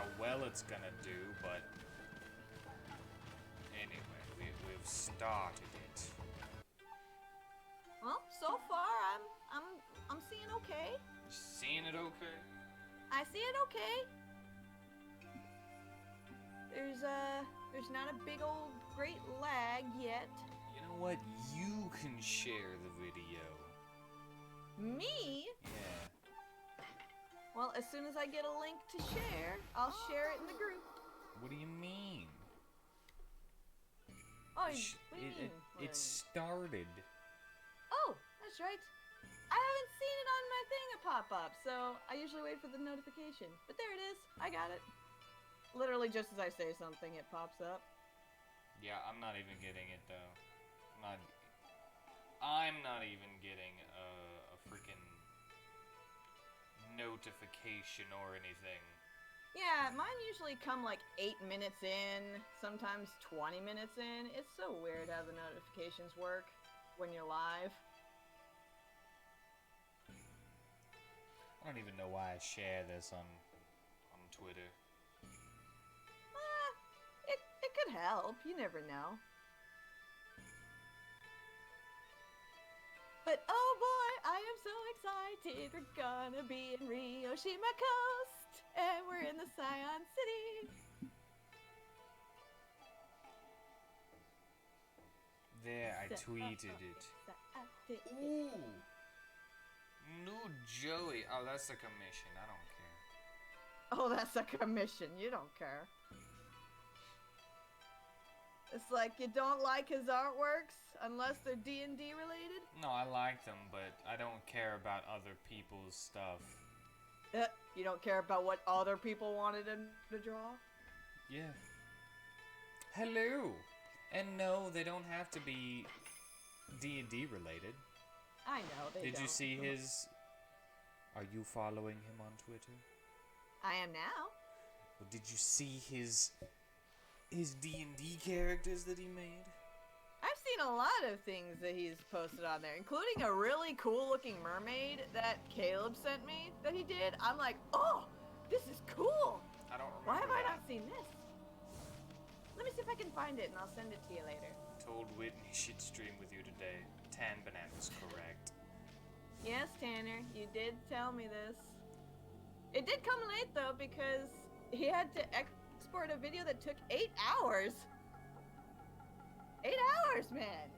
how well it's gonna do, but anyway, we've started it. Well, so far I'm seeing okay. Seeing it okay? I see it okay. There's not a big old great lag yet. You know what? You can share the video. Me? Yeah. Well, as soon as I get a link to share, I'll share it in the group. What do you mean? Oh, what do you mean? It started. Oh, that's right. I haven't seen it on my thing pop up, so I usually wait for the notification. But there it is. I got it. Literally just as I say something, it pops up. Yeah, I'm not even getting it though. I'm not even getting a freaking notification or anything. Yeah, mine usually come like 8 minutes in, sometimes 20 minutes in. It's so weird how the notifications work when you're live. I don't even know why I share this on Twitter. It could help. You never know. But oh boy, I am so excited. We're gonna be in Ryoshima Coast, and we're in the Scion City. There, I tweeted it. Ooh! New Joey. Oh, that's a commission. I don't care. Oh, that's a commission. You don't care. It's like you don't like his artworks unless they're D&D related? No, I like them, but I don't care about other people's stuff. You don't care about what other people wanted him to draw? Yeah. Hello! And no, they don't have to be D&D related. I know, they don't. Did you see his... Are you following him on Twitter? I am now. Well, did you see his D&D characters that he made? I've seen a lot of things that he's posted on there, including a really cool looking mermaid that Caleb sent me that he did. I'm like, oh, this is cool. I don't remember. Why have I not seen this? Let me see if I can find it and I'll send it to you later. Told Whitney she'd stream with you today. Tan Banana's correct. Yes, Tanner, you did tell me this. It did come late though because he had to export a video that took 8 hours. 8 hours, man.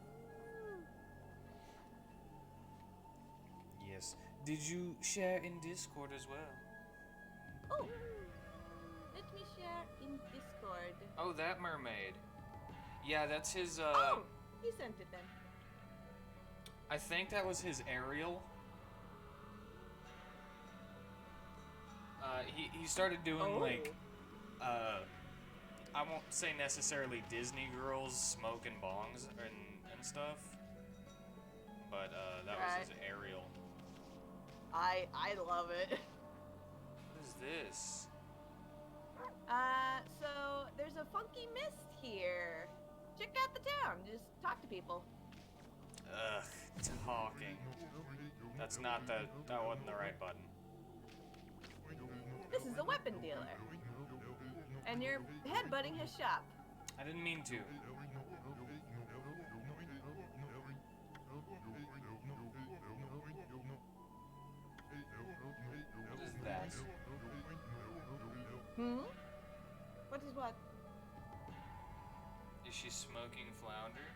Yes. Did you share in Discord as well? Oh, let me share in Discord. Oh, that mermaid. Yeah, that's his, Oh, he sent it then. I think that was his Ariel. He started doing, like, I won't say necessarily Disney girls smoking bongs and stuff, but, that was his Ariel. I love it. What is this? So there's a funky mist here. Check out the town. Just talk to people. Ugh, talking. That wasn't the right button. This is a weapon dealer. And you're headbutting his shop. I didn't mean to. What is that? What is what? Is she smoking flounder?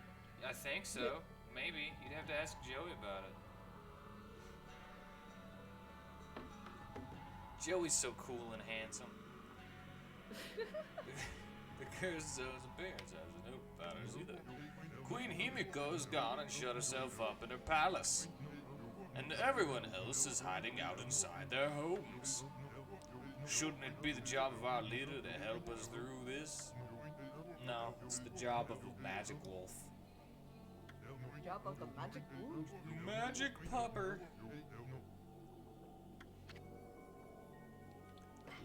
I think so. Maybe. You'd have to ask Joey about it. Joey's so cool and handsome. The curse of his appearance has no powers either. Queen Himiko's gone and shut herself up in her palace. And everyone else is hiding out inside their homes. Shouldn't it be the job of our leader to help us through this? No, it's the job of a magic wolf. Job of the magic wolf? Magic pupper.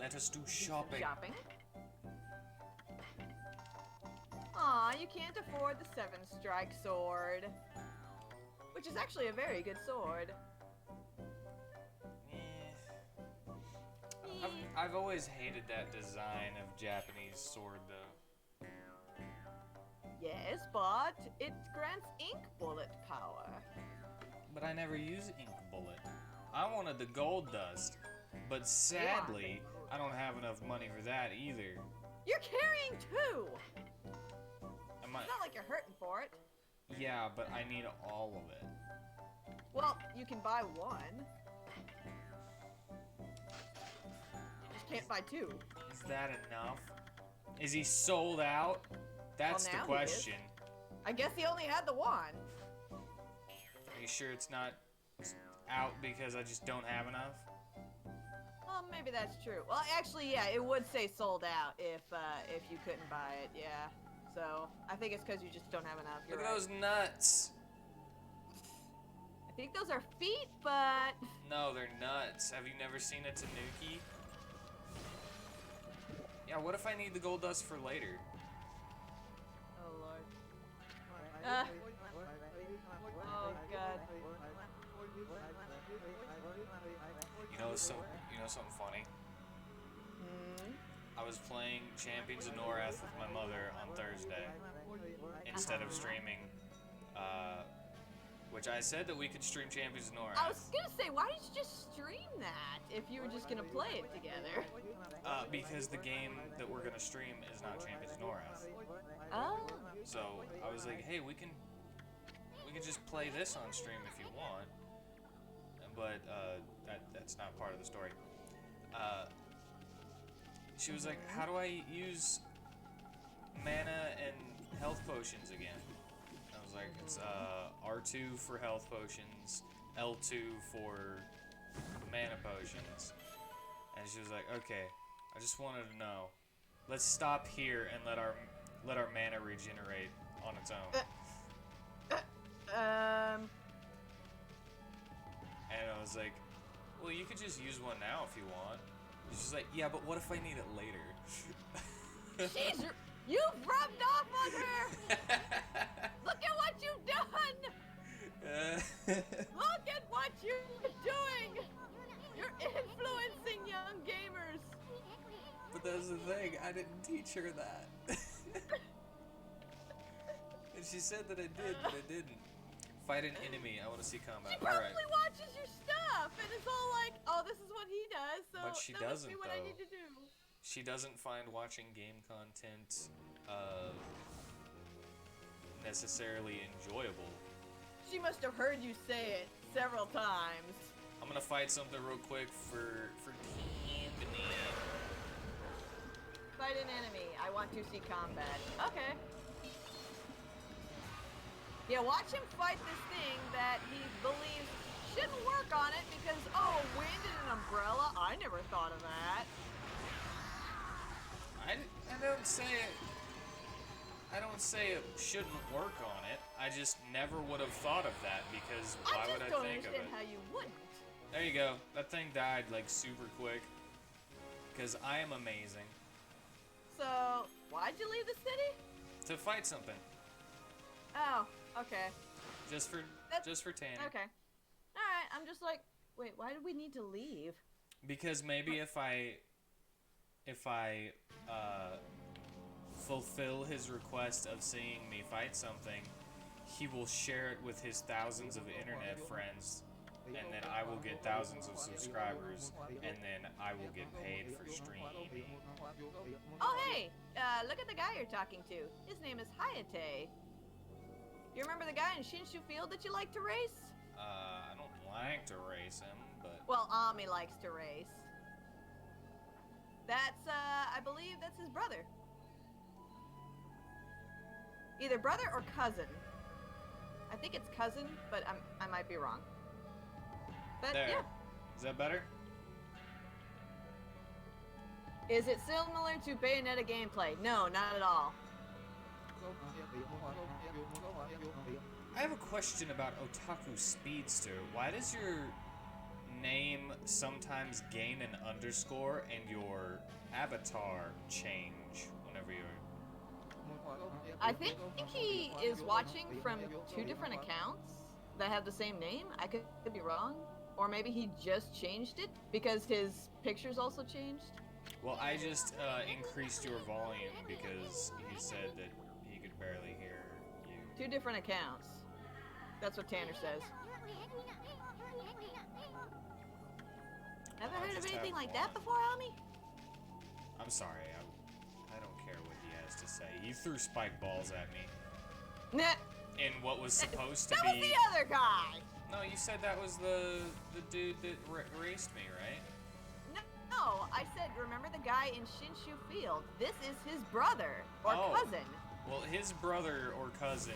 Let us do shopping. Shopping? Aw, you can't afford the 7-strike sword. Which is actually a very good sword. I've always hated that design of Japanese sword, though. Yes, but it grants ink bullet power. But I never use ink bullet. I wanted the gold dust, but sadly, I don't have enough money for that either. You're carrying 2! Am I? It's not like you're hurting for it. Yeah, but I need all of it. Well, you can buy 1. You just can't buy 2. Is that enough? Is he sold out? That's Well, the now he question. I guess he only had the 1. Are you sure it's not out because I just don't have enough? Well, maybe that's true. Well, actually, yeah, it would say sold out if you couldn't buy it, yeah. So, I think it's because you just don't have enough. You're Look at right. those nuts. I think those are feet, but... No, they're nuts. Have you never seen a tanuki? Yeah, what if I need the gold dust for later? Oh, Lord. Oh, God. You know something funny? Hmm? I was playing Champions of Norath with my mother on Thursday instead of streaming, which I said that we could stream Champions of Norath. I was gonna say, why did you just stream that if you were just gonna play it together? Because the game that we're gonna stream is not Champions of Norath. Oh. So I was like, hey, we can just play this on stream if you want, but that's not part of the story. She was like, how do I use mana and health potions again? I was like, it's R2 for health potions, L2 for mana potions. And she was like, okay, I just wanted to know. Let's stop here and let our mana regenerate on its own. And I was like, well, you could just use one now if you want. She's like, yeah, but what if I need it later? Jeez, you've rubbed off on her! Look at what you've done! Look at what you're doing! You're influencing young gamers! But that's the thing, I didn't teach her that. And she said that I did, but I didn't. Fight an enemy, I want to see combat. She probably watches your stuff and is all like, oh, this is what he does, so But she that must be doesn't, what I though. need to do. She doesn't find watching game content necessarily enjoyable. She must have heard you say it several times. I'm gonna fight something real quick for Tiffany. Fight an enemy. I want to see combat. Okay. Yeah, watch him fight this thing that he believes shouldn't work on it because, oh, wind and an umbrella? I never thought of that. I don't say it shouldn't work on it. I just never would have thought of that because why would I don't think of understand it? how you wouldn't. There you go. That thing died like super quick. Because I am amazing. So, why'd you leave the city? To fight something. Oh, okay. Just for Tanner. Okay. Alright, I'm just like, wait, why did we need to leave? Because maybe if I fulfill his request of seeing me fight something, he will share it with his thousands of internet friends, and then I will get thousands of subscribers, and then I will get paid for streaming. Oh, hey! Look at the guy you're talking to. His name is Hayate. You remember the guy in Shinshu Field that you like to race? I don't like to race him, but... Well, Ami likes to race. That's, I believe that's his brother. Either brother or cousin. I think it's cousin, but I might be wrong. But, there. yeah. Is that better? Is it similar to Bayonetta gameplay? No, not at all. I have a question about Otaku Speedster. Why does your name sometimes gain an underscore and your avatar change whenever you're... I think he is watching from 2 different accounts that have the same name. I could be wrong. Or maybe he just changed it because his pictures also changed. Well, I just increased your volume because he said that he could barely hear you. 2 different accounts. That's what Tanner says. Ever heard of anything like that before, Ami? I'm sorry, I don't care what he has to say. He threw spike balls at me. Nah. In what was supposed to that be... That was the other guy! No, you said that was the dude that raced me, right? No, I said, remember the guy in Shinshu Field? This is his brother, or cousin. Well, his brother or cousin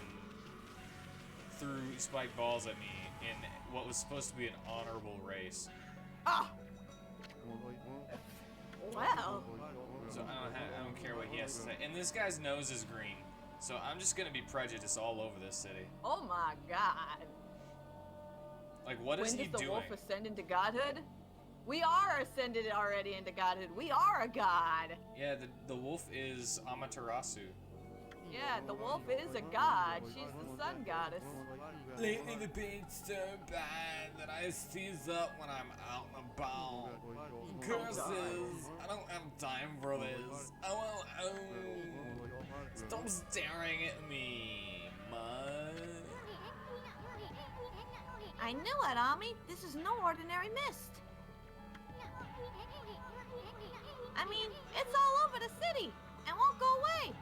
threw spike balls at me in what was supposed to be an honorable race. Ah! Well. So I don't care what he has to say. And this guy's nose is green, so I'm just gonna be prejudiced all over this city. Oh my god. Like, what is he doing? When does the wolf ascend into godhood? We are ascended already into godhood. We are a god. Yeah, the wolf is Amaterasu. Yeah, the wolf is a god. She's the sun goddess. Lately the pain's so bad that I seize up when I'm out and about. Curses! I don't have time for this. Oh. Stop staring at me, mud. I knew it, Ami. This is no ordinary mist. I mean, it's all over the city and won't go away.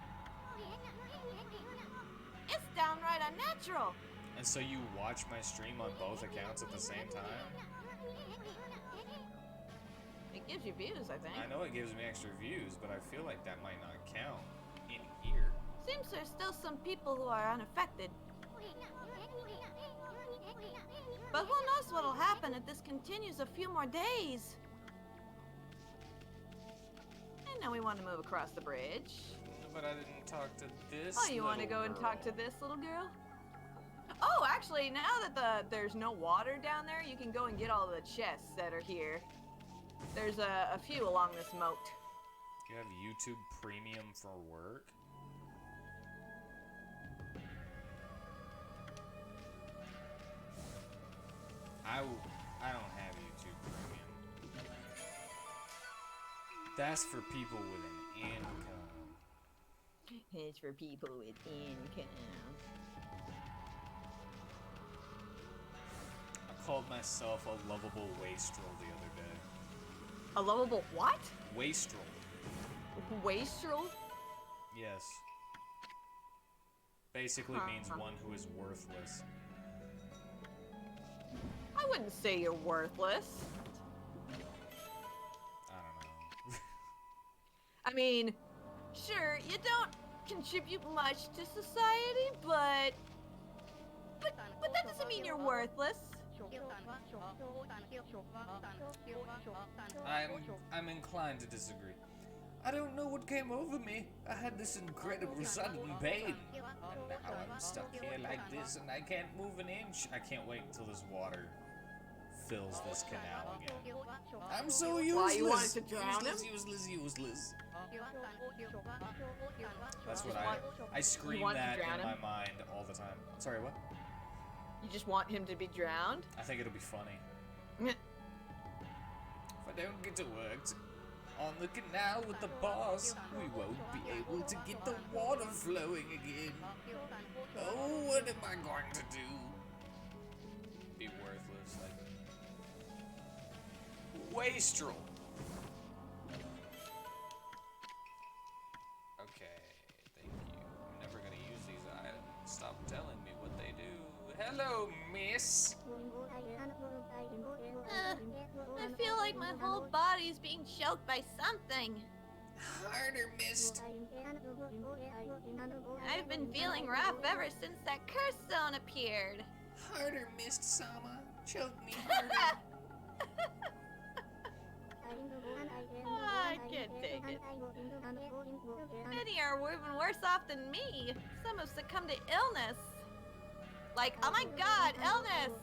It's downright unnatural. And so you watch my stream on both accounts at the same time? It gives you views, I think. I know it gives me extra views, but I feel like that might not count in here. Seems there's still some people who are unaffected. But who knows what'll happen if this continues a few more days? And now we want to move across the bridge. But I didn't talk to this. Oh, you want to go and talk to this little girl? Oh, actually, now that there's no water down there, you can go and get all the chests that are here. There's a few along this moat. You have YouTube Premium for work? I don't have YouTube Premium. That's for people with an income. It's for people with income. I called myself a lovable wastrel the other day. A lovable what? Wastrel. Wastrel? Yes. Basically means one who is worthless. I wouldn't say you're worthless. I don't know. I mean, sure, you don't contribute much to society, but that doesn't mean you're worthless. I'm inclined to disagree. I don't know what came over me. I had this incredible sudden pain. And now I'm stuck here like this and I can't move an inch. I can't wait until this water fills this canal again. I'm so useless. Why, you wanted to drown him? Useless. That's what I scream that in my mind all the time. Sorry, what? You just want him to be drowned? I think it'll be funny. Meh. If I don't get to work on the canal with the boss, we won't be able to get the water flowing again. Oh, what am I going to do? Be worthless, like... Wastrel! Okay, thank you. I'm never gonna use these items. Stop telling me what they do. Hello, miss! I feel like my whole body's being choked by something. Harder, mist! I've been feeling rough ever since that curse zone appeared. Harder, Mist Sama. Choke me harder. I can't take it. Many are even worse off than me. Some have succumbed to illness. Like, oh my god, illness!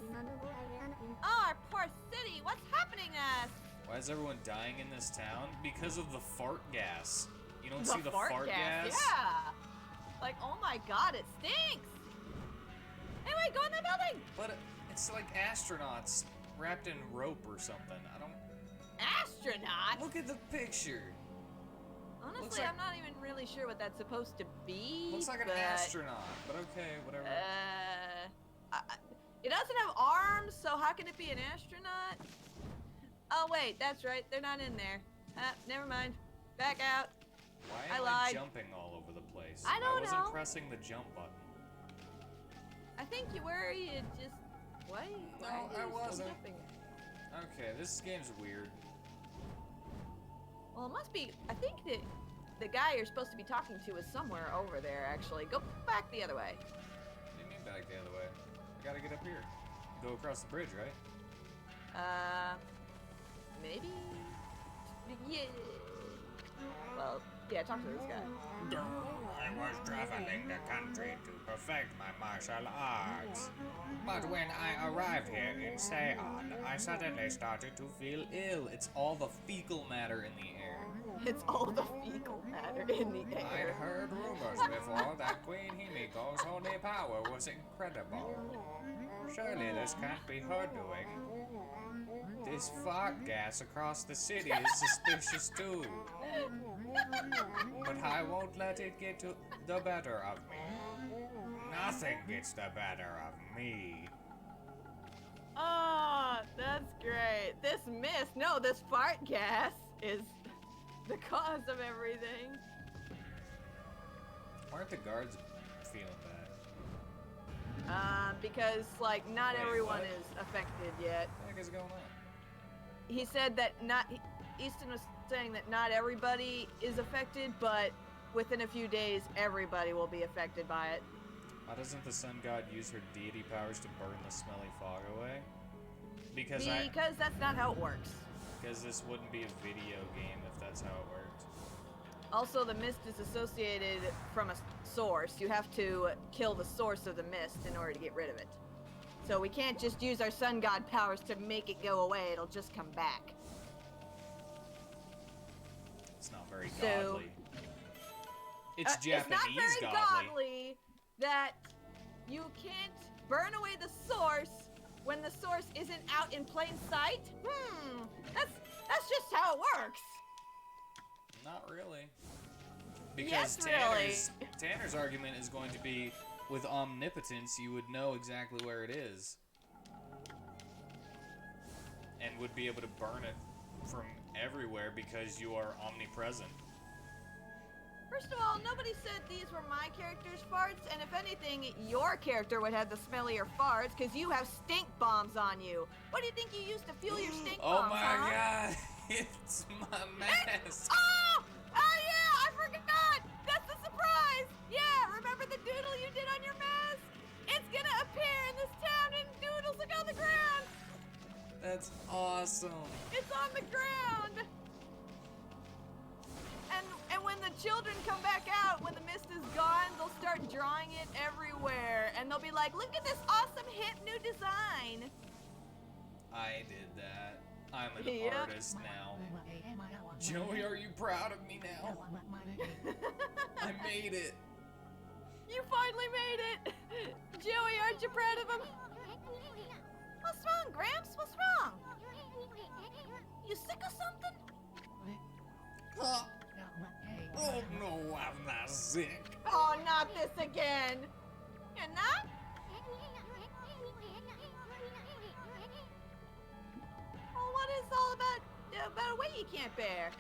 Oh, our poor city, what's happening to us? Why is everyone dying in this town? Because of the fart gas. You don't The see the fart gas? Yeah! Like, oh my god, it stinks! Anyway, go in the building! But it's like astronauts wrapped in rope or something. I don't... Astronaut? Look at the picture. Honestly, I'm not even really sure what that's supposed to be. Looks like an astronaut, but okay, whatever. It doesn't have arms, so how can it be an astronaut? Oh wait, that's right, they're not in there. Never mind. Back out. Why am I jumping all over the place? I don't know. I wasn't pressing the jump button. I think you were. You just why? No, why I wasn't. Jumping? Okay, this game's weird. Well, it must be. I think that the guy you're supposed to be talking to is somewhere over there. Actually, go back the other way. What do you mean back the other way? I gotta get up here. Go across the bridge, right? Maybe. Yeah. Well, yeah. Talk to this guy. I was traveling the country to perfect my martial arts. But when I arrived here in Seon, I suddenly started to feel ill. It's all the fecal matter in the air. It's all the fecal matter in the air. I'd heard rumors before that Queen Himiko's holy power was incredible. Surely this can't be her doing. This fart gas across the city is suspicious too. But I won't let it get to the better of me. Nothing gets the better of me. Oh, that's great. This mist, no, this fart gas is the cause of everything. Why aren't the guards feeling bad? Because, like, not Wait, everyone what? is affected yet. What the heck is going on? He said that Easton was saying that not everybody is affected, but within a few days, everybody will be affected by it. Why doesn't the sun god use her deity powers to burn the smelly fog away? Because that's not how it works. Because this wouldn't be a video game if that's how it worked. Also, the mist is associated from a source. You have to kill the source of the mist in order to get rid of it. So we can't just use our sun god powers to make it go away. It'll just come back. It's not very godly. It's Japanese it's not very godly that you can't burn away the source when the source isn't out in plain sight. That's just how it works. Not really. Because Tanner's argument is going to be, with omnipotence, you would know exactly where it is. And would be able to burn it from everywhere because you are omnipresent. First of all, nobody said these were my character's farts, and if anything, your character would have the smellier farts because you have stink bombs on you. What do you think you used to fuel your stink bombs? Oh my god, it's my mask. Oh yeah, I forgot. That's the surprise. Yeah, remember the doodle you did on your mask? It's gonna appear in this town in doodles. Look on the ground. That's awesome. It's on the ground. And when the children come back out, when the mist is gone, they'll start drawing it everywhere. And they'll be like, look at this awesome hip new design. I did that. I'm an artist now. Joey, are you proud of me now? I made it. You finally made it. Joey, aren't you proud of him? What's wrong, Gramps? What's wrong? You sick or something? Huh? Oh no, I'm not sick. Oh, not this again. You're not? Oh, what is all about a weight you can't bear?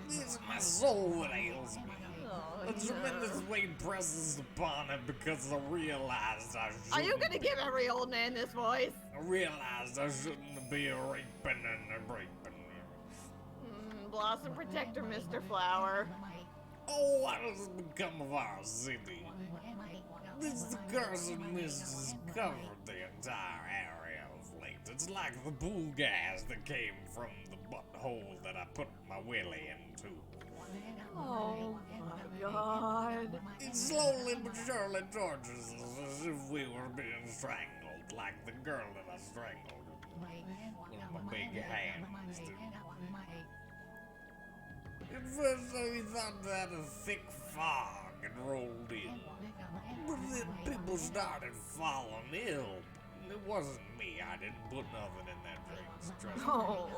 It's my soul that ails me. Oh, A tremendous weight presses upon it because I realized I shouldn't. Are you gonna give every old man this voice? I realized I shouldn't be raping and raping. Blossom protector, Mr. Flower. Oh, what has become of our city? This cursed mist has covered the entire area of late. It's like the pool gas that came from the butthole that I put my willy into. Oh my god. It slowly but surely tortures us as if we were being strangled, like the girl that I strangled with my big hands. At first we thought that a thick fog had rolled in, but then people started falling ill. It wasn't me, I didn't put nothing in that drink, trust me. Oh.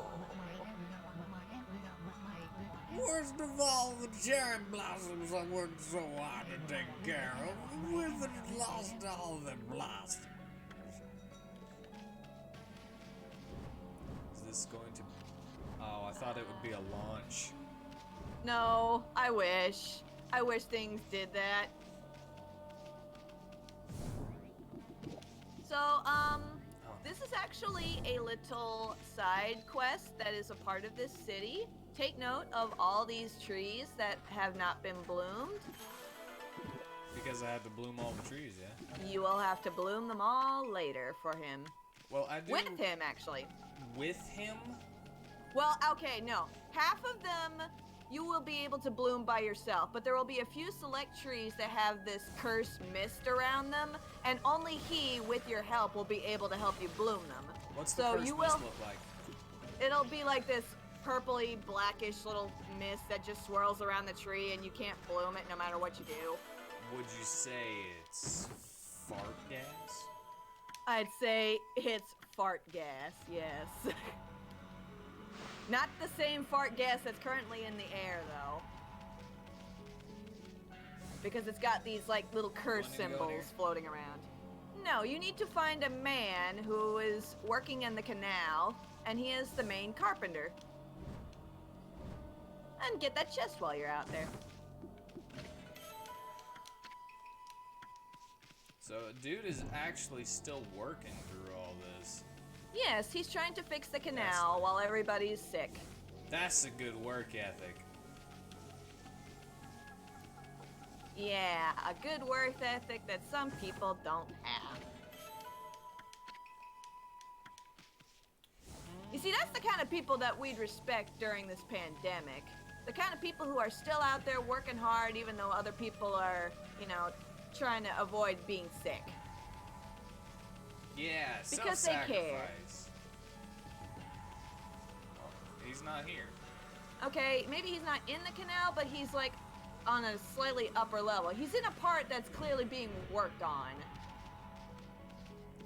Worst of all, the cherry blossoms I worked so hard to take care of, withered and lost all their blossoms. Is this going to... Oh, I thought it would be a launch. No, I wish. I wish things did that. So, this is actually a little side quest that is a part of this city. Take note of all these trees that have not been bloomed. Because I had to bloom all the trees, yeah? You will have to bloom them all later for him. Well, I do... With him, actually. With him? Well, okay, no. Half of them you will be able to bloom by yourself, but there will be a few select trees that have this cursed mist around them, and only he, with your help, will be able to help you bloom them. What's the cursed mist look like? It'll be like this purpley, blackish little mist that just swirls around the tree, and you can't bloom it no matter what you do. Would you say it's fart gas? I'd say it's fart gas, yes. Not the same fart gas that's currently in the air, though. Because it's got these, like, little curse symbols floating around. No, you need to find a man who is working in the canal, and he is the main carpenter. And get that chest while you're out there. So, dude is actually still working through all this. Yes, he's trying to fix the canal while everybody's sick. That's a good work ethic. Yeah, a good work ethic that some people don't have. You see, that's the kind of people that we'd respect during this pandemic. The kind of people who are still out there working hard even though other people are, you know, trying to avoid being sick. Yeah, because they care. Oh, he's not here. Okay, maybe he's not in the canal, but he's like on a slightly upper level. He's in a part that's clearly being worked on.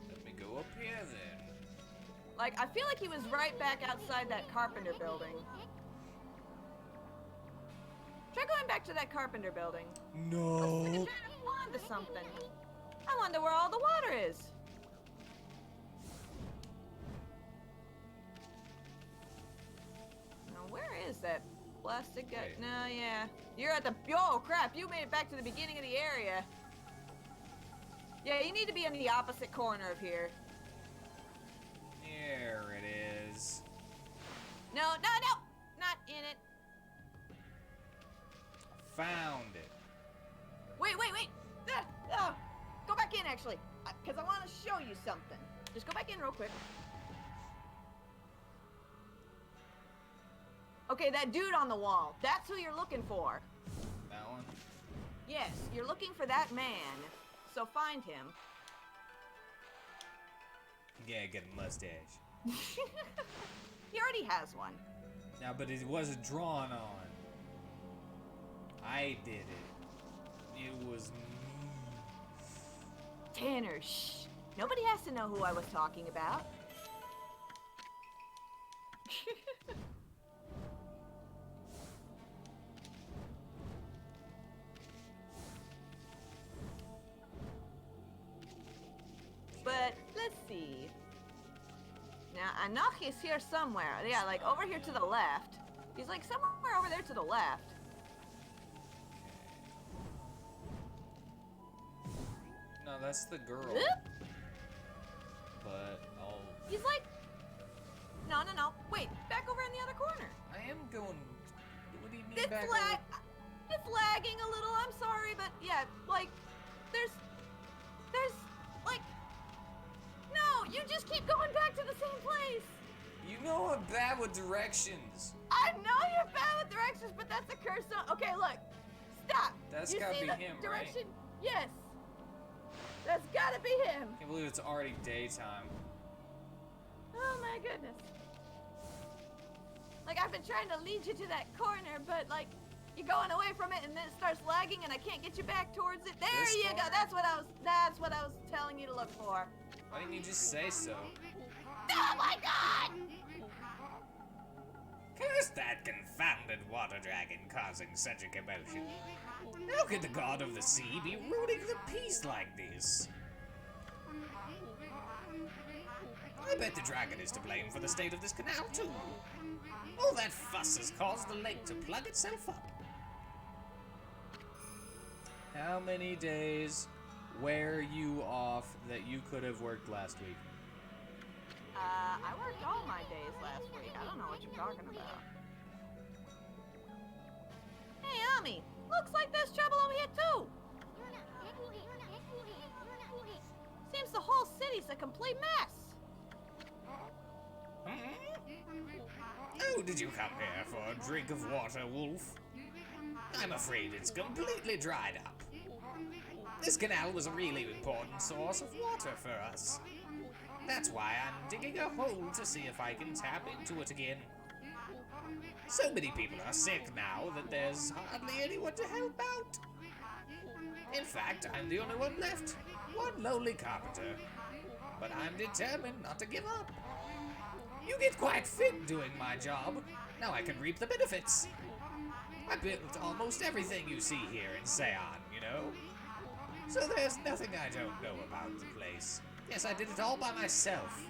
Let me go up here then. Like, I feel like he was right back outside that carpenter building. Try going back to that carpenter building. No. I'm trying to hold on to something. I wonder where all the water is. Now, where is that plastic guy? Wait. No, yeah. You're at the... Oh, crap. You made it back to the beginning of the area. Yeah, you need to be in the opposite corner of here. Here it is. No, no, no! Not in it. Found it. Wait, wait, wait! Go back in, actually. Because I want to show you something. Just go back in real quick. Okay, that dude on the wall. That's who you're looking for. That one? Yes, you're looking for that man. So find him. Yeah, get a mustache. He already has one. Now, but it wasn't drawn on. I did it. It was me. Tanner, shh. Nobody has to know who I was talking about. But let's see. Now I know he's here somewhere. Yeah, like over here to the left. He's like somewhere over there to the left. No, that's the girl. Oop. But I'll... He's like... No, no, no. Wait, back over in the other corner. I am going... What do you mean It's back It's lagging a little, I'm sorry, but yeah, like, there's, like, no, you just keep going back to the same place. You know I'm bad with directions. I know you're bad with directions, but that's a curse zone. Okay, look, stop. That's you gotta see be the him, direction? right? Yes. That's gotta be him. I can't believe it's already daytime. Oh my goodness. Like, I've been trying to lead you to that corner, but like, you're going away from it and then it starts lagging and I can't get you back towards it. There This you go. corner? That's what I was telling you to look for. Why didn't you just say so? Oh my god! Curse that confounded water dragon causing such a commotion. How could the god of the sea be ruining the peace like this? I bet the dragon is to blame for the state of this canal too. All that fuss has caused the lake to plug itself up. How many days were you off that you could have worked last week? I worked all my days last week. I don't know what you're talking about. Hey, Ami, looks like there's trouble over here too. Seems the whole city's a complete mess. Oh, did you come here for a drink of water, Wolf? I'm afraid it's completely dried up. This canal was a really important source of water for us. That's why I'm digging a hole to see if I can tap into it again. So many people are sick now that there's hardly anyone to help out. In fact, I'm the only one left, one lowly carpenter. But I'm determined not to give up. You get quite fit doing my job. Now I can reap the benefits. I built almost everything you see here in Seon, you know? So there's nothing I don't know about the place. Yes, I did it all by myself.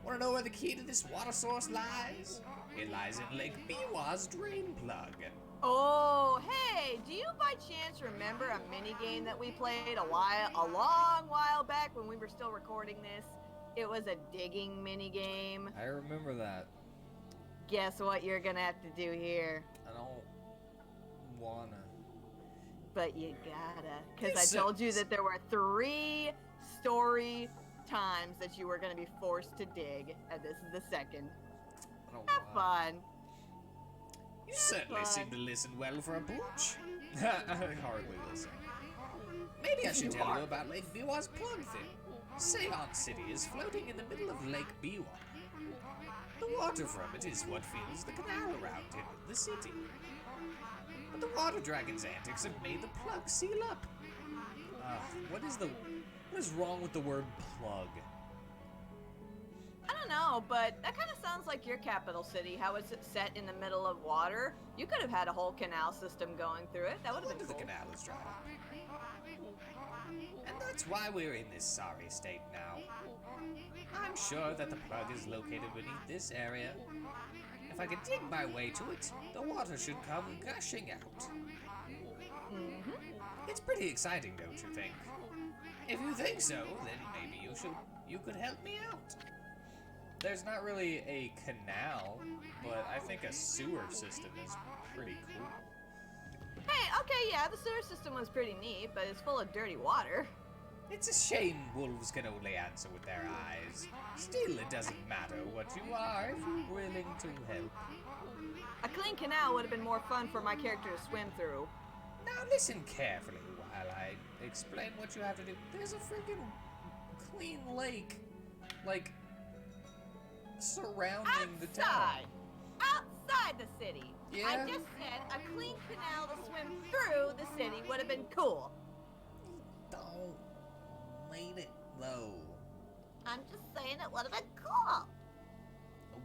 Wanna know where the key to this water source lies? It lies in Lake Biwa's drain plug. Oh, hey, do you by chance remember a minigame that we played a long while back when we were still recording this? It was a digging minigame. I remember that. Guess what you're gonna have to do here? I don't wanna. But you gotta, because I told you that there were 3 story times that you were gonna be forced to dig, and this is the second. Have fun. You certainly seem to listen well for a pooch. I hardly listen. Maybe I should tell you about Lake Biwa's plug thing. Seon City is floating in the middle of Lake Biwa. The water from it is what fills the canal around it, the city. But the water dragon's antics have made the plug seal up. What is wrong with the word plug? I don't know, but that kind of sounds like your capital city, how it's set in the middle of water. You could have had a whole canal system going through it. That would have been cool. The canal is dry. And that's why we're in this sorry state now. I'm sure that the plug is located beneath this area. If I can dig my way to it, the water should come gushing out. It's pretty exciting, don't you think? If you think so, then maybe you could help me out. There's not really a canal, but I think a sewer system is pretty cool. Hey, okay, yeah, the sewer system was pretty neat, but it's full of dirty water. It's a shame wolves can only answer with their eyes. Still, it doesn't matter what you are if you're willing to help. A clean canal would have been more fun for my character to swim through. Now listen carefully while I explain what you have to do. There's a freaking clean lake, like, surrounding the town. Outside the city. Yeah. I just said a clean canal to swim through the city would have been cool. Don't mean it, though. I'm just saying it would have been cool.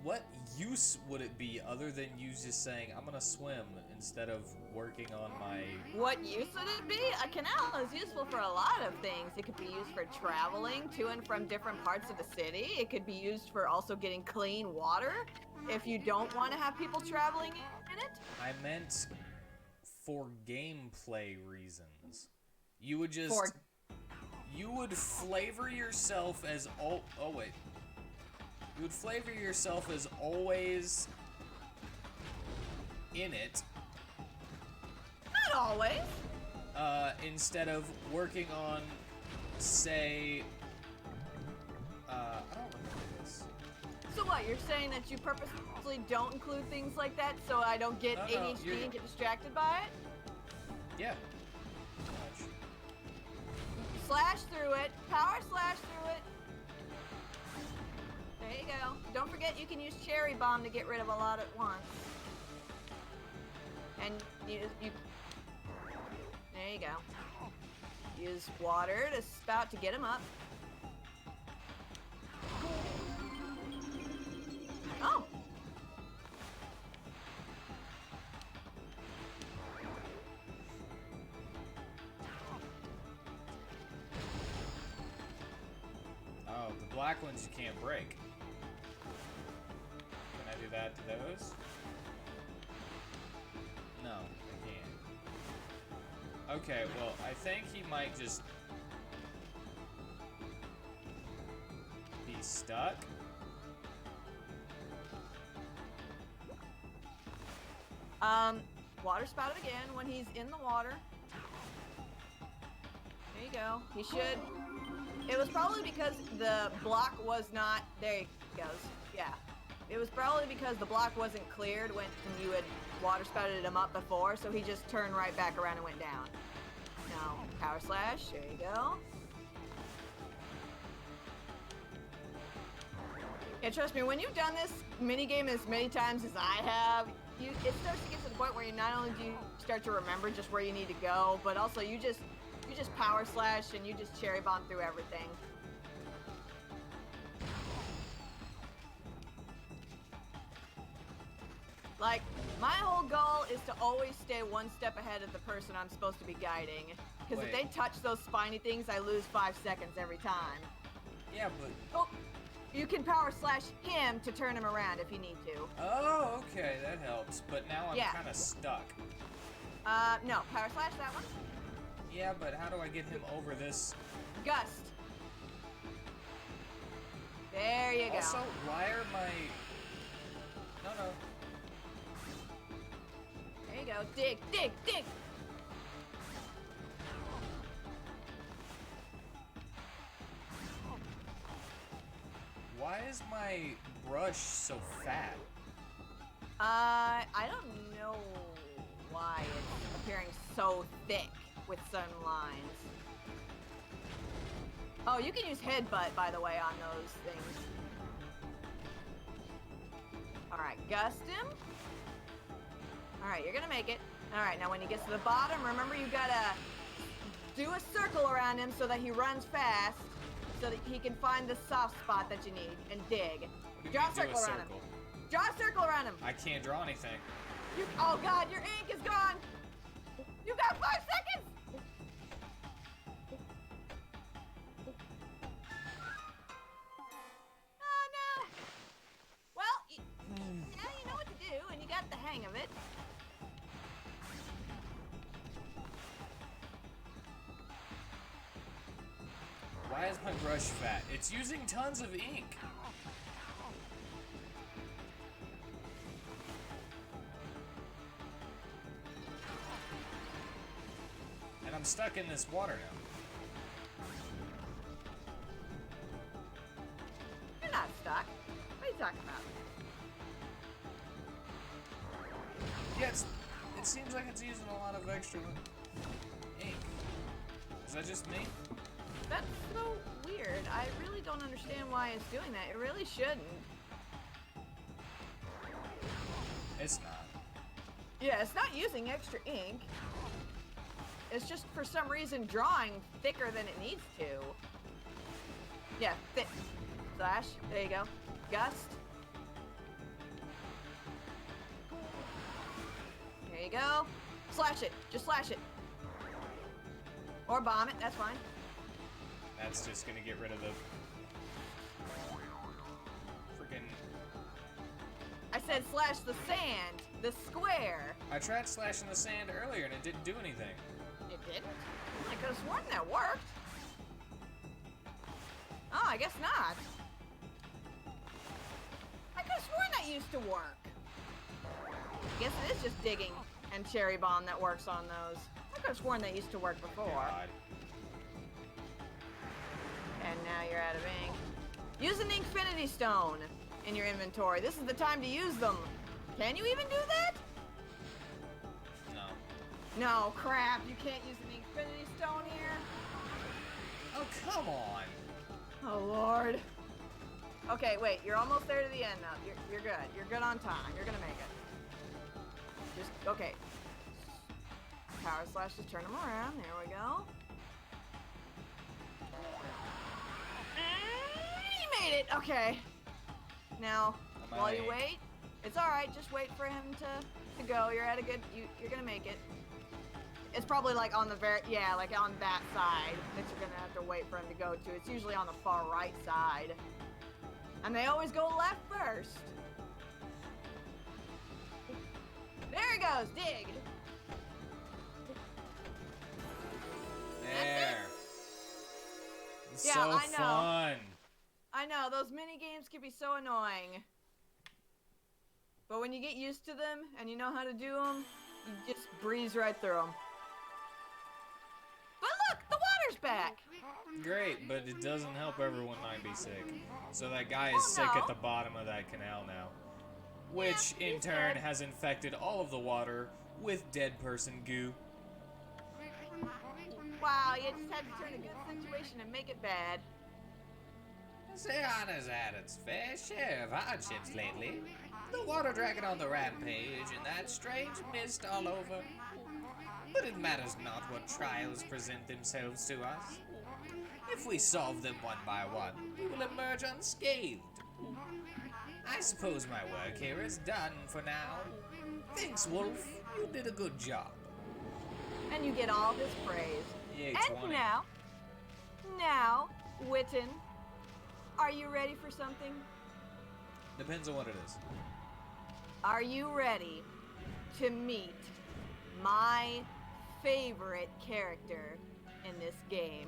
What use would it be other than you just saying, I'm gonna swim, instead of working on my... What use would it be? A canal is useful for a lot of things. It could be used for traveling to and from different parts of the city. It could be used for also getting clean water if you don't want to have people traveling in it. I meant for gameplay reasons. You would just... You would flavor yourself as You would flavor yourself as always in it. Not always. Instead of working on, say, I don't remember this. So what, you're saying that you purposely don't include things like that so I don't get ADHD and get distracted by it? Yeah. Slash through it. Power slash through it. There you go. Don't forget you can use Cherry Bomb to get rid of a lot at once. And you there you go. Use water to spout to get them up. Oh. black ones you can't break. Can I do that to those? No, I can't. Okay, well, I think he might just be stuck. Water spout it again when he's in the water. There you go. He should. It was probably because the block was not. There he goes. Yeah. It was probably because the block wasn't cleared when you had water spouted him up before, so he just turned right back around and went down. Now, power slash. There you go. Yeah, trust me, when you've done this minigame as many times as I have, it starts to get to the point where you not only do you start to remember just where you need to go, but also you just power slash and you just cherry bomb through everything. Like, my whole goal is to always stay one step ahead of the person I'm supposed to be guiding. Because if they touch those spiny things, I lose 5 seconds every time. Yeah, but... Oh, you can power slash him to turn him around if you need to. Oh, okay, that helps. But now I'm kind of stuck. No, power slash that one. Yeah, but how do I get him over this? Gust. There you go. Also, why are my... No. There you go. Dig, dig, dig. Why is my brush so fat? I don't know why it's appearing so thick with some lines. Oh, you can use headbutt, by the way, on those things. Alright, gust him. Alright, you're gonna make it. Alright, now when he gets to the bottom, remember you gotta do a circle around him so that he runs fast, so that he can find the soft spot that you need, and dig. Draw a circle around him. Draw a circle around him. I can't draw anything. Oh god, your ink is gone! You got 5 seconds! Oh no! Well, now you know what to do, and you got the hang of it. Why is my brush fat? It's using tons of ink. And I'm stuck in this water now. You're not stuck. What are you talking about? Yeah, it seems like it's using a lot of extra ink. Is that just me? That's so weird. I really don't understand why it's doing that. It really shouldn't. It's not. Yeah, it's not using extra ink. It's just for some reason drawing thicker than it needs to. Yeah, thick. Slash. There you go. Gust. There you go. Slash it. Just slash it. Or bomb it. That's fine. That's just gonna get rid of the freaking... I said slash the sand. The square. I tried slashing the sand earlier and it didn't do anything. It didn't? I could have sworn that worked. Oh, I guess not. I could have sworn that used to work. I guess it is just digging and cherry bomb that works on those. I could have sworn that used to work before. God. And now you're out of ink. Use an Infinity Stone in your inventory. This is the time to use them. Can you even do that? No. No, crap. You can't use an Infinity Stone here. Oh, come on. Oh, Lord. Okay, wait. You're almost there to the end now. You're good. You're good on time. You're gonna make it. Just, okay. Power slash to turn them around. There we go. He made it. Okay. Now, while you wait, it's all right. Just wait for him to go. You're at a good. You're gonna make it. It's probably like on the like on that side that you're gonna have to wait for him to go to. It's usually on the far right side. And they always go left first. There he goes, dig. There. It's Yeah, so I know. fun. I know, those mini games can be so annoying. But when you get used to them and you know how to do them, you just breeze right through them. But look, the water's back. Great, but it doesn't help everyone not be sick. So that guy is Well, sick no. at the bottom of that canal now. Which, Yeah, in he's turn, dead. has infected all of the water with dead person goo. Wow, you just had to turn a good situation and make it bad. Zeana's had its fair share of hardships lately. The water dragon on the rampage and that strange mist all over. But it matters not what trials present themselves to us. If we solve them one by one, we will emerge unscathed. I suppose my work here is done for now. Thanks, Wolf. You did a good job. And you get all his praise. Yay, And 20. now, WheatTon, are you ready for something? Depends on what it is. Are you ready to meet my favorite character in this game?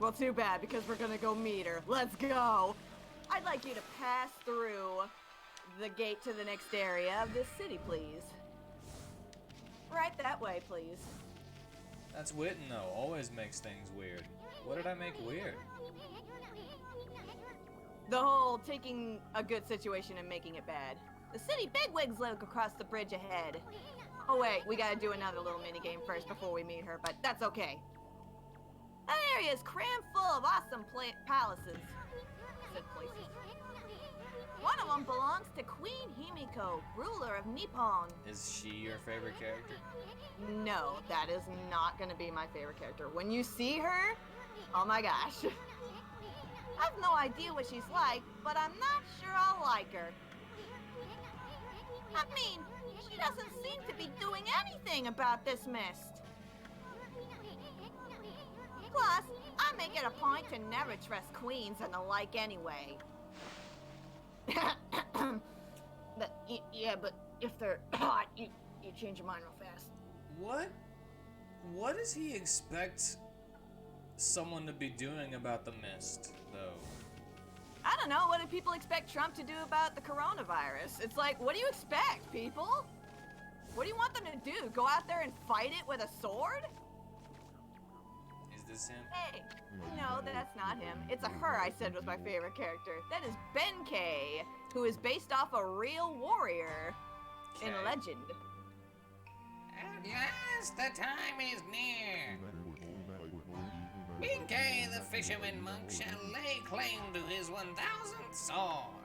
Well, too bad, because we're gonna go meet her. Let's go! I'd like you to pass through the gate to the next area of this city, please. Right that way, please. That's WheatTon, though. Always makes things weird. What did I make weird? The whole taking a good situation and making it bad. The city bigwigs look across the bridge ahead. Oh wait, we gotta do another little mini game first before we meet her, but that's okay. That area is crammed full of awesome palaces. Said places. One of them belongs to Queen Himiko, ruler of Nippon. Is she your favorite character? No, that is not gonna be my favorite character. When you see her, oh my gosh. I have no idea what she's like, but I'm not sure I'll like her. I mean, she doesn't seem to be doing anything about this mist. Plus, I make it a point to never trust queens and the like anyway. But if they're hot, you change your mind real fast. What does he expect someone to be doing about the mist, though? I don't know, what do people expect Trump to do about the coronavirus? It's like, what do you expect, people? What do you want them to do? Go out there and fight it with a sword? Is this him? Hey, no, that's not him. It's a her I said was my favorite character. That is Benkei, who is based off a real warrior in Okay. legend. At last, the time is near. Benkei, the fisherman monk, shall lay claim to his 1,000th sword.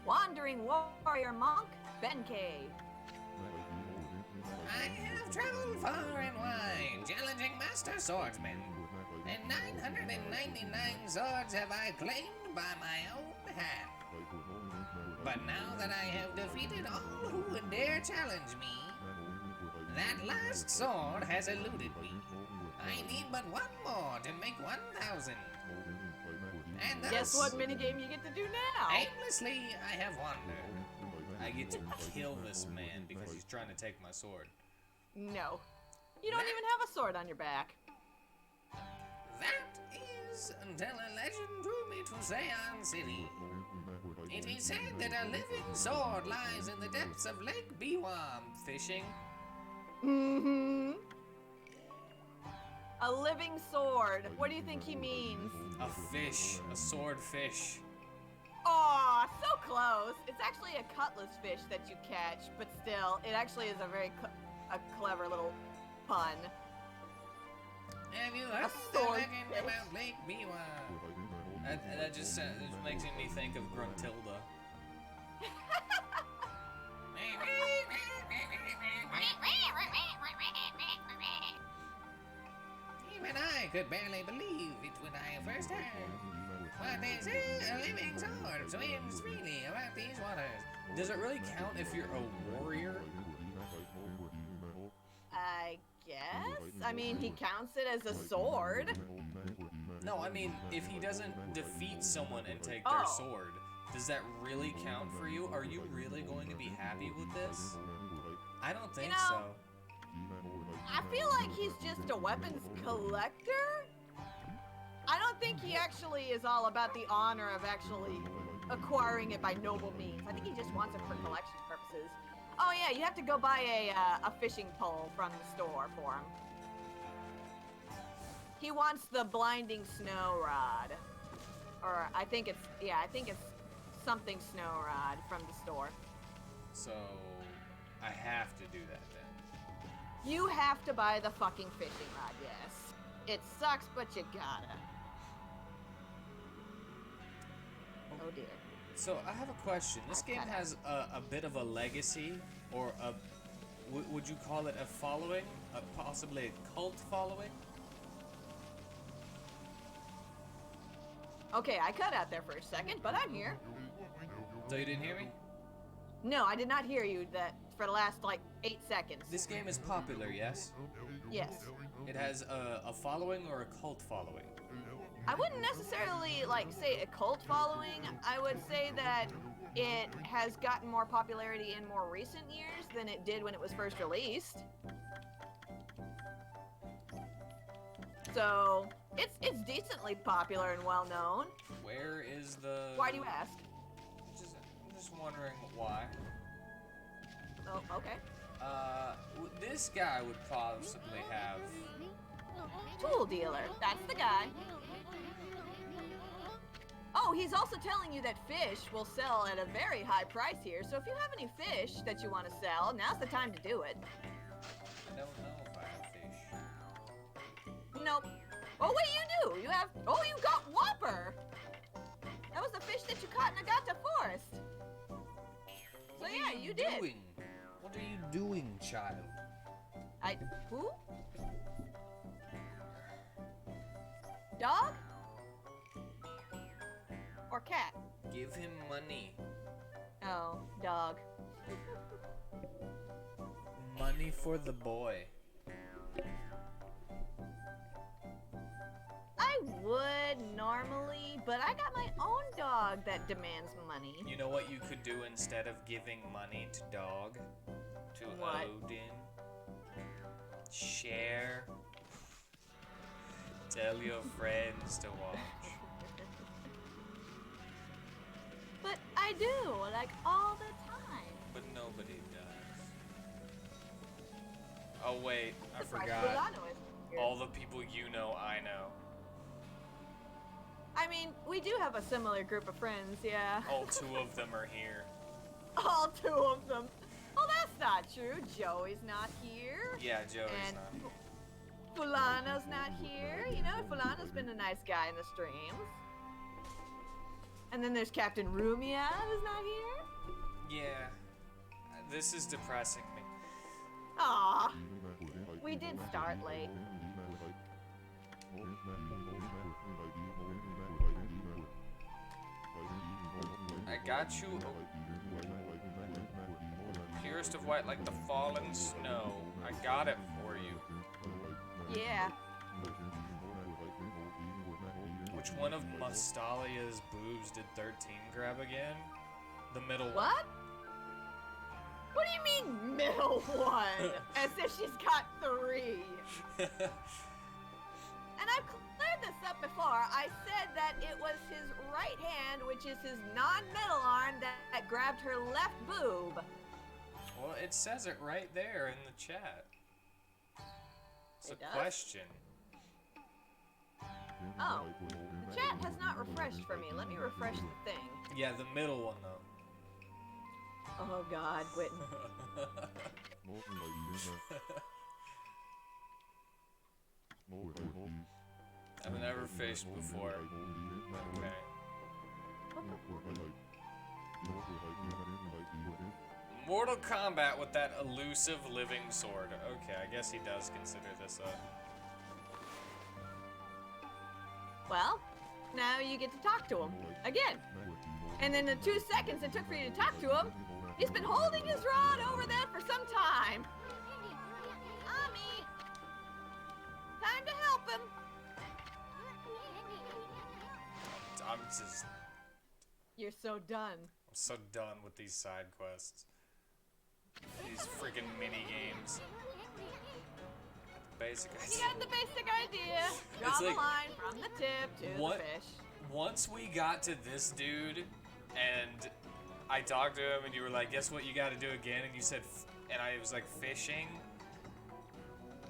Wandering warrior monk, Benkei. I have traveled far and wide, challenging master swordsmen, and 999 swords have I claimed by my own hand. But now that I have defeated all who would dare challenge me, that last sword has eluded me. I need but one more to make 1,000. And thus, Guess what minigame you get to do now? aimlessly I have wandered. I get to kill this man because he's trying to take my sword. No. You don't even have a sword on your back. That is until a legend drew me to Zeon City. It is said that a living sword lies in the depths of Lake Biwam fishing. Mm-hmm. A living sword. What do you think he means? A fish. A sword fish. Aw, so close. It's actually a cutlass fish that you catch, but still, it actually is a very a clever little pun. Have you heard the sword legend fish. about Lake Biwam? That just makes me think of Gruntilda. Even I could barely believe it when I first heard. But this is a living sword, swims freely about these waters. Does it really count if you're a warrior? I guess. I mean, he counts it as a sword. No, I mean, if he doesn't defeat someone and take their sword, does that really count for you? Are you really going to be happy with this? I don't think so. I feel like he's just a weapons collector. I don't think he actually is all about the honor of actually acquiring it by noble means. I think he just wants it for collection purposes. Oh yeah, you have to go buy a fishing pole from the store for him. He wants the blinding snow rod. Or I think it's something snow rod from the store. So, I have to do that then. You have to buy the fucking fishing rod, yes. It sucks, but you gotta. Oh dear. So, I have a question. This game has a bit of a legacy, or would you call it a following? Possibly a cult following? Okay, I cut out there for a second, but I'm here. So you didn't hear me? No, I did not hear you for the last, 8 seconds. This game is popular, yes? Yes. It has a following or a cult following? I wouldn't necessarily, say a cult following. I would say that it has gotten more popularity in more recent years than it did when it was first released. So, it's decently popular and well known. Where is the... Why do you ask? I'm just wondering why. Oh, okay. This guy would possibly have... Tool dealer. That's the guy. Oh, he's also telling you that fish will sell at a very high price here, so if you have any fish that you want to sell, now's the time to do it. I don't know if I have fish. Nope. Oh, wait, you do! You have... Oh, you got Whopper! That was the fish that you caught in Agata Forest. So yeah, you did. What are you doing, child? Who? Dog? Or cat? Give him money. Oh, dog. Money for the boy. I would normally, but I got my own dog that demands money. You know what you could do instead of giving money to dog? To What? Odin? Share. Tell your friends to watch. But I do, all the time. But nobody does. Oh wait, I Surprised forgot. Fulano isn't here. All the people you know, I know. I mean, we do have a similar group of friends, yeah. All two of them are here. All two of them. Oh, that's not true. Joey's not here. Yeah, Joey's And not. Fulano's not here. You know, Fulano's been a nice guy in the streams. And then there's Captain Rumia who's not here. Yeah. This is depressing me. Aw. We did start late. I got you. Purest of white like the fallen snow. I got it for you. Yeah. Which one of Mustalia's boobs did 13 grab again? The middle one. What? What do you mean middle one? As if she's got 3. And I've cleared this up before. I said that it was his right hand, which is his non-middle arm, that grabbed her left boob. Well, it says it right there in the chat. It's It a does? question. Oh, the chat has not refreshed for me. Let me refresh the thing. Yeah, the middle one though. Oh God, Whitten. I've never fished before. Okay. Mortal Kombat with that elusive living sword. Okay, I guess he does consider this a... Well, now you get to talk to him again. And in the 2 seconds it took for you to talk to him, he's been holding his rod over there for some time. Ami, time to help him. I'm just... You're so done. I'm so done with these side quests. These freaking mini games. Basic idea. You got the basic idea. Draw It's the like, line from the tip to the fish. Once we got to this dude, and I talked to him, and you were like, guess what you gotta do again? And you said, and I was like, fishing.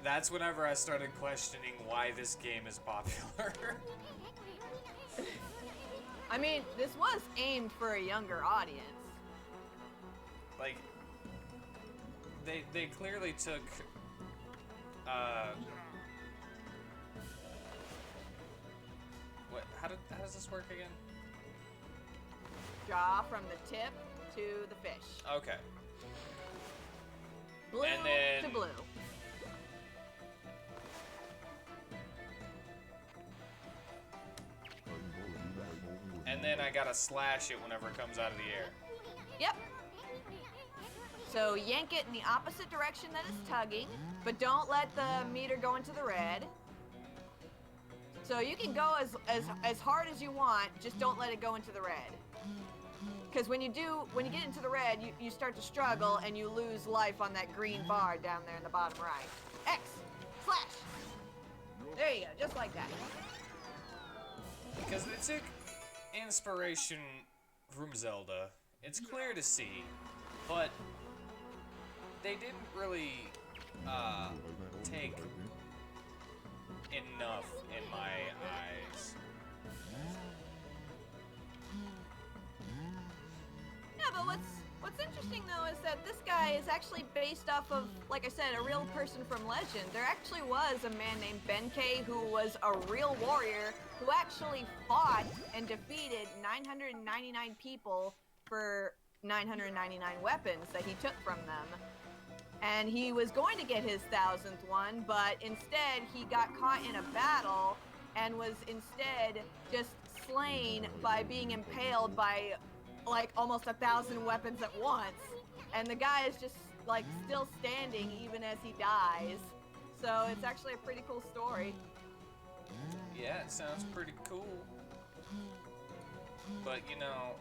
That's whenever I started questioning why this game is popular. I mean, this was aimed for a younger audience. Like, they clearly took, what, how does this work again? Draw from the tip to the fish. Okay. Blue And then- to blue. And then I gotta slash it whenever it comes out of the air. Yep. So yank it in the opposite direction that it's tugging, but don't let the meter go into the red. So you can go as hard as you want, just don't let it go into the red. Because when you get into the red, you start to struggle and you lose life on that green bar down there in the bottom right. X, slash. There you go, just like that. Because they took inspiration from Zelda. It's clear to see, but they didn't really take enough in my eyes. Yeah, but what's interesting though is that this guy is actually based off of, like I said, a real person from legend. There actually was a man named Benkei who was a real warrior who actually fought and defeated 999 people for 999 weapons that he took from them. And he was going to get his 1000th one, but instead he got caught in a battle and was instead just slain by being impaled by like almost 1,000 weapons at once. And the guy is just like still standing even as he dies. So it's actually a pretty cool story. Yeah, it sounds pretty cool. But you know,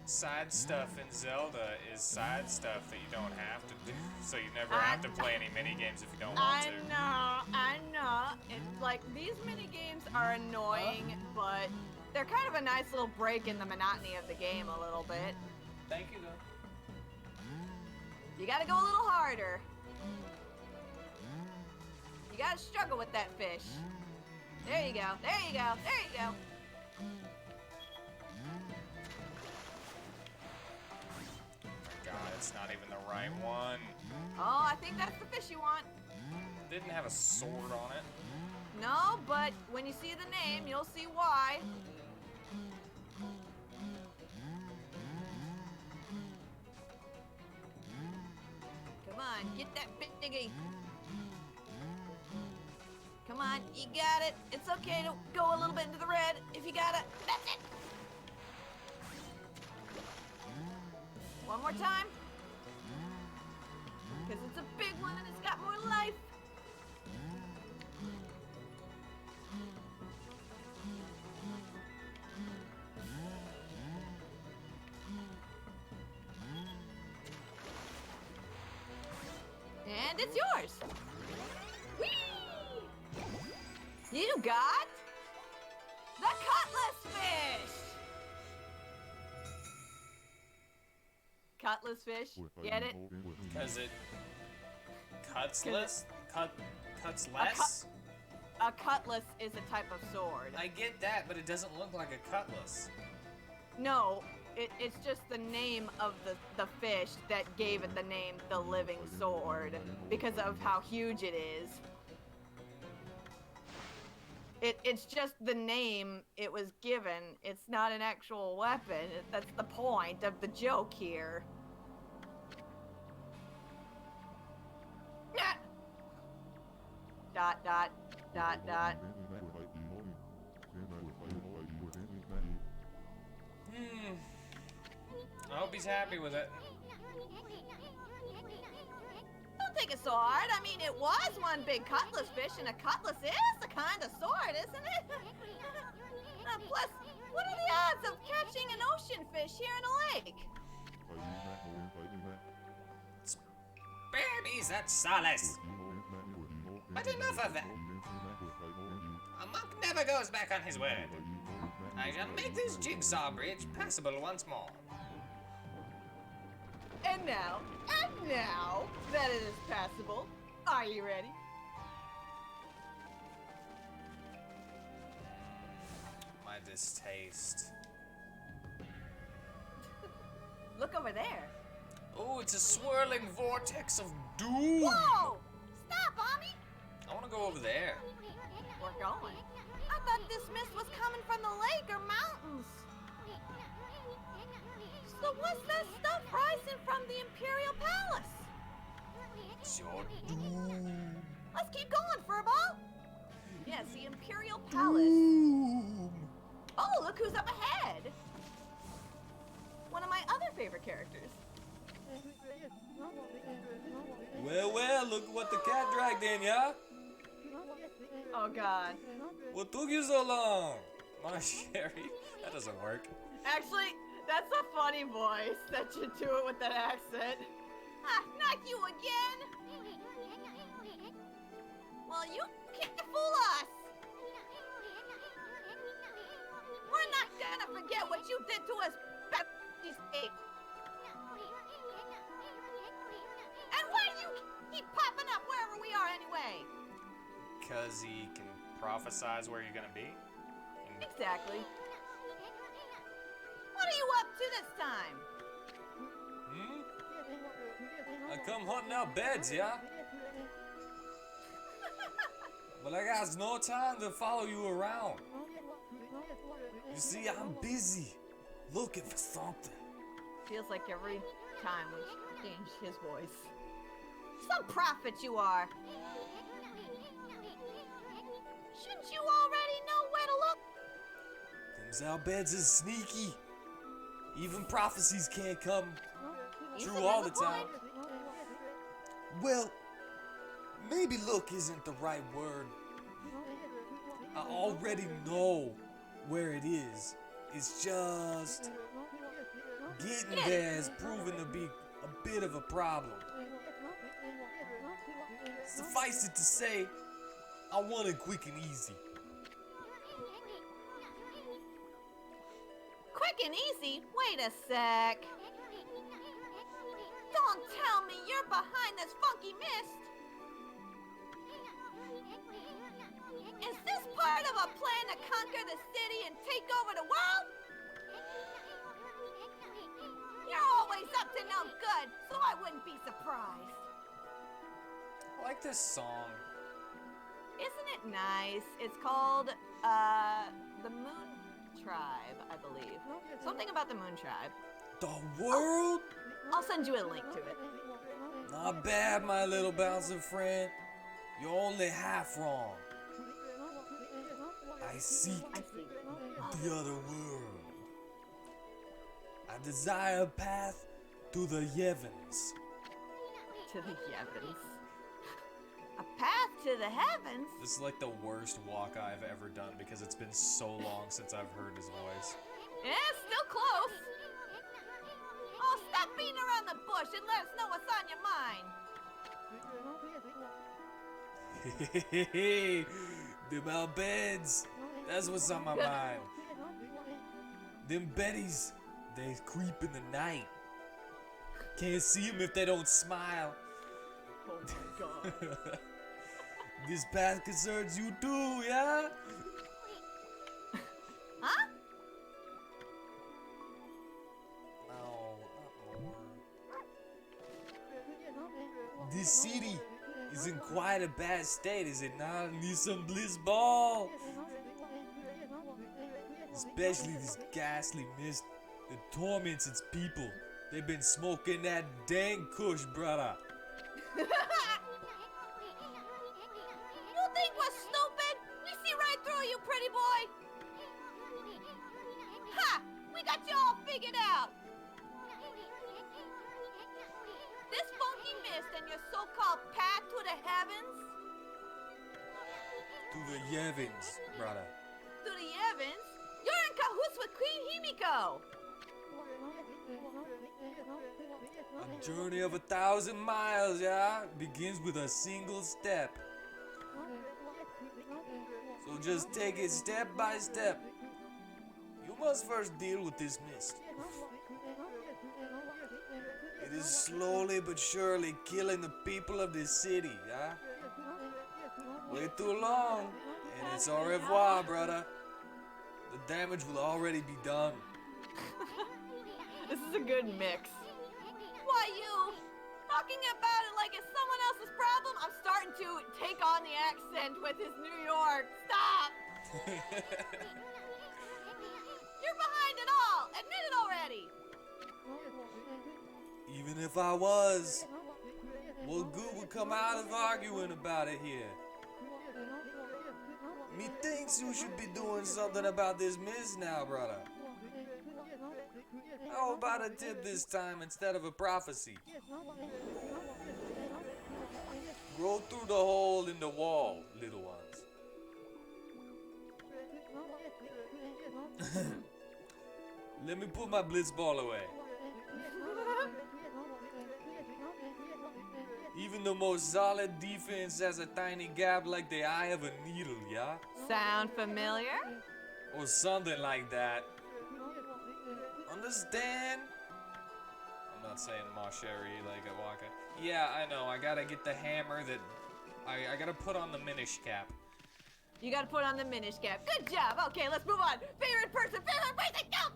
side stuff in Zelda is side stuff that you don't have to do. So you never have to play any mini games if you don't want to. I know. It's like these mini games are annoying, but they're kind of a nice little break in the monotony of the game a little bit. Thank you though. You gotta go a little harder. You gotta struggle with that fish. There you go, there you go, there you go. God, it's not even the right one. Oh, I think that's the fish you want. Didn't have a sword on it. No, but when you see the name, you'll see why. Come on, get that bit diggy. Come on, you got it. It's okay to go a little bit into the red if you got it. That's it. One more time. Because it's a big one and it's got more life. And it's yours. Whee! You got the cutlass fish. Cutlass fish, get it? Because it cuts less? Cuts less? A cutlass is a type of sword. I get that, but it doesn't look like a cutlass. No, it's just the name of the fish that gave it the name the living sword because of how huge it is. It's just the name it was given. It's not an actual weapon. That's the point of the joke here. Yeah. Dot, dot, dot, dot. hope he's happy with it. Don't take it so hard. I mean, it was one big cutlass fish, and a cutlass is a kind of sword, isn't it? Plus, what are the odds of catching an ocean fish here in a lake? Spare me that solace. But enough of that. A monk never goes back on his word. I shall make this jigsaw bridge passable once more. And now that it is passable, are you ready? My distaste. Look over there. Oh, it's a swirling vortex of doom. Whoa! Stop, Ami! I want to go over there. We're going. I thought this mist was coming from the lake or mountains. So what's that stuff rising from the Imperial Palace? It's your doom. Let's keep going, Furball. Yes, the Imperial Palace. Doom. Oh, look who's up ahead. One of my other favorite characters. Well, look what the cat dragged in, yeah? Oh, God. What took you so long? My Sherry, that doesn't work. Actually, that's a funny voice that you do it with that accent. Ah, not you again! Well, you can't fool us! We're not gonna forget what you did to us, Pepsi State! And why do you keep popping up wherever we are anyway? Because he can prophesize where you're gonna be? Exactly. What are you up to this time? I come hunting out beds, yeah? But I got no time to follow you around. You see, I'm busy looking for something. Feels like every time we change his voice. Some prophet you are. Shouldn't you already know where to look? Them's our beds is sneaky. Even prophecies can't come true all the time. Well, maybe look isn't the right word. I already know where it is. It's just getting there has proven to be a bit of a problem. Suffice it to say, I want it quick and easy. Quick and easy? Wait a sec. Don't tell me you're behind this funky mist. Is this part of a plan to conquer the city and take over the world? You're always up to no good, so I wouldn't be surprised. I like this song. Isn't it nice? It's called, the Moon Tribe, I believe. Something about the Moon Tribe. The world? I'll send you a link to it. Not bad, my little bouncing friend. You're only half wrong. I seek I see. the other world. I desire a path to the heavens. To the heavens. A path to the heavens? This is like the worst walk I've ever done because it's been so long since I've heard his voice. Yeah, still close. Oh, stop beating around the bush and let us know what's on your mind. Them our beds. That's what's on my mind. Them betties, they creep in the night. Can't see them if they don't smile. Oh my God. This path concerns you too, yeah? Huh? No, not more. This city is in quite a bad state, is it not? It needs some bliss ball. Especially this ghastly mist that torments its people. They've been smoking that dang kush, brother. You think we're stupid? We see right through you, pretty boy. Ha! We got you all figured out. This funky mist and your so-called path to the heavens? To the heavens, brother. To the heavens? You're in cahoots with Queen Himiko! A journey of 1,000 miles, yeah? Begins with a single step. So just take it step by step. You must first deal with this mist. It is slowly but surely killing the people of this city, yeah? Wait too long, and it's au revoir, brother. The damage will already be done. This is a good mix. Why, you talking about it like it's someone else's problem? I'm starting to take on the accent with his New York. Stop! You're behind it all! Admit it already! Even if I was, what good would come out of arguing about it here? Methinks you should be doing something about this mist now, brother. How about a tip this time instead of a prophecy? Roll through the hole in the wall, little ones. Let me put my blitz ball away. Even the most solid defense has a tiny gap like the eye of a needle, yeah? Sound familiar? Or something like that. Understand? I'm not saying ma chérie like a waka. Yeah, I know. I gotta get the hammer that... I gotta put on the Minish cap. You gotta put on the Minish cap. Good job! Okay, let's move on! Favorite person! Go,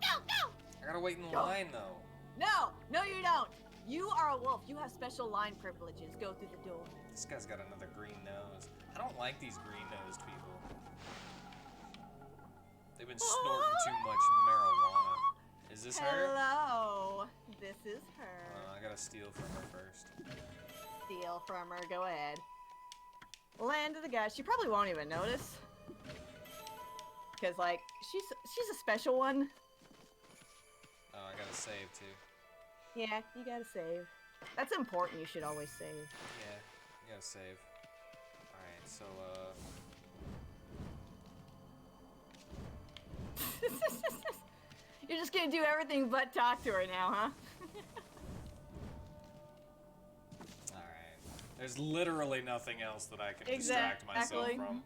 go, go! I gotta wait in line, though. No, you don't! You are a wolf. You have special line privileges. Go through the door. This guy's got another green nose. I don't like these green-nosed people. They've been snorting too much marijuana. Is this her? Hello. This is her. I gotta steal from her first. Steal from her. Go ahead. Land of the gods. She probably won't even notice. Cause like she's a special one. Oh, I gotta save too. Yeah, you gotta save. That's important. You should always save. Yeah, you gotta save. Alright, so, You're just gonna do everything but talk to her now, huh? Alright. There's literally nothing else that I can distract myself from.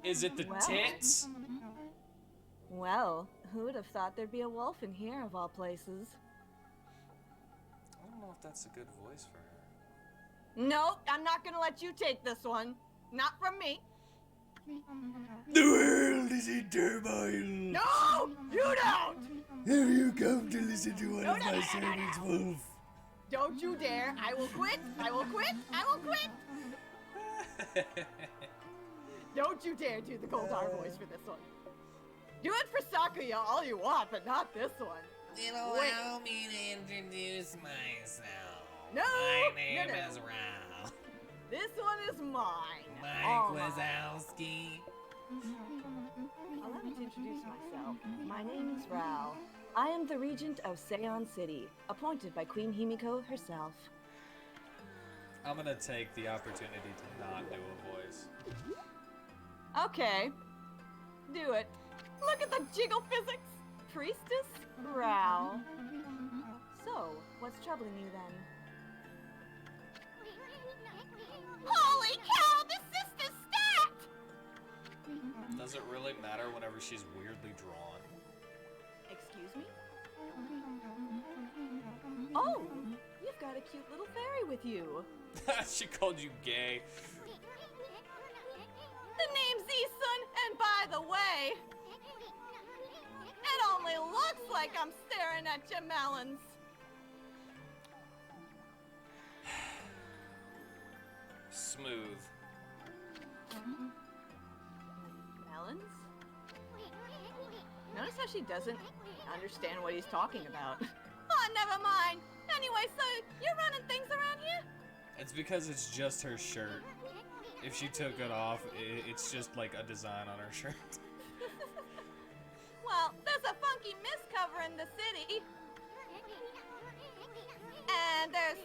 Is it the tits? Well, who would have thought there'd be a wolf in here, of all places? I don't know if that's a good voice for her. Nope, I'm not gonna let you take this one. Not from me. The world is in turmoil. No, you don't. Have you come to listen to one of my servants, Wolf? Don't you dare. I will quit. I will quit. I will quit. Don't you dare do the Goldar voice for this one. Do it for Sakuya all you want, but not this one. Then allow me to introduce myself. No, My name no. is Rao. This one is mine. Mike All mine. Wazowski. Allow me to introduce myself. My name is Rao. I am the regent of Seon City, appointed by Queen Himiko herself. I'm gonna take the opportunity to not do a voice. Okay. Do it. Look at the jiggle physics. Priestess Rao. So, what's troubling you then? Holy cow, this sister's stacked! Does it really matter whenever she's weirdly drawn? Excuse me? Oh, you've got a cute little fairy with you. She called you gay. The name's Isun, and by the way, it only looks like I'm staring at your melons. Smooth. Melons? Notice how she doesn't understand what he's talking about. Oh, never mind. Anyway, so you're running things around here? It's because it's just her shirt. If she took it off, it's just like a design on her shirt. Well, there's a funky mist covering the city. And there's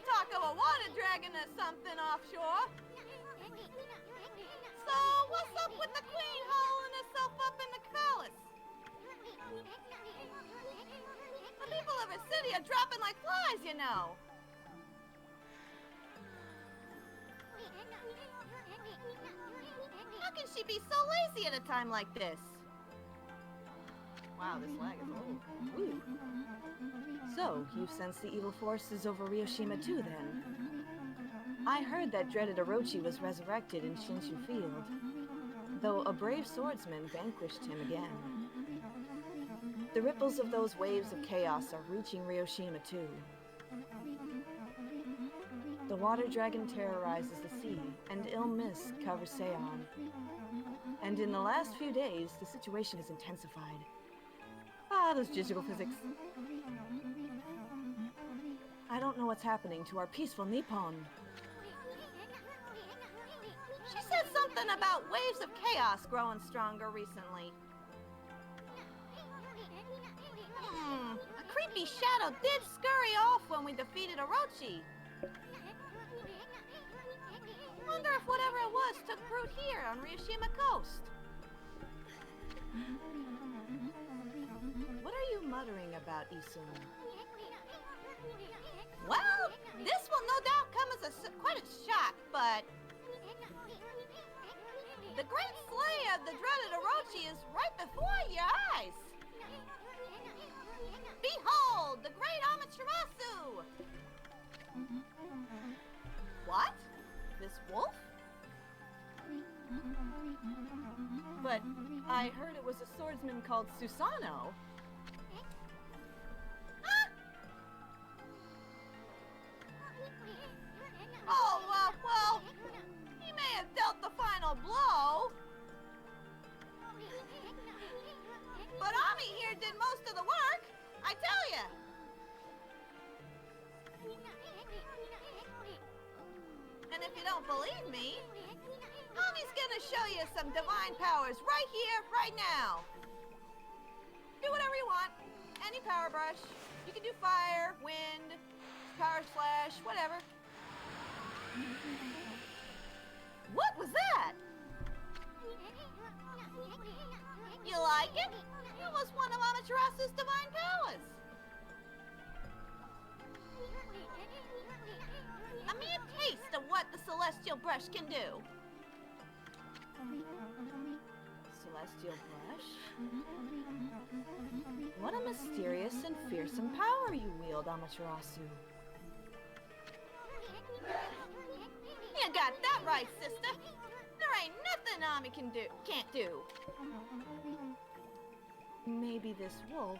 dragon or something offshore. So, what's up with the queen hauling herself up in the palace? The people of her city are dropping like flies, you know. How can she be so lazy at a time like this? Wow, this lag is old. Ooh. So, you sense the evil forces over Ryoshima too, then? I heard that dreaded Orochi was resurrected in Shinshu Field, though a brave swordsman vanquished him again. The ripples of those waves of chaos are reaching Ryoshima too. The water dragon terrorizes the sea, and ill mist covers Seon. And in the last few days, the situation has intensified. Ah, those digital physics. I don't know what's happening to our peaceful Nippon. She said something about waves of chaos growing stronger recently. A creepy shadow did scurry off when we defeated Orochi. Wonder if whatever it was took root here on Ryoshima Coast. What are you muttering about, Isum? Well, this will no doubt come as quite a shock, but the great slayer of the dreaded Orochi is right before your eyes. Behold, the great Amaterasu! What? This wolf? But I heard it was a swordsman called Susano. Oh, well, he may have dealt the final blow. But Ami here did most of the work, I tell ya. And if you don't believe me, Ami's gonna show you some divine powers right here, right now. Do whatever you want. Any power brush. You can do fire, wind, power slash, whatever. What was that? You like it? It was one of Amaterasu's divine powers. A mere taste of what the celestial brush can do. Celestial brush? What a mysterious and fearsome power you wield, Amaterasu. You got that right, sister. There ain't nothing Ami can't do. Maybe this wolf.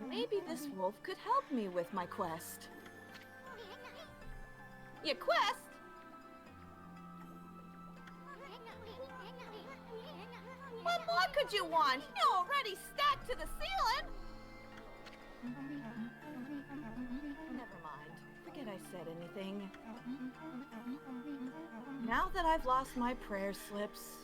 Maybe this wolf could help me with my quest. Your quest? What more could you want? You're already stacked to the ceiling. Never mind. Forget I said anything. Now that I've lost my prayer slips,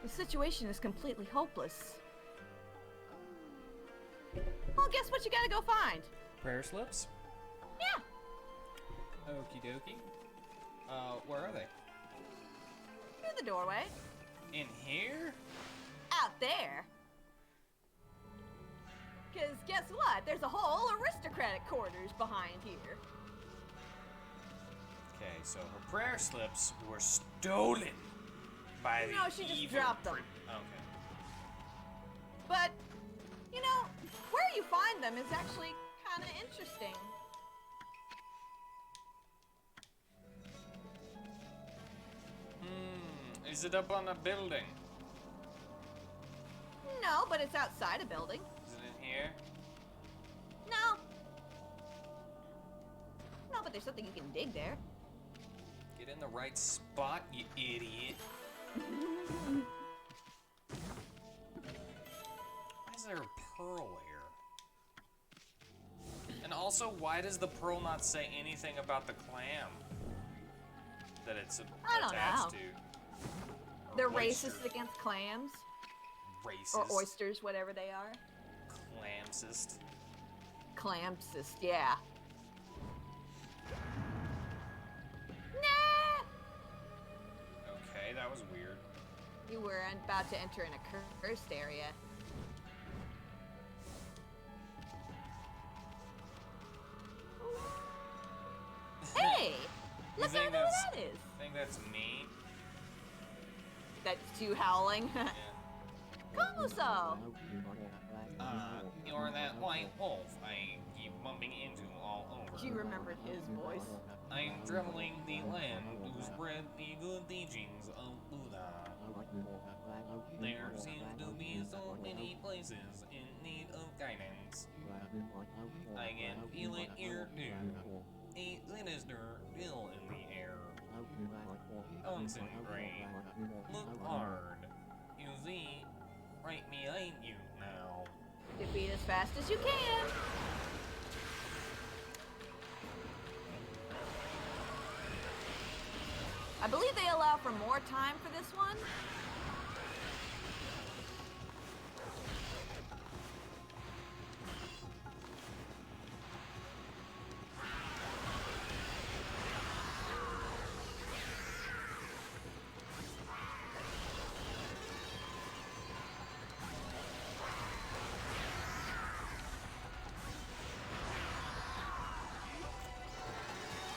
the situation is completely hopeless. Well, guess what you gotta go find? Prayer slips? Yeah. Okie dokie. Where are they? Through the doorway. In here? Out there. Cause guess what? There's a whole aristocratic quarters behind here. Okay, so her prayer slips were stolen by the No, she just evil dropped them. Okay. But, you know, where you find them is actually kind of interesting. Is it up on a building? No, but it's outside a building. Is it in here? No. No, but there's something you can dig there. Get in the right spot, you idiot. Why is there a pearl here? And also, why does the pearl not say anything about the clam that it's I don't attached know. to? They're Oyster. racist against clams. Racist. Or oysters, whatever they are. Clamsist. Clampsist, yeah. Nah! Okay, that was weird. You were about to enter in a cursed area. Hey! Look think at who that's- that is! I think that's me. That's you howling. Yeah. Komuso! You're that white wolf I keep bumping into all over. You remembered his voice. I'm traveling the land to spread the good teachings of Buddha. There seems to be so many places in need of guidance. I can feel it here too. A sinister chill in the air. Concentrate. Look hard. You see, right behind you now. Defeat as fast as you can. I believe they allow for more time for this one.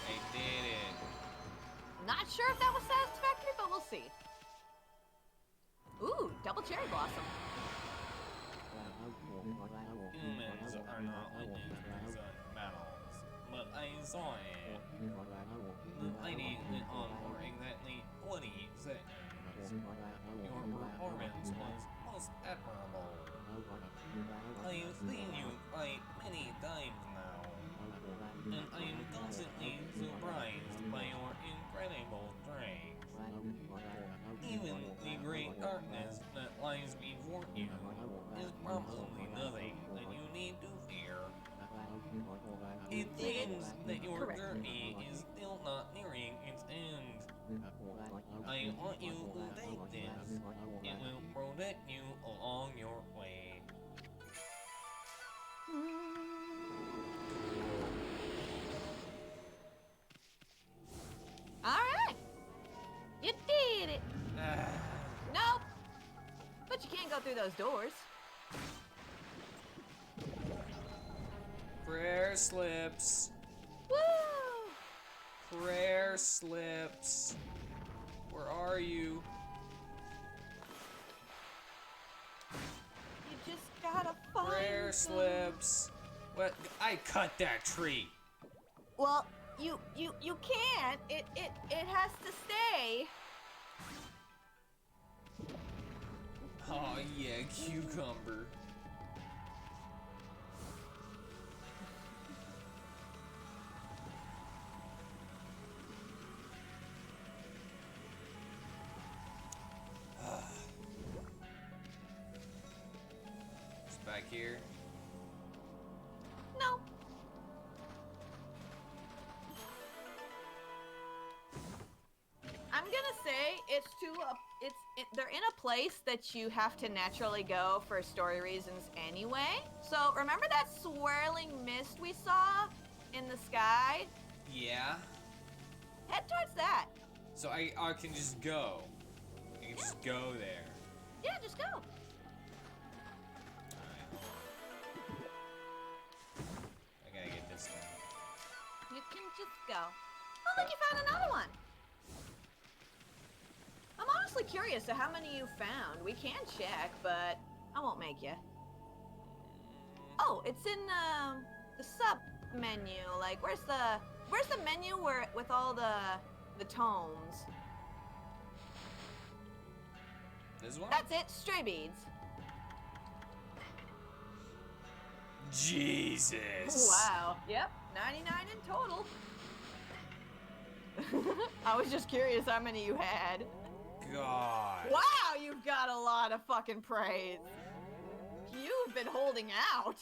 I did it. Not sure if that was satisfactory, but we'll see. Ooh, double cherry blossom. Humans are not witnesses of battles, but I saw it. The fighting went on for exactly 20 seconds. Your performance was most admirable. I've seen you fight many times now, and I am constantly surprised by your incredible strength. Even the great darkness that lies before you is probably nothing that you need to fear. It seems that your Correct. journey is still not nearing its end. I want you to take this. It will protect you along your way. Alright. You did it. Ah, Nope. But you can't go through those doors. prayer slips. Woo! Prayer slips. Where are you? You just gotta find Prayer them. slips. What? I cut that tree. Well, you can't. It has to stay. Oh yeah, cucumber. It's back here. No. I'm gonna say they're in a place that you have to naturally go for story reasons anyway. So remember that swirling mist we saw in the sky? Yeah. Head towards that. So I can just go. I can just go there. Yeah, just go. Alright. I gotta get this done. You can just go. Oh, look, you found another one. I'm honestly curious to how many you found. We can check, but I won't make you. Oh, it's in the sub menu. Like, where's the menu where with all the tomes? This one? That's it. Stray beads. Jesus. Wow. Yep. 99 in total. I was just curious how many you had. God. Wow, you've got a lot of fucking praise. You've been holding out.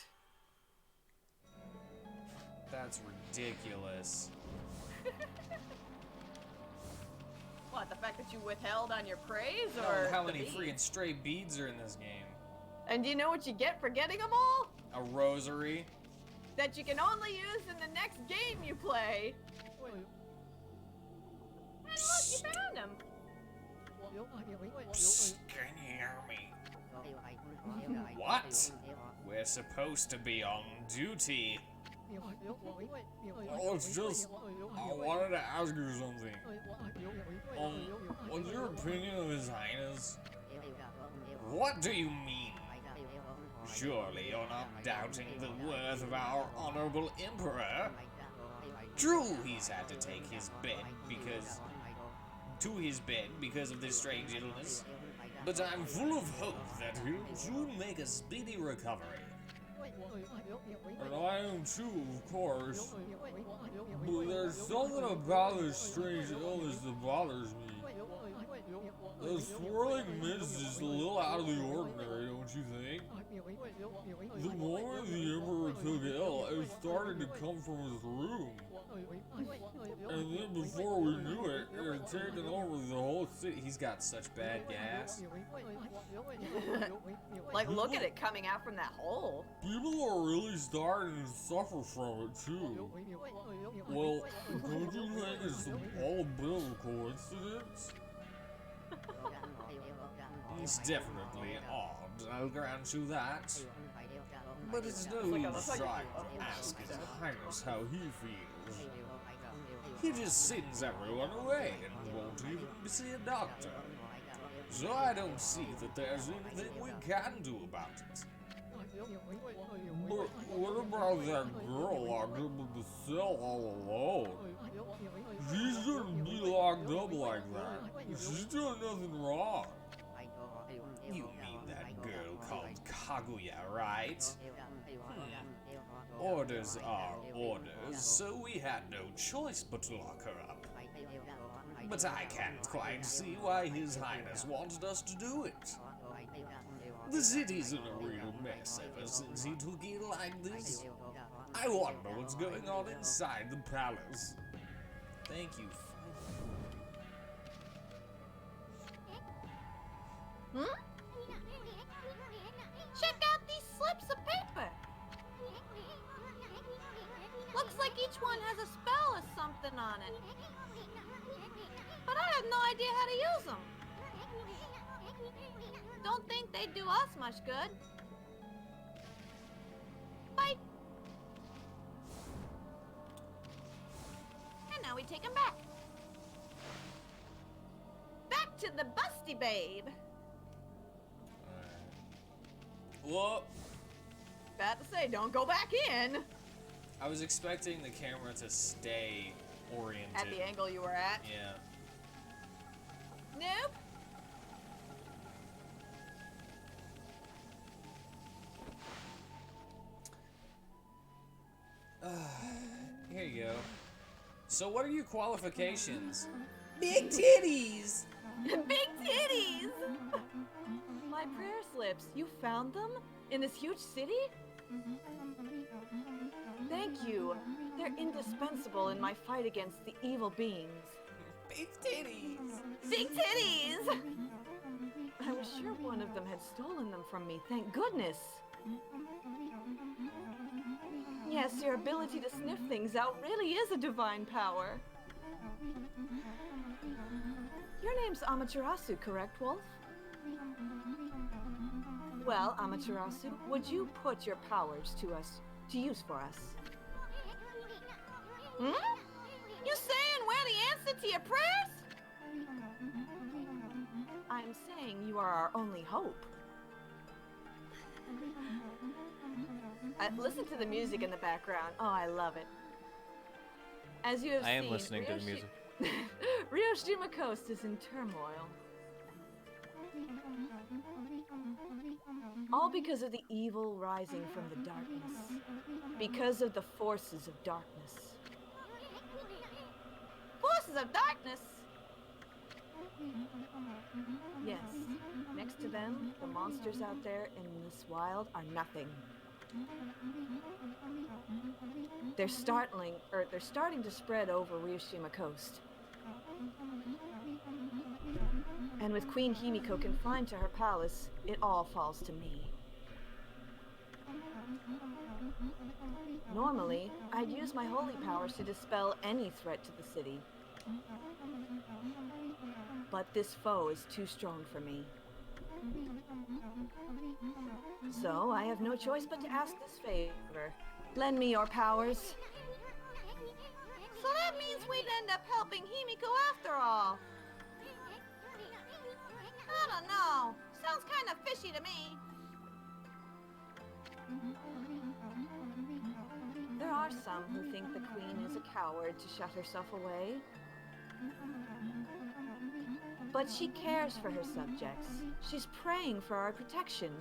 That's ridiculous. What? What, the fact that you withheld on your praise, No, or how the many beads? freaking stray beads are in this game? And do you know what you get for getting them all? A rosary? That you can only use in the next game you play. And look, you found them. Psst, can you hear me? What? We're supposed to be on duty. Oh, it's just, I wanted to ask you something. What's your opinion of His Highness? What do you mean? Surely you're not doubting the worth of our honorable emperor? True, he's had to take his bed because of this strange illness, but I'm full of hope that he'll soon make a speedy recovery. And I am too, of course. But there's something about this strange illness that bothers me. The swirling mist is a little out of the ordinary, don't you think? The moment the Emperor took ill, it started to come from his room. And then before we knew it, it had taken over the whole city. He's got such bad gas. Like, look at it coming out from that hole. People are really starting to suffer from it too. Well, don't you think it's all a bit of a coincidence? It's definitely odd, I'll grant you that. But it's no Like a- use trying to ask His Highness how he feels. He just sends everyone away and won't even see a doctor. So I don't see that there's anything we can do about it. But what about that girl locked up in the cell all alone? She shouldn't be locked up like that. She's doing nothing wrong. You mean that girl called Kaguya, right? Orders are orders, so we had no choice but to lock her up. But I can't quite see why His Highness wanted us to do it. The city's in a real mess ever since he took it like this. I wonder what's going on inside the palace. Thank you. Hmm? Check out these slips of paper. Looks like each one has a spell or something on it. But I have no idea how to use them. Don't think they do us much good. Bye. And now we take them back. Back to the busty babe. Whoa! About to say, don't go back in. I was expecting the camera to stay oriented. At the angle you were at. Yeah. Nope. Here you go. So what are your qualifications? Big titties. Big titties. My prayer slips. You found them? In this huge city? Thank you. They're indispensable in my fight against the evil beings. Big titties. Big titties! I was sure one of them had stolen them from me, thank goodness. Yes, your ability to sniff things out really is a divine power. Your name's Amaterasu, correct, Wolf? Well, Amaterasu, would you put your powers to use for us? Hmm? You saying we're the answer to your prayers? I'm saying you are our only hope. Listen to the music in the background. Oh, I love it. As you have I seen, am listening to the music. Ryoshima Coast is in turmoil. All because of the evil rising from the darkness. Because of the forces of darkness. Forces of darkness? Yes. Next to them, the monsters out there in this wild are nothing. They're starting to spread over Ryoshima Coast. And with Queen Himiko confined to her palace, it all falls to me. Normally, I'd use my holy powers to dispel any threat to the city. But this foe is too strong for me. So, I have no choice but to ask this favor. Lend me your powers. So that means we'd end up helping Himiko after all. I don't know. Sounds kind of fishy to me. There are some who think the queen is a coward to shut herself away. But she cares for her subjects. She's praying for our protection.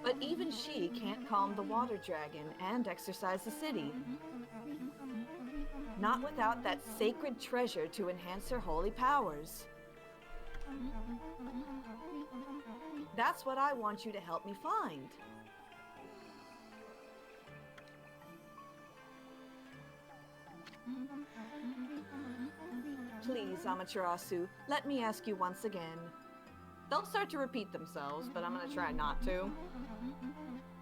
But even she can't calm the water dragon and exorcise the city. Not without that sacred treasure to enhance her holy powers. That's what I want you to help me find. Please, Amaterasu, let me ask you once again. They'll start to repeat themselves, but I'm gonna try not to.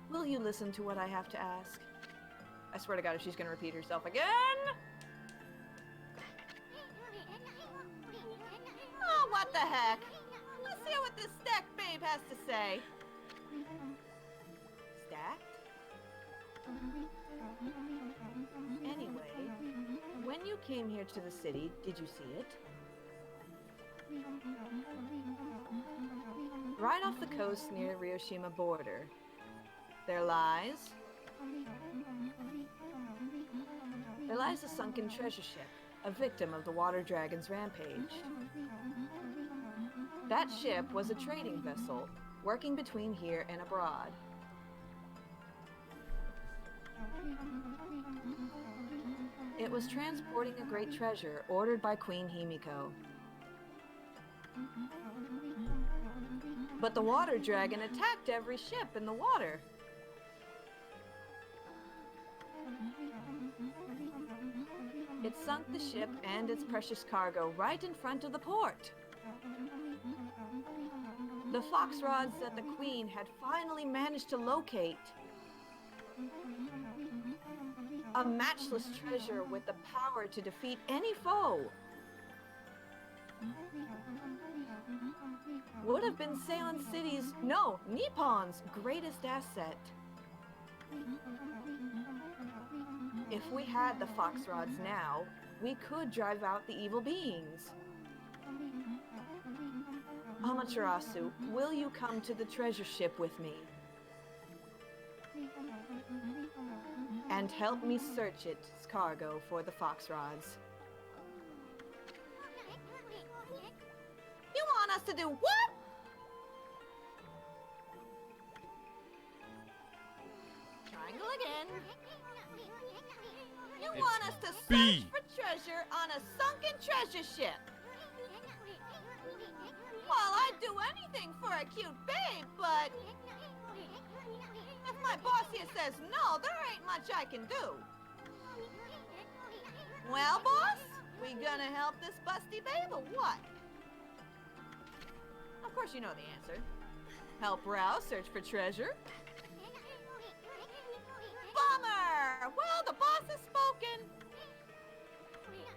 Will you listen to what I have to ask? I swear to God, if she's gonna repeat herself again! Oh, what the heck? Let's hear what this stacked babe has to say. Stacked? Anyway, when you came here to the city, did you see it? Right off the coast near the Ryoshima border. There lies a sunken treasure ship, a victim of the water dragon's rampage. That ship was a trading vessel, working between here and abroad. It was transporting a great treasure ordered by Queen Himiko. But the water dragon attacked every ship in the water. It sunk the ship and its precious cargo right in front of the port. The fox rods that the queen had finally managed to locate. A matchless treasure with the power to defeat any foe. Would have been Nippon's greatest asset. If we had the fox rods now, we could drive out the evil beings. Amaterasu, will you come to the treasure ship with me? And help me search its cargo for the fox rods. You want us to do what? Triangle again. You want us to search for treasure on a sunken treasure ship. Well, I'd do anything for a cute babe, but if my boss here says no, there ain't much I can do. Well, boss, we gonna help this busty babe or what? Of course you know the answer. Help Rao search for treasure. Bummer! Well, the boss has spoken.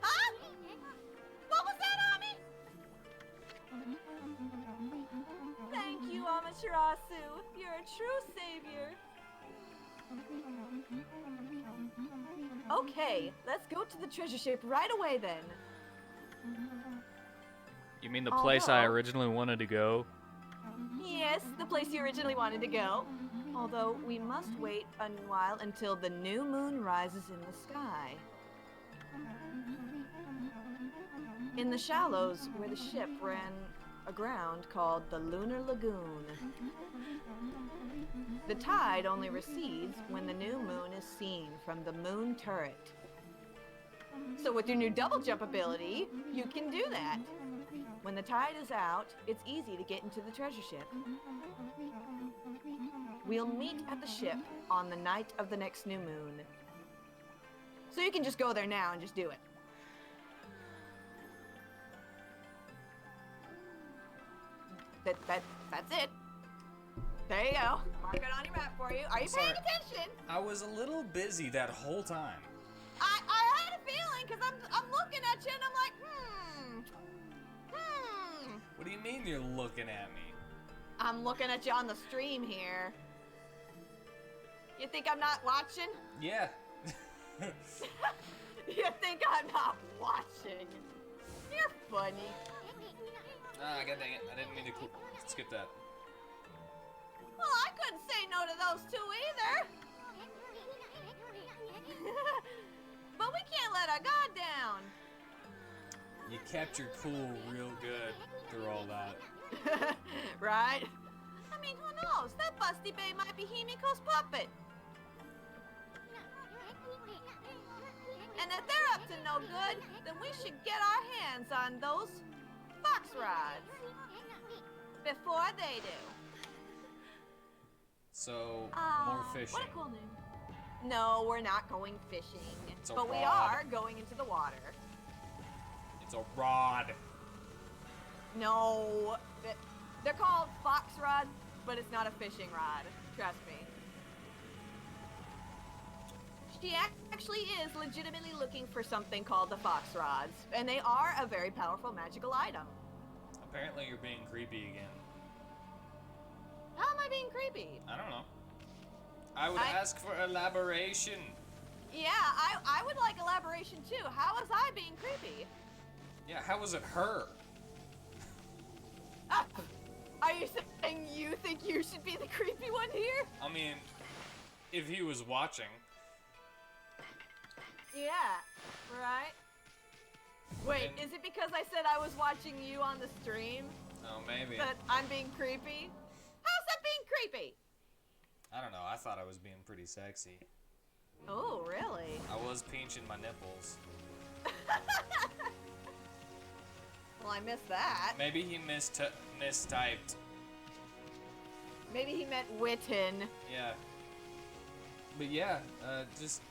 Huh? What was that, Ami? Thank you, Amaterasu. You're a true savior. Okay, let's go to the treasure ship right away then. You mean the place I originally wanted to go? Yes, the place you originally wanted to go. Although we must wait a while until the new moon rises in the sky. In the shallows where the ship ran aground called the Lunar Lagoon. The tide only recedes when the new moon is seen from the moon turret. So with your new double jump ability, you can do that. When the tide is out, it's easy to get into the treasure ship. We'll meet at the ship on the night of the next new moon. So you can just go there now and just do it. That's it. There you go. Mark it on your map for you. Are you paying attention? I was a little busy that whole time. I had a feeling because I'm looking at you and I'm like, What do you mean you're looking at me? I'm looking at you on the stream here. You think I'm not watching? Yeah. You think I'm not watching? You're funny. Ah, god dang it. I didn't mean to skip that. Well, I couldn't say no to those two either. But we can't let our guard down. You kept your cool real good through all that. Right? I mean, who knows? That busty babe might be Himiko's puppet. And if they're up to no good, then we should get our hands on those fox rods before they do. So, more fishing. What a cool name. No, we're not going fishing. It's a But we rod. are going into the water. It's a rod. No, they're called fox rods, but it's not a fishing rod. Trust me. She actually is legitimately looking for something called the fox rods, and they are a very powerful magical item. Apparently you're being creepy again. How am I being creepy? I don't know. I would ask for elaboration. Yeah, I would like elaboration too. How was I being creepy? Yeah, how was it her? Are you saying you think you should be the creepy one here? I mean, if he was watching. Yeah, right? Wait, And- is it because I said I was watching you on the stream Oh, maybe. that I'm being creepy? How's that being creepy? I don't know. I thought I was being pretty sexy. Oh, really? I was pinching my nipples. Well, I missed that. Maybe he mistyped. Maybe he meant WheatTon. Yeah. But yeah, just...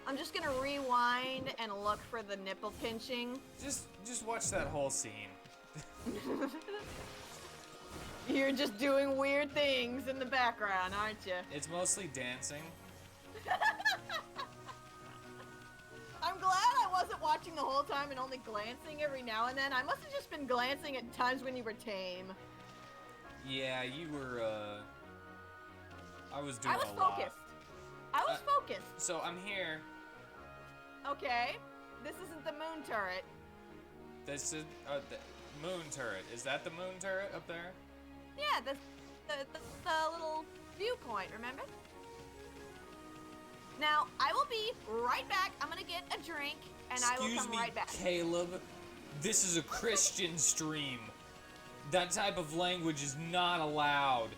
I'm just gonna rewind and look for the nipple pinching. Just watch that whole scene. You're just doing weird things in the background, aren't you? It's mostly dancing. I'm glad I wasn't watching the whole time and only glancing every now and then. I must have just been glancing at times when you were tame. Yeah, you were, I was doing I was a lot. focused. I was focused. So I'm here. Okay. This isn't the moon turret. This is, the moon turret. Is that the moon turret up there? Yeah, the little viewpoint, remember? Now, I will be right back. I'm gonna get a drink, and I will Excuse come me, right back. Caleb. This is a Christian stream. That type of language is not allowed.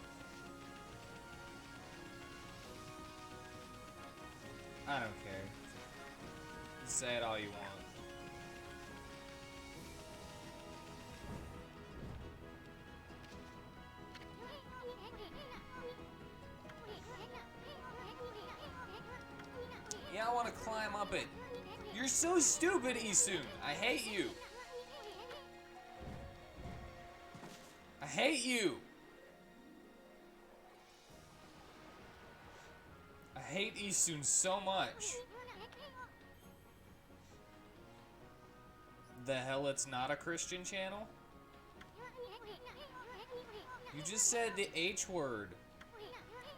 I don't care. Say it all you want. Yeah, I want to climb up it. You're so stupid, Isun. I hate you. I hate you. I hate Isun so much. The hell, it's not a Christian channel? You just said the H word.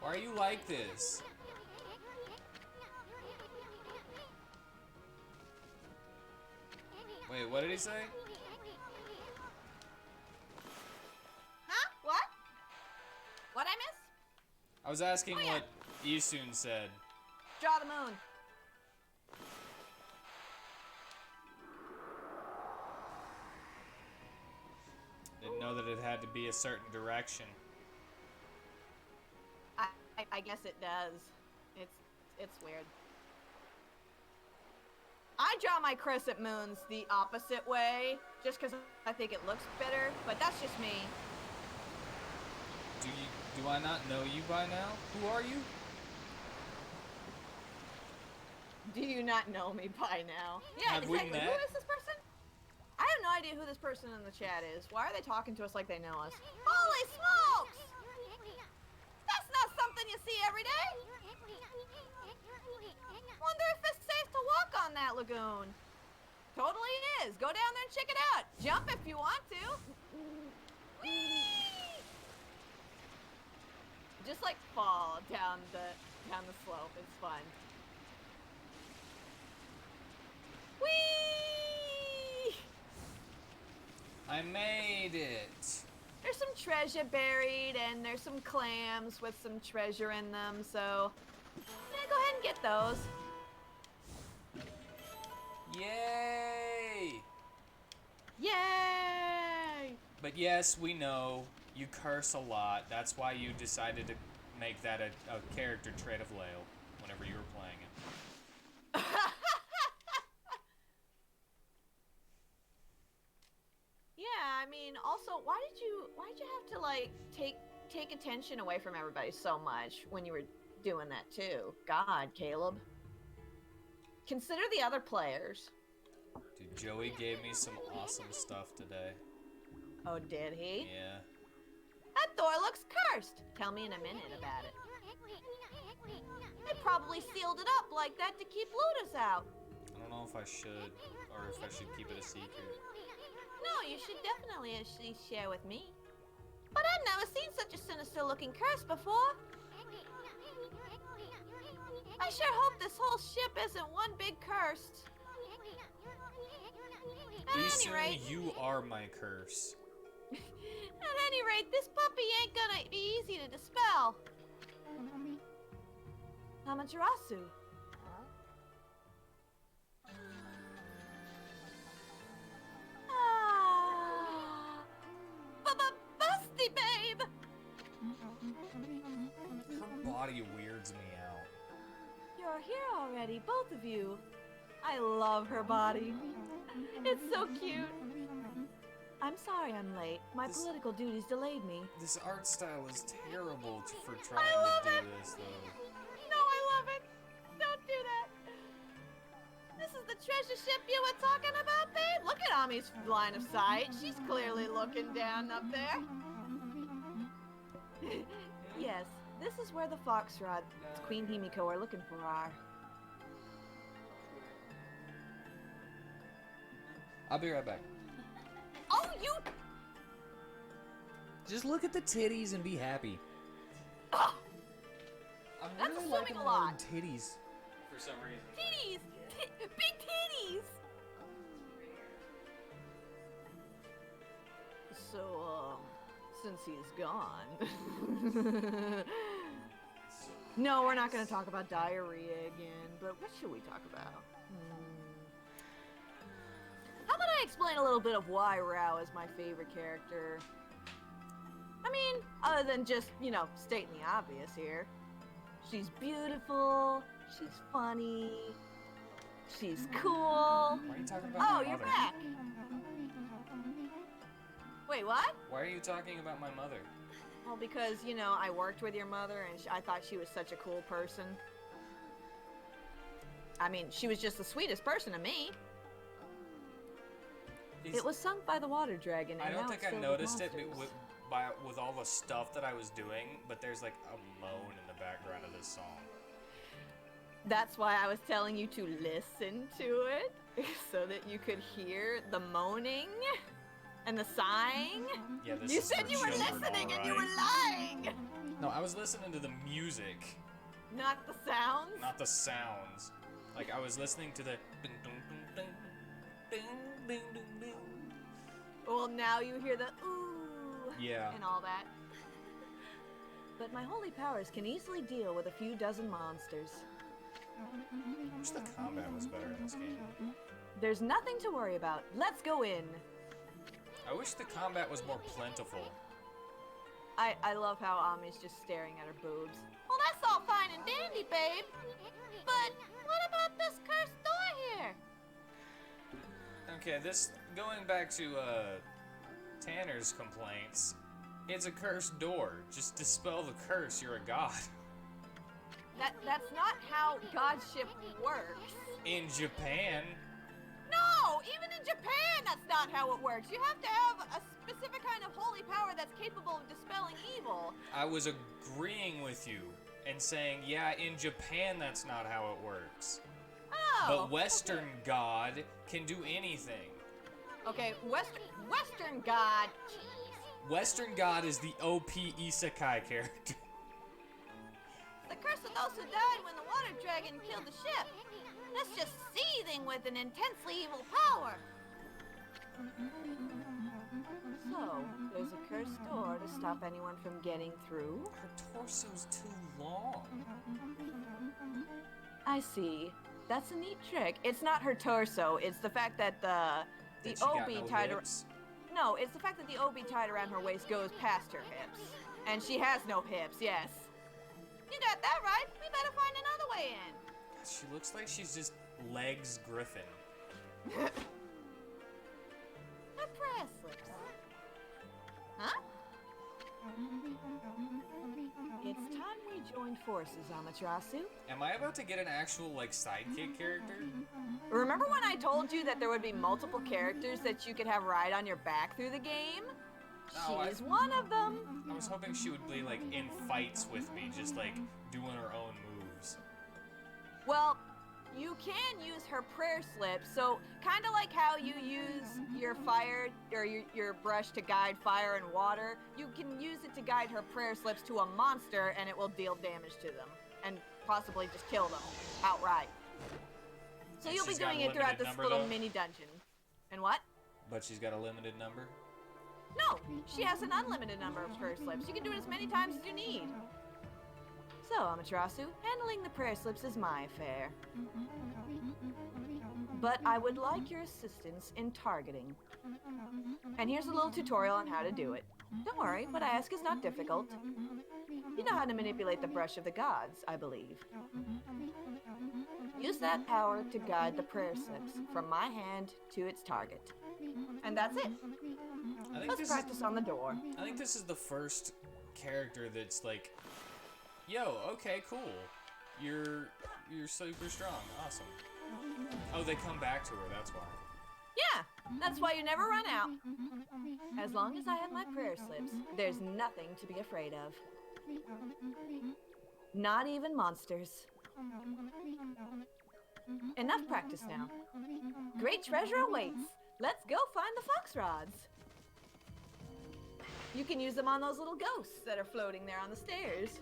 Why are you like this? Wait, what did he say? Huh? What? What I miss? I was asking Oh, yeah. what Isun said. Draw the moon. Didn't know that it had to be a certain direction. I guess it does. It's weird. I draw my crescent moons the opposite way, just because I think it looks better, but that's just me. Do I not know you by now? Who are you? Do you not know me by now? Yeah, Have we exactly. Who met? is this person? I have no idea who this person in the chat is. Why are they talking to us like they know us? Holy smokes! That's not something you see every day. Wonder if it's safe to walk on that lagoon. Totally is. Go down there and check it out. Jump if you want to. Whee! Just like fall down the slope. It's fun. Whee! I made it. There's some treasure buried, and there's some clams with some treasure in them, so yeah, go ahead and get those. Yay! Yay! But yes, we know you curse a lot. That's why you decided to make that a character trait of Lale whenever you were playing it. Yeah, I mean, also, why did you have to like take attention away from everybody so much when you were doing that too? God, Caleb. Consider the other players. Dude, Joey gave me some awesome stuff today. Oh, did he? Yeah. That door looks cursed. Tell me in a minute about it. They probably sealed it up like that to keep looters out. I don't know if I should, or if I should keep it a secret. No, you should definitely at least share with me. But I've never seen such a sinister-looking curse before. I sure hope this whole ship isn't one big curse. At Pretty any soon, rate, you are my curse. at any rate, this puppy ain't gonna be easy to dispel. Amaterasu. Busty babe! Her body weirds me out. You're here already, both of you. I love her body. It's so cute. I'm sorry I'm late. My political duties delayed me. This art style is terrible for trying love to do it. this, though. No, I love it. Don't do that. This is the treasure ship you were talking about, babe? Look at Ami's line of sight. She's clearly looking down up there. Yes, this is where the Foxrod Queen Himiko are looking for are. I'll be right back. Oh, you... Just look at the titties and be happy. Oh, I'm That's really assuming liking a my lot. own titties. For some reason. titties! Big titties! So, since he's gone... No, we're not going to talk about diarrhea again, but what should we talk about? How about I explain a little bit of why Rao is my favorite character? I mean, other than just, stating the obvious here. She's beautiful, she's funny, she's cool. Why are you talking about Oh, my you're mother? back! Wait, what? Why are you talking about my mother? Well, because, I worked with your mother and I thought she was such a cool person. I mean, she was just the sweetest person to me. It was sunk by the water dragon. And I don't now think it's I filled noticed it monsters. with all the stuff that I was doing, but there's like a moan in the background of this song. That's why I was telling you to listen to it, so that you could hear the moaning and the sighing. Yeah, this You is said for you were children, listening and you alright. were lying! No, I was listening to the music, Not the sounds? not the sounds. Like I was listening to the ding ding ding ding ding ding ding. Well, now you hear the ooh Yeah. and all that. But my holy powers can easily deal with a few dozen monsters. I wish the combat was better in this game. There's nothing to worry about. Let's go in. I wish the combat was more plentiful. I love how Ami's just staring at her boobs. Well, that's all fine and dandy, babe. But what about this cursed door here? Okay, going back to Tanner's complaints, it's a cursed door. Just dispel the curse, you're a god. That's not how Godship works. In Japan, No, even in Japan, that's not how it works. You have to have a specific kind of holy power that's capable of dispelling evil. I was agreeing with you and saying, yeah, in Japan that's not how it works. Oh. But Western God can do anything. Okay, Western God. Western God is the OP isekai character. The curse of those who died when the water dragon killed the ship. That's just seething with an intensely evil power. So, there's a cursed door to stop anyone from getting through? Her torso's too long. I see. That's a neat trick. It's not her torso, it's the fact that the That she got obi no tied her. hips? No, it's the fact that the obi tied around her waist goes past her hips. And she has no hips, yes. You got that right. We better find another way in. She looks like she's just legs Griffin. The press slips. Huh? It's time we joined forces, Amaterasu. Am I about to get an actual, like, sidekick character? Remember when I told you that there would be multiple characters that you could have ride on your back through the game? No, She's one of them. I was hoping she would be, like, in fights with me, just, like, doing her own moves. Well, you can use her prayer slip, so kind of like how you use your fire or your brush to guide fire and water, you can use it to guide her prayer slips to a monster and it will deal damage to them and possibly just kill them outright. So And you'll be she's got doing a it throughout limited this number, little though? mini dungeon. And what? But she's got a limited number? No, she has an unlimited number of prayer slips. You can do it as many times as you need. So, Amaterasu, handling the prayer slips is my affair. But I would like your assistance in targeting. And here's a little tutorial on how to do it. Don't worry, what I ask is not difficult. You know how to manipulate the brush of the gods, I believe. Use that power to guide the prayer slips from my hand to its target. And that's it. Let's practice on the door. I think this is the first character that's like, yo, okay, cool. You're super strong. Awesome. Oh, they come back to her, that's why. Yeah, that's why you never run out. As long as I have my prayer slips, there's nothing to be afraid of. Not even monsters. Enough practice now. Great treasure awaits. Let's go find the fox rods. You can use them on those little ghosts that are floating there on the stairs.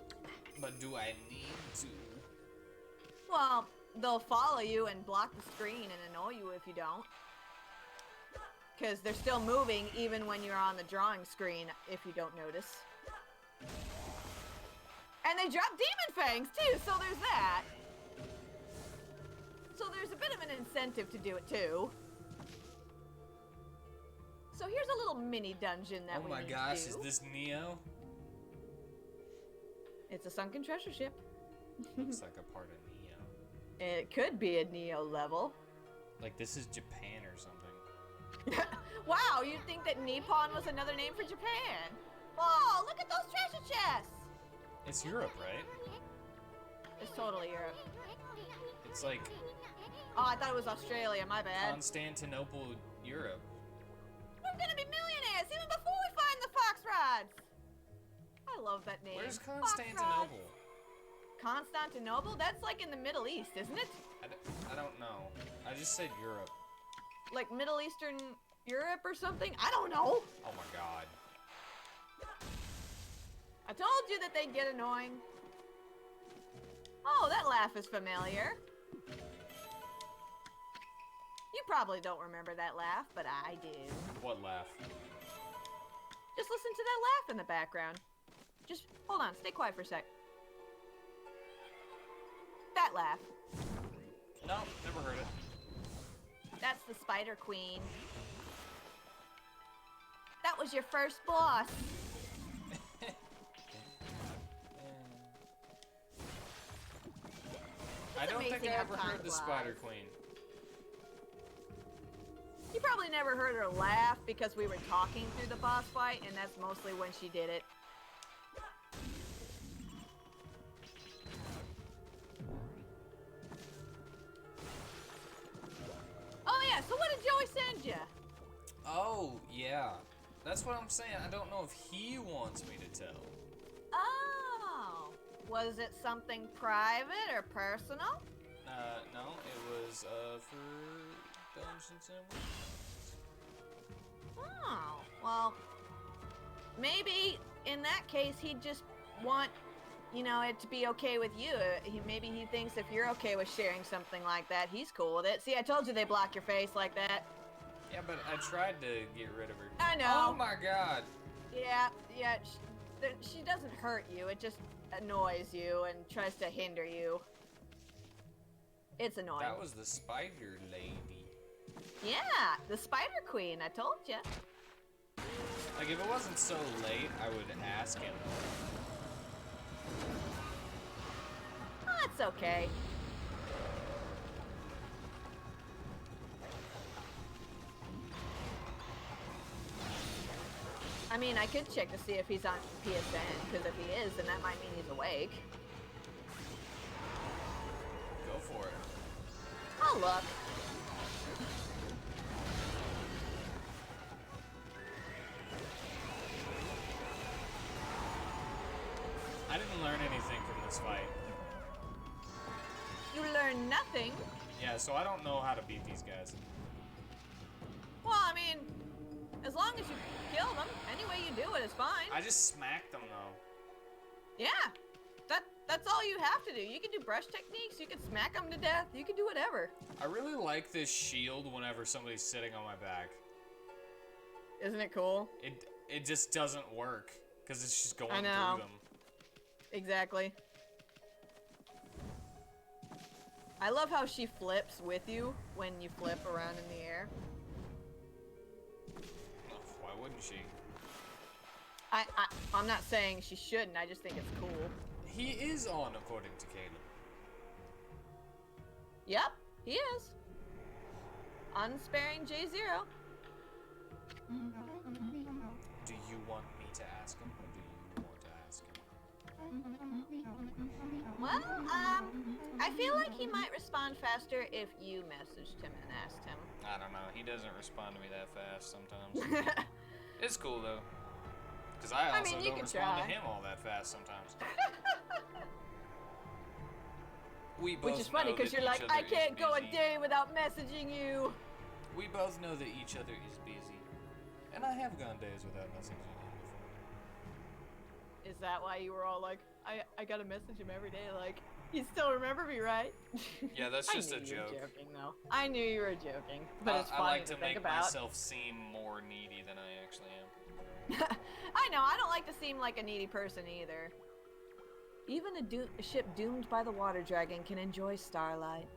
But do I need to? Well, they'll follow you and block the screen and annoy you if you don't. Because they're still moving even when you're on the drawing screen, if you don't notice. And they drop demon fangs too, so there's that. So there's a bit of an incentive to do it too. So here's a little mini dungeon that Oh we my need gosh, to do. is this Neo? It's a sunken treasure ship. Looks like a part of Neo. It could be a Neo level. Like this is Japan or something. Wow, you'd think that Nippon was another name for Japan. Oh, look at those treasure chests! It's Europe, right? It's totally Europe. It's like Oh, I thought it was Australia, my bad. Constantinople, Europe. We're gonna be millionaires even before we find the fox rods! I love that name. Where's Fox Constantinople? rods. Constantinople? That's like in the Middle East, isn't it? I don't know. I just said Europe. Like Middle Eastern Europe or something? I don't know. Oh my god. I told you that they'd get annoying. Oh, that laugh is familiar. You probably don't remember that laugh, but I do. What laugh? Just listen to that laugh in the background. Just hold on, stay quiet for a sec. That laugh. No, never heard it. That's the Spider Queen. That was your first boss. I don't think I amazing how ever time heard the flies. Spider Queen. You probably never heard her laugh because we were talking through the boss fight, and that's mostly when she did it. Oh yeah, so what did Joey send you? Oh, yeah. That's what I'm saying. I don't know if he wants me to tell. Oh. Was it something private or personal? No, it was, for Dungeons and Weirdness. Oh. Well, maybe in that case he'd just want, you know, it to be okay with you. Maybe he thinks if you're okay with sharing something like that, he's cool with it. See, I told you they block your face like that. Yeah, but I tried to get rid of her. I know. Oh my god. Yeah, she doesn't hurt you. It just annoys you and tries to hinder you. It's annoying. That was the spider lady. Yeah, the Spider Queen, I told you. Like, if it wasn't so late, I would ask him. Oh, it's okay. I mean, I could check to see if he's on PSN, because if he is, then that might mean he's awake. Go for it. Oh, look. I didn't learn anything from this fight. You learn nothing. Yeah, so I don't know how to beat these guys. Well, I mean, as long as you kill them, any way you do it is fine. I just smacked them, though. Yeah, that's all you have to do. You can do brush techniques, you can smack them to death, you can do whatever. I really like this shield whenever somebody's sitting on my back. Isn't it cool? It just doesn't work, because it's just going I know. through them. Exactly. I love how she flips with you when you flip around in the air. Why wouldn't she? I'm not saying she shouldn't, I just think it's cool. He is on, according to Caleb. Yep, he is. Unsparing J0. Do you want me to ask him, or do you want to ask him? Well, I feel like he might respond faster if you messaged him and asked him. I don't know. He doesn't respond to me that fast sometimes. It's cool, though. Because I also mean, you don't could respond try. to him all that fast sometimes. We both Which is funny know because that you're like, each I other can't is go a busy. day without messaging you. We both know that each other is busy. And I have gone days without messaging him before. Is that why you were all like, I gotta message him every day? Like, you still remember me, right? Yeah, that's just I a knew you were joke. joking, though. I knew you were joking, but it's funny I like to think make about. myself seem more needy than I actually am. I know, I don't like to seem like a needy person either. Even a ship doomed by the water dragon can enjoy starlight.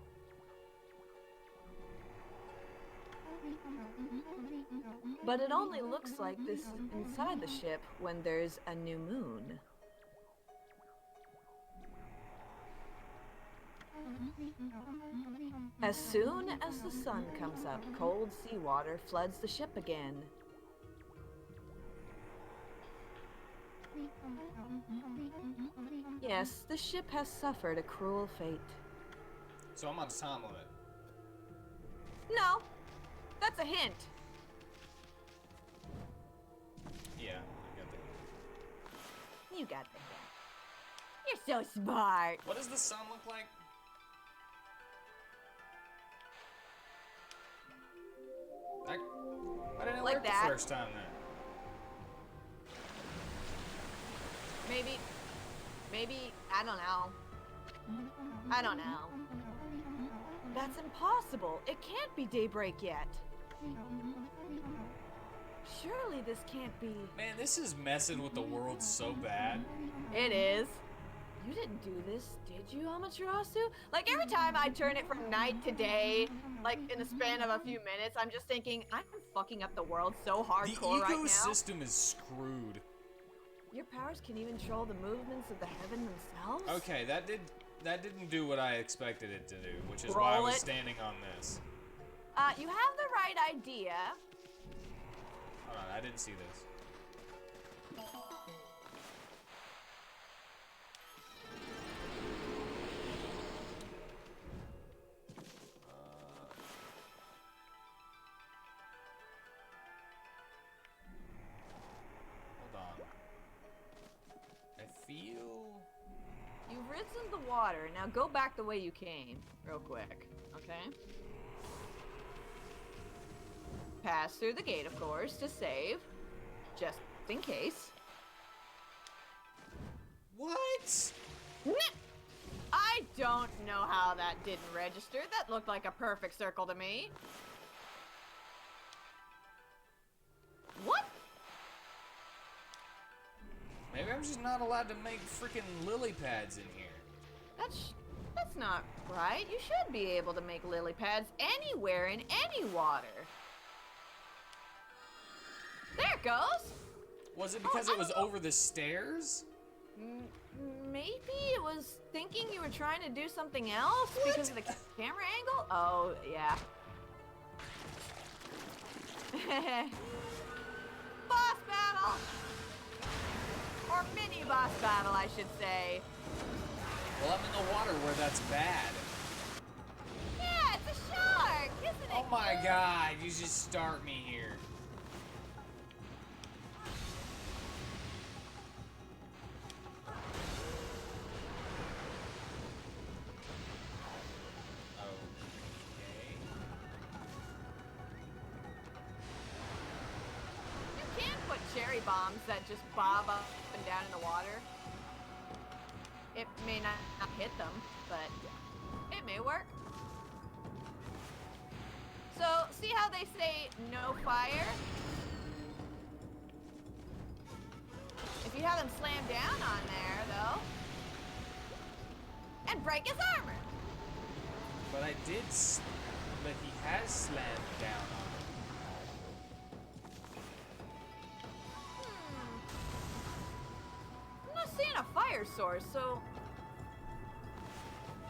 But it only looks like this inside the ship when there's a new moon. As soon as the sun comes up, cold seawater floods the ship again. Yes, the ship has suffered a cruel fate. So I'm on time limit. No, that's a hint. Yeah, I got that. You got the hint. You're so smart. What does the sun look like? I didn't Like work that. the first time then. Maybe, I don't know. That's impossible. It can't be daybreak yet. Surely this can't be. Man, this is messing with the world so bad. It is. You didn't do this, did you, Amaterasu? Like, every time I turn it from night to day, like, in the span of a few minutes, I'm just thinking, I'm fucking up the world so The hardcore right now. ecosystem is screwed. Your powers can even control the movements of the heaven themselves? Okay, that didn't do what I expected it to do, which is why I Roll was it. standing on this. You have the right idea. Hold on, I didn't see this. It's in the water. Now go back the way you came, real quick. Okay? Pass through the gate, of course, to save. Just in case. What? I don't know how that didn't register. That looked like a perfect circle to me. What? Maybe I'm just not allowed to make freaking lily pads in here. That's not right. You should be able to make lily pads anywhere in any water. There it goes. Was it because it was over the stairs? Maybe it was thinking you were trying to do something else because of the camera angle? Oh, yeah. Boss battle! Or mini boss battle, I should say. Well, I'm in the water where that's bad. Yeah, it's a shark, isn't it? Oh my god, you just start me here. You can put cherry bombs that just bob up and down in the water. It may not hit them, but it may work. So, see how they say no fire? If you have them slam down on there, though, and break his armor. But but he has slammed down on it. I'm not seeing a fire source, so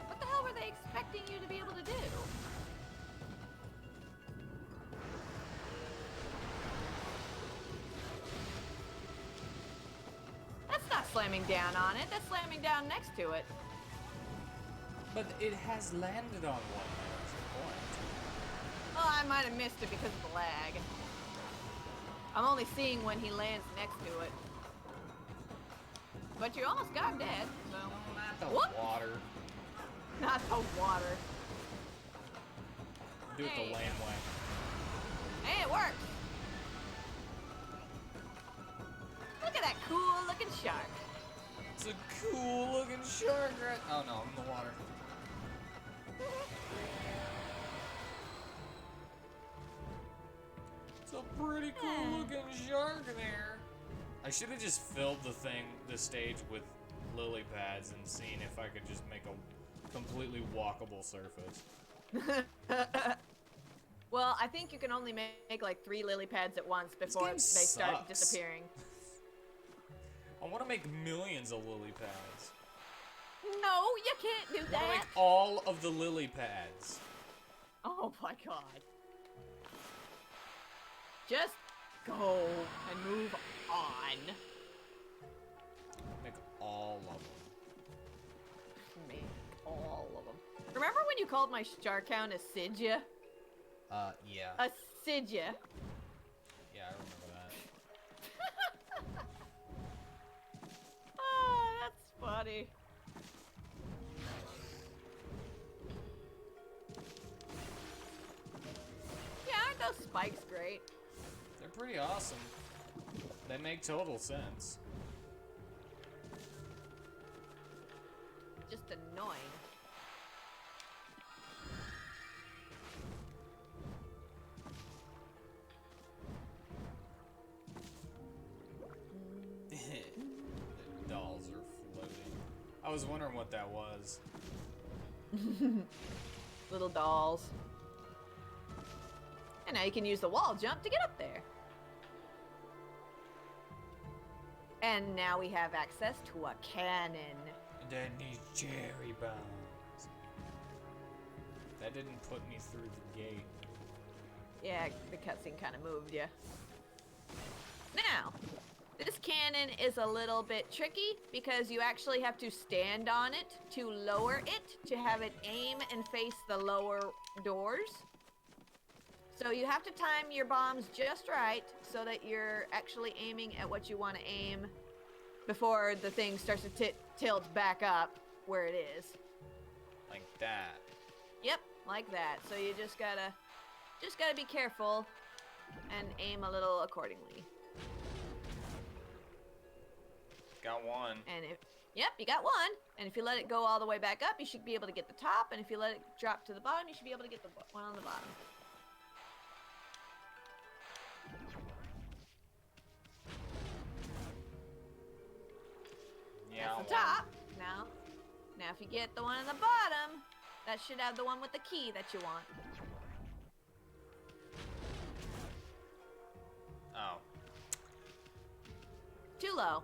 what the hell were they expecting you to be able to do? That's not slamming down on it, that's slamming down next to it. But it has landed on one. That's the point. Well, I might have missed it because of the lag. I'm only seeing when he lands next to it. But you almost got dead, so. Not the Whoop. water. Not the water. Do it the Hey. lame way. Hey, it works. Look at that cool looking shark. It's a cool looking shark, right? Oh no, I'm in the water. It's a pretty cool looking shark there. I should have just filled the stage with lily pads and seen if I could just make a completely walkable surface. Well, I think you can only make like 3 lily pads at once before game they start sucks. disappearing. I want to make millions of lily pads. No, you can't do I want to that. make all of the lily pads. Oh my god. Just go and move on. Make all of them. Make all of them. Remember when you called my shark count a Sidja? Yeah. A Sidja. Yeah, I remember that. Oh, that's funny. Yeah, aren't those spikes great? They're pretty awesome. They make total sense. Just annoying. The dolls are floating. I was wondering what that was. Little dolls. And now you can use the wall jump to get up there. And now we have access to a cannon. And then these cherry bombs. That didn't put me through the gate. Yeah, the cutscene kind of moved you. Now, this cannon is a little bit tricky because you actually have to stand on it to lower it to have it aim and face the lower doors. So you have to time your bombs just right so that you're actually aiming at what you want to aim before the thing starts to tilt back up. where it is. Like that. Yep, like that. So you just gotta be careful and aim a little accordingly. Got one. And yep, you got one. And if you let it go all the way back up, you should be able to get the top. And if you let it drop to the bottom, you should be able to get the one on the bottom. Yeah. That's the top. Now if you get the one on the bottom, that should have the one with the key that you want. Oh. Too low.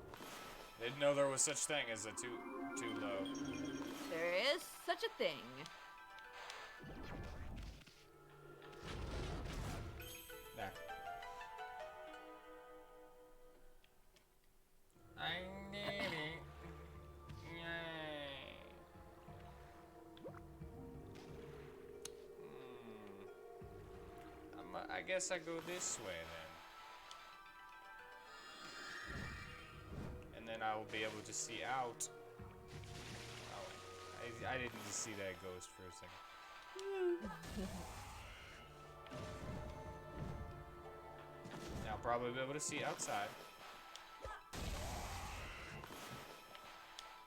Didn't know there was such thing as a too low. There is such a thing. There. I did it. Yay. I guess I go this way then. And then I will be able to see out. Oh, I didn't just see that ghost for a second. Now I'll probably be able to see outside.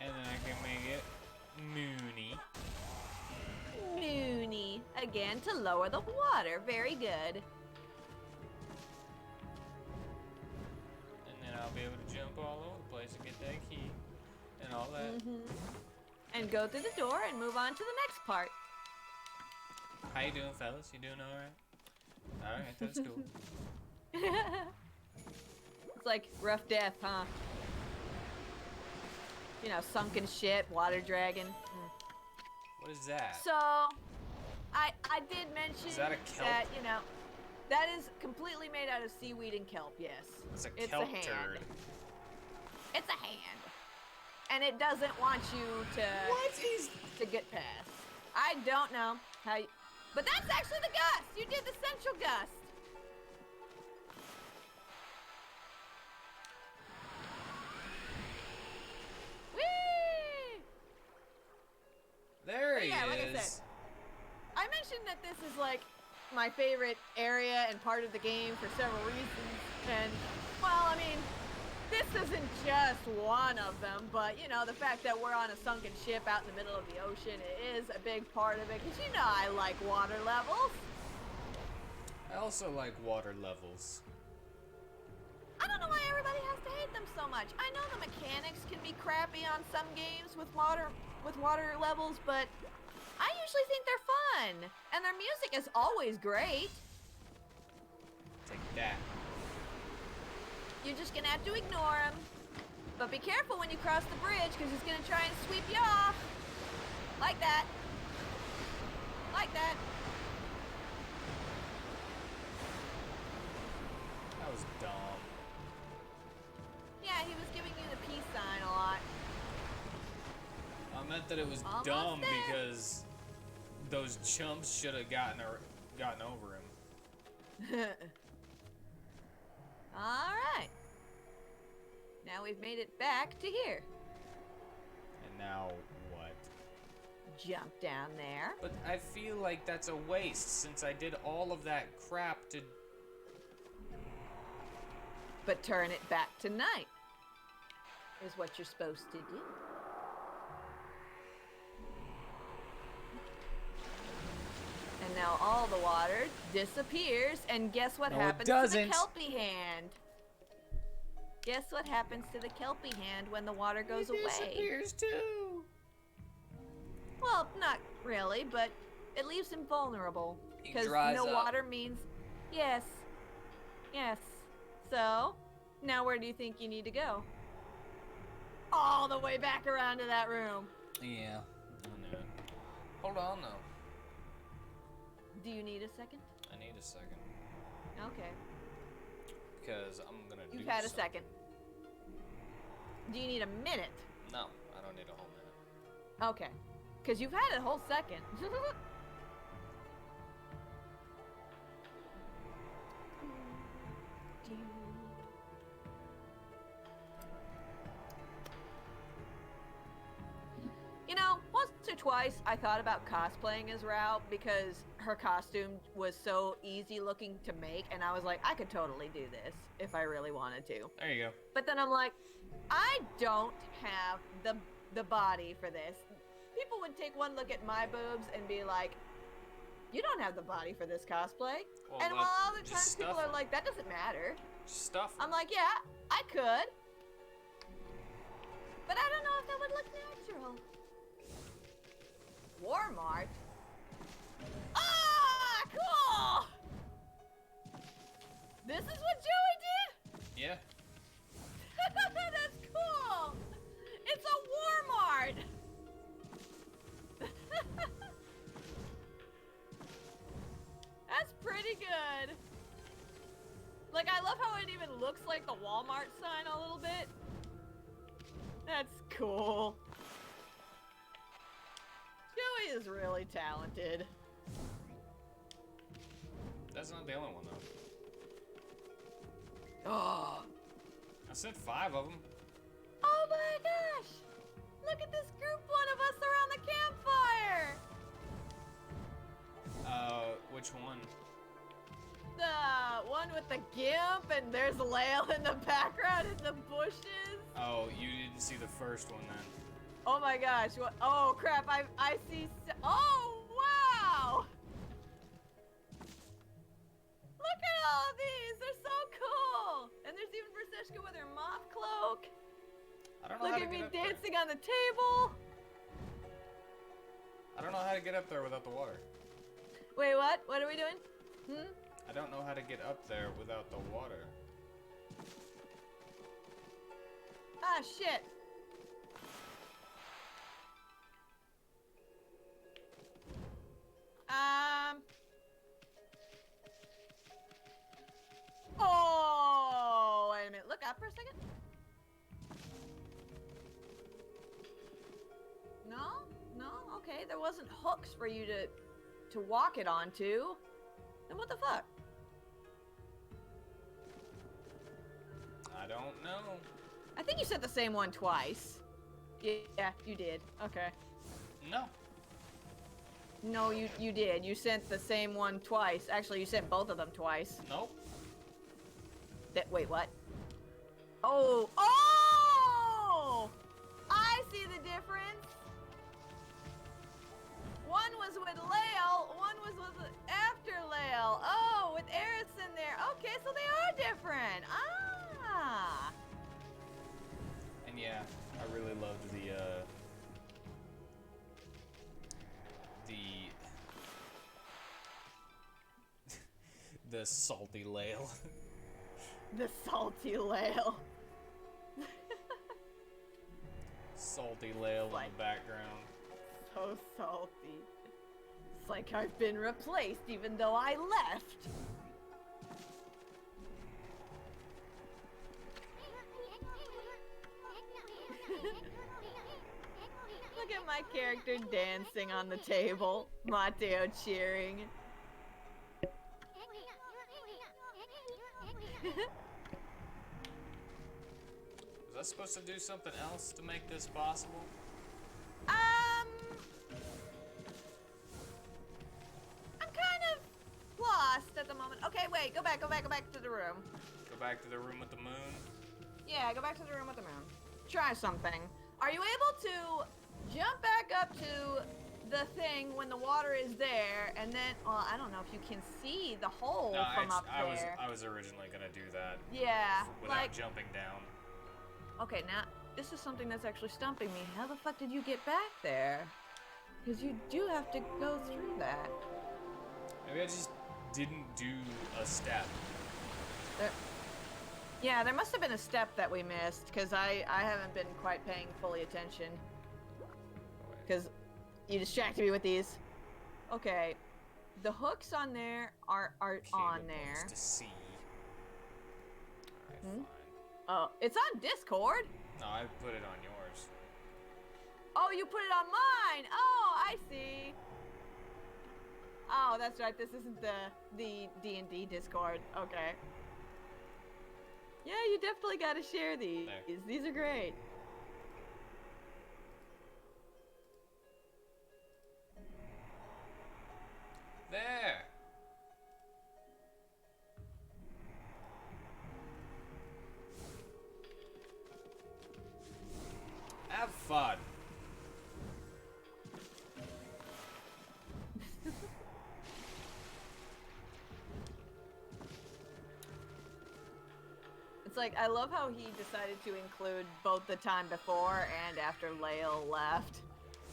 And then I can make it moony. Moony. Again, to lower the water. Very good. And then I'll be able to jump all over the place and get that key and all that. And go through the door and move on to the next part. How you doing, fellas? You doing all right? All right, that's cool. It's like rough death, huh? You know, sunken ship, water dragon. What is that? So, I did mention Is that a kelp? that, you know, that is completely made out of seaweed and kelp, yes. It's a It's kelp a hand. turd. It's a hand. And it doesn't want you to get past. I don't know how you... But that's actually the gust! You did the central gust! Whee! There But he yeah, like I is. said, I mentioned that this is like my favorite area and part of the game for several reasons. And, well, I mean, this isn't just one of them, but, you know, the fact that we're on a sunken ship out in the middle of the ocean is a big part of it, because you know I like water levels. I also like water levels. I don't know why everybody has to hate them so much. I know the mechanics can be crappy on some games with water levels, but I usually think they're fun, and their music is always great. Take that. You're just gonna have to ignore him. But be careful when you cross the bridge, because he's gonna try and sweep you off. Like that. Like that. That was dumb. Yeah, he was giving you the peace sign a lot. I meant that it was Almost dumb there. because those chumps should have gotten over him. Alright. Now we've made it back to here. And now what? Jump down there. But I feel like that's a waste since I did all of that crap to... But turn it back to night. Is what you're supposed to do. And now all the water disappears, and guess what No, it happens to the doesn't. kelpie hand? Guess what happens to the kelpie hand when the water goes away? disappears too. Well, not really, but it leaves him vulnerable. He Because dries no up. water means yes. Yes. So, now where do you think you need to go? All the way back around to that room. Yeah, I knew it. Hold on though. Do you need a second? I need a second. Okay. Because I'm gonna do You've had a something. second. Do you need a minute? No, I don't need a whole minute. Okay. Because you've had a whole second. You know, twice I thought about cosplaying as Rao because her costume was so easy looking to make, and I was like, I could totally do this if I really wanted to. There you go. But then I'm like, I don't have the body for this. People would take one look at my boobs and be like, you don't have the body for this cosplay. Well, And while other just times people stuff are it. like, that doesn't matter. Just stuff. I'm like, yeah, I could. But I don't know if that would look natural. Walmart? Ah, cool! This is what Joey did? Yeah. That's cool! It's a Walmart! That's pretty good. Like, I love how it even looks like the Walmart sign a little bit. That's cool. Joey is really talented. That's not the only one, though. Oh. I sent 5 of them. Oh my gosh! Look at this group one of us around the campfire! Which one? The one with the gimp and there's Lael in the background in the bushes. Oh, you didn't see the first one then. Oh my gosh, what? Oh crap, I see, oh wow! Look at all of these, they're so cool! And there's even Verseshka with her moth cloak. I don't know Look how to at me get up there. dancing on the table. I don't know how to get up there without the water. Wait, what? What are we doing? Hmm? I don't know how to get up there without the water. Ah, shit. Oh, wait a minute. Look up for a second. No? No? Okay, there wasn't hooks for you to walk it onto. Then what the fuck? I don't know. I think you said the same one twice. Yeah, you did. Okay. No. No, you did. You sent the same one twice. Actually, you sent both of them twice. Nope. Wait, what? Oh! Oh! I see the difference. One was with Lael, one was with after Lael. Oh, with Eris in there. Okay, so they are different. Ah! And yeah, I really loved the salty Lael. The salty Lael. Salty Lael in Like- the background. So salty. It's like I've been replaced even though I left. Look at my character dancing on the table. Mateo cheering. Was I supposed to do something else to make this possible? I'm kind of lost at the moment. Okay, wait, go back to the room. Go back to the room with the moon. Yeah, go back to the room with the moon. Try something. Are you able to jump back up to the thing when the water is there, and then, well, I don't know if you can see the hole No, from up there. I was originally gonna do that Yeah, without like, jumping down. okay, now, this is something that's actually stumping me. How the fuck did you get back there? Because you do have to go through that. Maybe I just didn't do a step. Yeah, there must have been a step that we missed, because I haven't been quite paying fully attention. Because you distracted me with these. Okay, the hooks on there are on there. To see. Alright, Hmm? fine. Oh, it's on Discord. No, I put it on yours. Oh, you put it on mine. Oh, I see. Oh, that's right. This isn't the D&D Discord. Okay. Yeah, you definitely got to share these. There. These are great. It's like, I love how he decided to include both the time before and after Lael left.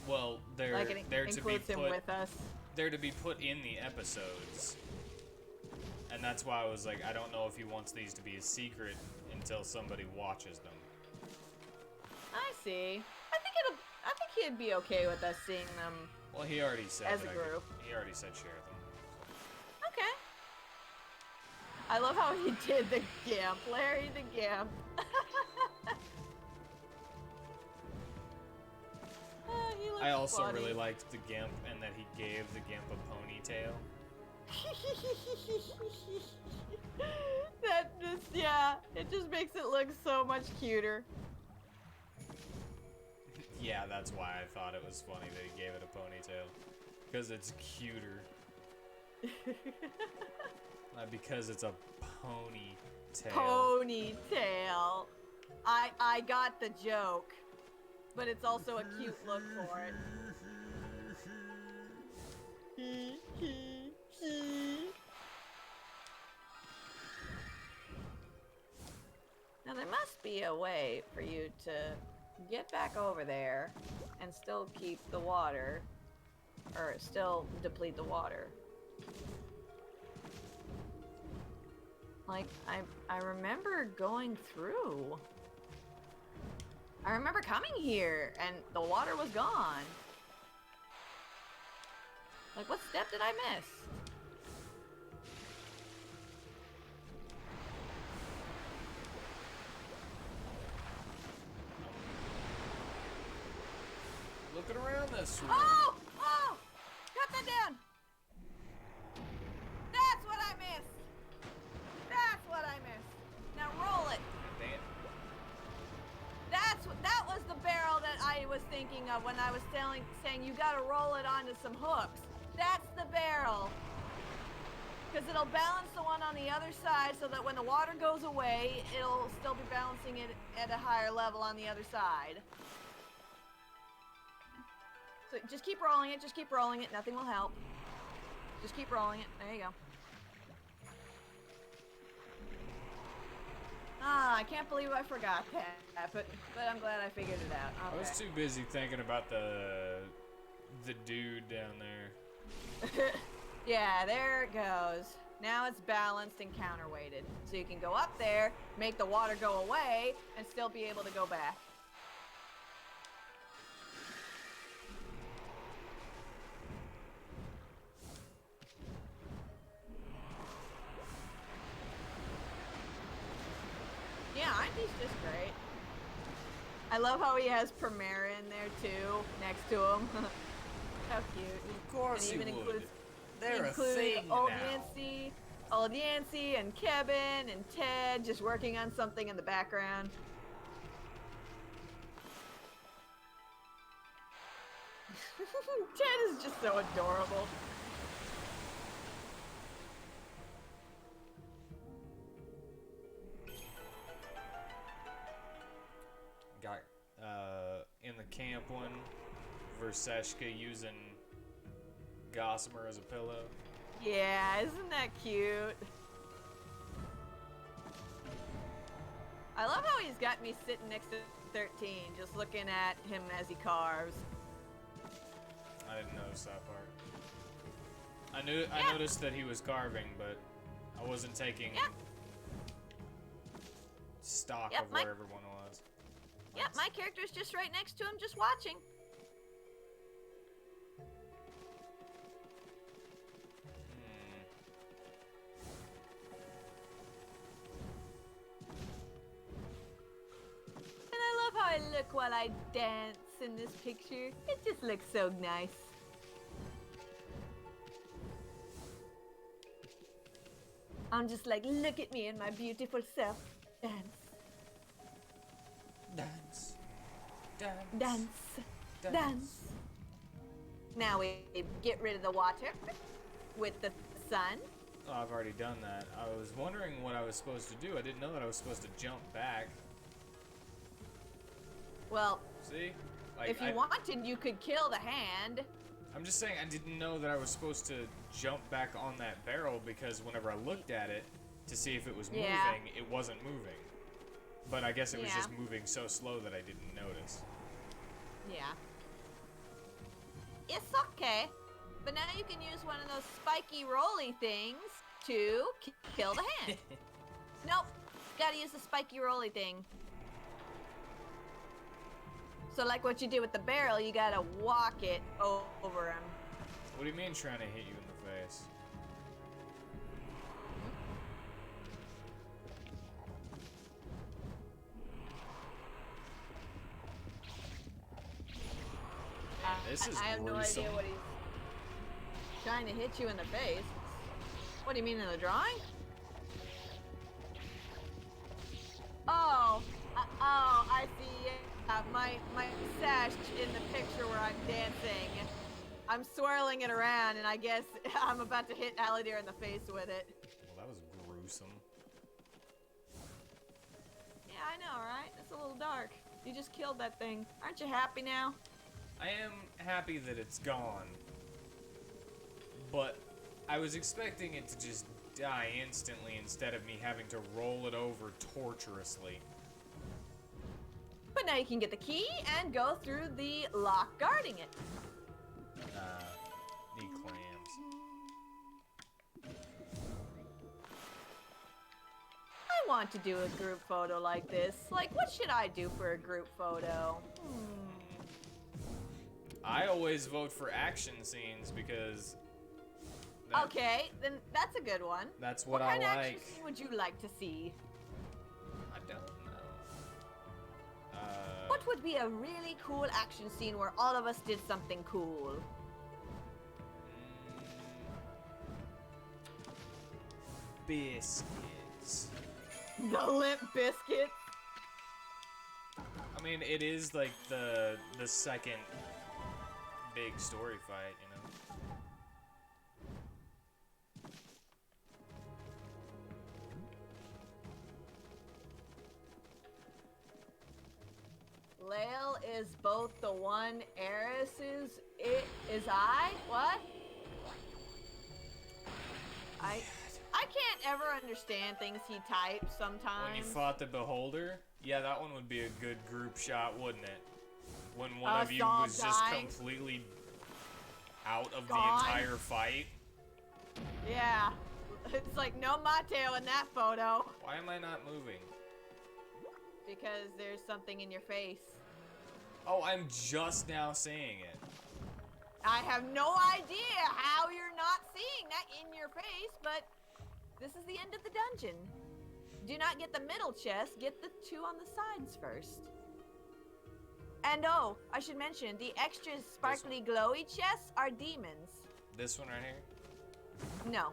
Well, they're Like, it to be includes him put. with us. They're to be put in the episodes, and that's why I was like, I don't know if he wants these to be a secret until somebody watches them. I see. I think he'd be okay with us seeing them. Well, he already said As that a group. He already said share them. Okay. I love how he did the Gimp, Larry the Gimp. He looks I also funny. really liked the Gimp and that he gave the Gimp a ponytail. That just, yeah, it just makes it look so much cuter. Yeah, that's why I thought it was funny that he gave it a ponytail. Because it's cuter. Not because it's a ponytail. Ponytail. I got the joke, but it's also a cute look for it. Now there must be a way for you to get back over there and still keep the water, or still deplete the water. Like, I remember going through. I remember coming here and the water was gone. Like, what step did I miss? Looking around this room. Oh! Oh! Cut that down! That's what I missed! That's what I missed. Now roll it. Damn. That was the barrel that I was thinking of when I was saying you gotta roll it onto some hooks. That's the barrel. Because it'll balance the one on the other side so that when the water goes away, it'll still be balancing it at a higher level on the other side. So just keep rolling it, just keep rolling it, nothing will help. Just keep rolling it, there you go. Ah, I can't believe I forgot that, but I'm glad I figured it out. Okay. I was too busy thinking about the dude down there. Yeah, there it goes. Now it's balanced and counterweighted. So you can go up there, make the water go away, and still be able to go back. Yeah, aren't these just great? I love how he has Primera in there too, next to him. How cute. Of course And he even would. includes They're a thing now. Old Yancy and Kevin and Ted just working on something in the background. Ted is just so adorable. Got in the camp one, Verseshka using Gossamer as a pillow. Yeah, isn't that cute? I love how he's got me sitting next to 13, just looking at him as he carves. I didn't notice that part. I noticed that he was carving, but I wasn't taking stock of where everyone was. Yep, my character's just right next to him, just watching. And I love how I look while I dance in this picture. It just looks so nice. I'm just like, look at me and my beautiful self. Dance. Dance. Dance. Dance. Dance. Dance. Now we get rid of the water with the sun. Oh, I've already done that. I was wondering what I was supposed to do. I didn't know that I was supposed to jump back. Well, See? Like, if you wanted, you could kill the hand. I'm just saying I didn't know that I was supposed to jump back on that barrel because whenever I looked at it to see if it was moving, Yeah. it wasn't moving. But I guess it was Yeah. just moving so slow that I didn't notice. Yeah. It's okay. But now you can use one of those spiky rolly things to kill the hand. Nope. Gotta use the spiky rolly thing. So like what you did with the barrel, you gotta walk it over him. What do you mean trying to hit you in the face? This is I have no gruesome. idea what he's trying to hit you in the face. What do you mean in the drawing? Oh, I see. My sash in the picture where I'm dancing. I'm swirling it around, and I guess I'm about to hit Aladir in the face with it. Well, that was gruesome. Yeah, I know, right? It's a little dark. You just killed that thing. Aren't you happy now? I am happy that it's gone. But I was expecting it to just die instantly instead of me having to roll it over torturously. But now you can get the key and go through the lock guarding it. The clams. I want to do a group photo like this. Like, what should I do for a group photo? I always vote for action scenes because Okay, then that's a good one. that's what kind I of action like. scene would you like to see? I don't know. What would be a really cool action scene where all of us did something cool? Biscuits. The lip biscuit. I mean, it is like the second big story fight, you know. Lael is both the one Eris's it is I? What? I can't ever understand things he types sometimes. When you fought the Beholder, yeah, that one would be a good group shot, wouldn't it? When one of you all was just died. completely out of the Gone. entire fight. Yeah. It's like no Mateo in that photo. Why am I not moving? Because there's something in your face. Oh, I'm just now seeing it. I have no idea how you're not seeing that in your face, but this is the end of the dungeon. Do not get the middle chest, get the two on the sides first. And oh, I should mention, the extra sparkly glowy chests are demons. This one right here? No,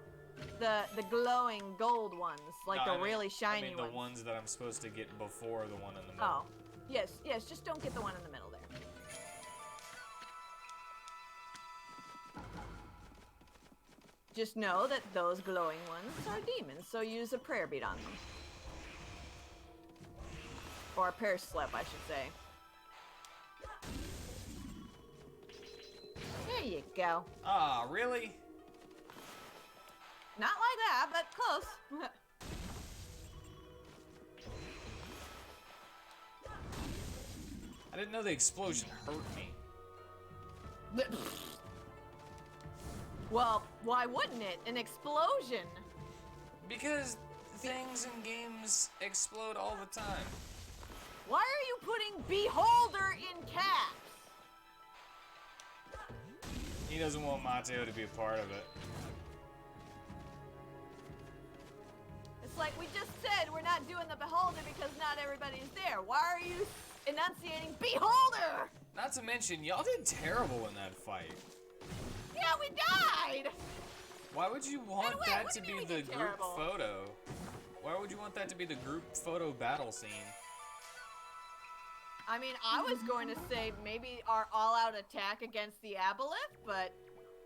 the glowing gold ones, like No, the I mean- really shiny I mean the ones. ones that I'm supposed to get before the one in the middle. Oh, yes, just don't get the one in the middle there. Just know that those glowing ones are demons, so use a prayer bead on them. Or a prayer slip, I should say. There you go. Ah, really? Not like that, but close. I didn't know the explosion hurt me. Well, why wouldn't it? An explosion. Because things in games explode all the time. Why are you putting Beholder in caps? He doesn't want Mateo to be a part of it. It's like we just said we're not doing the Beholder because not everybody's there. Why are you enunciating Beholder? Not to mention, y'all did terrible in that fight. Yeah, we died! Why would you want wait, that what to do you be mean the we did group terrible? photo? Why would you want that to be the group photo battle scene? I mean, I was going to say maybe our all-out attack against the Aboleth, but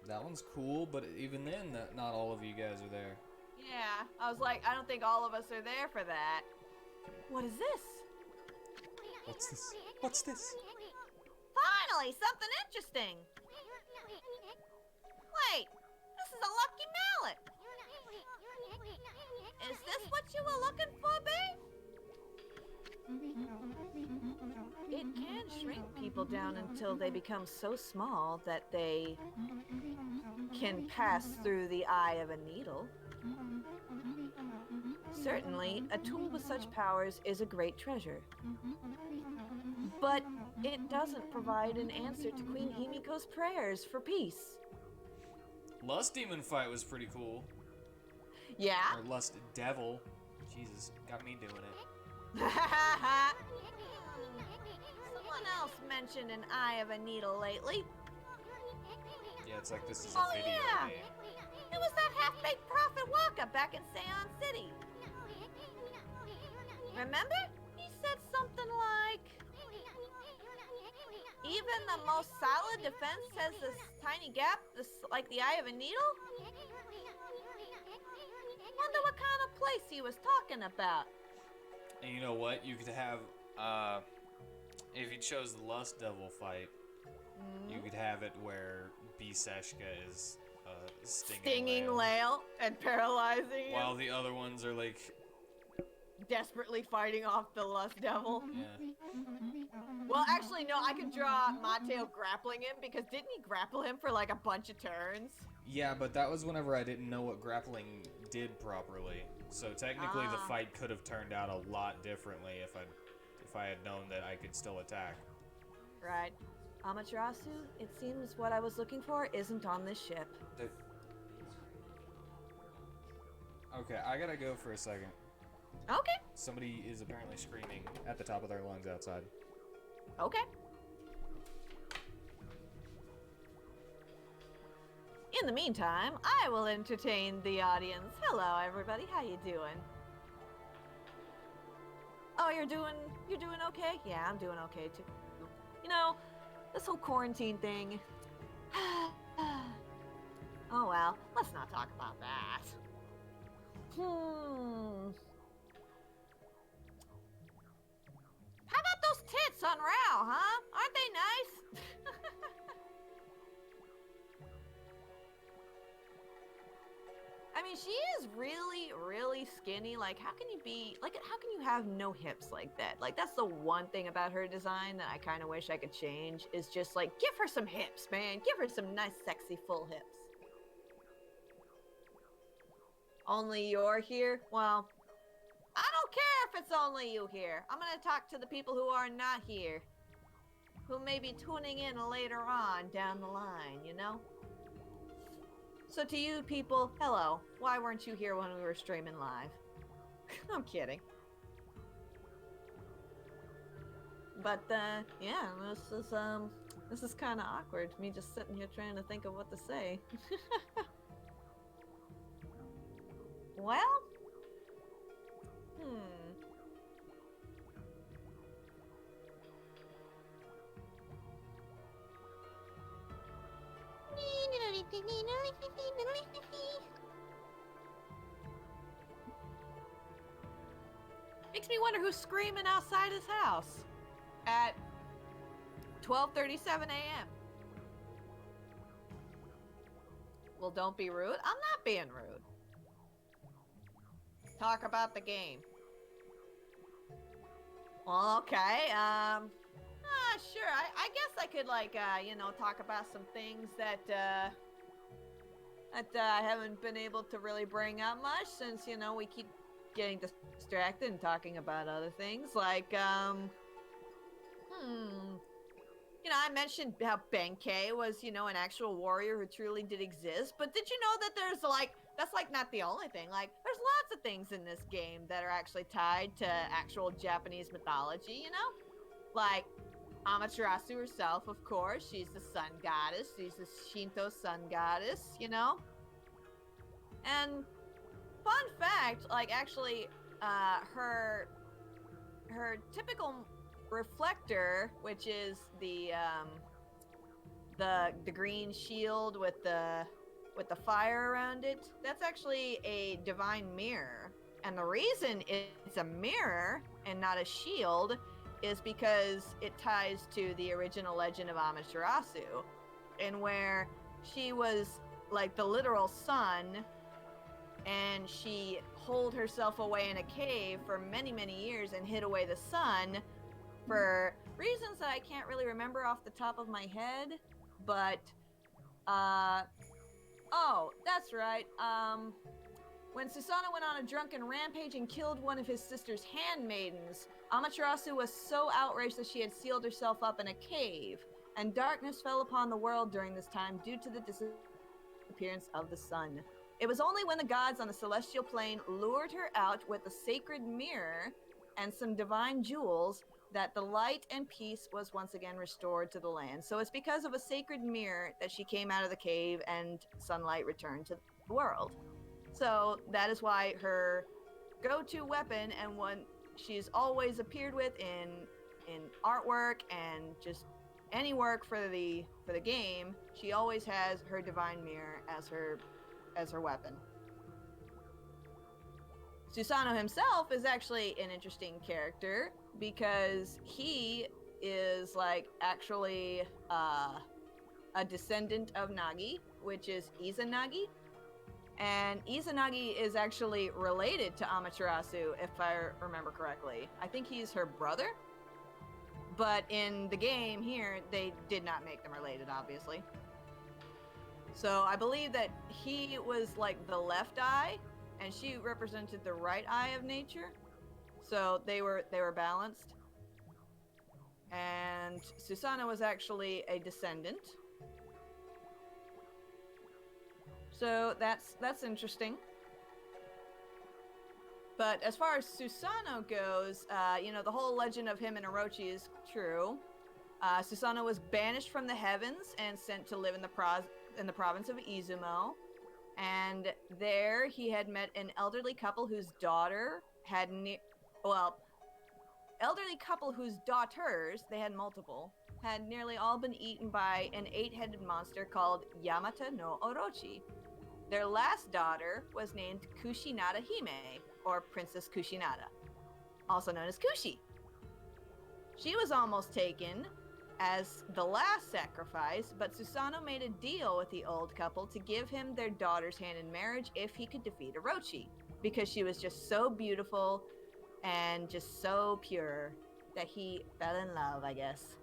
That one's cool, but even then, not all of you guys are there. yeah, I was like, I don't think all of us are there for that. What is this? What's this? What's this? Finally, something interesting. Wait, this is a lucky mallet. Is this what you were looking for, babe? people down until they become so small that they can pass through the eye of a needle. Certainly, a tool with such powers is a great treasure. But it doesn't provide an answer to Queen Himiko's prayers for peace. Lust Demon fight was pretty cool. Yeah? Or Lust Devil. Jesus, got me doing it. Someone else mentioned an eye of a needle lately. Yeah, it's like this is Oh, a video yeah. game. It was that half-baked Prophet Waka back in Seon City. Remember? He said something like, even the most solid defense has this tiny gap, like the eye of a needle? Wonder what kind of place he was talking about. And you know what? You could have, if you chose the Lust Devil fight, you could have it where Biseshka is stinging Lale, Lale and paralyzing him. while the other ones are like, Desperately fighting off the Lust Devil. yeah. Well, actually, no, I could draw Mateo grappling him because didn't he grapple him for like a bunch of turns? Yeah, but that was whenever I didn't know what grappling did properly. So technically, the fight could have turned out a lot differently if I had known that I could still attack. Right. Amaterasu, it seems what I was looking for isn't on this ship. Okay, I gotta go for a second. Okay. Somebody is apparently screaming at the top of their lungs outside. Okay. In the meantime, I will entertain the audience. Hello, everybody. How you doing? Oh, you're doing okay? Yeah, I'm doing okay too. You know, this whole quarantine thing. Oh well, let's not talk about that. How about those tits on Rao, huh? Aren't they nice? I mean, she is really, really skinny. Like, how can you have no hips like that? Like, that's the one thing about her design that I kind of wish I could change, is just like, give her some hips, man. Give her some nice, sexy, full hips. Only you're here? Well, I don't care if it's only you here. I'm gonna talk to the people who are not here, who may be tuning in later on down the line, you know? So to you people, hello. Why weren't you here when we were streaming live? I'm kidding. But, yeah, this is kind of awkward. Me just sitting here trying to think of what to say. Well? Makes me wonder who's screaming outside his house at 12:37 a.m. Well, don't be rude. I'm not being rude. Talk about the game. Well, okay. Sure. I guess I could, like, talk about some things that I haven't been able to really bring up much since, we keep getting distracted and talking about other things. Like, I mentioned how Benkei was, an actual warrior who truly did exist. But did you know that there's, like, that's, like, not the only thing. Like, there's lots of things in this game that are actually tied to actual Japanese mythology, Like, Amaterasu herself, of course. She's the sun goddess. She's the Shinto sun goddess, And fun fact, like, actually, her typical reflector, which is the green shield with the fire around it, that's actually a divine mirror. And the reason it's a mirror and not a shield is because it ties to the original legend of Amaterasu, and where she was like the literal sun, and she holed herself away in a cave for many, many years and hid away the sun. for reasons that I can't really remember off the top of my head, but, oh, that's right, when Susanoo went on a drunken rampage and killed one of his sister's handmaidens, Amaterasu was so outraged that she had sealed herself up in a cave, and darkness fell upon the world during this time due to the disappearance of the sun. It was only when the gods on the celestial plane lured her out with a sacred mirror and some divine jewels that the light and peace was once again restored to the land. So it's because of a sacred mirror that she came out of the cave and sunlight returned to the world. So that is why her go-to weapon, and one she's always appeared with in artwork and just any work for the game, she always has her divine mirror as her weapon. Susanoo himself is actually an interesting character because he is like actually a descendant of Nagi, which is Izanagi. And Izanagi is actually related to Amaterasu, if I remember correctly. I think he's her brother. But in the game here, they did not make them related, obviously. So I believe that he was like the left eye, and she represented the right eye of nature. So they were balanced. And Susanoo was actually a descendant. So that's interesting. But as far as Susanoo goes, the whole legend of him and Orochi is true. Susanoo was banished from the heavens and sent to live in the province of Izumo. And there he had met an elderly couple whose daughter had elderly couple whose daughters, they had multiple, had nearly all been eaten by an 8-headed monster called Yamata no Orochi. Their last daughter was named Kushinada Hime, or Princess Kushinada, also known as Kushi. She was almost taken as the last sacrifice, but Susanoo made a deal with the old couple to give him their daughter's hand in marriage if he could defeat Orochi, because she was just so beautiful and just so pure that he fell in love, I guess.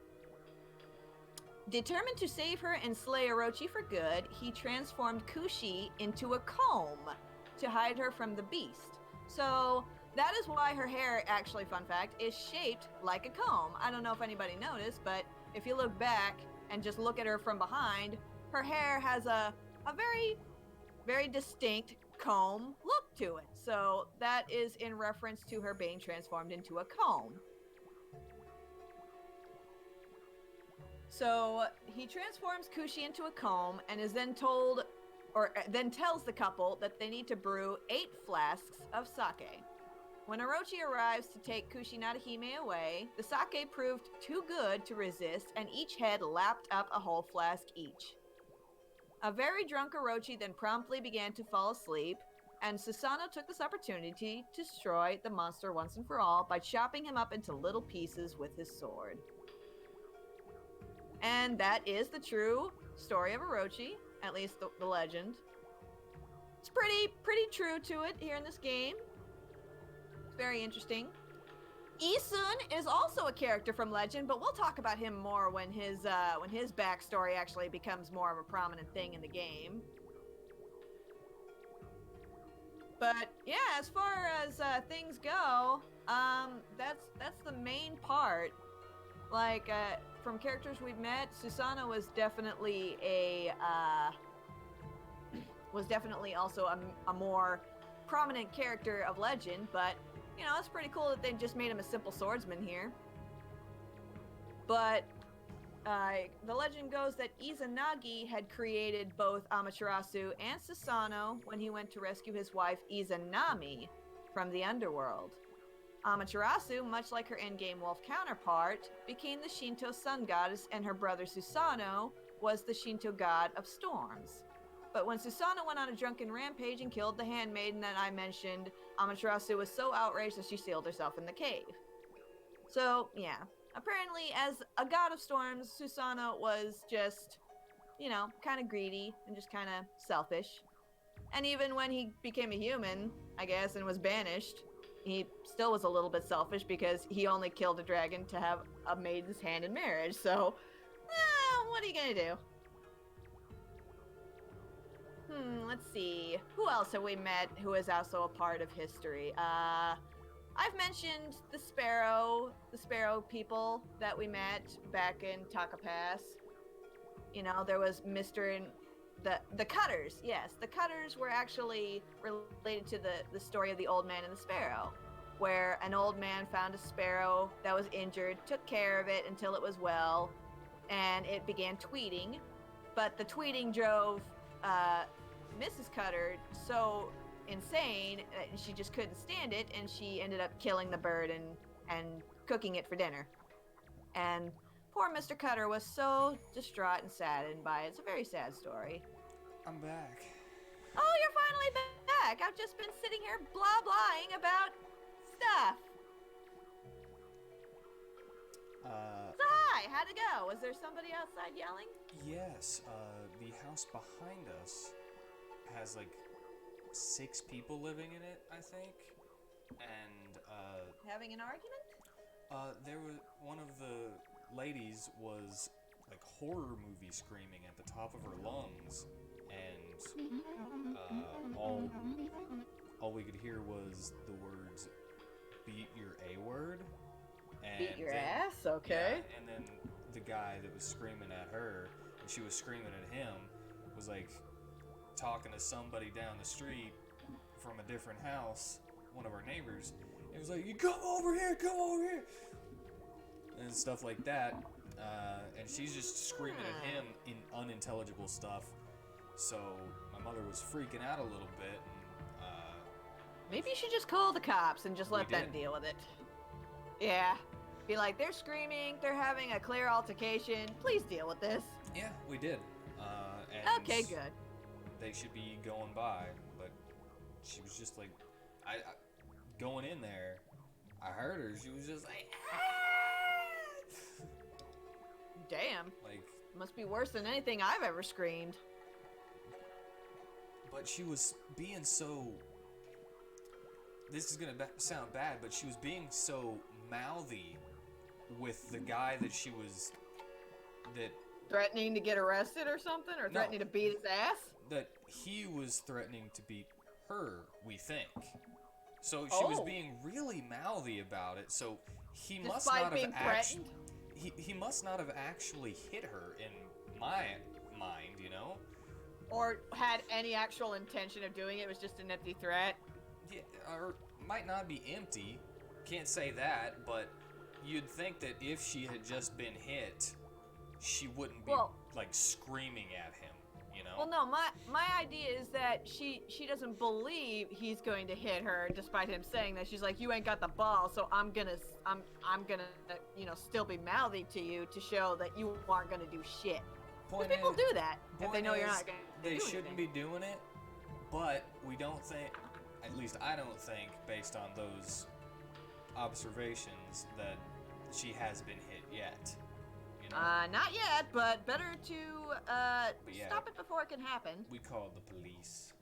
Determined to save her and slay Orochi for good, he transformed Kushi into a comb to hide her from the beast. So that is why her hair, actually, fun fact, is shaped like a comb. I don't know if anybody noticed, but if you look back and just look at her from behind, her hair has a very, very distinct comb look to it. So that is in reference to her being transformed into a comb. So he transforms Kushi into a comb and is then told, or then tells the couple that they need to brew 8 flasks of sake. When Orochi arrives to take Kushinada Hime away, the sake proved too good to resist, and each head lapped up a whole flask each. A very drunk Orochi then promptly began to fall asleep, and Susanoo took this opportunity to destroy the monster once and for all by chopping him up into little pieces with his sword. And that is the true story of Orochi, at least the legend. It's pretty true to it here in this game. It's very interesting. Isun is also a character from Legend, but we'll talk about him more when his backstory actually becomes more of a prominent thing in the game. But yeah, as far as things go, that's the main part. Like from characters we've met, Susanoo was definitely also a more prominent character of Legend, but you know, it's pretty cool that they just made him a simple swordsman here. But the legend goes that Izanagi had created both Amaterasu and Susanoo when he went to rescue his wife Izanami from the underworld. Amaterasu, much like her endgame wolf counterpart, became the Shinto sun goddess, and her brother Susanoo was the Shinto god of storms. But when Susanoo went on a drunken rampage and killed the handmaiden that I mentioned, Amaterasu was so outraged that she sealed herself in the cave. So, yeah. Apparently, as a god of storms, Susanoo was just, you know, kind of greedy and just kind of selfish. And even when he became a human, I guess, and was banished, he still was a little bit selfish because he only killed a dragon to have a maiden's hand in marriage. So, what are you gonna do? Let's see. Who else have we met who is also a part of history? I've mentioned the Sparrow people that we met back in Taka Pass. You know, there was Mr. and the Cutters. Yes, the Cutters were actually related to the story of the Old Man and the Sparrow, where an old man found a sparrow that was injured, took care of it until it was well, and it began tweeting. But the tweeting drove Mrs. Cutter so insane that she just couldn't stand it, and she ended up killing the bird and cooking it for dinner. And poor Mr. Cutter was so distraught and saddened by it. It's a very sad story. I'm back. Oh, you're finally back. I've just been sitting here blah-blahing about stuff. So hi, how'd it go? Was there somebody outside yelling? Yes, the house behind us has like 6 people living in it, I think. And Having an argument? there was one of the ladies was like horror movie screaming at the top of her lungs, and all we could hear was the words "beat your A word." And Beat your then, ass? Okay. Yeah, and then the guy that was screaming at her, and she was screaming at him, was like talking to somebody down the street from a different house, one of our neighbors. It was like, "You come over here, and stuff like that. And she's just screaming at him in unintelligible stuff. So my mother was freaking out a little bit. And, maybe you should just call the cops and just let them did. deal with it. Yeah. Be like, they're screaming, they're having a clear altercation. Please deal with this. yeah, we did. And Okay, good. they should be going by, but she was just like, I going in there, I heard her, she was just like, Damn. like, Must be worse than anything I've ever screamed. but she was being so, this is gonna sound bad, but she was being so mouthy with the guy that she was, Threatening to get arrested or something? Or threatening to beat his ass? that he was threatening to beat her, we think. So she was being really mouthy about it, so he must Despite not being have threatened? he must not have actually hit her in my mind, you know? Or had any actual intention of doing it? It was just an empty threat? Yeah, or might not be empty, can't say that, but you'd think that if she had just been hit, she wouldn't be like screaming at him, you know? Well, no, my idea is that she doesn't believe he's going to hit her, despite him saying that. She's like, you ain't got the ball, so I'm gonna still be mouthy to you to show that you aren't gonna do shit. Because people do that if they know you're not gonna do They shouldn't anything. be doing it, but we don't think, at least I don't think, based on those observations, that she has been hit yet. You know? Not yet, but better to yeah. stop it before it can happen. We called the police.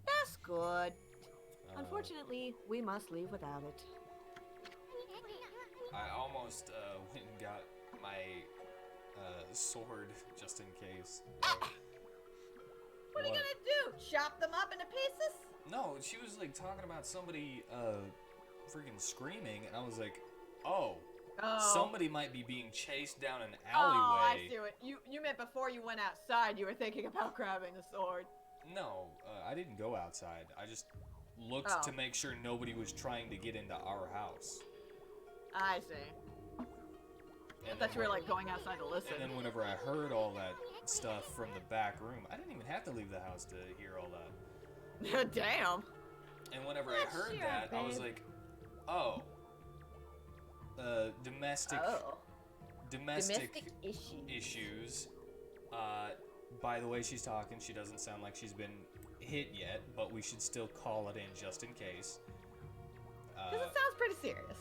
That's good. Unfortunately, we must leave without it. I almost went and got my sword just in case. What are you gonna do? Chop them up into pieces? No, she was like talking about somebody freaking screaming, and I was like, oh. Somebody might be being chased down an alleyway. Oh, I see what you meant. Before you went outside, you were thinking about grabbing the sword. No, I didn't go outside. I just looked to make sure nobody was trying to get into our house. I see. I thought you were like going outside to listen. And then whenever I heard all that stuff from the back room, I didn't even have to leave the house to hear all that. Damn. And whenever I heard that, I was like, oh. Domestic issues. By the way she's talking, she doesn't sound like she's been hit yet, but we should still call it in just in case. Because it sounds pretty serious.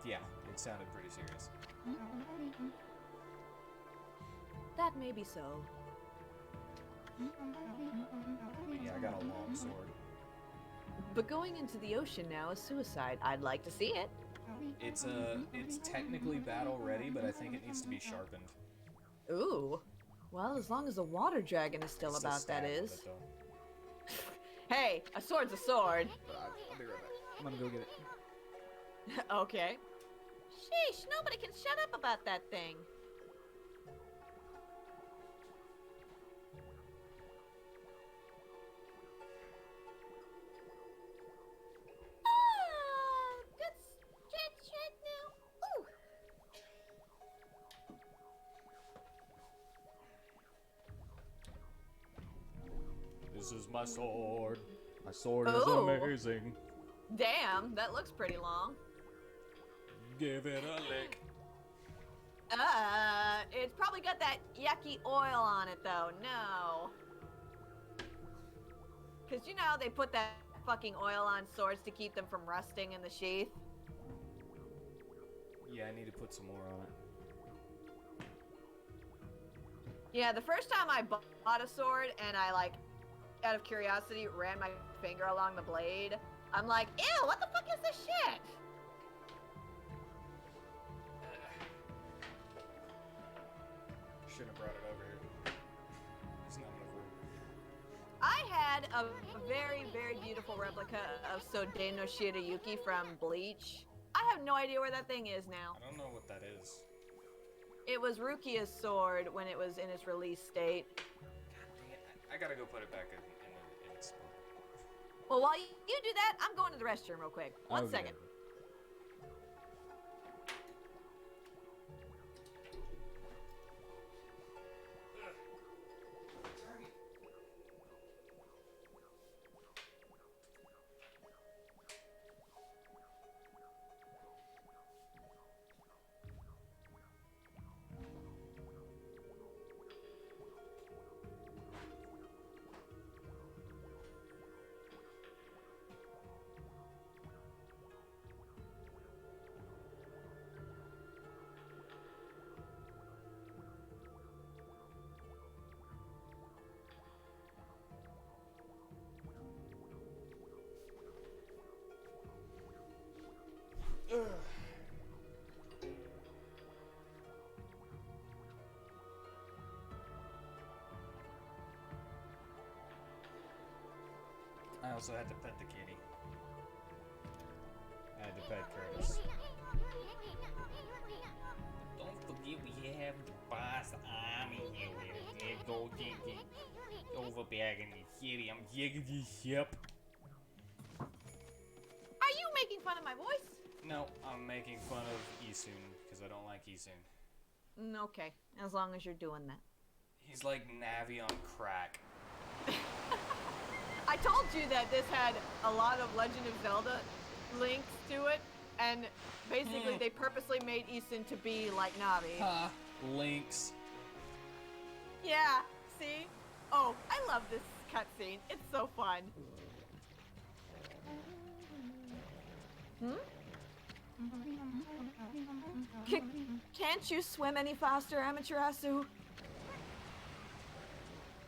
Yeah, it sounded pretty serious. That may be so. But yeah, I got a long sword. But going into the ocean now is suicide. I'd like to see it. It's technically battle ready, but I think it needs to be sharpened. Ooh. Well, as long as the water dragon is still about, that is. It, Hey, a sword's a sword. I'll be right back. I'm gonna go get it. Okay. Sheesh, nobody can shut up about that thing. Oh, good stretch now. Ooh. This is my sword. My sword is Oh. amazing. Damn, that looks pretty long. Give it a lick. It's probably got that yucky oil on it though. No. Cause you know they put that fucking oil on swords to keep them from rusting in the sheath. Yeah, I need to put some more on it. Yeah, the first time I bought a sword and I like, out of curiosity, ran my finger along the blade, I'm like, ew, what the fuck is this shit? Shouldn't have brought it over here. There's not enough room. I had a very, very beautiful replica of Sode no Shirayuki from Bleach. I have no idea where that thing is now. I don't know what that is. It was Rukia's sword when it was in its release state. God dang it. I gotta go put it back in its spot. Well, while you do that, I'm going to the restroom real quick. One Okay. second. I also had to pet the kitty. I had to pet Curtis. Don't forget we have the boss army here. We're go get over back in the city. I'm taking this ship. Are you making fun of my voice? No, I'm making fun of Isun because I don't like Isun. Okay, as long as you're doing that. He's like Navi on crack. I told you that this had a lot of Legend of Zelda links to it, and basically they purposely made Isun to be like Navi. Ha! Links. Yeah, see? Oh, I love this cutscene. It's so fun. Can't you swim any faster, Amaterasu?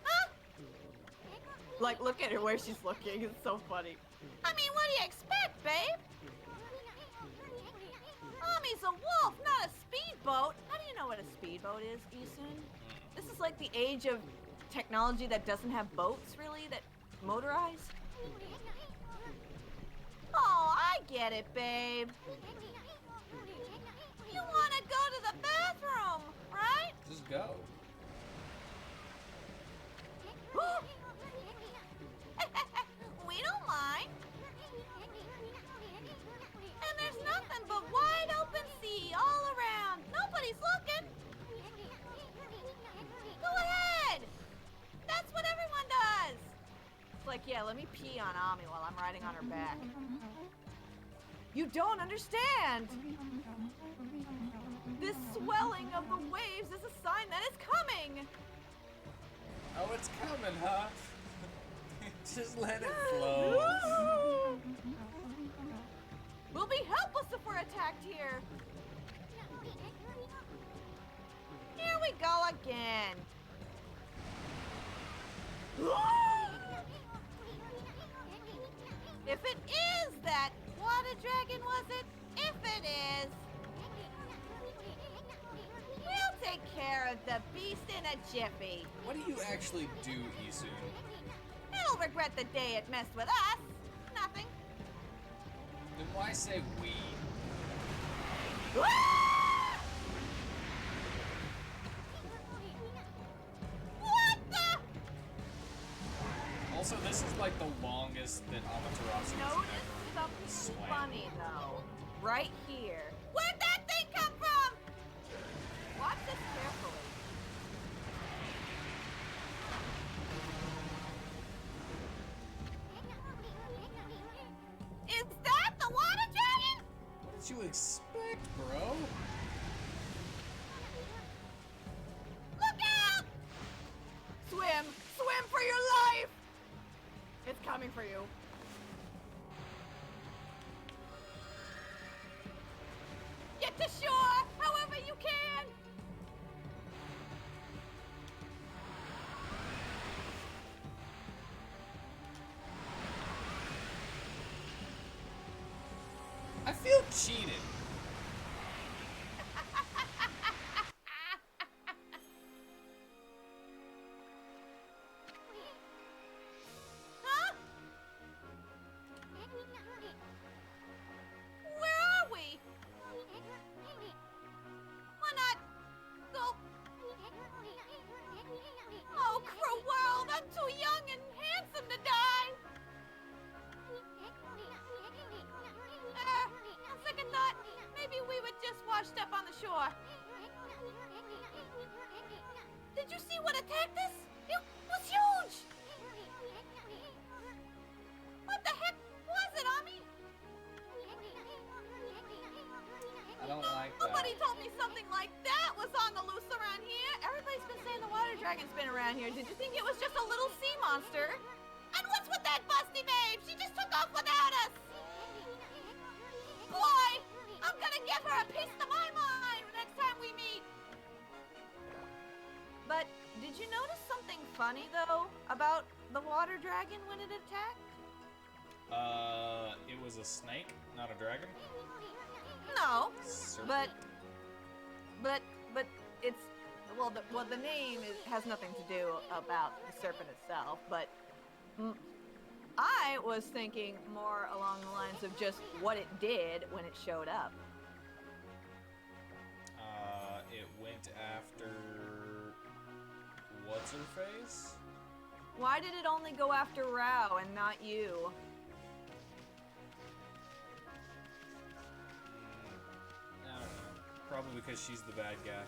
Huh? Like, look at her where she's looking. It's so funny. I mean, what do you expect, babe? Mommy's a wolf, not a speedboat. How do you know what a speedboat is, Isun? This is like the age of technology that doesn't have boats, really, that motorize. Oh, I get it, babe. You want to go to the bathroom, right? Just go. We don't mind. And there's nothing but wide open sea all around. Nobody's looking. Go ahead. That's what everyone does. It's like, yeah, let me pee on Ami while I'm riding on her back. You don't understand. This swelling of the waves is a sign that it's coming. Oh, it's coming, huh? Just let it flow. We'll be helpless if we're attacked here. Here we go again. If it is that water dragon, was it? If it is, we'll take care of the beast in a jiffy. What do you actually do, Isun? It'll regret the day it messed with us. Nothing. Then why say we? What the? Also, this is like the longest that Amaterasu has Notice ever something swam. funny though. Right here. Where'd that thing come from? Watch this carefully. Is that the water dragon? What did you expect, bro? Look out! Swim! Swim for your life! It's coming for you. Get to shore, however you can! I feel cheated. Huh? Where are we? We're not... Oh, oh, cruel world! I'm too young and handsome to die! On second thought, maybe we were just washed up on the shore. Did you see what attacked us? It was huge! What the heck was it, Ami? I don't like Nobody that. told me something like that was on the loose around here. Everybody's been saying the water dragon's been around here. Did you think it was just a little sea monster? And what's with that busty babe? She just took off without us. Boy, I'm gonna give her a piece of my mind next time we meet. But did you notice something funny though about the water dragon when it attacked? It was a snake, not a dragon. No, Serpent? but it's well the name has nothing to do about the serpent itself. But I was thinking more along the lines of just what it did when it showed up. It went after what's her face? Why did it only go after Rao and not you? I don't know. Probably because she's the bad guy.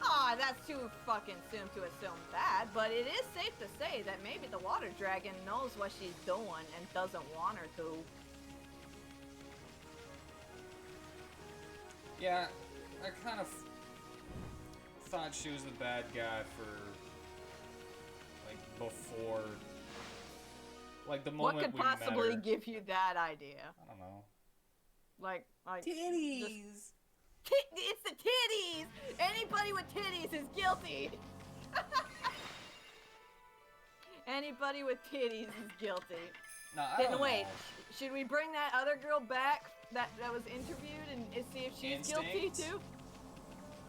Aw, that's too fucking soon to assume that, but it is safe to say that maybe the water dragon knows what she's doing and doesn't want her to. Yeah, I kind of thought she was the bad guy for, like, before, like, the moment What could we met possibly her. give you that idea? I don't know. Like Titties! It's the titties! Anybody with titties is guilty! Anybody with titties is guilty. No, I Then don't wait, know. should we bring that other girl back that was interviewed and see if she's guilty Instinct? too?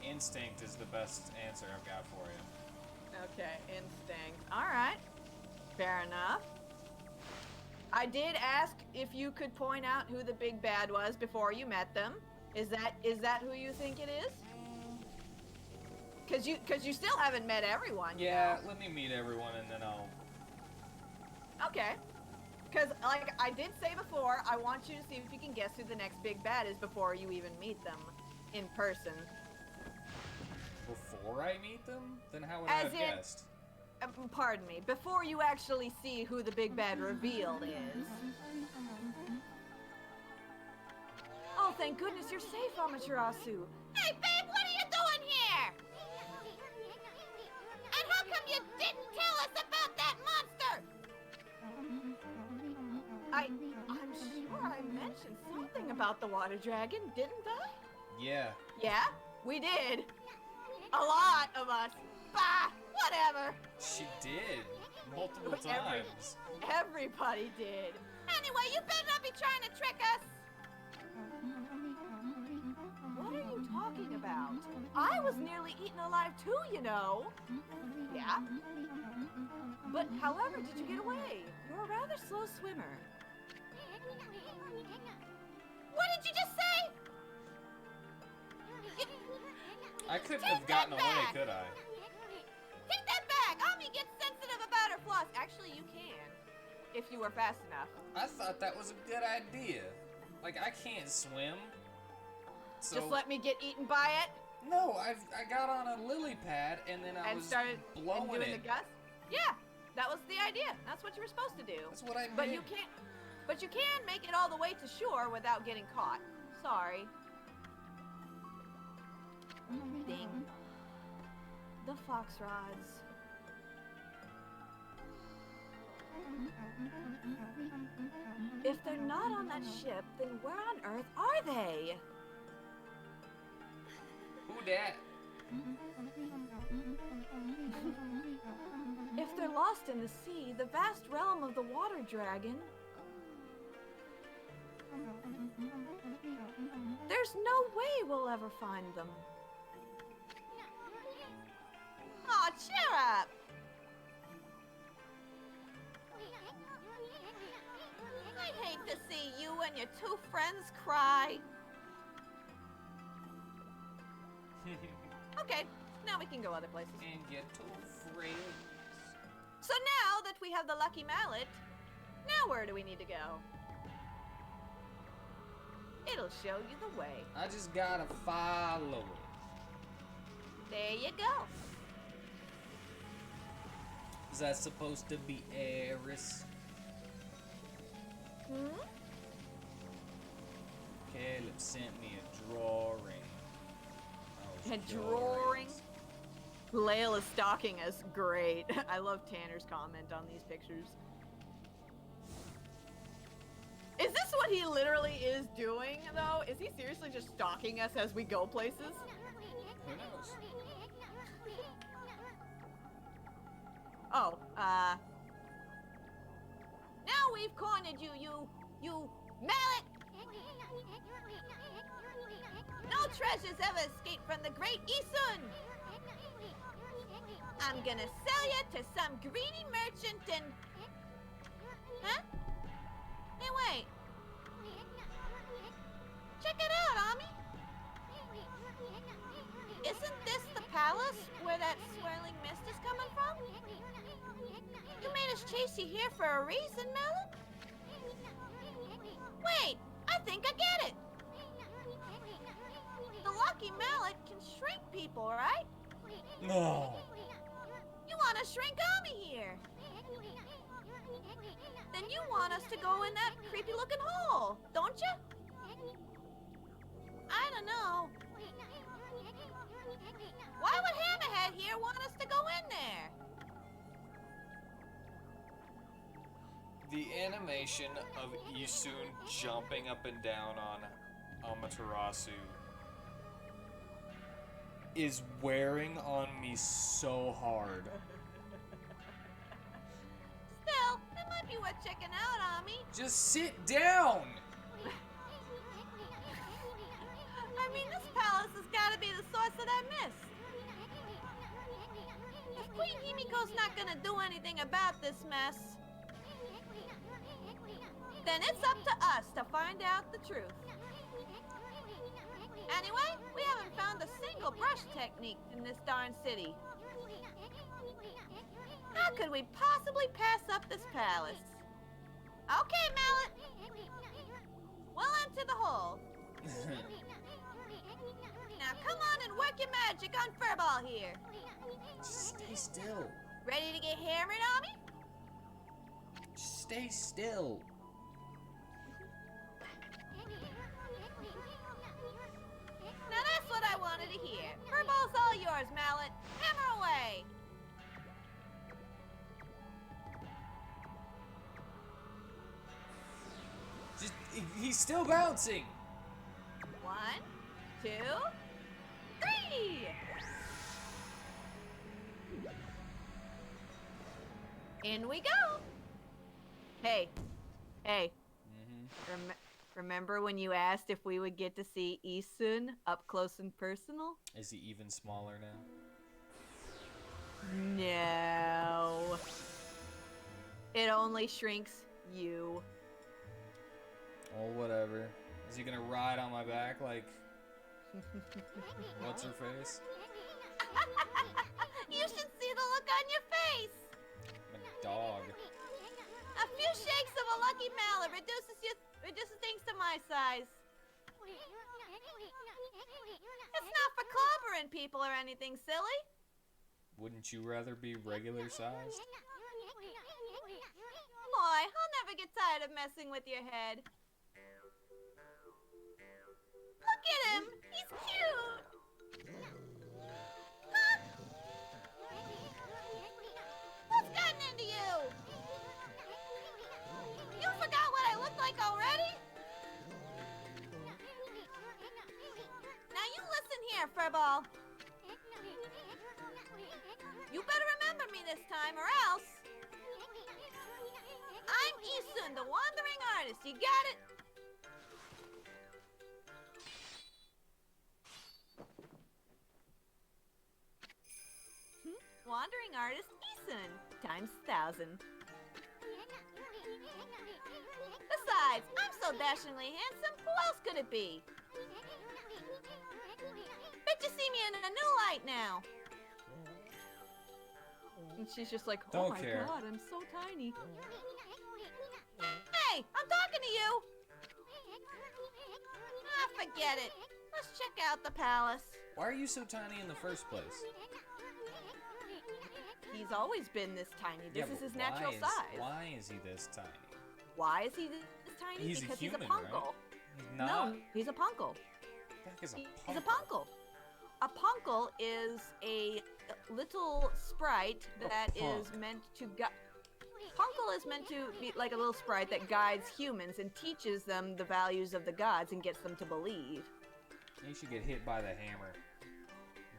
Instinct is the best answer I've got for you. Okay, instinct. Alright. Fair enough. I did ask if you could point out who the big bad was before you met them. Is that who you think it is? Cause you still haven't met everyone. you Yeah, know? let me meet everyone and then I'll... Okay. Cause like I did say before, I want you to see if you can guess who the next big bad is before you even meet them in person. Before I meet them? Then how would As I have in- guessed? Pardon me. Before you actually see who the big bad revealed is. Oh, thank goodness you're safe, Amaterasu. Hey, babe, what are you doing here? And how come you didn't tell us about that monster? I'm sure I mentioned something about the water dragon, didn't I? Yeah. Yeah, we did. A lot of us. Bah, whatever. She did. multiple Every- times. Everybody did. Anyway, you better not be trying to trick us. What are you talking about? I was nearly eaten alive too, you know. Yeah? But however did you get away? You're a rather slow swimmer. What did you just say? I couldn't Take have gotten that away, back. could I? Take that back! Ami gets sensitive about her floss. Actually, you can. If you were fast enough. I thought that was a good idea. Like, I can't swim. So, Just let me get eaten by it no, I got on a lily pad and then I and was started blowing doing it. the gust. Yeah, that was the idea. That's what you were supposed to do. That's what I But did. you can't. But you can make it all the way to shore without getting caught. Sorry. Ding. The fox rods. If they're not on that ship, then where on earth are they? Who dat? If they're lost in the sea, the vast realm of the water dragon, there's no way we'll ever find them. Aw, cheer up! I'd hate to see you and your two friends cry. Okay, now we can go other places. And get two friends. So now that we have the lucky mallet, now where do we need to go? It'll show you the way. I just gotta follow it. There you go. Is that supposed to be Eris? Hmm? Caleb sent me a drawing. A Those drawing? drawings. Layla is stalking us. Great. I love Tanner's comment on these pictures. Is this what he literally is doing, though? Is he seriously just stalking us as we go places? Who knows? Oh, now we've cornered you, you mallet! No treasures ever escape from the great Isun! I'm gonna sell you to some greedy merchant and... Huh? Hey, wait. Check it out, Ami. Isn't this the palace where that swirling mist is coming from? You made us chase you here for a reason, Melon? Wait, I think I get it. The lucky mallet can shrink people, right? No. You want to shrink Ami here. Then you want us to go in that creepy looking hole, don't you? I don't know. Why would Hammerhead here want us to go in there? The animation of Isun jumping up and down on Amaterasu is wearing on me so hard. Still, it might be worth checking out, Ami. Just sit down! I mean, this palace has got to be the source of that mist. If Queen Himiko's not gonna do anything about this mess, then it's up to us to find out the truth. Anyway, we haven't found a single brush technique in this darn city. How could we possibly pass up this palace? Okay, Mallet. We'll enter the hole. Now come on and work your magic on Furball here. Just stay still. Ready to get hammered, Ami? Just stay still. Now that's what I wanted to hear. Furball's all yours, Mallet. Hammer away. Just, he's still bouncing. 1, 2, 3. In we go. Hey. Mm-hmm. Remember when you asked if we would get to see Isun up close and personal? Is he even smaller now? No. It only shrinks you. Oh, whatever. Is he gonna ride on my back like... What's her face? You should see the look on your face. I'm a dog. A few shakes of a lucky mallet reduces things to my size. It's not for clobbering people or anything silly. Wouldn't you rather be regular sized? Boy, I'll never get tired of messing with your head. Look at him! He's cute! Huh? What's gotten into you? You forgot what I look like already? Now you listen here, Furball. You better remember me this time or else. I'm Isun, the wandering artist. You got it? Wandering artist Isun times 1,000. Besides, I'm so dashingly handsome. Who else could it be? Bet you see me in a new light now. And she's just like, oh my god, I'm so tiny. Hey, I'm talking to you. Ah, forget it. Let's check out the palace. Why are you so tiny in the first place? He's always been this tiny. This is his natural size. Why is he this tiny? Why is he this tiny? He's because a human, he's a punkle. right? He's not. No, he's a punkle. The heck is a He's a punkle. A punkle is a little sprite that is meant to Punkle is meant to be like a little sprite that guides humans and teaches them the values of the gods and gets them to believe. You should get hit by the hammer.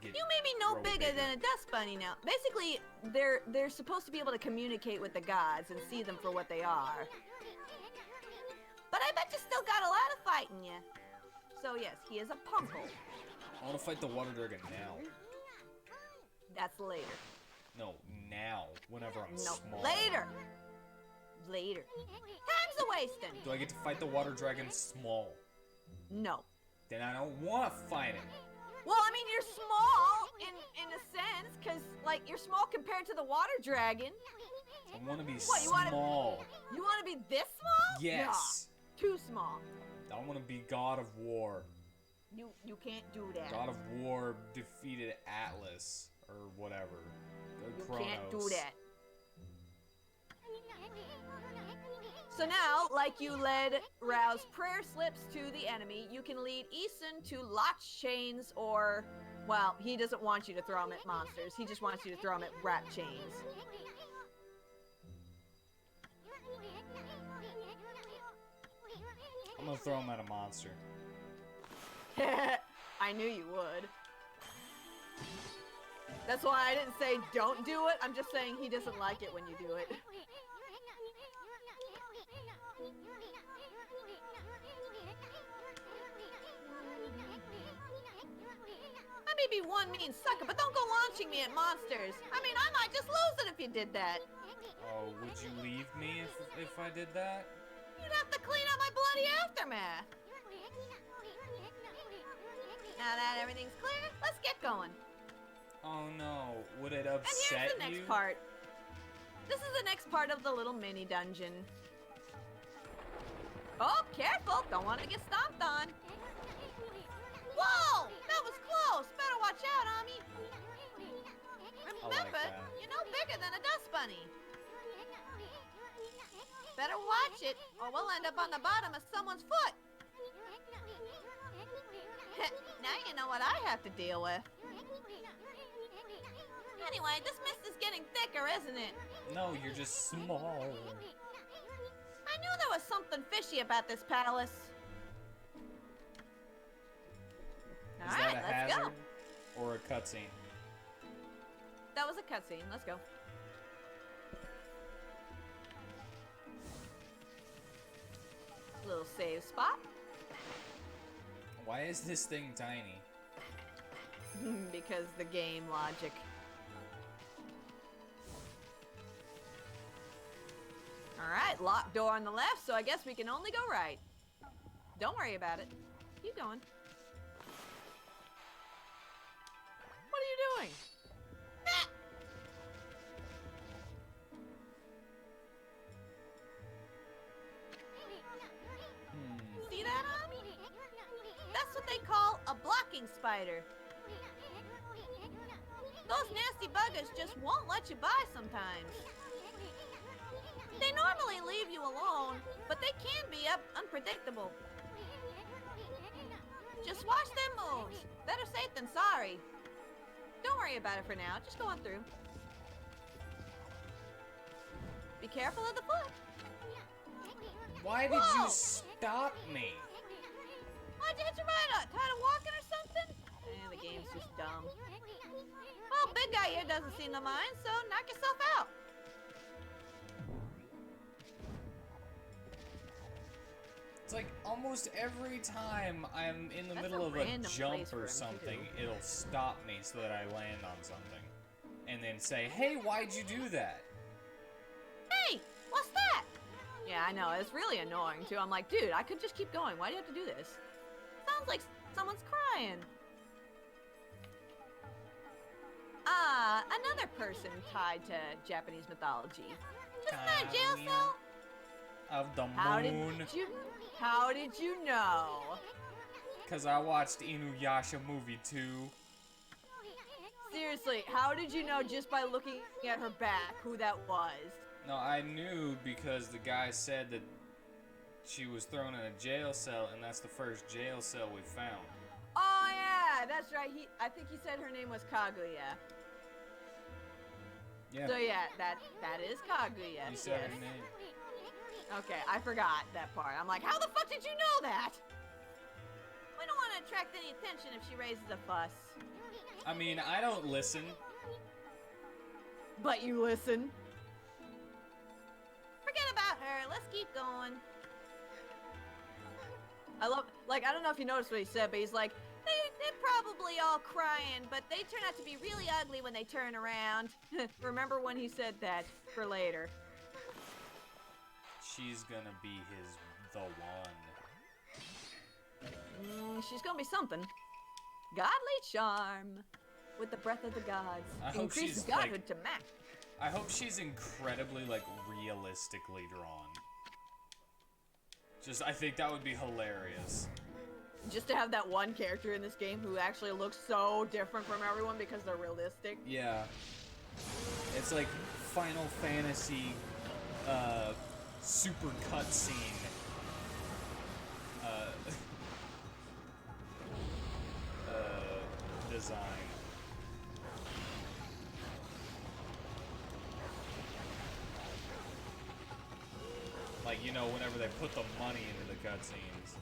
You may be no bigger than a dust bunny now. Basically, they're supposed to be able to communicate with the gods and see them for what they are. But I bet you still got a lot of fight in you. So yes, he is a punkle. I want to fight the water dragon now. That's later. No, now. Whenever I'm small. Later. Later. Time's a wasting. Do I get to fight the water dragon small? No. Then I don't want to fight him. Well, I mean, you're small in a sense, because, like, you're small compared to the water dragon. I want to be What, small. You want to be this small? Yes. Nah, too small. I want to be God of War. You can't do that. God of War defeated Atlas, or whatever. You can't do that. So now, like you led Rao's prayer slips to the enemy, you can lead Isun to Lotch chains or, well, he doesn't want you to throw them at monsters. He just wants you to throw them at rat chains. I'm gonna throw him at a monster. I knew you would. That's why I didn't say don't do it. I'm just saying he doesn't like it when you do it. I may be one mean sucker, but don't go launching me at monsters. I mean, I might just lose it if you did that. Oh, would you leave me if I did that? You'd have to clean up my bloody aftermath. Now that everything's clear, let's get going. Oh no, would it upset And here's the next part. This is the next part of the little mini dungeon. Oh, careful! Don't want to get stomped on. Whoa! That was close! Better watch out, Ami! Remember, you're no bigger than a dust bunny. Better watch it, or we'll end up on the bottom of someone's foot. Now you know what I have to deal with. Anyway, this mist is getting thicker, isn't it? No, you're just small. I knew there was something fishy about this palace. Is Alright, that a let's hazard go. or a cutscene? That was a cutscene. Let's go. Little save spot. Why is this thing tiny? Because the game logic. Alright, locked door on the left, so I guess we can only go right. Don't worry about it. Keep going. What are you doing? Ah! See that, That's what they call a blocking spider. Those nasty buggers just won't let you by sometimes. They normally leave you alone, but they can be unpredictable. Just watch their moves. Better safe than sorry. Don't worry about it for now. Just go on through. Be careful of the foot. Why did you stop me? Why'd you hit your ride up? Tired of walking or something? The game's just dumb. Well, big guy here doesn't seem to mind, so knock yourself out. It's like almost every time I'm in the That's middle a of a random jump place for or him, something, too. it'll stop me so that I land on something. And then say, hey, why'd you do that? Hey, what's that? Yeah, I know. It's really annoying, too. I'm like, dude, I could just keep going. Why do you have to do this? Sounds like someone's crying. Another person tied to Japanese mythology. Isn't that a jail Kaguya cell? Of the moon. How did you know? Because I watched Inuyasha movie 2. Seriously, how did you know just by looking at her back who that was? No, I knew because the guy said that she was thrown in a jail cell, and that's the first jail cell we found. Oh yeah, that's right. I think he said her name was Kaguya. Yeah, So yeah, that is Kaguya. he said yes. her name. Okay, I forgot that part. I'm like, how the fuck did you know that? We don't want to attract any attention if she raises a fuss. I mean, I don't listen. But you listen. Forget about her. Let's keep going. I love, like, I don't know if you noticed what he said, but he's like, they're probably all crying, but they turn out to be really ugly when they turn around. Remember when he said that for later. She's gonna be the one. She's gonna be something. Godly charm. With the breath of the gods. I hope Increases she's, godhood like- to max. I hope she's incredibly, like, realistically drawn. I think that would be hilarious. Just to have that one character in this game who actually looks so different from everyone because they're realistic. Yeah. It's like Final Fantasy, super cutscene. Design. Like, you know, whenever they put the money into the cutscenes.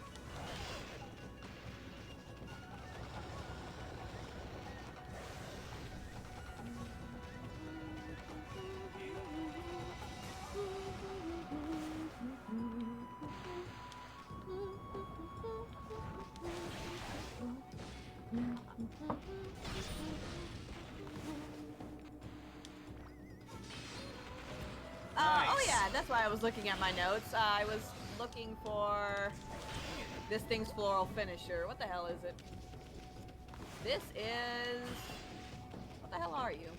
Oh yeah, that's why I was looking at my notes. I was looking for this thing's floral finisher. What the hell is it? This is... What the hell are you?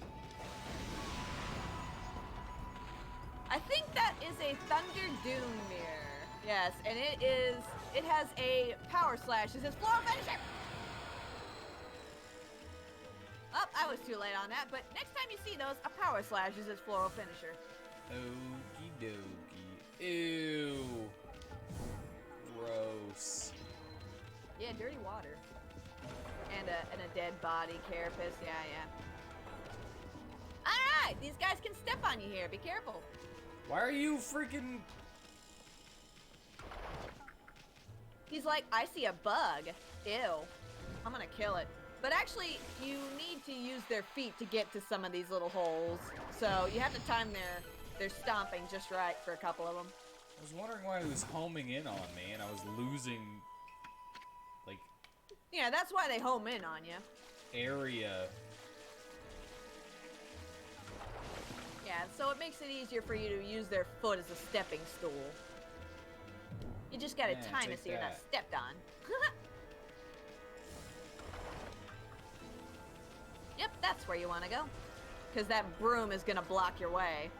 I think that is a Thunder Doom mirror. Yes, and it has a power slash. It says floral finisher! Oh, I was too late on that, but next time you see those, a power slash is its floral finisher. Okie dokie. Ew. Gross. Yeah, dirty water. And a dead body, carapace, yeah. Alright, these guys can step on you here, be careful. Why are you freaking... He's like, I see a bug. Ew. I'm gonna kill it. But actually, you need to use their feet to get to some of these little holes. So you have to time their stomping just right for a couple of them. I was wondering why he was homing in on me and I was losing, like, Yeah, that's why they home in on you. area. Yeah, so it makes it easier for you to use their foot as a stepping stool. You just gotta Yeah, time it take so you're not that. stepped on. Yep, that's where you want to go. Because that broom is gonna block your way.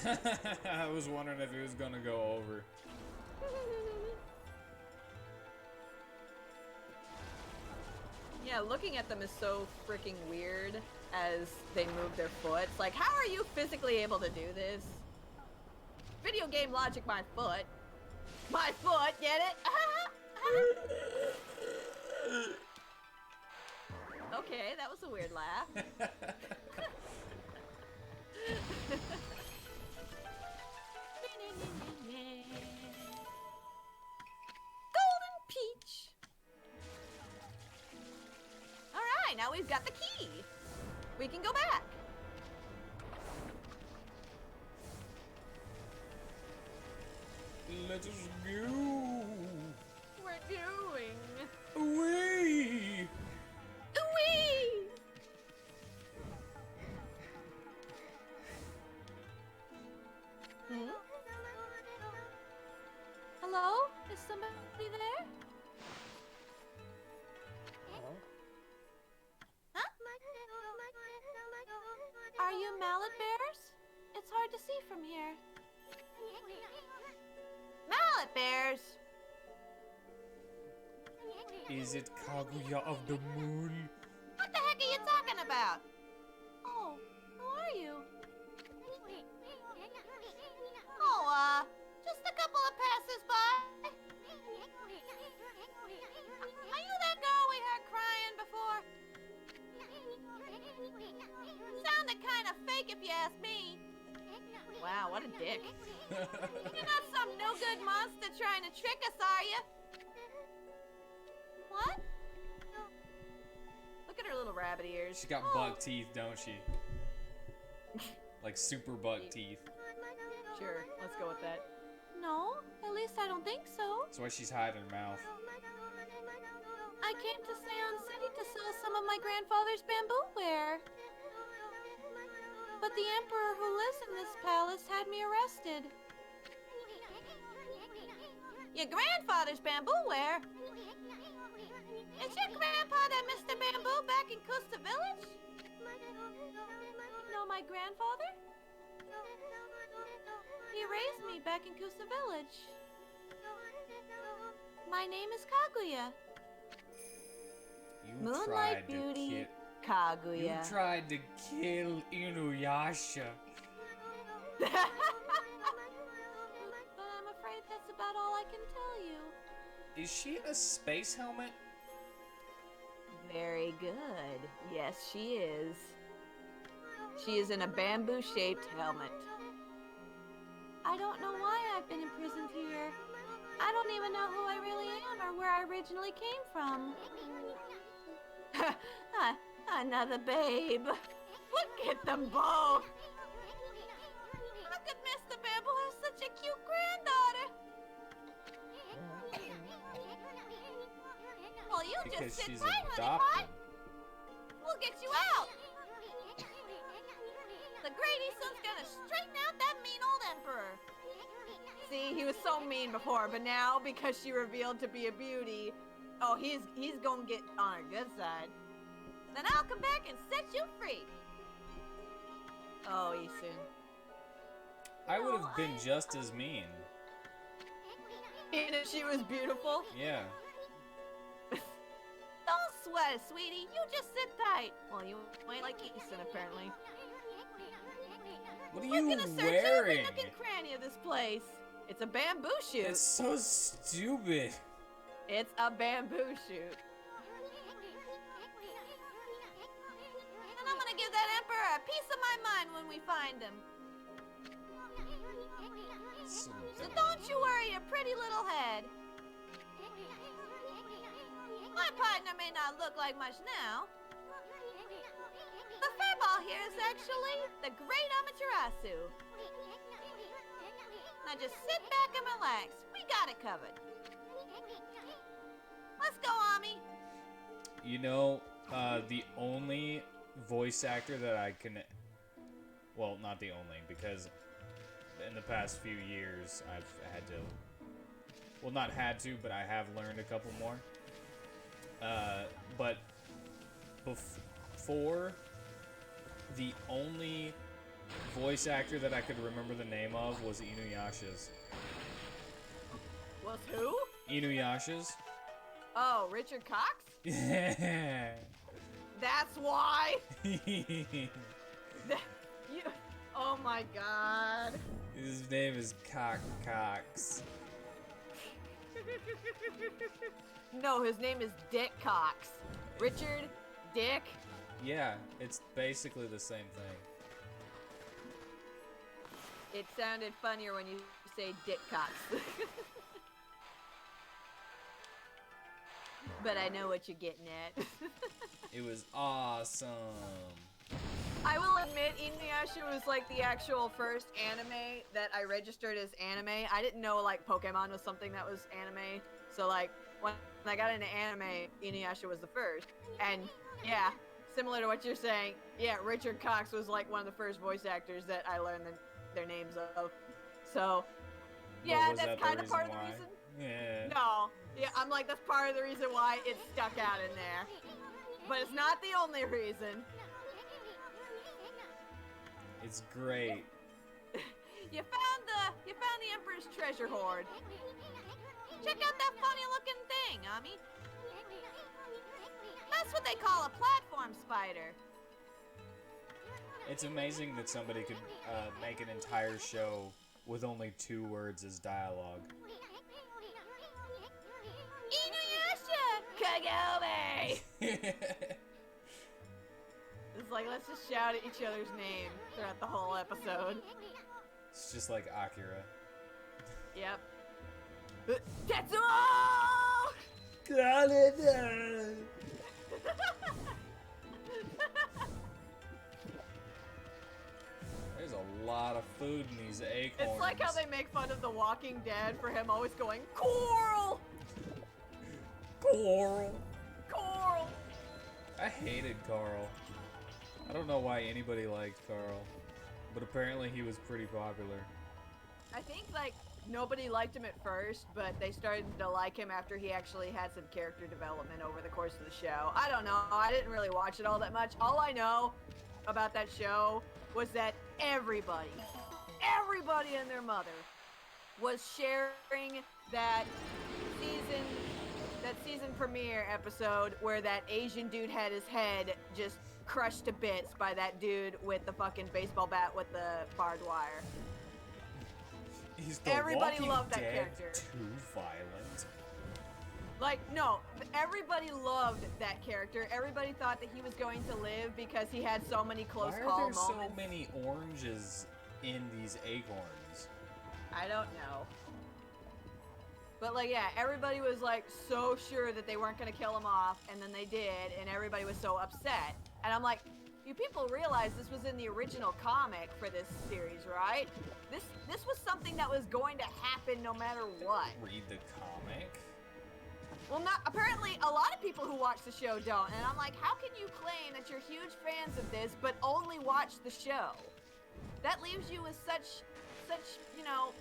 I was wondering if he was gonna go over. Yeah, looking at them is so freaking weird as they move their foot. It's like, how are you physically able to do this? Video game logic, my foot. My foot, get it? Okay, that was a weird laugh. Golden peach. All right, now we've got the key. We can go back. Let us go. We're going. Away. Whee! Hmm? Hello? Is somebody there? Huh? Are you mallet bears? It's hard to see from here. Mallet bears! Is it Kaguya of the Moon? What the heck are you talking about? Oh, who are you? Oh, just a couple of passers-by. Are you that girl we heard crying before? Sounded kind of fake if you ask me. Wow, what a dick. You're not some no-good monster trying to trick us, are you? What? Look at her little rabbit ears. She's got Oh. buck teeth, don't she? Like super buck teeth. Sure, let's go with that. No, at least I don't think so. That's why she's hiding her mouth. I came to Seon City to sell some of my grandfather's bamboo ware. But the emperor who lives in this palace had me arrested. Your grandfather's bamboo ware? Is your grandpa that Mr. Bamboo back in Kusta Village? No, my grandfather? He raised me back in Kusta Village. My name is Kaguya. You Moonlight tried to Beauty kill. You Kaguya. tried to kill Inuyasha. But I'm afraid that's about all I can tell you. Is she in a space helmet? Very good. Yes, she is. She is in a bamboo-shaped helmet. I don't know why I've been imprisoned here. I don't even know who I really am or where I originally came from. Another babe. Look at them both. How could Mr. Bamboo have such a cute granddaughter? Well, you Because just sit she's tight, honey adopted. pie. We'll get you out. The Great Eastern's gonna straighten out that mean old emperor. See, he was so mean before, but now because she revealed to be a beauty, oh, he's gonna get on her good side. Then I'll come back and set you free. Oh, Eason. I would have been just as mean. Even if she was beautiful. Yeah. Don't sweat it, sweetie. You just sit tight. Well, you ain't like Easton, apparently. What are We're you gonna search every wearing? nook and cranny of this place. It's a bamboo shoot. It's so stupid. It's a bamboo shoot. And I'm gonna give that emperor a piece of my mind when we find him. So So don't you worry your pretty little head. My partner may not look like much now. The fairball here is actually the Great Amaterasu. Now just sit back and relax. We got it covered. Let's go, Ami. You know, the only voice actor that I can... Well, not the only, because in the past few years, I've had to... Well, not had to, but I have learned a couple more. But before, the only voice actor that I could remember the name of was Inuyasha's. Was who? Inuyasha's? Oh, Richard Cox? Yeah. That's why. Oh my god. His name is Cox. No, his name is Dick Cox. Richard, Dick. Yeah, it's basically the same thing. It sounded funnier when you say Dick Cox. But I know what you're getting at. It was awesome. I will admit, Inuyasha was like the actual first anime that I registered as anime. I didn't know like Pokemon was something that was anime. So like when I got into anime, Inuyasha was the first. And yeah, similar to what you're saying, yeah, Richard Cox was like one of the first voice actors that I learned their names of. So yeah, that's kind of part of the reason. Yeah. No, yeah, I'm like, that's part of the reason why it stuck out in there. But it's not the only reason. It's great. You found the Emperor's treasure hoard. Check out that funny looking thing, Ami. That's what they call a platform spider. It's amazing that somebody could make an entire show with only 2 words as dialogue. Inuyasha! Kagome! It's like, let's just shout at each other's name throughout the whole episode. It's just like Akira. Yep. Tetsuo! Got it! There's a lot of food in these acorns. It's like how they make fun of The Walking Dead for him always going, Coral! Coral. Coral! I hated Carl. I don't know why anybody liked Carl, but apparently he was pretty popular. I think, like, nobody liked him at first, but they started to like him after he actually had some character development over the course of the show. I don't know. I didn't really watch it all that much. All I know about that show was that everybody and their mother was sharing that season premiere episode where that Asian dude had his head just crushed to bits by that dude with the fucking baseball bat with the barbed wire. Everybody loved that character. Too violent. Like, no, everybody loved that character. Everybody thought that he was going to live because he had so many close call moments. Why are there so many oranges in these acorns? I don't know. But like, yeah, everybody was like so sure that they weren't gonna kill him off, and then they did, and everybody was so upset. And I'm like, you people realize this was in the original comic for this series, right? This was something that was going to happen no matter what. Read the comic? Well, not apparently a lot of people who watch the show don't, and I'm like, how can you claim that you're huge fans of this but only watch the show? That leaves you with such, you know,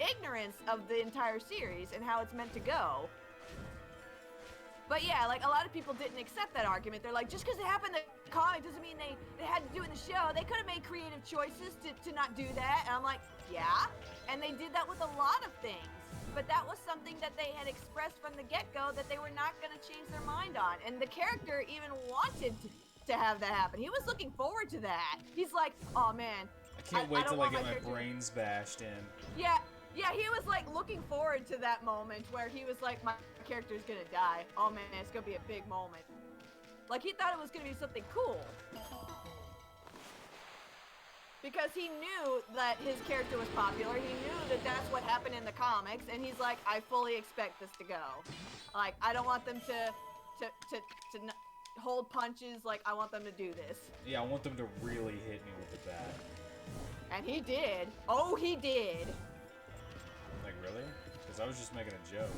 ignorance of the entire series and how it's meant to go. But yeah, like, a lot of people didn't accept that argument. They're like, just because it happened in the comic doesn't mean they had to do it in the show. They could have made creative choices to not do that. And I'm like, yeah, and they did that with a lot of things. But that was something that they had expressed from the get-go that they were not going to change their mind on. And the character even wanted to have that happen. He was looking forward to that. He's like, oh man, I can't wait till I get my character... brains bashed in. Yeah, he was like looking forward to that moment where he was like, my character's gonna die. Oh man, it's gonna be a big moment. Like, he thought it was gonna be something cool. Because he knew that his character was popular. He knew that that's what happened in the comics, and he's like, I fully expect this to go. Like, I don't want them to hold punches. Like, I want them to do this. Yeah, I want them to really hit me with the bat. And he did. Oh, he did. really? Because I was just making a joke.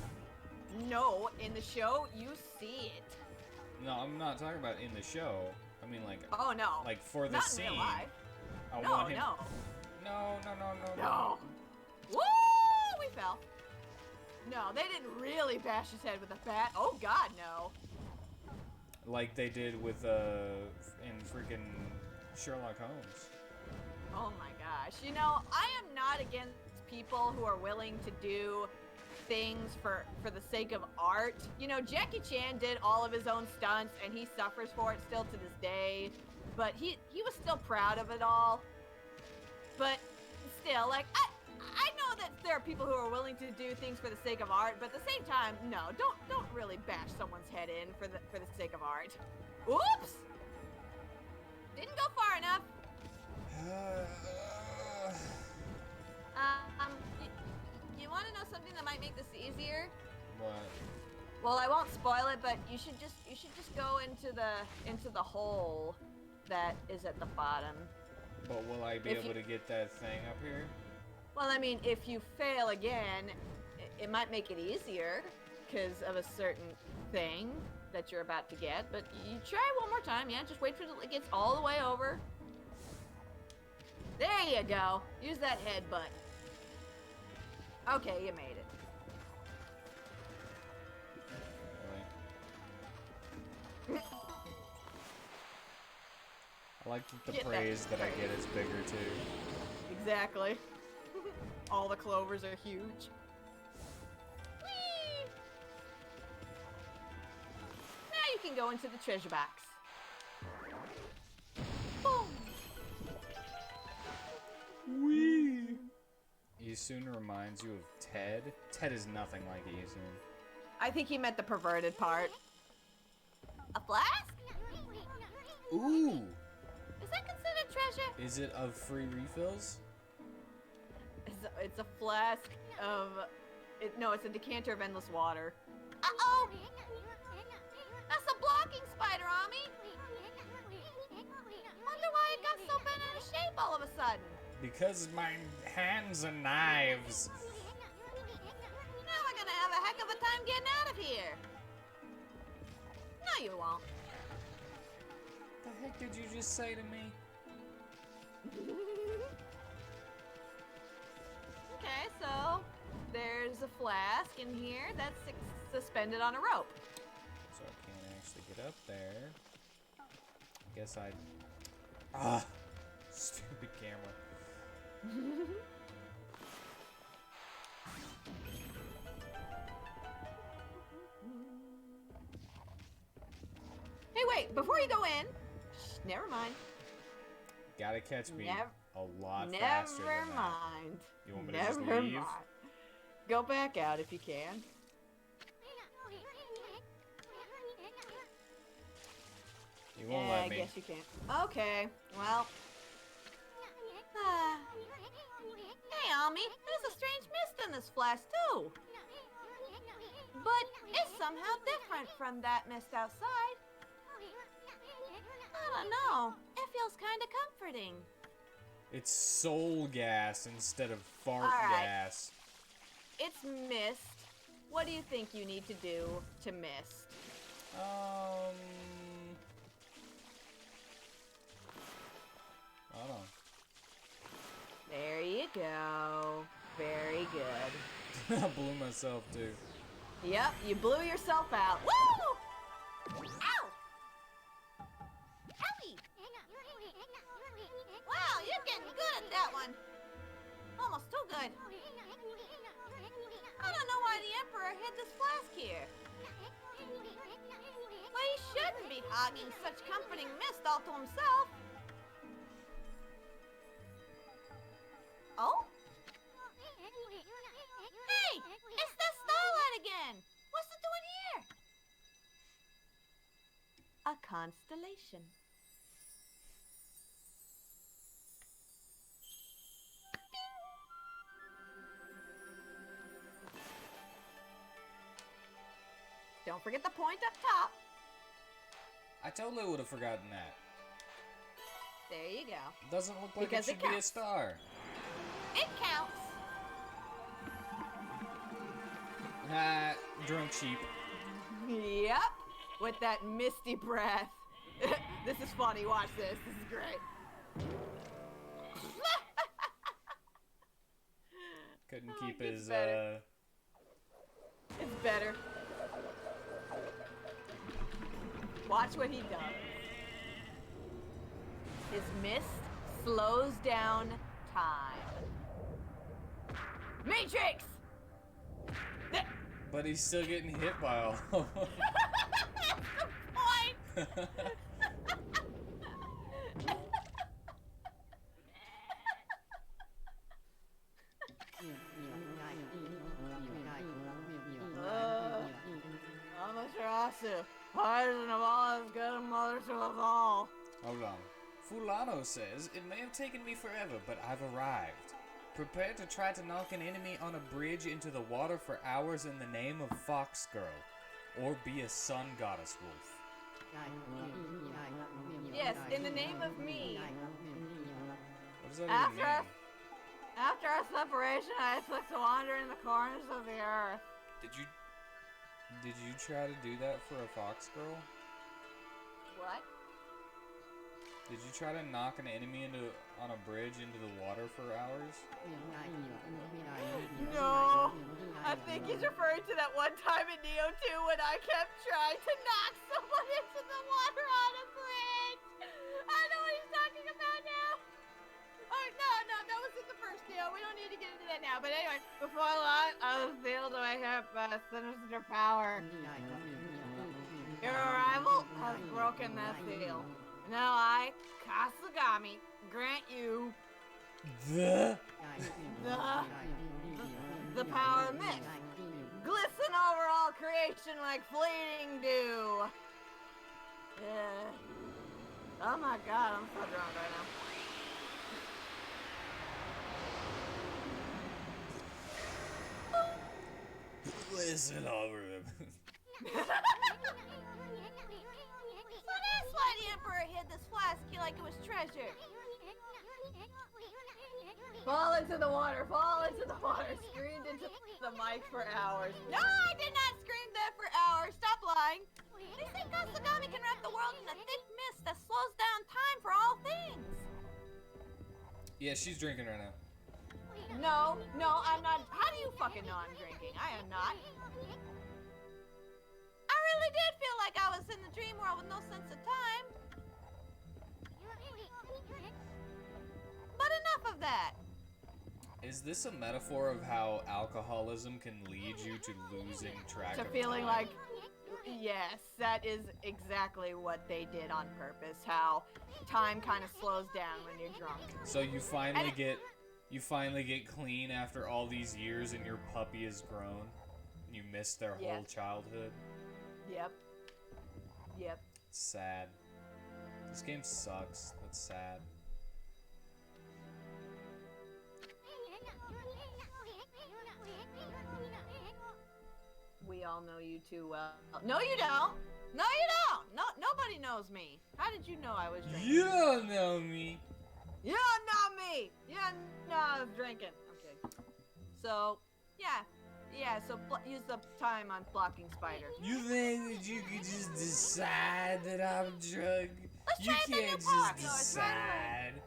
No, in the show, you see it. No, I'm not talking about in the show. I mean, like, Oh, no. like for the Not scene. in real life. I No, want him. no. No. No. Woo! We fell. No, they didn't really bash his head with a bat. Oh, God, no. Like they did with in freaking Sherlock Holmes. Oh, my gosh. You know, I am not against people who are willing to do things for the sake of art. You know, Jackie Chan did all of his own stunts and he suffers for it still to this day, but he was still proud of it all. But still, like, I know that there are people who are willing to do things for the sake of art, but at the same time, no, don't really bash someone's head in for the sake of art. Oops! Didn't go far enough. You want to know something that might make this easier? What? Well, I won't spoil it, but you should just go into the hole that is at the bottom. But will I be able to get that thing up here? Well, I mean, if you fail again, it might make it easier because of a certain thing that you're about to get. But you try one more time, yeah? Just wait till it gets all the way over. There you go. Use that headbutt. Okay, you made it. Really? I like that the Get that praise that I praise. get is bigger too. Exactly. All the clovers are huge. Whee! Now you can go into the treasure box. Boom! Wee! Isun reminds you of Ted. Ted is nothing like Isun. I think he meant the perverted part. A flask? Ooh! Is that considered treasure? Is it of free refills? It's a flask of... No, it's a decanter of endless water. Uh-oh! That's a blocking spider, Ami! Wonder why it got so bent out of shape all of a sudden. Because my hands are knives. Now we're gonna have a heck of a time getting out of here. No, you won't. The heck did you just say to me? Okay, so there's a flask in here that's suspended on a rope. So I can't actually get up there. Guess I... Ah! Stupid camera. Hey, wait, before you go in, never mind. Gotta catch me Never- a lot faster Never than that. mind. You want me to Never just leave? mind. Go back out if you can. You won't Yeah, let I me. guess you can. Okay, well. Hey, Ami, there's a strange mist in this flask, too. But it's somehow different from that mist outside. I don't know. It feels kind of comforting. It's soul gas instead of fart Alright. gas. It's mist. What do you think you need to do to mist? I don't know. There you go. Very good. I blew myself too. Yep, you blew yourself out. Woo! Ow! Owie! Wow, you're getting good at that one. Almost too good. I don't know why the Emperor hid this flask here. Well, he shouldn't be hogging such comforting mist all to himself. Oh? Hey, it's that starlight again. What's it doing here? A constellation. Don't forget the point up top. I totally would have forgotten that. There you go. Doesn't look like Because it it should be a counts. star. It counts. Ah, drunk sheep. Yep, with that misty breath. This is funny, watch this. This is great. Couldn't Oh, keep it gets his, better. It's better. Watch what he does. His mist slows down time. Matrix! But he's still getting hit by all of them. That's the point! Amaterasu, poison of all is good and mother to us all. Hold on. Fulano says, it may have taken me forever, but I've arrived. Prepare to try to knock an enemy on a bridge into the water for hours in the name of Fox Girl. Or be a sun goddess wolf. Yes, in the name of me. What does that even mean? After our separation, I took to wander in the corners of the earth. Did you try to do that for a Fox Girl? What? Did you try to knock an enemy on a bridge into the water for hours? No. I think he's referring to that one time in Neo 2 when I kept trying to knock someone into the water on a bridge. I know what he's talking about now. Oh, no, that was in the first Neo. We don't need to get into that now. But anyway, before long, I was sealed to my hip by a sinister power. Your arrival has broken that seal. Now I, Kasugami, grant you the power of mist. Glisten over all creation like fleeting dew. Oh my god, I'm so drunk right now. Listen over him. So that's why the Emperor hid this flask here like it was treasure. Fall into the water, screamed into the mic for hours. No, I did not scream that for hours. Stop lying. They say Kasugami can wrap the world in a thick mist that slows down time for all things. Yeah, she's drinking right now. No, I'm not. How do you fucking know I'm drinking? I am not. I really did feel like I was in the dream world with no sense of time. But enough of that. Is this a metaphor of how alcoholism can lead you to losing track To of feeling time? like, yes, that is exactly what they did on purpose. How time kind of slows down when you're drunk. So you finally get clean after all these years and your puppy is grown. You missed their whole childhood. Yep. It's sad. This game sucks. That's sad. We all know you too well. No, you don't. No, nobody knows me. How did you know I was drinking? You don't know me. You don't know me. You don't know I was drinking. Okay. So, so use the time on blocking spider. You think that you could just decide that I'm drunk? Let's You try the new can't part. just No, it's right away. decide.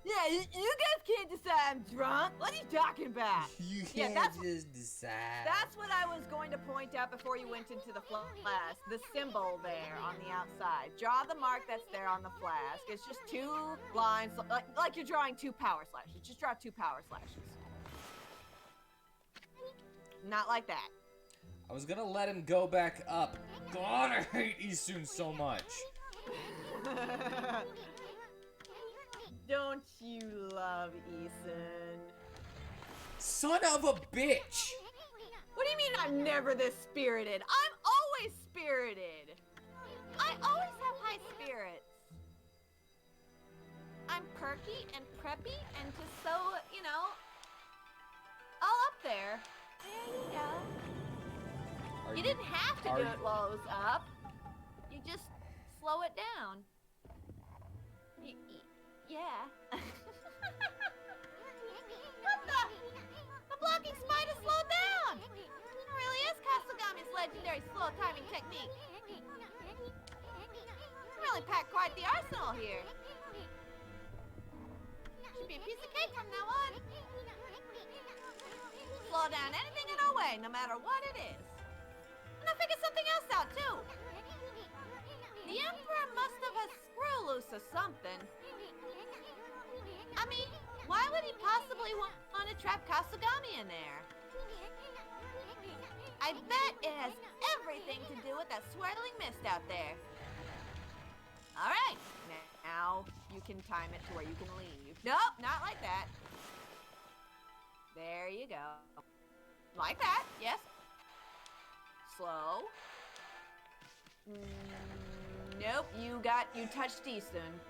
Yeah, you guys can't decide I'm drunk. What are you talking about? You Yeah, can't that's- just decide. That's what I was going to point out before you went into the flask. The symbol there on the outside. Draw the mark that's there on the flask. It's just two lines, like you're drawing two power slashes. Just draw two power slashes. Not like that. I was gonna let him go back up. God, I hate Isun so much. Don't you love Eason? Son of a bitch! What do you mean I'm never this spirited? I'm always spirited. I always have high spirits. I'm perky and preppy and just so, all up there. There you go. You didn't have to do it while it was up. You just slow it down. Yeah. What the? The blocking spider slowed down. It really is legendary slow timing technique. Really packed quite the arsenal here. Should be a piece of cake from now on. Slow down anything in our way, no matter what it is. And I figured something else out, too. The Emperor must have a screw loose or something. I mean, why would he possibly want to trap Kasugami in there? I bet it has everything to do with that swirling mist out there. All right, now you can time it to where you can leave. Nope, not like that. There you go. Like that, yes. Slow. Nope, you touched D soon.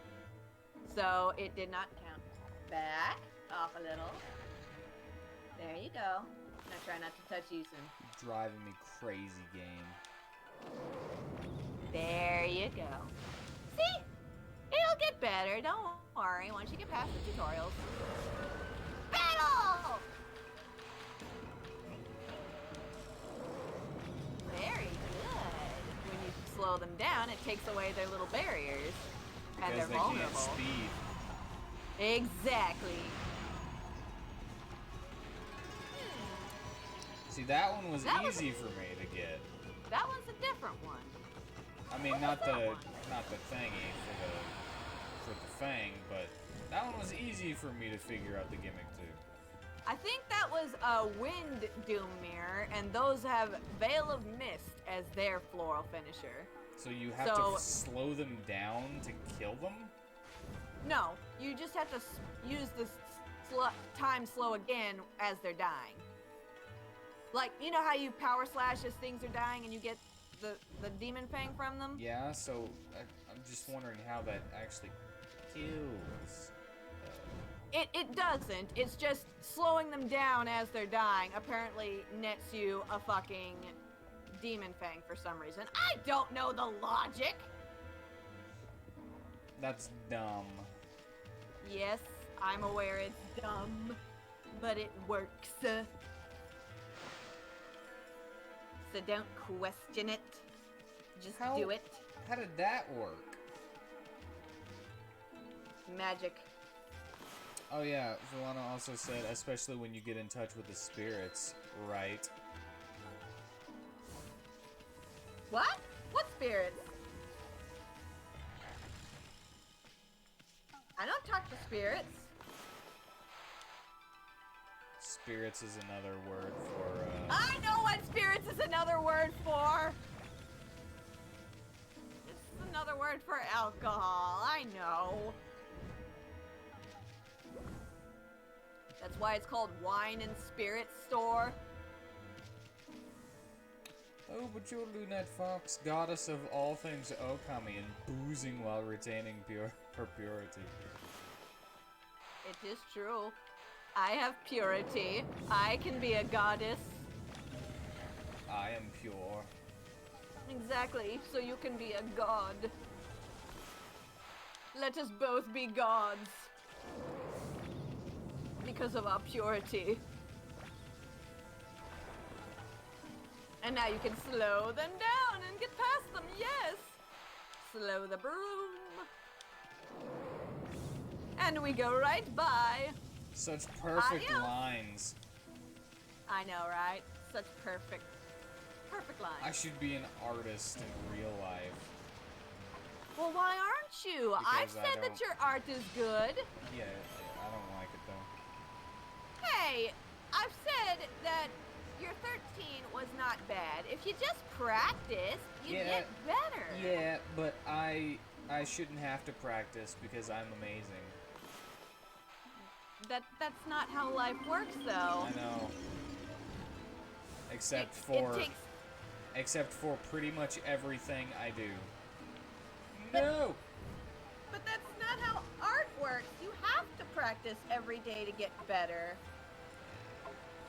So it did not count. Back, off a little. There you go. Now try not to touch you soon. Driving me crazy, game. There you go. See? It'll get better, don't worry, once you get past the tutorials. Battle! Very good. When you slow them down, it takes away their little barriers. And they're Because they vulnerable. can't speed. Exactly. See, that one was That was- easy for me to get. That one's a different one. I mean, What not was that the one? thingy for the fang, but that one was easy for me to figure out the gimmick too. I think that was a wind doom mirror, and those have Veil of Mist as their floral finisher. So you have So- to slow them down to kill them? No, you just have to use the time slow again as they're dying. Like, you know how you power slash as things are dying and you get the demon fang from them? Yeah, so I'm just wondering how that actually kills. It doesn't. It's just slowing them down as they're dying apparently nets you a fucking demon fang for some reason. I don't know the logic. That's dumb. Yes, I'm aware it's dumb, but it works. So don't question it. Just How- do it. How did that work? Magic. Oh yeah, Volana also said, especially when you get in touch with the spirits, right? What? What spirits? I don't talk to spirits. Spirits is another word for, I know what spirits is another word for. It's another word for alcohol. I know. That's why it's called Wine and Spirits Store. Oh, but you're LunetteFox, goddess of all things Okami, and boozing while retaining her purity. It is true. I have purity. I can be a goddess. I am pure. Exactly, so you can be a god. Let us both be gods. Because of our purity. And now you can slow them down and get past them, yes! Slow the broom. And we go right by. Such perfect Adios. lines. I know, right? Such perfect lines. I should be an artist in real life. Well, why aren't you? I've Because I said that don't- your art is good. Yeah, I don't like it though. Hey, I've said that your 13 was not bad. If you just practice, you Yeah, get better. Yeah, but I shouldn't have to practice because I'm amazing. That's not how life works, though. I know. Except It for takes. except for pretty much everything I do. But- No. But that's not how art works. You have to practice every day to get better.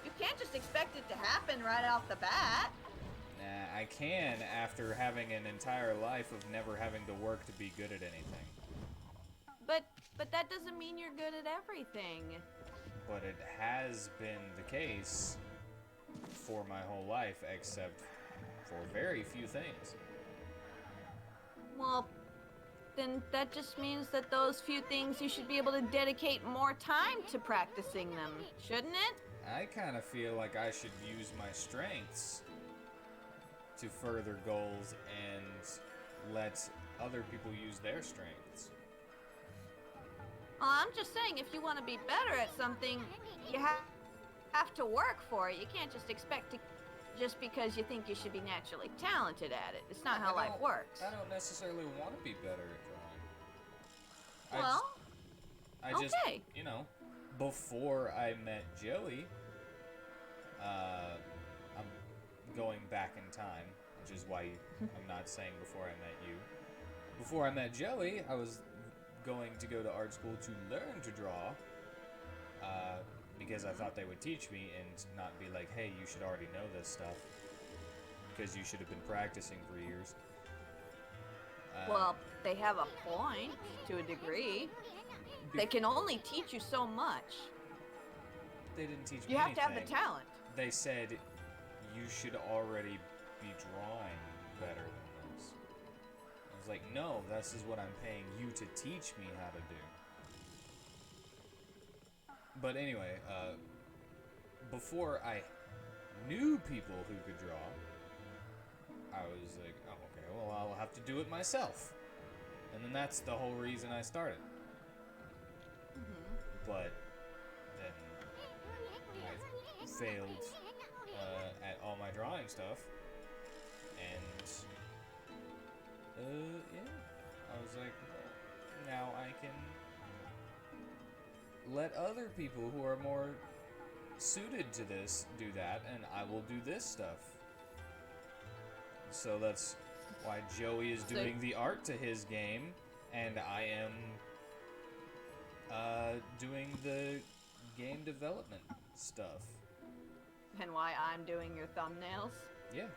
You can't just expect it to happen right off the bat. Nah, I can after having an entire life of never having to work to be good at anything. But that doesn't mean you're good at everything. But it has been the case for my whole life, except for very few things. Well, then that just means that those few things you should be able to dedicate more time to practicing them, shouldn't it? I kind of feel like I should use my strengths to further goals and let other people use their strengths. Well, I'm just saying, if you want to be better at something, you have to work for it. You can't just expect to, just because you think you should be naturally talented at it. It's not how life works. I don't necessarily want to be better at drawing. Well, I just, okay. you know, before I met Joey, I'm going back in time, which is why I'm not saying before I met you. Before I met Joey, I was going to go to art school to learn to draw, because I thought they would teach me and not be like, hey, you should already know this stuff, because you should have been practicing for years. Well, they have a point to a degree. They can only teach you so much. They didn't teach me You have to have the anything. talent. They said you should already be drawing better than this. I was like, no, this is what I'm paying you to teach me how to do. But anyway, before I knew people who could draw, I was like, oh, okay, well, I'll have to do it myself. And then that's the whole reason I started. But then I failed at all my drawing stuff, and yeah, I was like, well, now I can let other people who are more suited to this do that, and I will do this stuff. So that's why Joey is doing the art to his game, and I am doing the game development stuff. And why I'm doing your thumbnails? Yeah.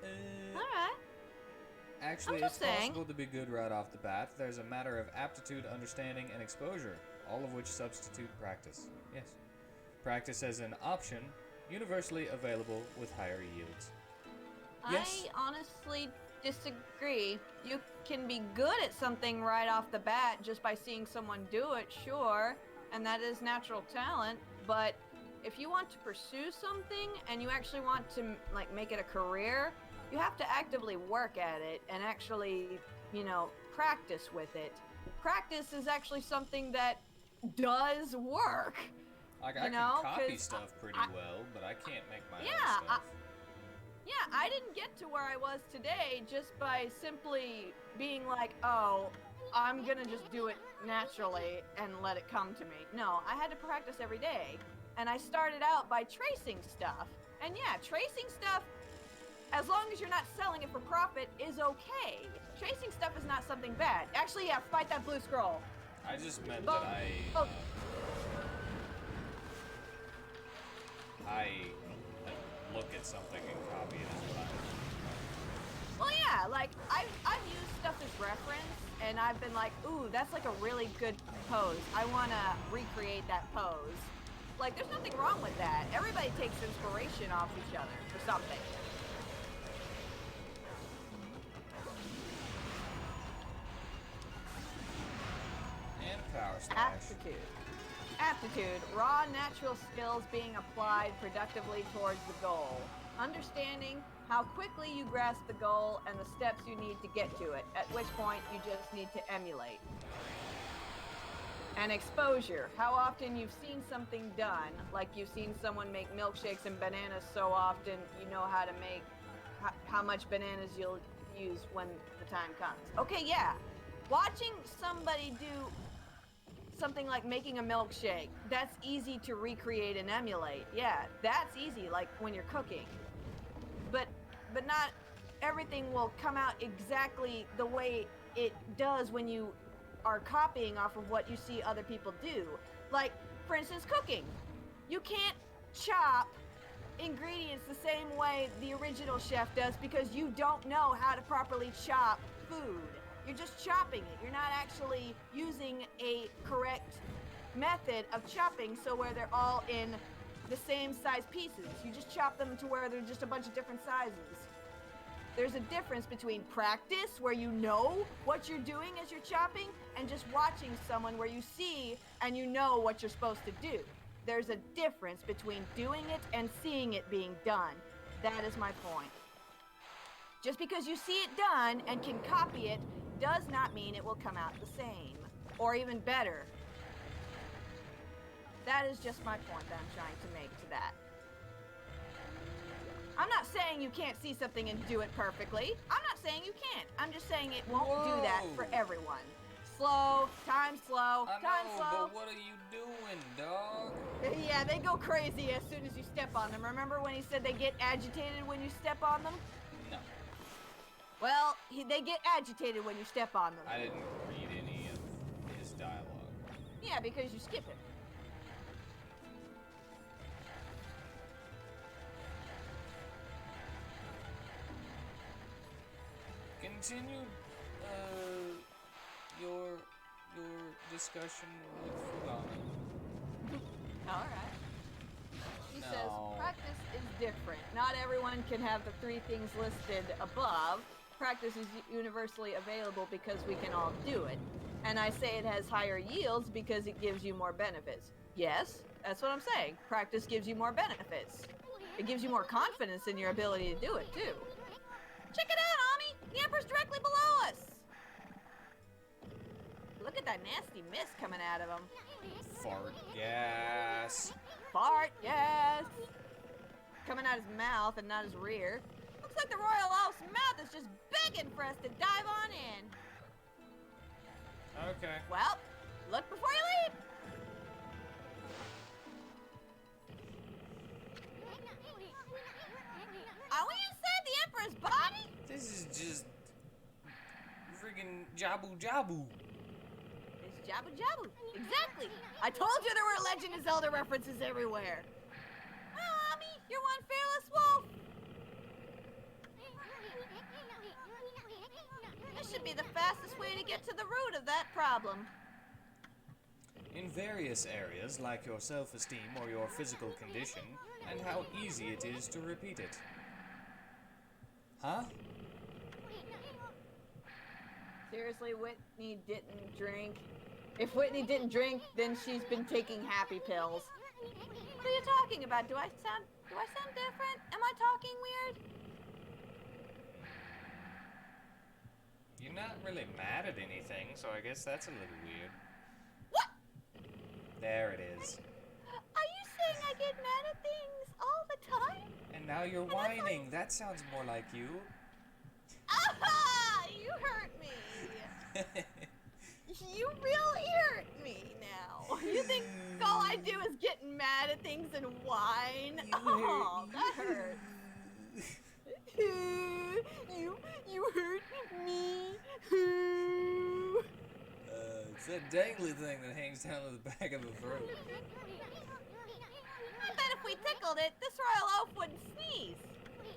Alright. Actually, I'm it's just saying. possible to be good right off the bat. There's a matter of aptitude, understanding, and exposure, all of which substitute practice. Yes. Practice as an option, universally available with higher yields. Yes. I honestly disagree. You can be good at something right off the bat just by seeing someone do it, sure, and that is natural talent, but if you want to pursue something and you actually want to like make it a career, you have to actively work at it and actually, you know, practice with it. Practice is actually something that does work. Like, You I know, can copy 'cause stuff pretty well, but I can't make my Yeah, own stuff. Yeah, I didn't get to where I was today just by simply being like, oh, I'm gonna just do it naturally and let it come to me. No, I had to practice every day. And I started out by tracing stuff. And yeah, tracing stuff, as long as you're not selling it for profit, is okay. Tracing stuff is not something bad. Actually, yeah, fight that blue scroll. I just meant But- that oh. I look at something and copy it as what Well, yeah, like, I've used stuff as reference, and I've been like, ooh, that's like a really good pose. I want to recreate that pose. Like, there's nothing wrong with that. Everybody takes inspiration off each other for something. And power slash. Aptitude. Aptitude, raw natural skills being applied productively towards the goal. Understanding how quickly you grasp the goal and the steps you need to get to it, at which point you just need to emulate. And exposure, how often you've seen something done, like you've seen someone make milkshakes and bananas so often, you know how to make, how much bananas you'll use when the time comes. Okay, yeah, watching somebody do something like making a milkshake, that's easy to recreate and emulate. Yeah, that's easy, like when you're cooking. But not everything will come out exactly the way it does when you are copying off of what you see other people do. Like, for instance, cooking. You can't chop ingredients the same way the original chef does because you don't know how to properly chop food. You're just chopping it. You're not actually using a correct method of chopping so where they're all in the same size pieces. You just chop them to where they're just a bunch of different sizes. There's a difference between practice, where you know what you're doing as you're chopping, and just watching someone where you see and you know what you're supposed to do. There's a difference between doing it and seeing it being done. That is my point. Just because you see it done and can copy it does not mean it will come out the same, or even better. That is just my point that I'm trying to make to that. I'm not saying you can't see something and do it perfectly. I'm not saying you can't. I'm just saying it won't do that for everyone. Slow, time slow, time slow. But what are you doing, dog? Yeah, they go crazy as soon as you step on them. Remember when he said they get agitated when you step on them? No. Well, they get agitated when you step on them. I didn't read any of his dialogue. Yeah, because you skip it. Continue your discussion with Fugami. Alright. He says, No. practice is different. Not everyone can have the 3 things listed above. Practice is universally available because we can all do it. And I say it has higher yields because it gives you more benefits. Yes, that's what I'm saying. Practice gives you more benefits. It gives you more confidence in your ability to do it, too. Check it out, Ami! The Emperor's directly below us! Look at that nasty mist coming out of him. Fart gas. Fart, yes! Coming out his mouth and not his rear. Looks like the Royal Elf's mouth is just begging for us to dive on in. Okay. Well, look before you leap! Are we inside the Emperor's body? This is just friggin' Jabu Jabu. It's Jabu Jabu. Exactly. I told you there were Legend of Zelda references everywhere. Well, Ami, you're one fearless wolf. This should be the fastest way to get to the root of that problem. In various areas, like your self-esteem or your physical condition, and how easy it is to repeat it. Huh? Seriously, Whitney didn't drink. If Whitney didn't drink, then she's been taking happy pills. What are you talking about? Do I sound different? Am I talking weird? You're not really mad at anything, so I guess that's a little weird. What? There it is. Are you saying I get mad at things all the time? And now you're whining. That sounds more like you. Ah! You hurt me. You really hurt me now. You think all I do is get mad at things and whine? Oh, that hurts. You hurt me. It's that dangly thing that hangs down to the back of the throat. I bet if we tickled it, this royal elf wouldn't sneeze.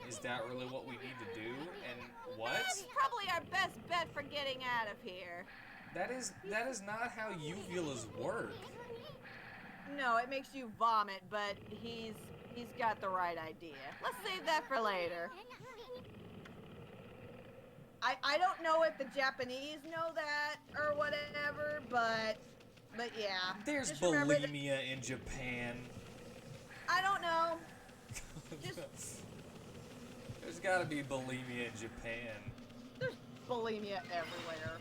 Is that really what we need to do? And what? That's probably our best bet for getting out of here. That is not how uvulas work. No, it makes you vomit, but he's got the right idea. Let's save that for later. I don't know if the Japanese know that or whatever, but yeah. There's Just remember that- bulimia in Japan. I don't know. Just There's gotta be bulimia in Japan. there's bulimia everywhere.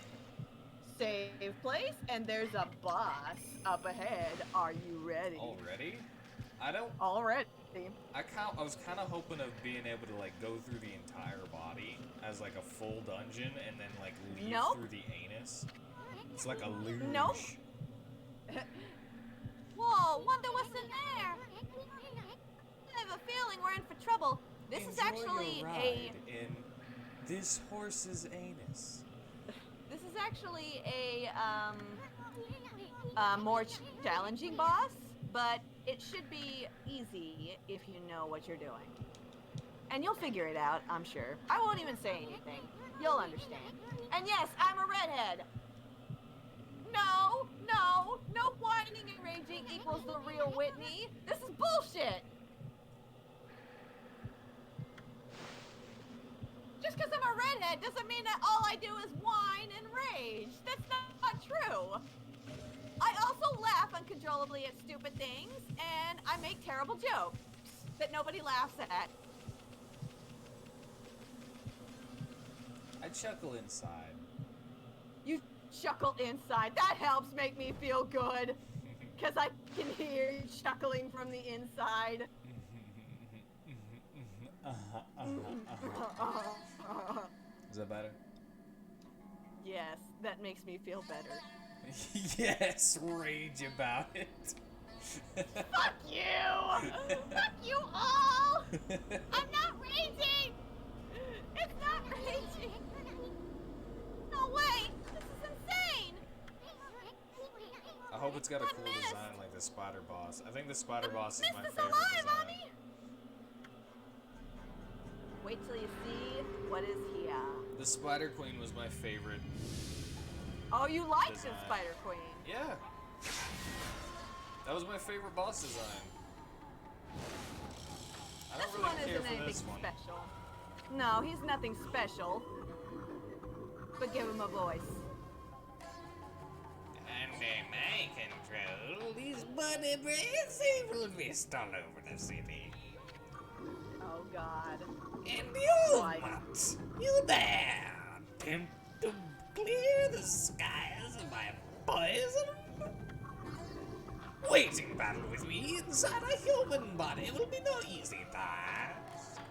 Save place, and there's a boss up ahead. Are you ready? Already? I don't. Already. I was kind of hoping of being able to like go through the entire body as like a full dungeon and then like leave Nope. through the anus. It's like a luge. Nope. Whoa, wonder what's in there. I have a feeling we're in for trouble. This is Enjoy actually your ride in this horse's anus. This is actually a more challenging boss, but it should be easy if you know what you're doing. And you'll figure it out, I'm sure. I won't even say anything. You'll understand. And yes, I'm a redhead. No whining and raging equals the real Whitney. This is bullshit. Just because I'm a redhead doesn't mean that all I do is whine and rage. That's not true. I also laugh uncontrollably at stupid things, and I make terrible jokes that nobody laughs at. I chuckle inside. You chuckle inside. That helps make me feel good. Because I can hear you chuckling from the inside. Is that better? Yes, that makes me feel better. Yes, rage about it. Fuck you! Fuck you all! I'm not raging! It's not raging! No way! This is insane! I hope it's got a That cool mist. design like the spider boss. I think the spider boss is Mist my is favorite alive design. on me! Wait till you see what is here. The Spider Queen was my favorite. Oh, you like Design. the Spider Queen? Yeah. That was my favorite boss design. I This don't one really care isn't for anything this one. special. No, he's nothing special. But give him a voice. Under my control, these bunny breaths will mist all over the city. Oh God. And you, Why? Mutt, you there, attempt to clear the skies of my poison? Waging battle with me inside a human body will be no easy task.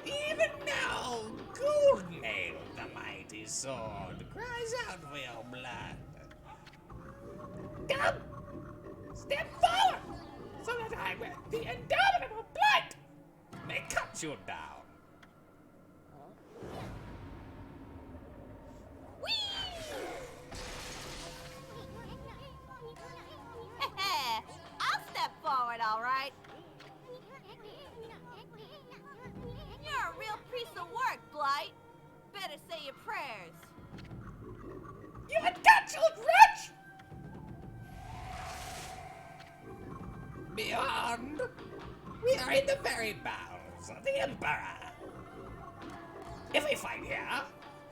Even now, Goldnail, the mighty sword, cries out for your blood. Come! Step forward, so that I, with the indomitable blight, may cut you down. I'll step forward, all right. You're a real piece of work, Blight. Better say your prayers. You untouched wretch! Beyond, we are in the very bowels of the Emperor. If we fight here,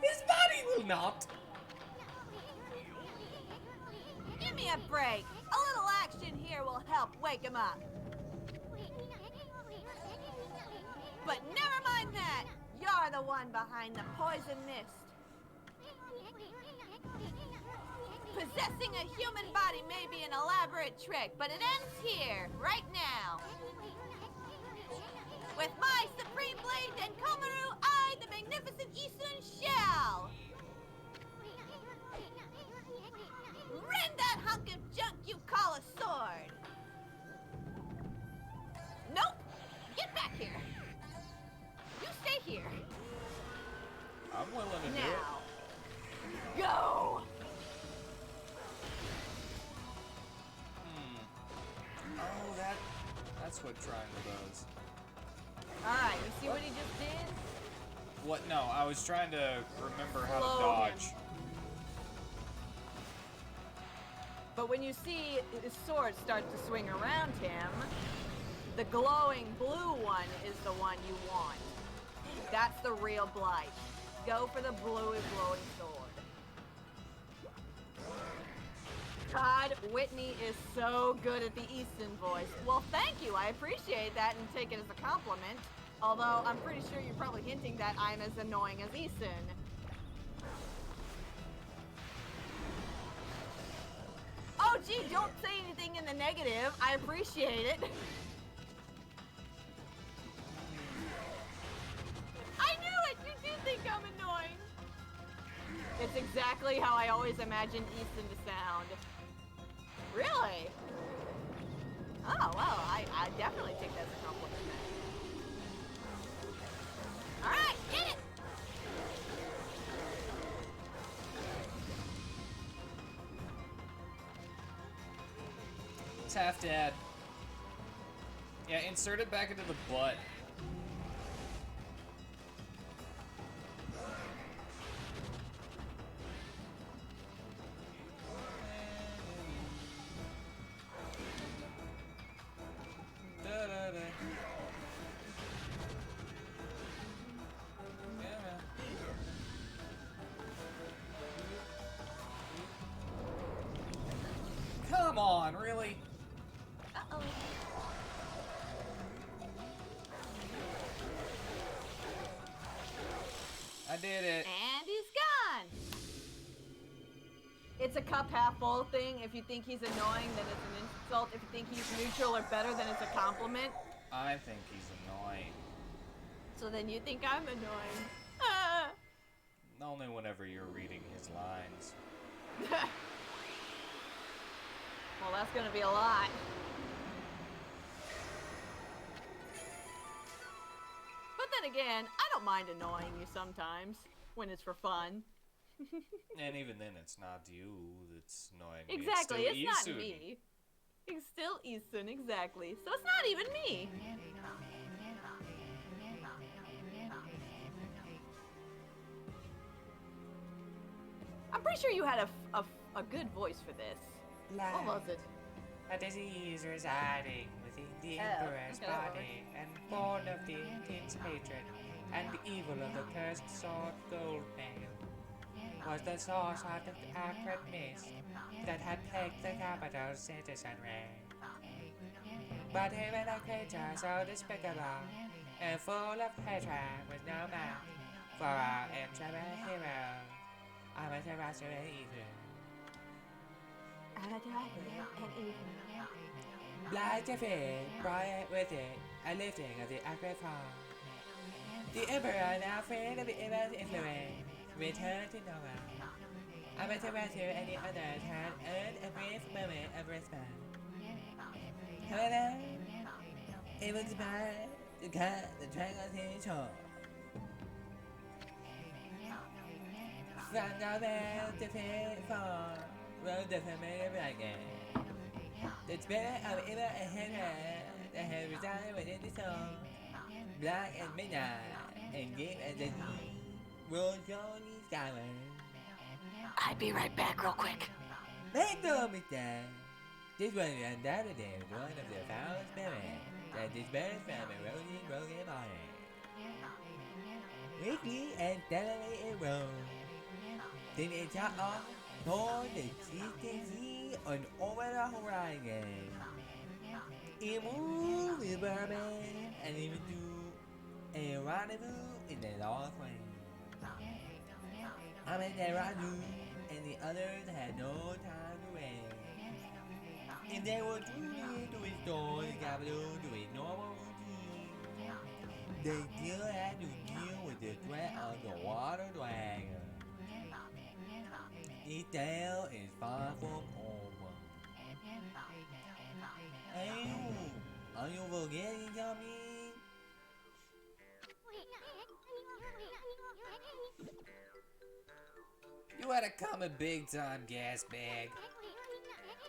his body will not. Give me a break. A little action here will help wake him up. But never mind that. You're the one behind the poison mist. Possessing a human body may be an elaborate trick, but it ends here, right now. With my supreme blade and Komaru, I, the magnificent Isun, shall rend that hunk of junk you call a sword. Nope. Get back here. You stay here. I'm willing to do it. Now. Go! Oh, that's what triangle does. Alright, you see what he just did? What? No, I was trying to remember how to Slow dodge. him. But when you see his sword start to swing around him, the glowing blue one is the one you want. That's the real Blight. Go for the bluey glowing sword. God, Whitney is so good at the Easton voice. Well, thank you. I appreciate that and take it as a compliment. Although I'm pretty sure you're probably hinting that I'm as annoying as Easton. Oh, gee, don't say anything in the negative. I appreciate it. I knew it! You do think I'm annoying. It's exactly how I always imagined Easton to sound. Really? Oh, well, I definitely take that as a compliment then. Alright, get it! It's half dad. Yeah, insert it back into the butt. on, really? Uh-oh. I did it. And he's gone. It's a cup half full thing. If you think he's annoying, then it's an insult. If you think he's neutral or better, then it's a compliment. I think he's annoying. So then you think I'm annoying. Ah. Only whenever you're reading his lines. Well, that's gonna be a lot. But then again, I don't mind annoying you sometimes when it's for fun. And even then, it's not you that's annoying me. Exactly, it's not Isun. me. It's still Isun, exactly. So it's not even me. I'm pretty sure you had a good voice for this. What was it? A disease residing within the Oh, Emperor's okay, body, and born of the intense hatred and the evil of the cursed sword Goldmail, was the source of the acrid mist that had plagued the capital's citizenry. But even a creature so despicable and full of hatred was no match for our intrepid hero, Amaterasu and Ethan. Blind defeat brought with it a lifting of the acrid fog. The Emperor, now freed of the evil's influence, returned to nowhere. Amaterasu and the others had earned a brief moment of respite. However, it was bad to cut the tranquility short. From nowhere to far rose the familiar blanket. The spirit of evil and hatred that had resided within the soul, black as midnight and deep as the sea, rose slowly skyward. I'd be right back real quick. Make no mistake, this was undoubtedly one of the foul spirits that dispersed from eroding broken body. Weakly and steadily it rose. Then it shot off toward the distant sea and over the horizon. It moved with Burman and even to a rendezvous in the North Wing. Amaterasu and the others had no time to rest. If they were truly to restore the capital to a normal routine, they still had to deal with the threat of the water dragon. His tale is far from over. Hey, are you forgetting something? You had to come a big time, gas bag.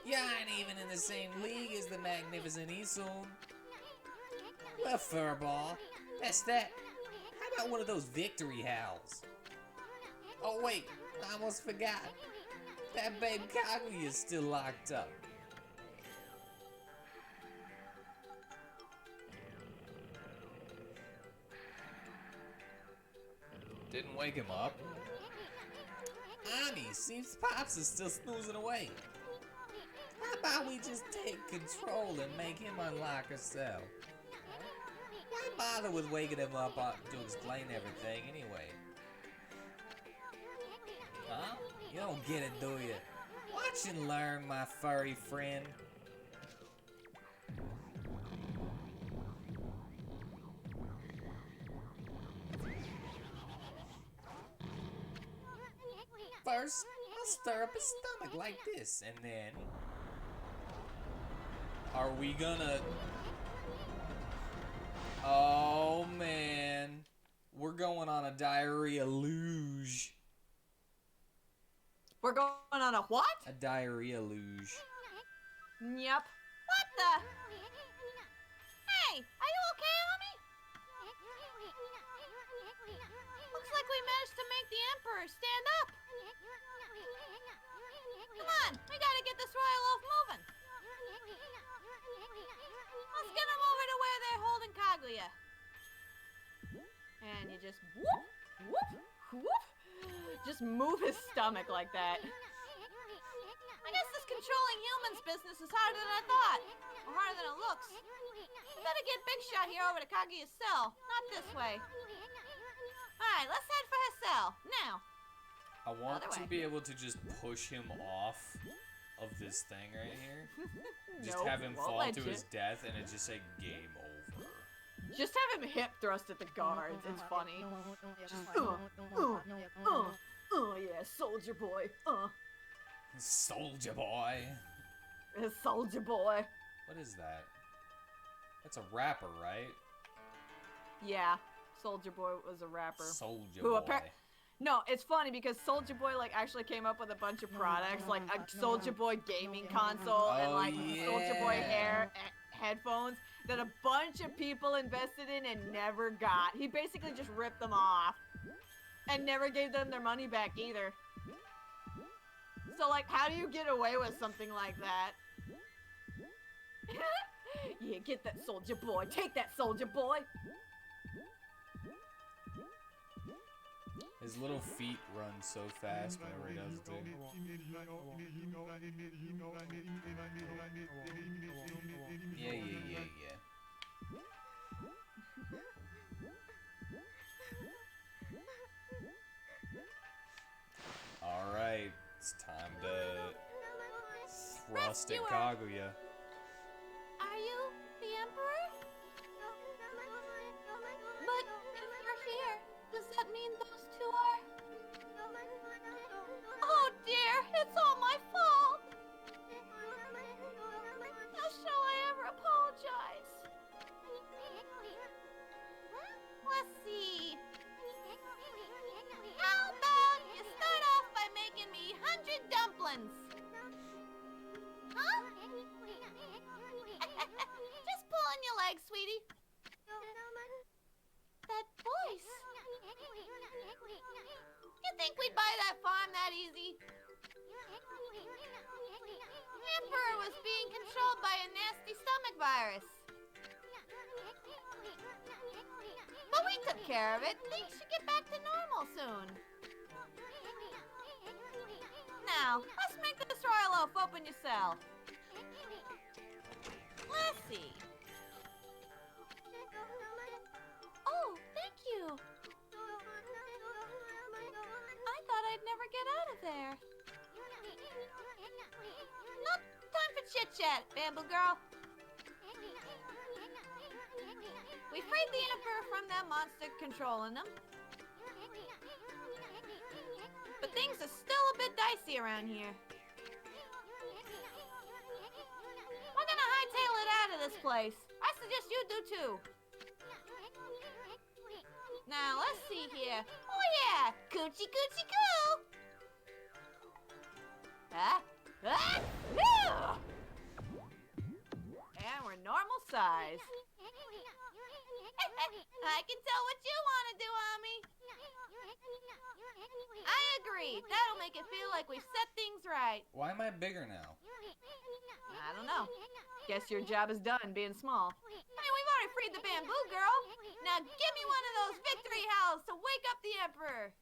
You ain't even in the same league as the magnificent Isun. Well, furball, that's that. How about one of those victory howls? Oh wait, I almost forgot. That babe Kaguya is still locked up. Didn't wake him up. Ami, seems Pops is still snoozing away. How about we just take control and make him unlock herself? Why bother with waking him up to explain everything anyway? Huh? You don't get it, do you? Watch and learn, my furry friend. First, I'll stir up his stomach like this, and then... Are we gonna... Oh, man. We're going on a diarrhea luge. We're going on a what? A diarrhea luge. Yep. What the? Hey, are you okay, homie? Looks like we managed to make the Emperor stand up. Come on, we gotta get this royal oaf moving. Let's get him over to where they're holding Kaguya. And you just whoop, whoop, whoop. Just move his stomach like that. I guess this can controlling humans business is harder than I thought. Or harder than it looks. Better get Big Shot here over to Kaguya's cell. Not this way. Alright, let's head for her cell. Now. I want Other to way. be able to just push him off of this thing right here. Just Nope, have him won't fall let to you. his death and it just say game over. Just have him hip thrust at the guards. It's funny. Yeah, soldier boy. Soldier boy. Soldier boy. What is that? That's a rapper, right? Yeah, Soldier Boy was a rapper. Soldier Who boy. No, it's funny because Soldier Boy like actually came up with a bunch of products, like a Soldier Boy gaming console and like Soldier Boy headphones that a bunch of people invested in and never got. He basically just ripped them off and never gave them their money back either. So like, how do you get away with something like that? Yeah, get that Soldier Boy. Take that Soldier Boy. His little feet run so fast whenever he does it. Yeah. Alright, it's time to thrust at Rescuer. Kaguya. Are you the Emperor? But if you're here, does that mean those two are? Oh dear, it's all my fault. How shall I ever apologize? Let's see. How about you start off by making me 100 dumplings? Huh? Just pulling your leg, sweetie. That voice. You think we'd buy that farm that easy? Emperor was being controlled by a nasty stomach virus. But we took care of it. Things should get back to normal soon. Now, let's make this royal loaf open your cell. Let's see. Oh, thank you. I thought I'd never get out of there. Not time for chit-chat, Bamboo Girl. We freed the Emperor from that monster controlling them. But things are still a bit dicey around here. We're gonna hightail it out of this place. I suggest you do too. Now, let's see here. Oh yeah! Coochie coochie coo! Yeah! And we're normal size. I can tell what you want to do, Ami. I agree. That'll make it feel like we've set things right. Why am I bigger now? I don't know. Guess your job is done being small. Hey, we've already freed the Bamboo Girl. Now give me one of those victory howls to wake up the Emperor.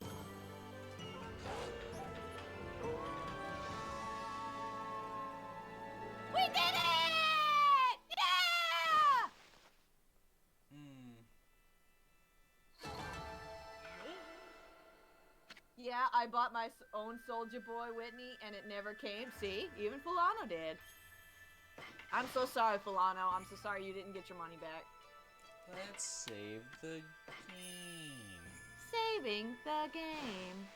We did it! Yeah! Yeah, I bought my own Soldier Boy, Whitney, and it never came. See? Even Fulano did. I'm so sorry, Fulano. I'm so sorry you didn't get your money back. Let's save the game. Saving the game.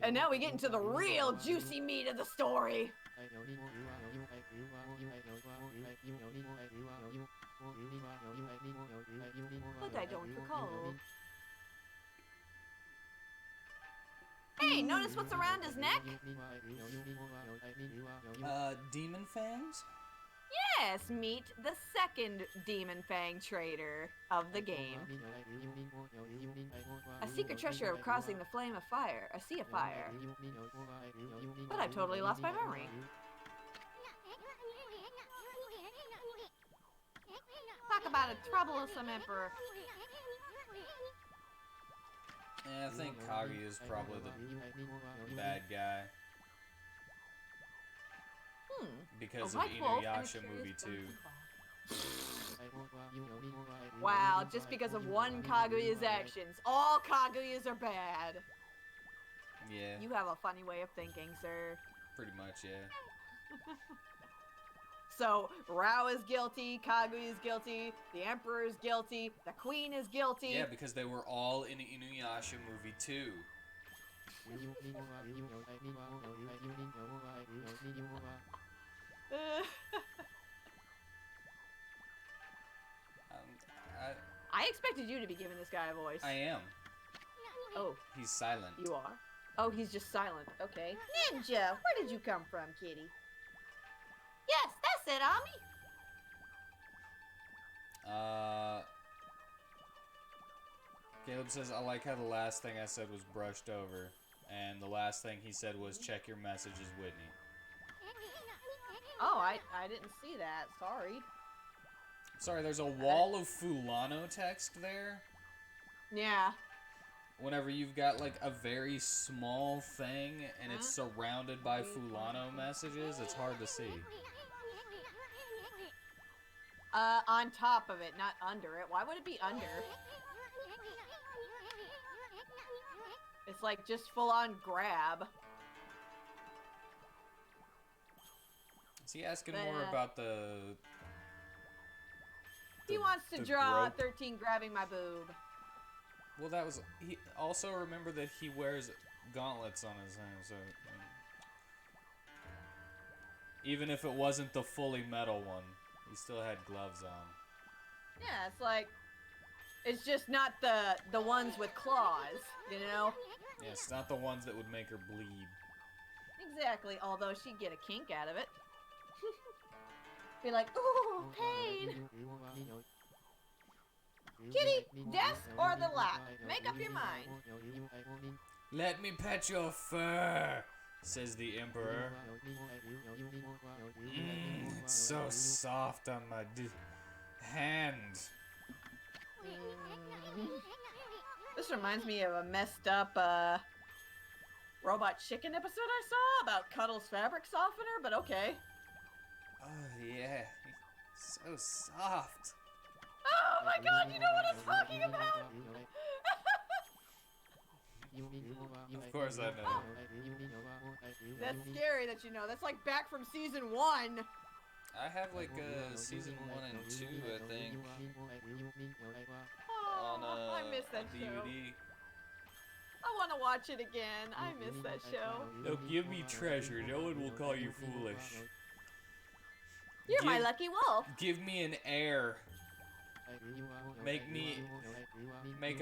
And now we get into the real juicy meat of the story. But I don't recall. Hey, notice what's around his neck? Demon fangs? Yes, meet the second Demon Fang trader of the game. A secret treasure of crossing the flame of fire, a sea of fire. But I've totally lost my memory. Talk about a troublesome emperor. Yeah, I think Kaguya is probably the bad guy. because A of white wolf and a Inuyasha curious movie 2. Wow, just because of one Kaguya's actions. All Kaguyas are bad. Yeah, You have a funny way of thinking, sir. pretty much, yeah. So, Rao is guilty, Kaguya is guilty, the Emperor is guilty, the Queen is guilty. Yeah, because they were all in Inuyasha movie 2. I expected you to be giving this guy a voice. I am. Oh, He's silent. you are? Oh, he's just silent. Okay. Ninja, where did you come from, kitty? Yes, that's it, Ami. Caleb says, I like how the last thing I said was brushed over, and the last thing he said was, check your messages, Whitney. Oh, I didn't see that. Sorry. Sorry, there's a wall of Fulano text there. Yeah. Whenever you've got, like, a very small thing, and it's surrounded by Fulano messages, it's hard to see. On top of it, not under it. Why would it be under? It's like just full on grab. Is he asking more about the He wants to the draw rope? 13 grabbing my boob. Well, that was... He also remember that he wears gauntlets on his hand, so... Even if it wasn't the fully metal one, he still had gloves on. Yeah, it's like... It's just not the ones with claws, you know? Yeah, it's not the ones that would make her bleed. Exactly, although she'd get a kink out of it. Be like, ooh, pain! Kitty, death or the lap? Make up your mind. Let me pet your fur, says the Emperor. It's so soft on my hand. This reminds me of a messed up Robot Chicken episode I saw about Cuddle's fabric softener, but okay. Oh, yeah. So soft. Oh my god, you know what I'm talking about! Of course I know. That's scary that you know. That's like back from season 1. I have like season 1 and 2, I think, on Oh, I miss that show. DVD. I want to watch it again. I miss that show. Look, give me treasure. No one will call you foolish. You're my lucky wolf. Give me an heir. Make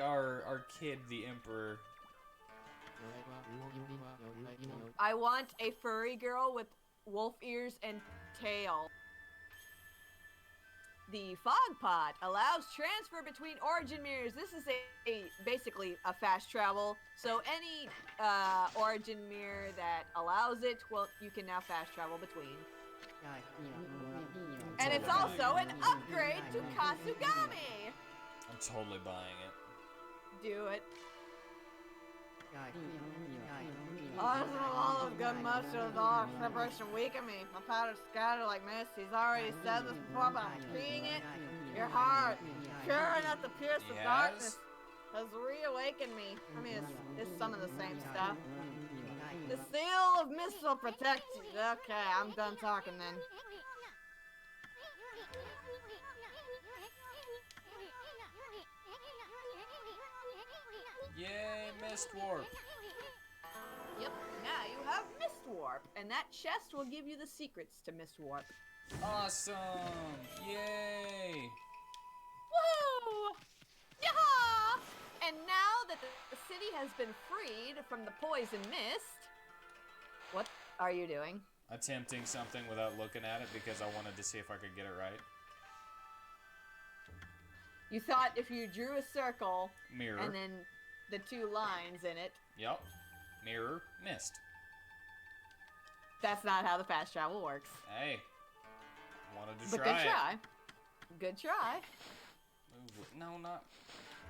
our kid the Emperor. I want a furry girl with wolf ears and tail. The fog pot allows transfer between origin mirrors. This is basically a fast travel. So any origin mirror that allows it, well, you can now fast travel between. And it's also an upgrade to Kasugami. I'm totally buying it. Do it. All of good muscles are separation weaken me. My powder's scattered like mist. He's already said this before, but I'm repeating it. Your heart, pure enough to pierce the darkness, has reawakened me. I mean, it's some of the same stuff. The seal of mist will protect you. Okay, I'm done talking then. Yay, Mist Warp. Yep, now you have Mist Warp, and that chest will give you the secrets to Mist Warp. Awesome. Yay. Woo! Yaha! And now that the city has been freed from the poison mist, what are you doing? Attempting something without looking at it because I wanted to see if I could get it right. You thought if you drew a circle Mirror. and then the 2 lines in it. Yep. Mirror. Mist. That's not how the fast travel works. Hey. Wanted to But try good it. try. Good try. No, not...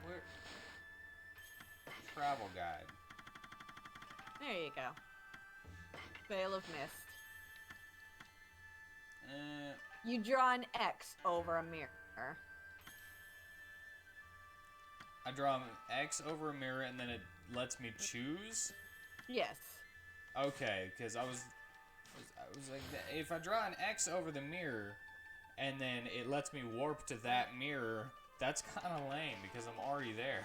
Where... Travel guide. There you go. Veil of Mist. You draw an X over a mirror. I draw an X over a mirror and then it lets me choose? Yes. Okay, because I was like, if I draw an X over the mirror and then it lets me warp to that mirror, that's kind of lame because I'm already there.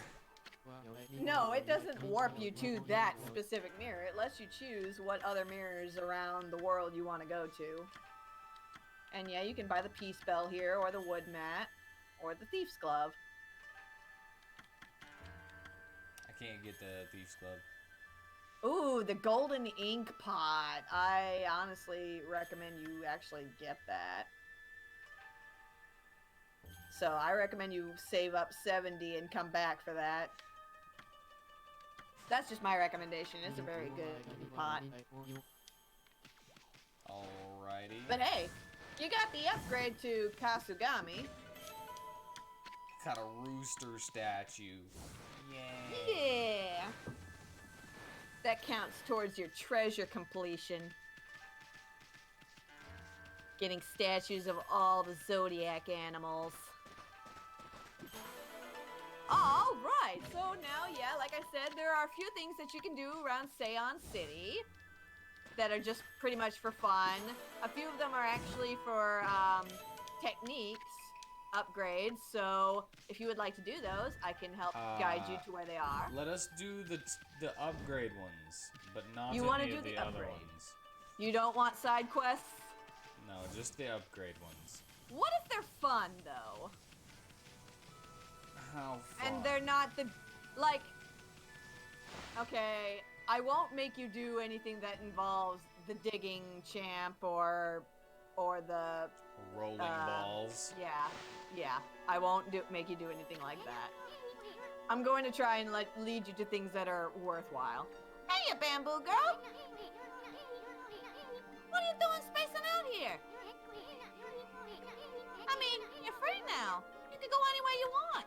No, it doesn't warp you to that specific mirror. It lets you choose what other mirrors around the world you want to go to. And yeah, you can buy the Peace Bell here, or the Wood Mat, or the Thief's Glove. I can't get the Thief's Glove. Ooh, the Golden Ink Pot. I honestly recommend you actually get that. So I recommend you save up 70 and come back for that. That's just my recommendation. It's a very good pot. Alrighty. But hey, you got the upgrade to Kasugami. Got a rooster statue. Yay. Yeah. That counts towards your treasure completion. Getting statues of all the zodiac animals. All right, so now, yeah, like I said, there are a few things that you can do around Seon City that are just pretty much for fun. A few of them are actually for techniques, upgrades, so if you would like to do those, I can help guide you to where they are. Let us do the upgrade ones, but not You wanna any do of the the other upgrade? ones. You don't want side quests? No, just the upgrade ones. What if they're fun, though? How fun. And they're not the, like, okay, I won't make you do anything that involves the digging champ or the rolling balls. Yeah. I won't make you do anything like that. I'm going to try and lead you to things that are worthwhile. Hey, you bamboo girl! What are you doing spacing out here? I mean, you're free now. You can go anywhere you want.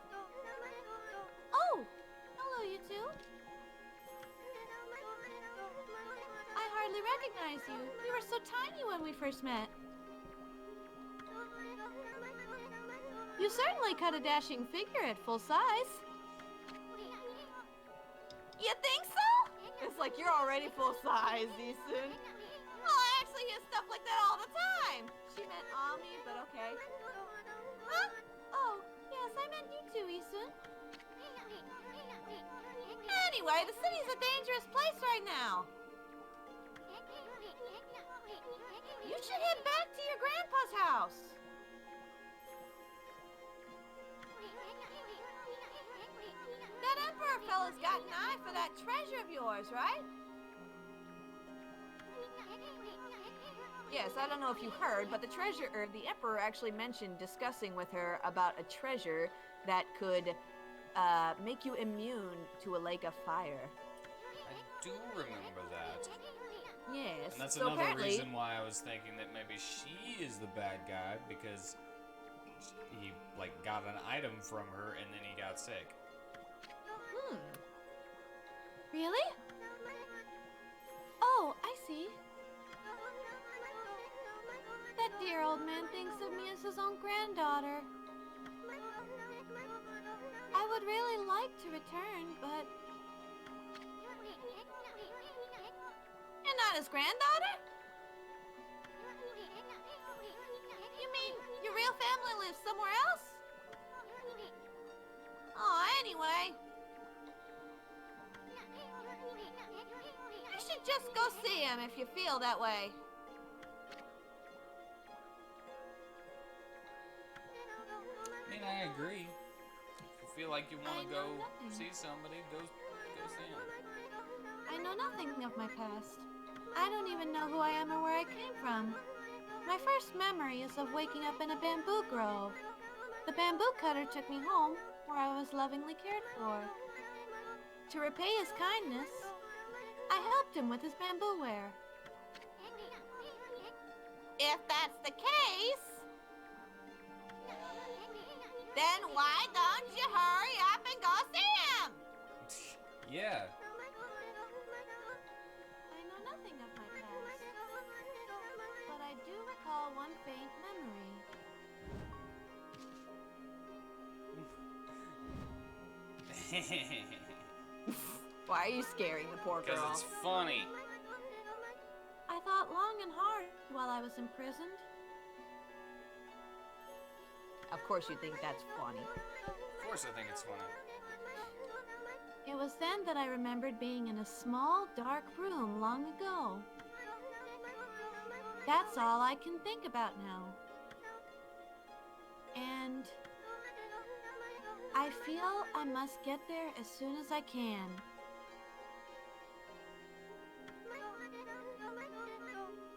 Oh, hello, you two. I hardly recognize you. You were so tiny when we first met. You certainly cut a dashing figure at full size. You think so? It's like you're already full size, Isun. Well, I actually hear stuff like that all the time. She meant Ami, but okay. Huh? Oh, yes, I meant you too, Isun. Anyway, the city's a dangerous place right now. You should head back to your grandpa's house. That Emperor fella's got an eye for that treasure of yours, right? Yes, I don't know if you heard, but the Emperor actually mentioned discussing with her about a treasure that could make you immune to a lake of fire. I do remember that. Yes. And that's so another apparently, reason why I was thinking that maybe she is the bad guy, because he, like, got an item from her and then he got sick. Really? Oh, I see. That dear old man thinks of me as his own granddaughter. I would really like to return, but... You're not his granddaughter? You mean your real family lives somewhere else? Oh, anyway. You should just go see him if you feel that way. I mean, I agree. If you feel like you want to go see somebody, go see him. I know nothing of my past. I don't even know who I am or where I came from. My first memory is of waking up in a bamboo grove. The bamboo cutter took me home, where I was lovingly cared for. To repay his kindness, I helped him with his bamboo ware. If that's the case, then why don't you hurry up and go see him? Yeah. I know nothing of my past, but I do recall one faint Why are you scaring the poor Because girl? it's funny. I thought long and hard while I was imprisoned. Of course you think that's funny. Of course I think it's funny. It was then that I remembered being in a small, dark room long ago. That's all I can think about now. And I feel I must get there as soon as I can.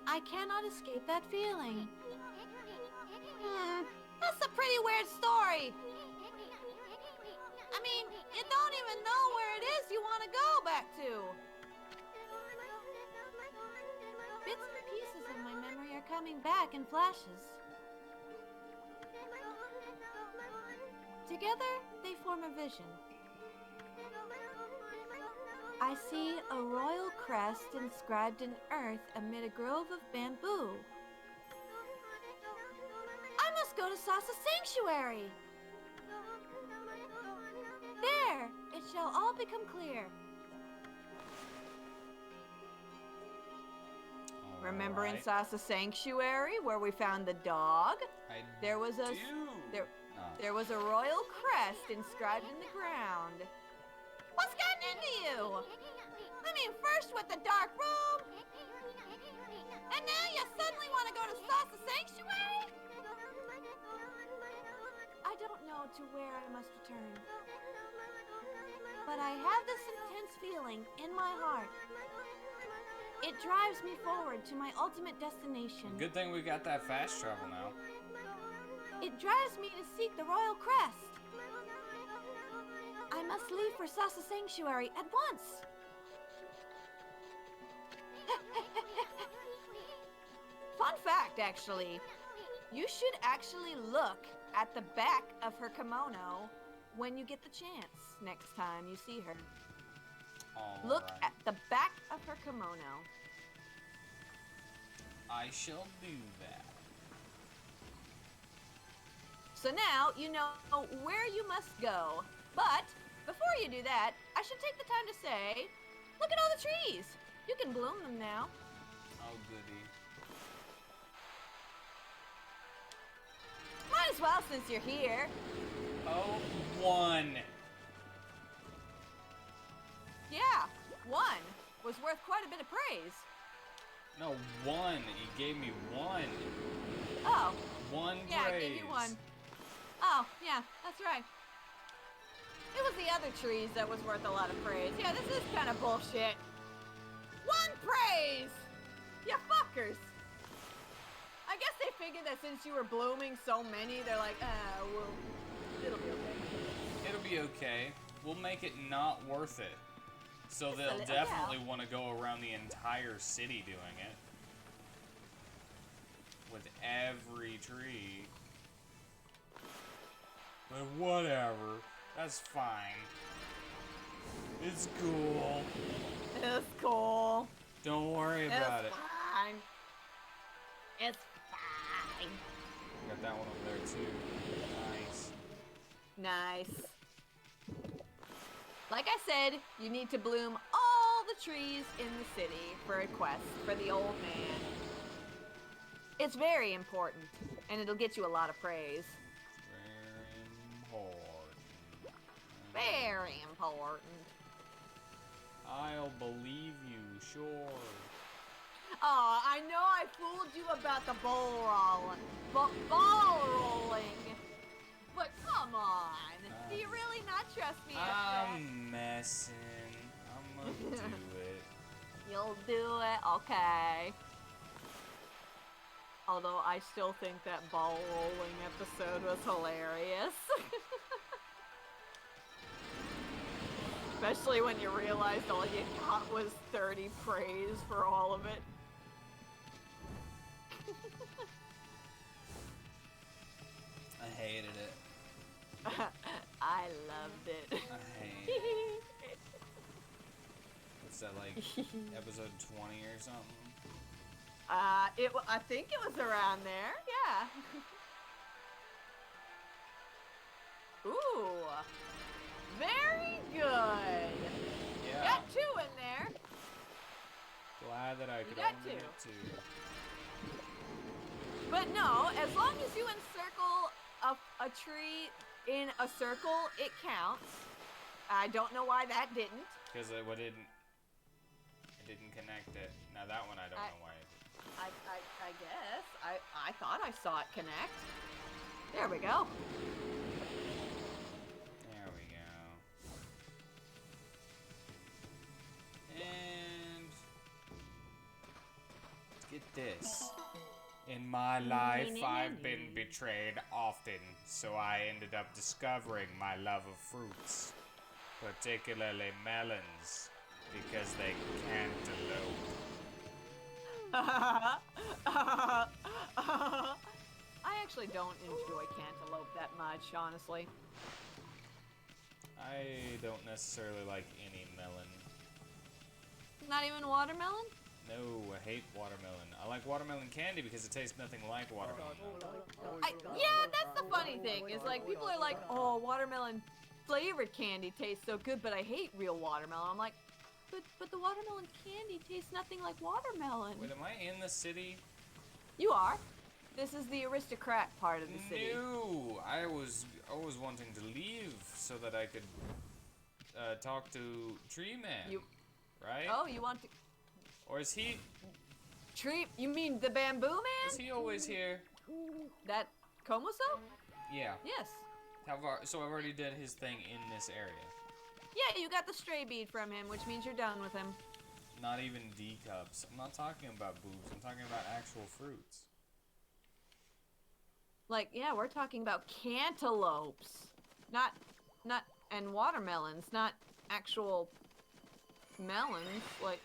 I cannot escape that feeling. That's a pretty weird story. I mean, you don't even know where it is you want to go back to. Bits and pieces of my memory are coming back in flashes. Together, they form a vision. I see a royal crest inscribed in earth amid a grove of bamboo. I must go to Sasa Sanctuary. There, it shall all become clear. Remember in Alright. Sasa Sanctuary where we found the dog? I There was a do. there was a royal crest inscribed in the ground. What's gotten into you? I mean, first with the dark room, and now you suddenly want to go to Sasa Sanctuary? I don't know to where I must return, but I have this intense feeling in my heart. It drives me forward to my ultimate destination. Good thing we got that fast travel now. It drives me to seek the royal crest. I must leave for Sasa Sanctuary at once. Fun fact, actually. You should actually look at the back of her kimono when you get the chance next time you see her. Look Alright. at the back of her kimono. I shall do that. So now you know where you must go. But before you do that, I should take the time to say, look at all the trees. You can bloom them now. Oh, goody. Might as well since you're here. Oh, one. Yeah, one was worth quite a bit of praise. No, one. He gave me one. Oh, One yeah, I praise. gave you one. Oh, yeah, that's right. It was the other trees that was worth a lot of praise. Yeah, this is kind of bullshit. One praise! You fuckers! I guess they figured that since you were blooming so many, they're like, well, it'll be okay. It'll be okay. We'll make it not worth it. So Just a they'll little, definitely want to go around the entire city doing it. With every tree. But whatever. That's fine. It's cool. It's cool. Don't worry about it. Fine. It's fine. Got that one over there too. Nice. Nice. Like I said, you need to bloom all the trees in the city for a quest for the old man. It's very important, and it'll get you a lot of praise. Very important. Very important. I'll believe you, sure. Oh, I know I fooled you about the ball rolling. But come on. Do you really not trust me after that? I'm messing. I'm gonna do it. You'll do it? Okay. Although I still think that ball rolling episode was hilarious. Especially when you realized all you got was 30 praise for all of it. I hated it. I loved it. I hate it. What's that, like, episode 20 or something? I think it was around there, yeah. Ooh, Very good. Yeah. Got 2 in there. Glad that I could got only 2. get 2. But no, as long as you encircle a tree in a circle, it counts. I don't know why that didn't. Because it didn't connect it. Now that one I don't know why. I guess. I thought I saw it connect. There we go. There we go. And get this. In my life, I've been betrayed often, so I ended up discovering my love of fruits, particularly melons, because they cantaloupe. I actually don't enjoy cantaloupe that much, honestly. I don't necessarily like any melon. Not even watermelon? No, I hate watermelon. I like watermelon candy because it tastes nothing like watermelon. Yeah, that's the funny thing, is like, people are like, oh, watermelon flavored candy tastes so good, but I hate real watermelon. I'm like, but the watermelon candy tastes nothing like watermelon. Wait, am I in the city? You are. This is the aristocrat part of the city. No, I was wanting to leave so that I could talk to Tree Man. Right? Oh, you want to... Or is he? You mean the bamboo man? Is he always here? That Komoso? Yeah. Yes. So I've already did his thing in this area. Yeah, you got the stray bead from him, which means you're done with him. Not even D cups. I'm not talking about boobs. I'm talking about actual fruits. Like, yeah, we're talking about cantaloupes, not and watermelons, not actual melons. Like,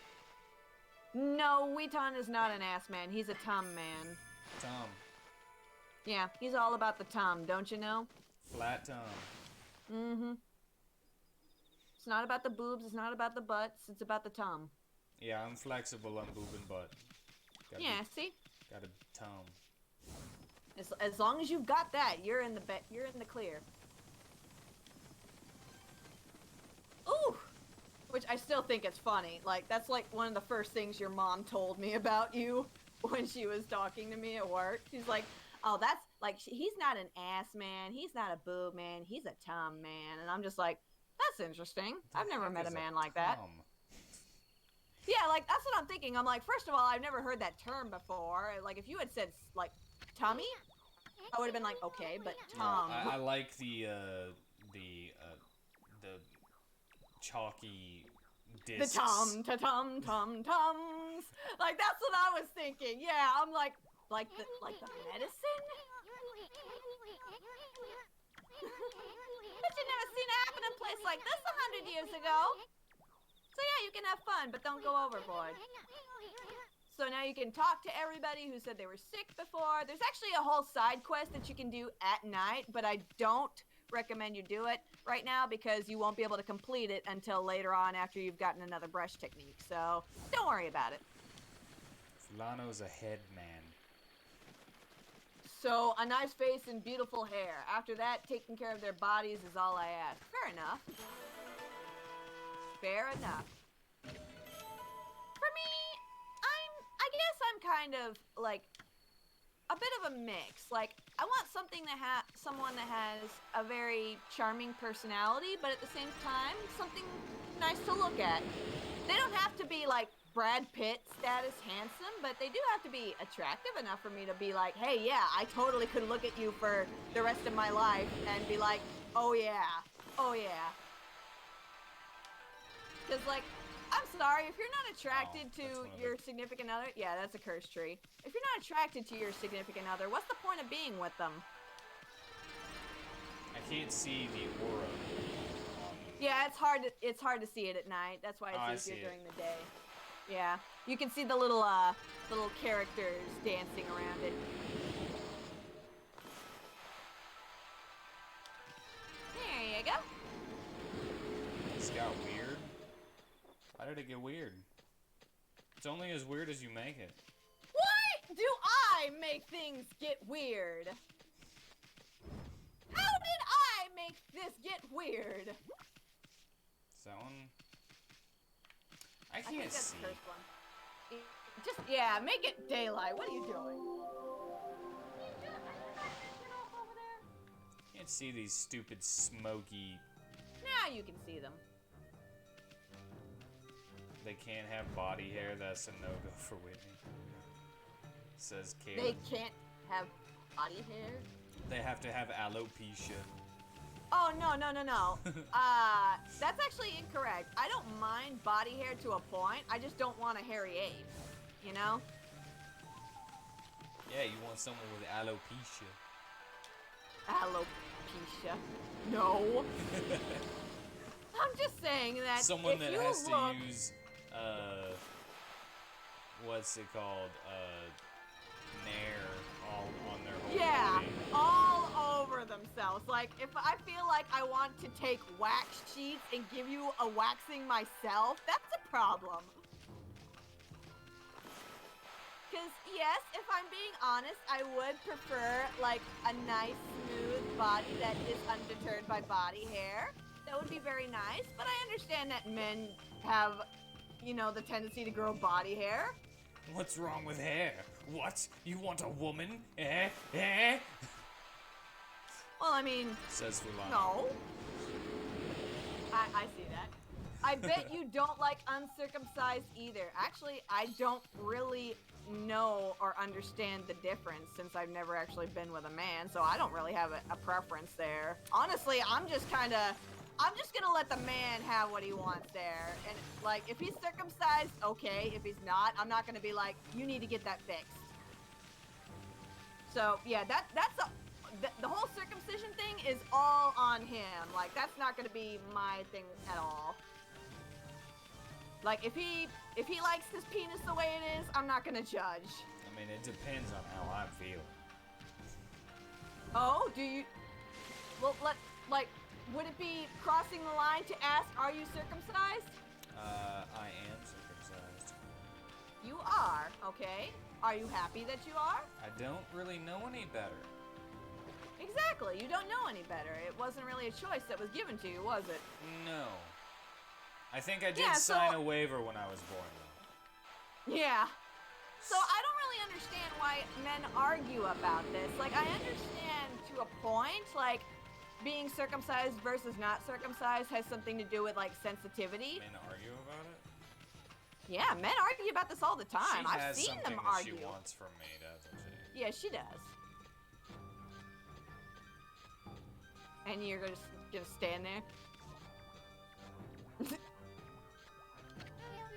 no, WheatTon is not an ass man. He's a tum man. Tum. Yeah, he's all about the tum, don't you know? Flat tum. Mm-hmm. It's not about the boobs. It's not about the butts. It's about the tum. Yeah, I'm flexible on boob and butt. See? Got a tum. As long as you've got that, you're in the clear. Ooh! Which I still think it's funny. Like, that's like one of the first things your mom told me about you when she was talking to me at work. She's like, oh, that's like, he's not an ass man. He's not a boob man. He's a tum man. And I'm just like, that's interesting. I've never met a man like that. Yeah, like, that's what I'm thinking. I'm like, first of all, I've never heard that term before. Like, if you had said, like, tummy, I would have been like, okay, but tum. No, I like the chalky discs. The tum-ta-tum-tum-tums. Like, that's what I was thinking. Yeah, I'm like the medicine? But you never seen it happen in a place like this 100 years ago. So yeah, you can have fun, but don't go overboard. So now you can talk to everybody who said they were sick before. There's actually a whole side quest that you can do at night, but I don't recommend you do it right now because you won't be able to complete it until later on after you've gotten another brush technique. So don't worry about it. Fulano's a head man. So a nice face and beautiful hair. After that, taking care of their bodies is all I ask. Fair enough. Fair enough. For me, I guess I'm kind of like a bit of a mix. Like, I want something that someone that has a very charming personality, but at the same time, something nice to look at. They don't have to be like Brad Pitt status handsome, but they do have to be attractive enough for me to be like, hey, yeah, I totally could look at you for the rest of my life and be like, oh yeah, oh yeah. Because, like, I'm sorry, if you're not attracted to your significant other, yeah, that's a cursed tree. If you're not attracted to your significant other, what's the point of being with them? I can't see the aura. Yeah, it's hard to see it at night. That's why it's easier during the day. Yeah, you can see the little characters dancing around it. There you go. This got weird. Why did it get weird? It's only as weird as you make it. Why do I make things get weird? How did I make this get weird? think can't that's see. the first one. Just, yeah, make it daylight. What are you doing? Can't see these stupid smoky. Now you can see them. They can't have body hair. That's a no-go for Whitney. Says They Caleb. can't have body hair. They have to have alopecia. Oh, no. That's actually incorrect. I don't mind body hair to a point. I just don't want a hairy ape. You know? Yeah, you want someone with alopecia. Alopecia. No. I'm just saying that Someone if that you has look, to use, what's it called? Nair all on their whole yeah, body. all over themselves. Like, if I feel like I want to take wax sheets and give you a waxing myself, that's a problem. Because, yes, if I'm being honest, I would prefer, like, a nice, smooth body that is undeterred by body hair. That would be very nice, but I understand that men have, you know, the tendency to grow body hair. What's wrong with hair? What? You want a woman? Eh? Well, I mean, Says Fulani. no. I see that. I bet you don't like uncircumcised either. Actually, I don't really know or understand the difference since I've never actually been with a man, so I don't really have a preference there. Honestly, I'm just gonna let the man have what he wants there. And, like, if he's circumcised, okay. If he's not, I'm not gonna be like, you need to get that fixed. So, yeah, the whole circumcision thing is all on him. Like, that's not gonna be my thing at all. Like, if he likes his penis the way it is, I'm not gonna judge. I mean, it depends on how I'm feeling. Oh, do you? Well, would it be crossing the line to ask, are you circumcised? I am circumcised. You are, okay. Are you happy that you are? I don't really know any better. Exactly, you don't know any better. It wasn't really a choice that was given to you, was it? No. I think I did Yeah, so- sign a waiver when I was born, though. Yeah. So I don't really understand why men argue about this. Like, I understand to a point, like, being circumcised versus not circumcised has something to do with, like, sensitivity. Men argue about it? Yeah, men argue about this all the time. She I've has seen something them that argue. she wants from me, doesn't she? Yeah, she does. And you're just gonna stand there?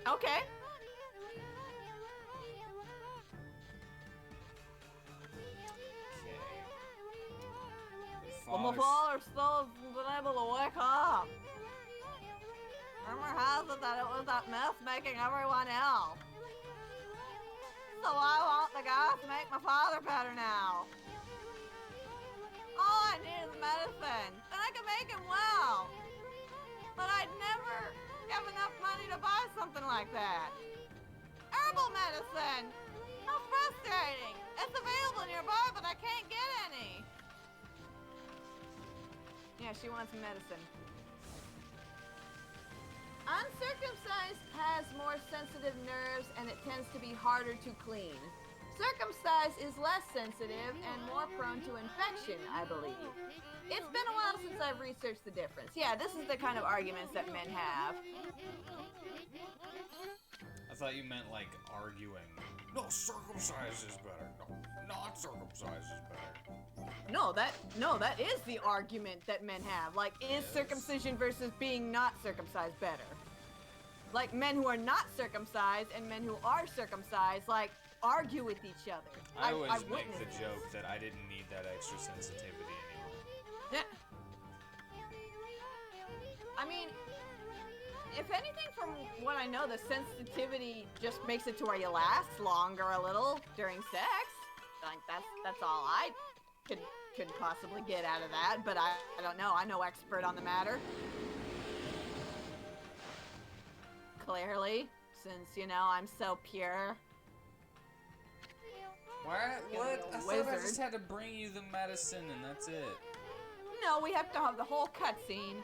Okay. Well, my father still hasn't been able to wake up. Rumor has it that it was that mess making everyone ill. So I want the guys to make my father better now. All I need is medicine, and I can make him well. But I'd never have enough money to buy something like that. Herbal medicine! How frustrating! It's available nearby, but I can't get any. Yeah, she wants medicine. Uncircumcised has more sensitive nerves and it tends to be harder to clean. Circumcised is less sensitive and more prone to infection, I believe. It's been a while since I've researched the difference. Yeah, this is the kind of arguments that men have. I thought you meant, like, arguing. No, circumcised is better. No, not circumcised is better. No, that is the argument that men have. Like, is circumcision versus being not circumcised better? Like, men who are not circumcised and men who are circumcised, like, argue with each other. I always I've make the witnessed joke that I didn't need that extra sensitivity anymore. Yeah. I mean, if anything, from what I know, the sensitivity just makes it to where you last longer a little during sex. Like, that's all I could possibly get out of that, but I don't know. I'm no expert on the matter. Clearly, since, you know, I'm so pure. What? Gonna be a I thought I wizard. just had to bring you the medicine and that's it. No, we have to have the whole cutscene.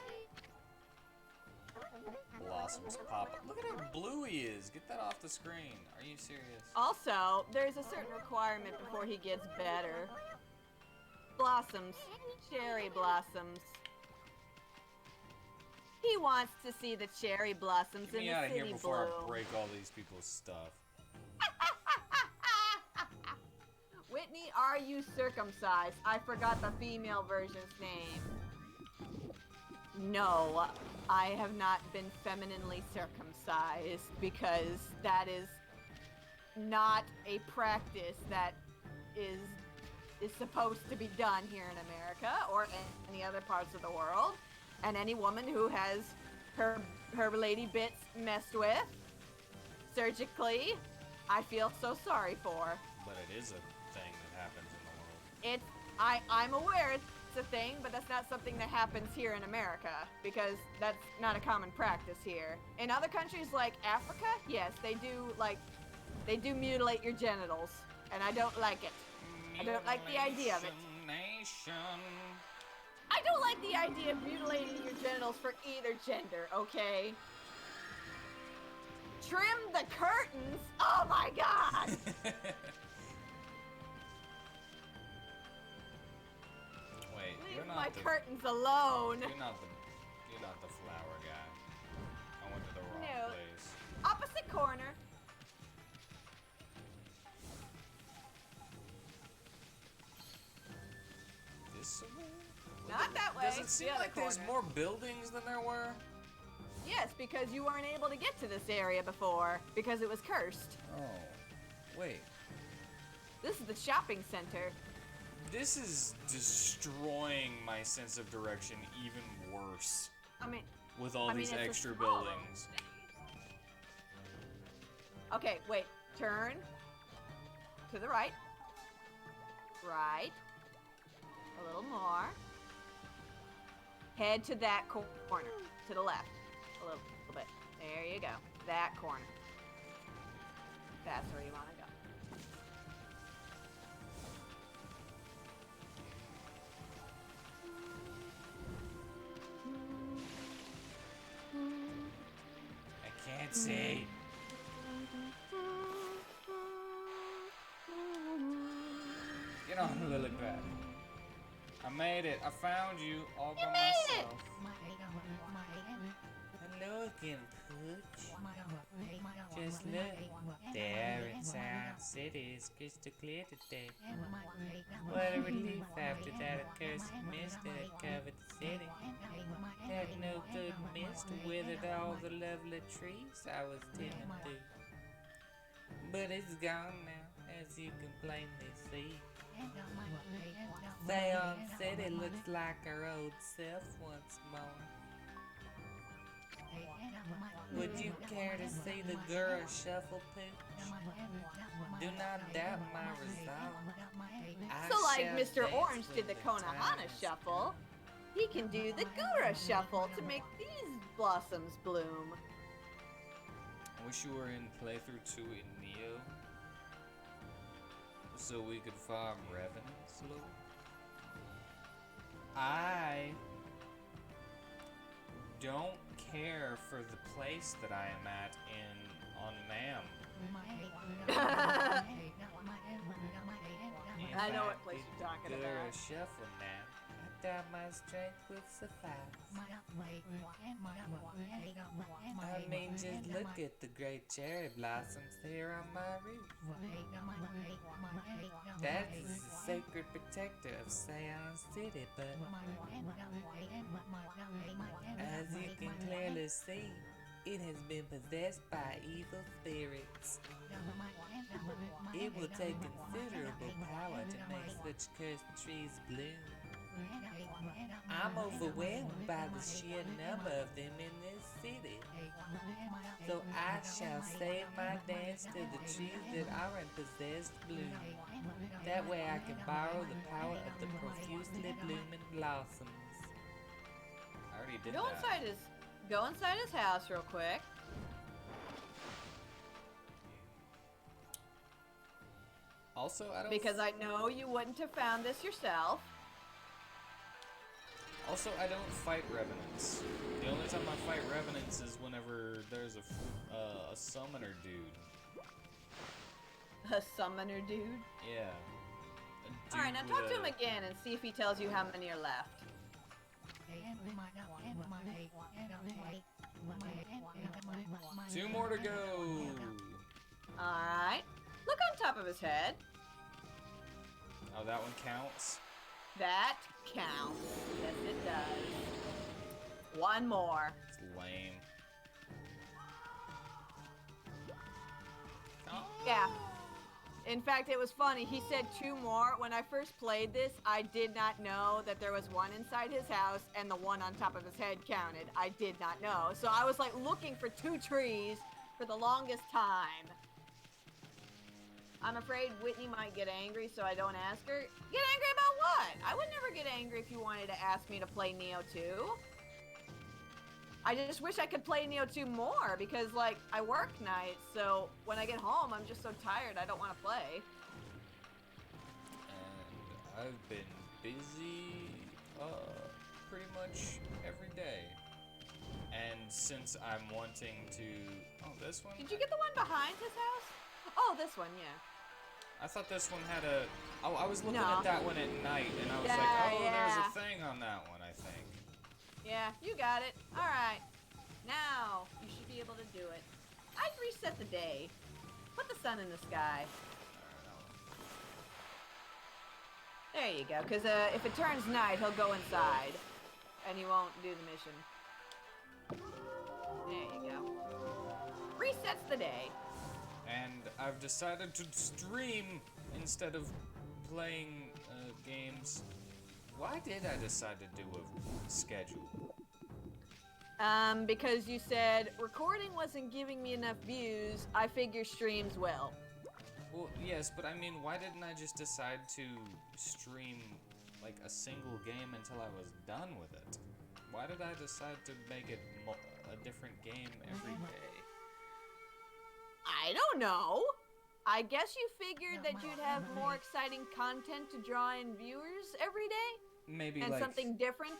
Blossoms pop up. Look at how blue he is. Get that off the screen. Are you serious? Also, there's a certain requirement before he gets better. Blossoms. Cherry blossoms. He wants to see the cherry blossoms Get in me the out of city here before bloom. I break all these people's stuff. Whitney, are you circumcised? I forgot the female version's name. No, I have not been femininely circumcised because that is not a practice that is supposed to be done here in America or any other parts of the world. And any woman who has her lady bits messed with surgically, I feel so sorry for. But it is a thing that happens in the world. I'm aware it's a thing, but that's not something that happens here in America because that's not a common practice here. In other countries like Africa, yes, they do mutilate your genitals, and I don't like it. I don't like the idea of it. I don't like the idea of mutilating your genitals for either gender, okay? Trim the curtains? Oh my god! Wait, Leave you're my not the curtains alone. you're not the flower guy. I went to the wrong No. place. Opposite corner. This way? Not that way. Does it seem the other like there's corner. more buildings than there were? Yes, because you weren't able to get to this area before because it was cursed. Oh. Wait. This is the shopping center. This is destroying my sense of direction even worse I mean, with all these it's a extra small buildings. Okay, wait. Turn to the right. Right. A little more. Head to that corner. To the left. A little bit. There you go. That corner. That's where you want to go. I can't see. Get on, lily pad. I made it. I found you all by made it! myself. Hello again, Pooch. Just look. There in Sound City is crystal clear today. What a relief after that accursed mist that had covered the city. That no good mist withered all the lovely trees I was tending to. But it's gone now, as you can plainly see. Sound City looks like her old self once more. Would you care to see the girl shuffle, Pooch? Do not doubt my resolve. I So like shall Mr. dance Orange with did the Konohana times. shuffle, he can do the Gura shuffle to make these blossoms bloom. I wish you were in playthrough 2 in Neo, so we could farm revenants, Lord. I don't care for the place that I am at on Mam. I know what place you're talking Gura about. shuffle now. I doubt my strength would suffice. I mean, just look at the great cherry blossoms here on my roof. That's the sacred protector of Seance City, but as you can clearly see, it has been possessed by evil spirits. It will take considerable power to make such cursed trees bloom. I'm overwhelmed by the sheer number of them in this city. So I shall save my dance to the trees that are in possessed bloom. That way I can borrow the power of the profusely blooming blossoms. I already did that. Go inside his house real quick. Also, I don't Because I know you wouldn't have found this yourself. Also, I don't fight revenants. The only time I fight revenants is whenever there's a summoner dude. A summoner dude? Yeah. Alright, now talk to him again and see if he tells you how many are left. 2 more to go. Alright. Look on top of his head. Oh, that one counts? That counts. Yes, it does. One more. It's lame. Yeah. In fact, it was funny. He said 2 more. When I first played this, I did not know that there was one inside his house and the one on top of his head counted. I did not know. So I was like looking for 2 trees for the longest time. I'm afraid Whitney might get angry, so I don't ask her. Get angry about what? I would never get angry if you wanted to ask me to play Neo 2. I just wish I could play Neo 2 more because, like, I work nights, so when I get home, I'm just so tired I don't want to play. And I've been busy pretty much every day. And since I'm wanting to... Oh, this one? Did you get the one behind his house? Oh, this one, yeah. I thought this one had a... Oh, I was looking No. at that one at night, and I was Yeah, like, oh, yeah. there's a thing on that one, I think. Yeah, you got it. All right. Now, you should be able to do it. I'd reset the day. Put the sun in the sky. There you go, because if it turns night, he'll go inside. And he won't do the mission. There you go. Resets the day. And I've decided to stream instead of playing games. Why did I decide to do a schedule? Because you said recording wasn't giving me enough views, I figure streams will. Well, yes, but I mean, why didn't I just decide to stream like a single game until I was done with it? Why did I decide to make it a different game every day? I don't know. I guess you figured that you'd have more exciting content to draw in viewers every day? Maybe And like something different?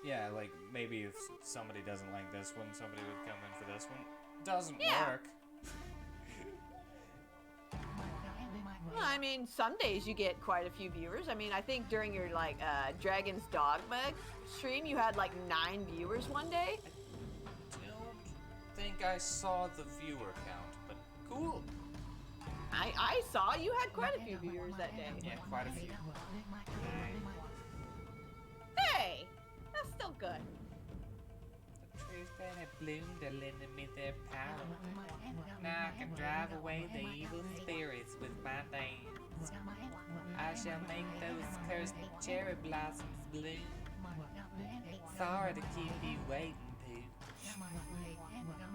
yeah, like maybe if somebody doesn't like this one, somebody would come in for this one. Doesn't Yeah. work. Well, I mean, some days you get quite a few viewers. I mean, I think during your, like, Dragon's Dogma stream, you had, like, 9 viewers one day. Don't think I saw the viewer count, but cool. I saw you had quite a few viewers that day. Yeah, quite a few. Hey! That's still good. The trees that have bloomed are lending me their power. Now I can drive away the evil spirits with my dance. I shall make those cursed cherry blossoms bloom. Sorry to keep you waiting, Pooch.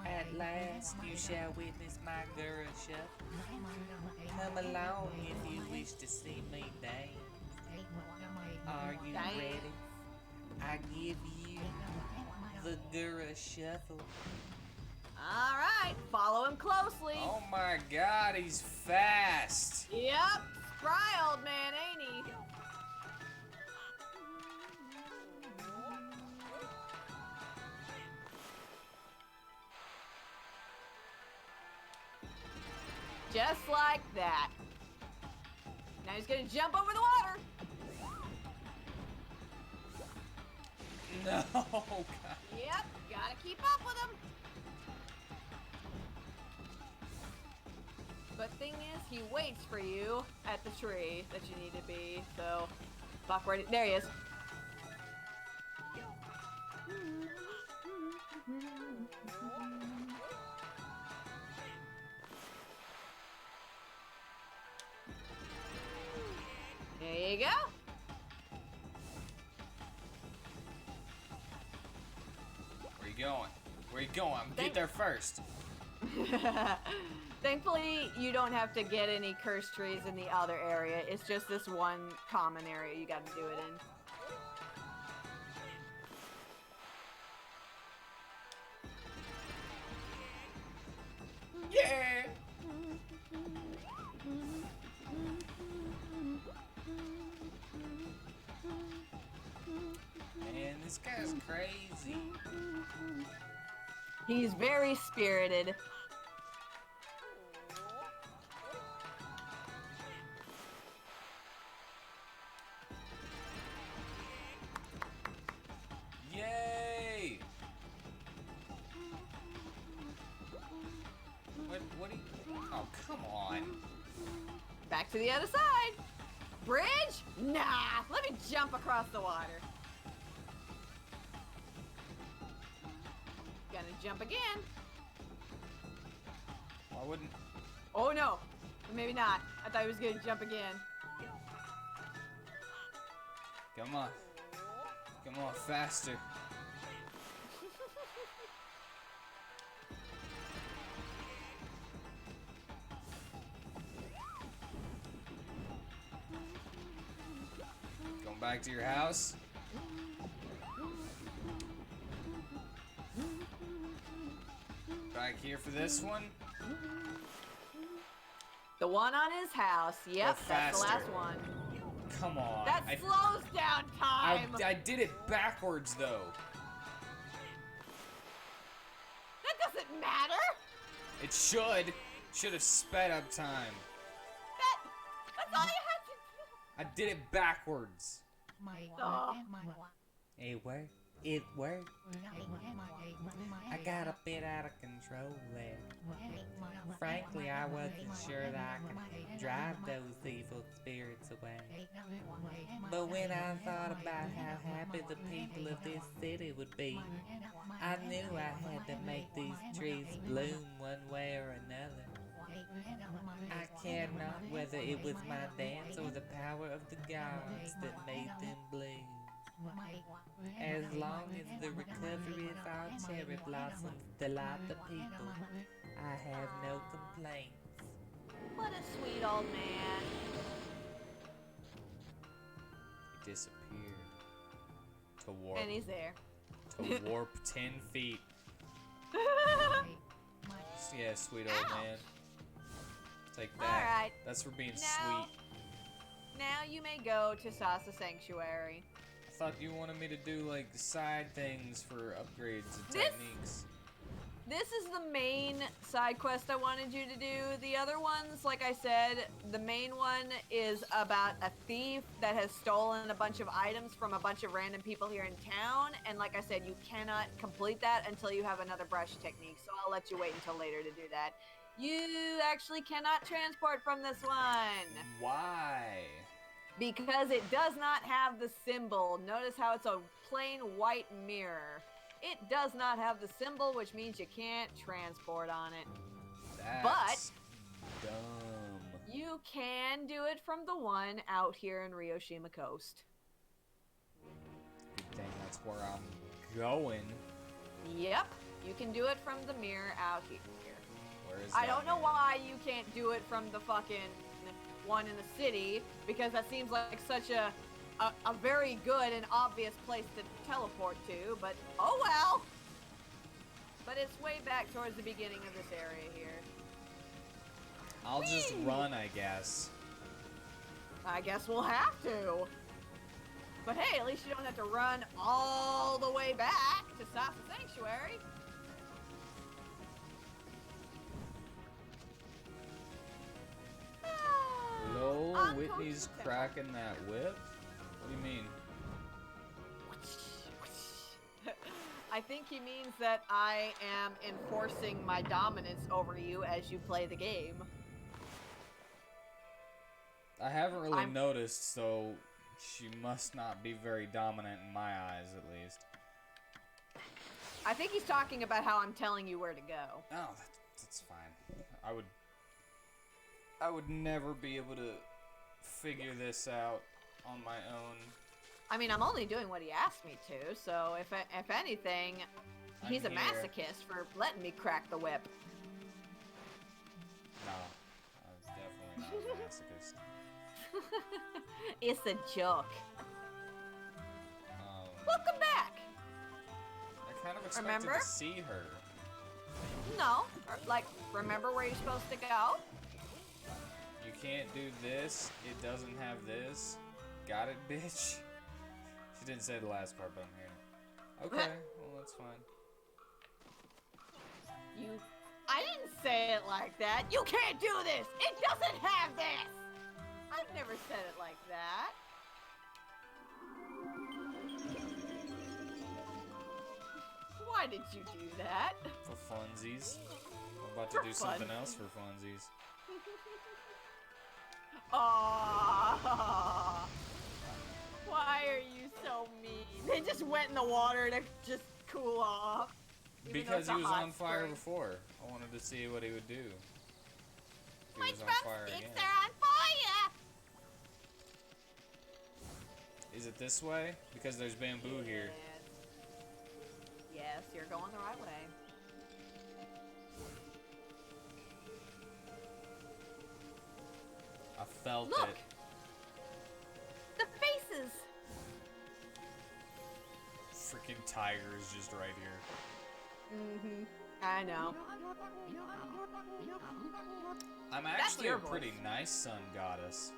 At last you shall witness my Guru shuffle. Come along if you wish to see me dance. Are you Dance. ready? I give you the Guru shuffle. All right, follow him closely. Oh my god, he's fast! Yep, spry old man, ain't he? Just like that. Now he's gonna jump over the water. No, God. Yep, gotta keep up with him. But thing is, he waits for you at the tree that you need to be, so fuck right. There he is. There you go. Where you going? Where you going? I'm get there first. Thankfully, you don't have to get any cursed trees in the other area. It's just this one common area you gotta do it in. Yeah! And This guy's crazy. He's very spirited. Yay! What do you... Oh, come on. Back to the other side. Bridge? Nah, let me jump across the water. Gonna jump again. Why wouldn't... Oh no, maybe not. I thought he was gonna jump again. Come on. Come on, faster. Going back to your house? Back here for this one? The one on his house. Yep, that's the faster. last one. Come on. That slows down time. I did it backwards, though. That doesn't matter. It should. Should have sped up time. That's all you had to do. I did it backwards. Oh. It worked. It worked. I got a bit out of control there. Frankly, I wasn't sure that I could drive those evil spirits away. But when I thought about how happy the people of this city would be, I knew I had to make these trees bloom one way or another. I cared not whether it was my dance or the power of the gods that made them bloom. As long as the recovery of our cherry blossoms delight the people, I have no complaints. What a sweet old man. He disappeared. To warp. And he's there. To warp 10 feet. Yeah, sweet old Ow. man. Take that. Alright. That's for being Now- sweet. Now you may go to Sasa Sanctuary. I thought you wanted me to do like side things for upgrades and This- techniques. This is the main side quest I wanted you to do. The other ones, like I said, the main one is about a thief that has stolen a bunch of items from a bunch of random people here in town. And like I said, you cannot complete that until you have another brush technique. So I'll let you wait until later to do that. You actually cannot transport from this one Why? because it does not have the symbol. Notice how it's a plain white mirror. It does not have the symbol, which means you can't transport on it. That's dumb. You can do it from the one out here in Ryoshima Coast. Good thing that's where I'm going. Yep, you can do it from the mirror out here. Where is I that don't know mirror? why you can't do it from the fucking one in the city, because that seems like such a very good and obvious place to teleport to, but oh well. But it's way back towards the beginning of this area here. I'll just Whee! run, I guess. I guess we'll have to. But hey, at least you don't have to run all the way back to Sasa Sanctuary. Hello, On Whitney's Coach cracking that whip? What do you mean? I think he means that I am enforcing my dominance over you as you play the game. I haven't really I'm- noticed, so she must not be very dominant in my eyes, at least. I think he's talking about how I'm telling you where to go. Oh, that's fine. I would never be able to figure this out on my own. I mean, I'm only doing what he asked me to, so if anything, he's I'm a here. masochist for letting me crack the whip. No, I was definitely not a masochist. It's a joke. Um, Welcome back! I kind of expected Remember? to see her. No, like, remember where you're supposed to go? You can't do this. It doesn't have this. Got it, bitch? She didn't say the last part, but I'm hearing it. Okay, well that's fine. I didn't say it like that. You can't do this. It doesn't have this. I've never said it like that. Why did you do that? For funsies. I'm about to For do something fun. else for funsies. Aww. Why are you so mean? They just went in the water to just cool off. Even though Because it's he a was hot on fire spring. before. I wanted to see what he would do. If My he was on fire drumsticks again. are on fire! Is it this way? Because there's bamboo here. Yes, you're going the right way. I felt Look! it. The faces! Freaking tiger is just right here. Mm-hmm. I know. I'm actually your a pretty voice. nice sun goddess.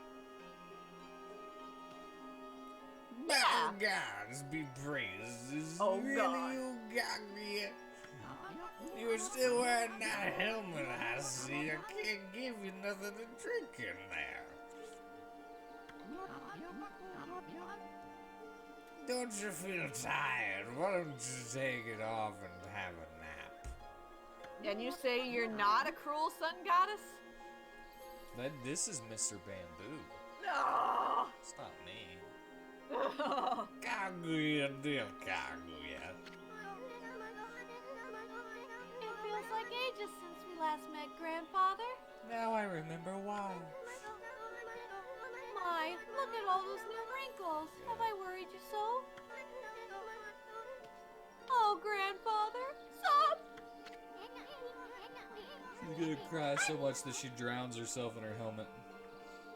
Yeah. Oh, gods be praised. Is Oh, really God. you got me. You're still wearing that helmet, I see. I can't give you nothing to drink in there. Don't you feel tired? Why don't you take it off and have a nap? And you say you're not a cruel sun goddess? This is Mr. Bamboo. No! It's not me. Oh. Kaguya, dear Kaguya. It feels like ages since we last met, Grandfather. Now I remember why. My, look at all those new wrinkles. Have I worried you so? Oh, Grandfather, stop! She's gonna cry so much that she drowns herself in her helmet.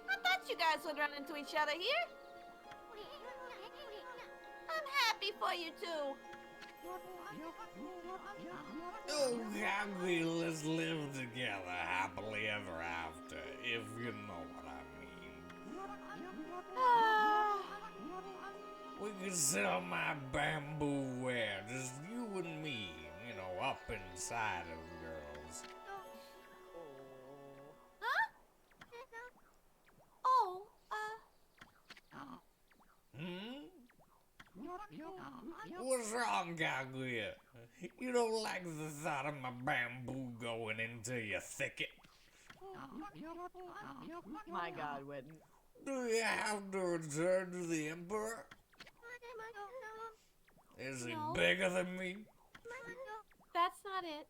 I thought you guys would run into each other here. I'm happy for you two. Oh, Kaguya, let's live together happily ever after, if you know what I mean. Ah, We can sell my bamboo ware, just you and me, you know, up inside of girls. huh? Oh, Hmm? What's wrong, Kaguya? You don't like the thought of my bamboo going into your thicket? My God, Whitten. Do you have to return to the Emperor? Is he No. bigger than me? that's not it.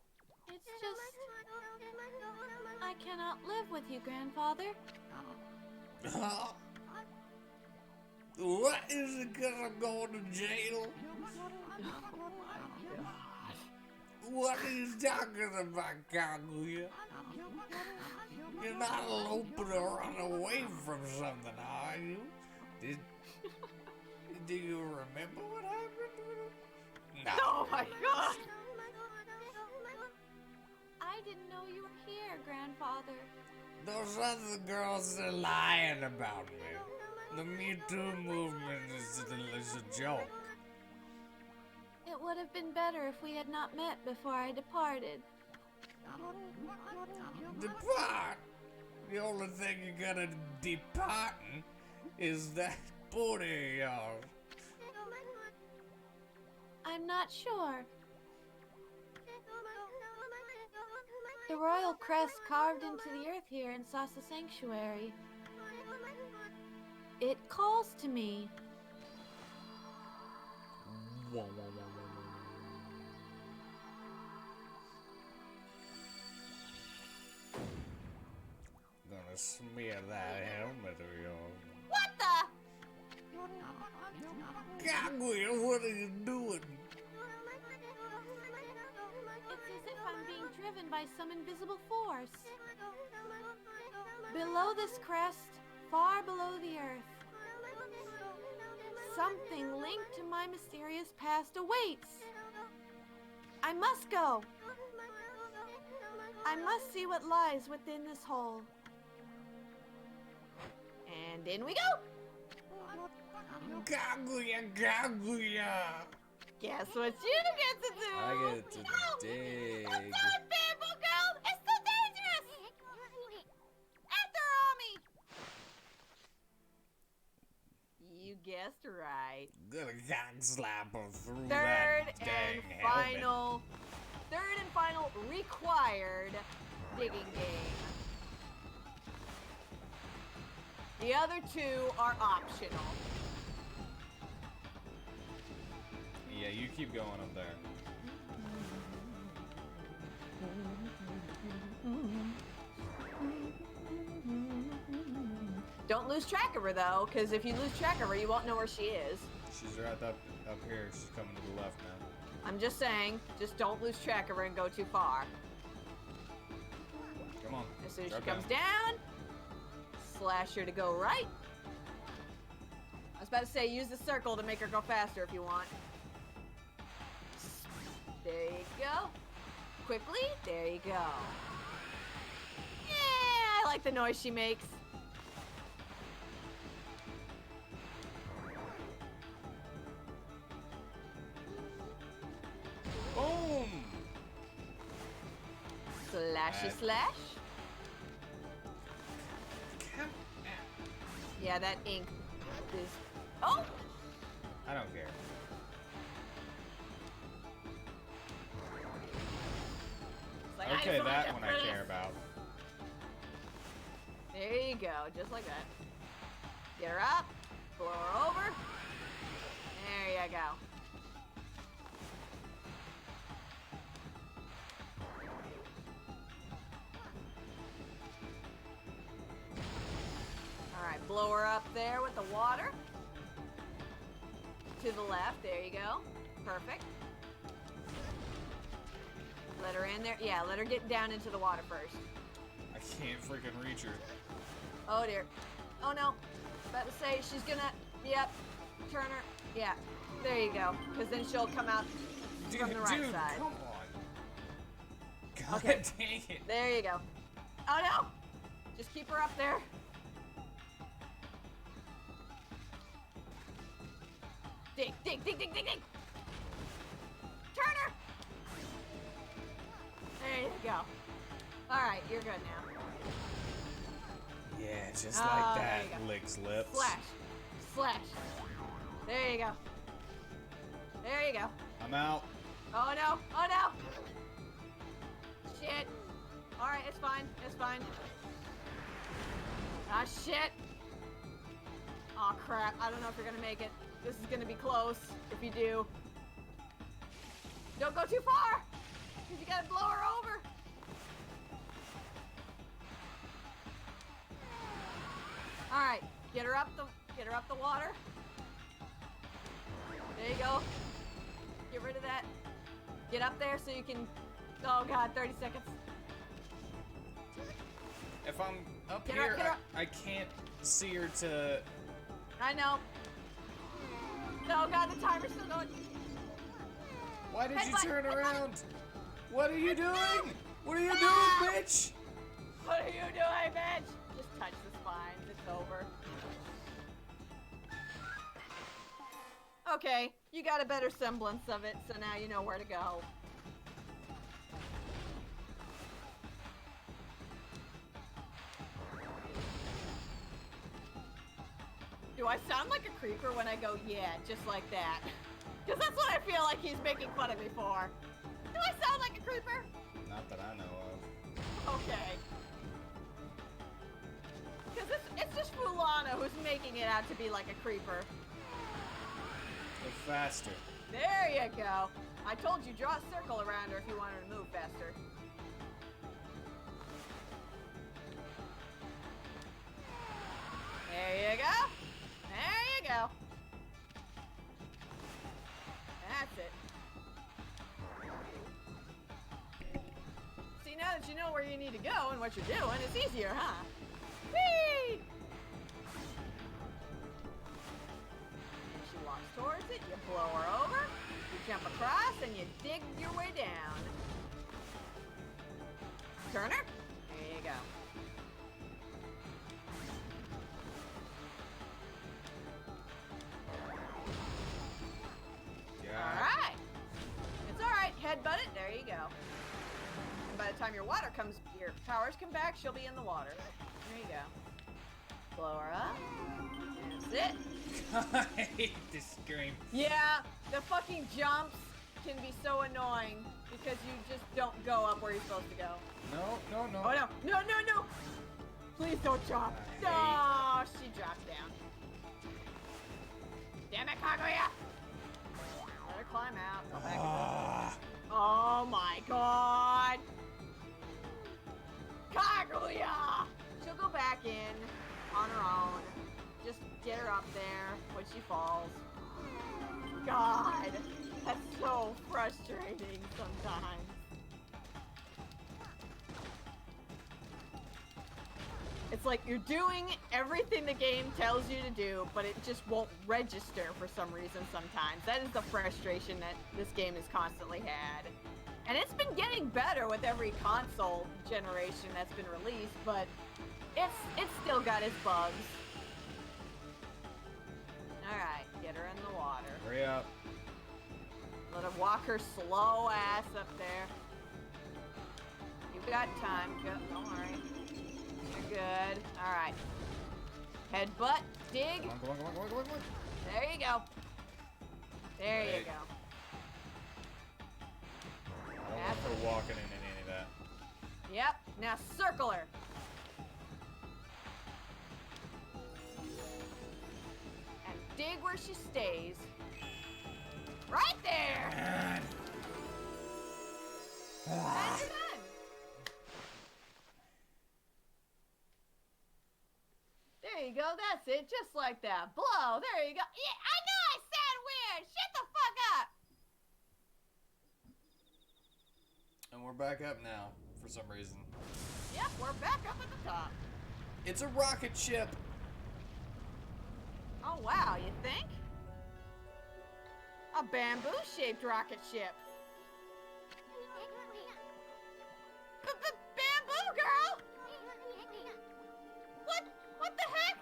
It's just... I cannot live with you, Grandfather. Huh? What? Is it because I'm going to jail? What are you talking about, Kaguya? You're not eloping or run away from something, are you? Do you remember what happened? No. Oh my God! I didn't know you were here, Grandfather. Those other girls are lying about me. The Me Too movement is a joke. It would have been better if we had not met before I departed. Depart? The only thing you're gonna departing is that booty of yours. I'm not sure. The royal crest carved into the earth here in Sasa Sanctuary. It calls to me. Gonna smear that helmet of yours. What the? Kaguya, what are you doing? It's as if I'm being driven by some invisible force. Below this crest, far below the earth, something linked to my mysterious past awaits. I must go. I must see what lies within this hole. And in we go. Kaguya, Kaguya! Guess what you get to do? I get to No! dig. Don't do it, Bamboo Girl! It's too dangerous! After Ami! You guessed right. Gonna cock slap her through Third that and dang helmet. final required digging game. The other two are optional. Yeah, you keep going up there. Don't lose track of her though, because if you lose track of her, you won't know where she is. She's right up here. She's coming to the left now. I'm just saying, just don't lose track of her and go too far. Come on. As soon as she drop comes down, slash her to go right. I was about to say, use the circle to make her go faster if you want. There you go. Quickly, there you go. Yeah, I like the noise she makes. Boom! Slashy Bad. slash. Come Yeah, that ink is... Oh! I don't care. It's like, I Okay, just wanna that get one rid I of care this. about. There you go, just like that. Get her up, blow her over. There you go. Alright, blow her up there with the water. To the left, there you go. Perfect. Let her in there. Yeah, let her get down into the water first. I can't freaking reach her. Oh dear. Oh no. About to say she's gonna. Yep. Turn her. Yeah. There you go. Because then she'll come out from the right Dude, side. come on. God Okay. dang it. There you go. Oh no. Just keep her up there. Dig, dig, dig, dig, dig, dig. Turn her. There you go. All right, you're good now. Yeah, just Oh, like there that. you go. Licks lips. Slash. Slash. There you go. There you go. I'm out. Oh no! Oh no! Shit! Alright, it's fine. It's fine. Ah, shit! Aw, crap. I don't know if you're gonna make it. This is gonna be close, if you do. Don't go too far! Because you gotta blow her over! Alright, get her up the water. There you go. Get rid of that. Get up there so you can... Oh god, 30 seconds. If I'm up Get her here, up, get her up. I can't see her to... I know. Oh god, the timer's still going. Why did you Headbutt, turn headbutt. around? What are you doing? What are you No! doing, bitch? What are you doing, bitch? Just touch the spines. It's over. Okay, you got a better semblance of it, so now you know where to go. Do I sound like a creeper when I go, yeah, just like that? Because that's what I feel like he's making fun of me for. Do I sound like a creeper? Not that I know of. Okay. Because it's just Fulana who's making it out to be like a creeper. Go faster. There you go. I told you, draw a circle around her if you want her to move faster. There you go. There you go. That's it. See, now that you know where you need to go and what you're doing, it's easier, huh? Whee! She walks towards it, you blow her over, you jump across, and you dig your way down. Turn her. There you go. Yeah. Alright. it. There you go. And by the time your powers come back, she'll be in the water. There you go. Blow her up. That's it. I hate this game. Yeah, the fucking jumps can be so annoying because you just don't go up where you're supposed to go. No, no, no. Oh no, no, no, no! Please don't drop. No, she dropped down. Damn it, Kaguya! Let her climb out. Go back. Oh my god! Kaguya! She'll go back in on her own. Just get her up there when she falls. God, that's so frustrating sometimes. It's like you're doing everything the game tells you to do, but it just won't register for some reason sometimes. That is the frustration that this game has constantly had. And it's been getting better with every console generation that's been released, but it's still got its bugs. Alright, get her in the water. Hurry up. Let her walk her slow ass up there. You've got time. Go, don't worry. You're good. Alright. Headbutt. Dig. Come on, come on, come on, come on, come on, come on. There you go. There you go. I don't want her walking in any of that. Yep. Now circle her. And dig where she stays. Right there! And you're done. There you go, that's it, just like that. Blow, there you go. Yeah, I know I said weird! Shut the fuck up! And we're back up now, for some reason. Yep, we're back up at the top. It's a rocket ship! Oh wow, you think? A bamboo-shaped rocket ship. Bamboo, girl! What the heck?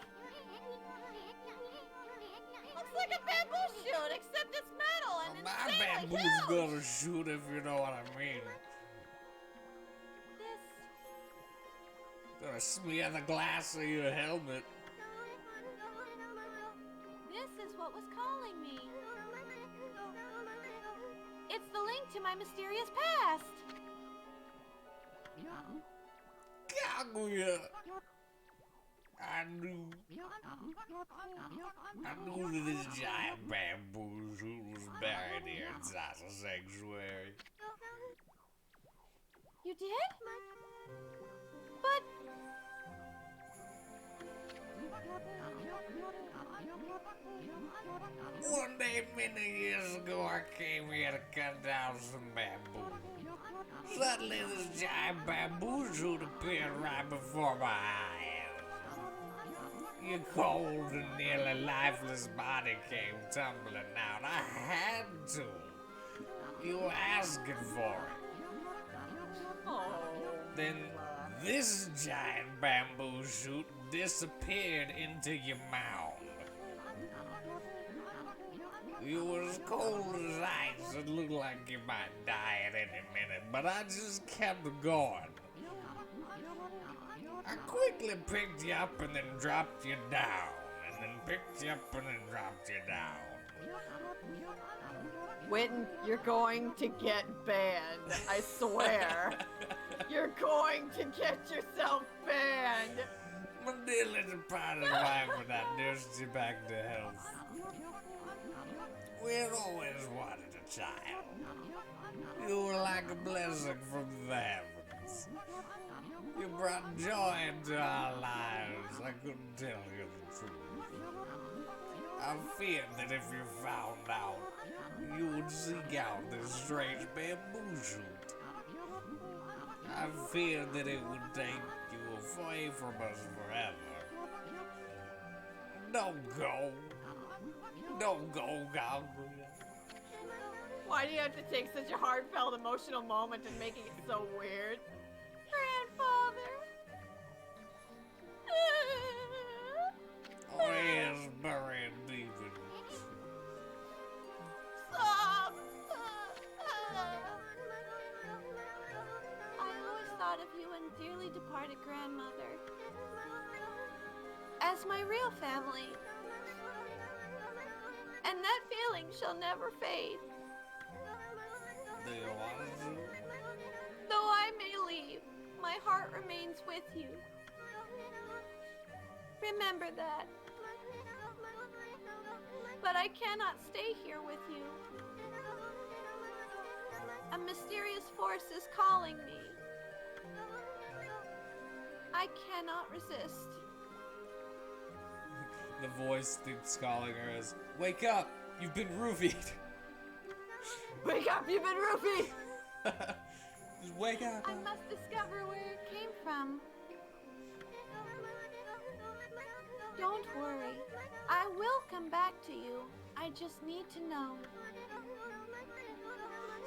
Looks like a bamboo shoot, except it's metal and My insanely bamboo's huge. gonna shoot if you know what I mean. Gonna smear the glass of your helmet. This is what was calling me. It's the link to my mysterious past. Kaguya! I knew that this giant bamboo shoot was buried here inside the sanctuary. You did? But One day many years ago, I came here to cut down some bamboo. Suddenly, this giant bamboo shoot appeared right before my eyes. Your cold and nearly lifeless body came tumbling out. I had to. You were asking for it. Oh. Then this giant bamboo shoot disappeared into your mound. You were as cold as ice. It looked like you might die at any minute, but I just kept going. I quickly picked you up and then dropped you down, and then picked you up and then dropped you down. Whitten, you're going to get banned. I swear. You're going to get yourself banned. My dear little party wife and I nursed you back to health. We had always wanted a child. You were like a blessing from the heavens. You brought joy into our lives. I couldn't tell you the truth. I feared that if you found out, you would seek out this strange bamboo shoot. I feared that it would take you away from us forever. Don't go. Don't go, Kaguya. Why do you have to take such a heartfelt, emotional moment and making it so weird? Grandfather. Oh, he is buried deep in Stop. thought of you and dearly departed grandmother as my real family. And that feeling shall never fade. Do you want to? Though I may leave, my heart remains with you. Remember that. But I cannot stay here with you. A mysterious force is calling me. I cannot resist. The voice that's calling her is, "Wake up! You've been roofied!" Wake up, you've been roofied! Just wake up! I must discover where it came from. Don't worry. I will come back to you. I just need to know.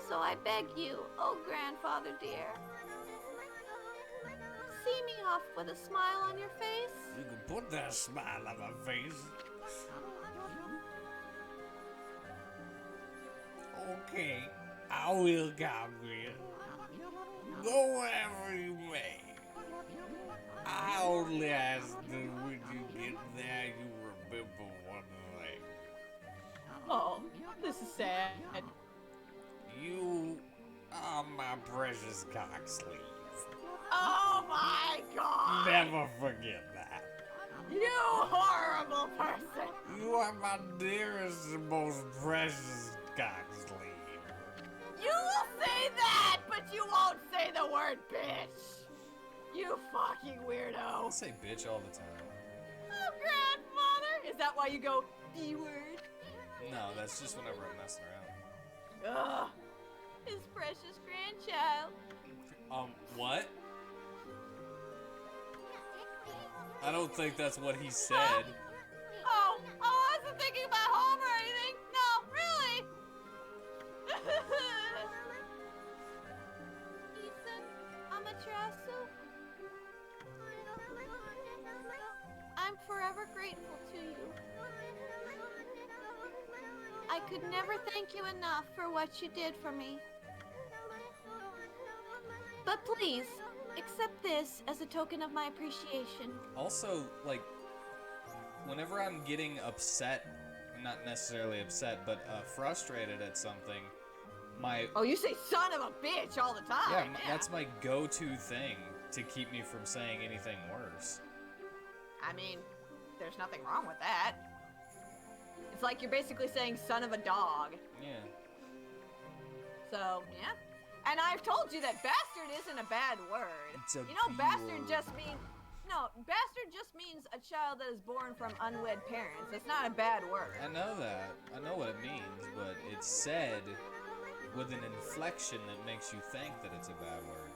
So I beg you, oh grandfather dear, see me off with a smile on your face. You can put that smile on my face. Okay, I will come here. Go wherever you may. I only ask that when you get there, you remember one thing. Oh, this is sad. You are my precious cock sleeve. Oh my god! Never forget that. You horrible person! You are my dearest and most precious cock sleeve. You will say that, but you won't say the word bitch! You fucking I weirdo! say bitch all the time. Oh, grandfather! Is that why you go B-word? No, that's just whenever I'm messing around. Ugh. His precious grandchild. What? I don't think that's what he said. Oh, I wasn't thinking about home or anything. No, really. Ethan Amaterasu, I'm forever grateful to you. I could never thank you enough for what you did for me. But please, accept this as a token of my appreciation. Also, like, whenever I'm getting upset, not necessarily upset, but frustrated at something, my Oh, you say son of a bitch all the time. that's my go-to thing to keep me from saying anything worse. I mean, there's nothing wrong with that. It's like you're basically saying son of a dog. Yeah. So, yeah. And I've told you that bastard isn't a bad word. It's a You know, bastard B-word. just means... No, bastard just means a child that is born from unwed parents. It's not a bad word. I know that. I know what it means, but it's said with an inflection that makes you think that it's a bad word.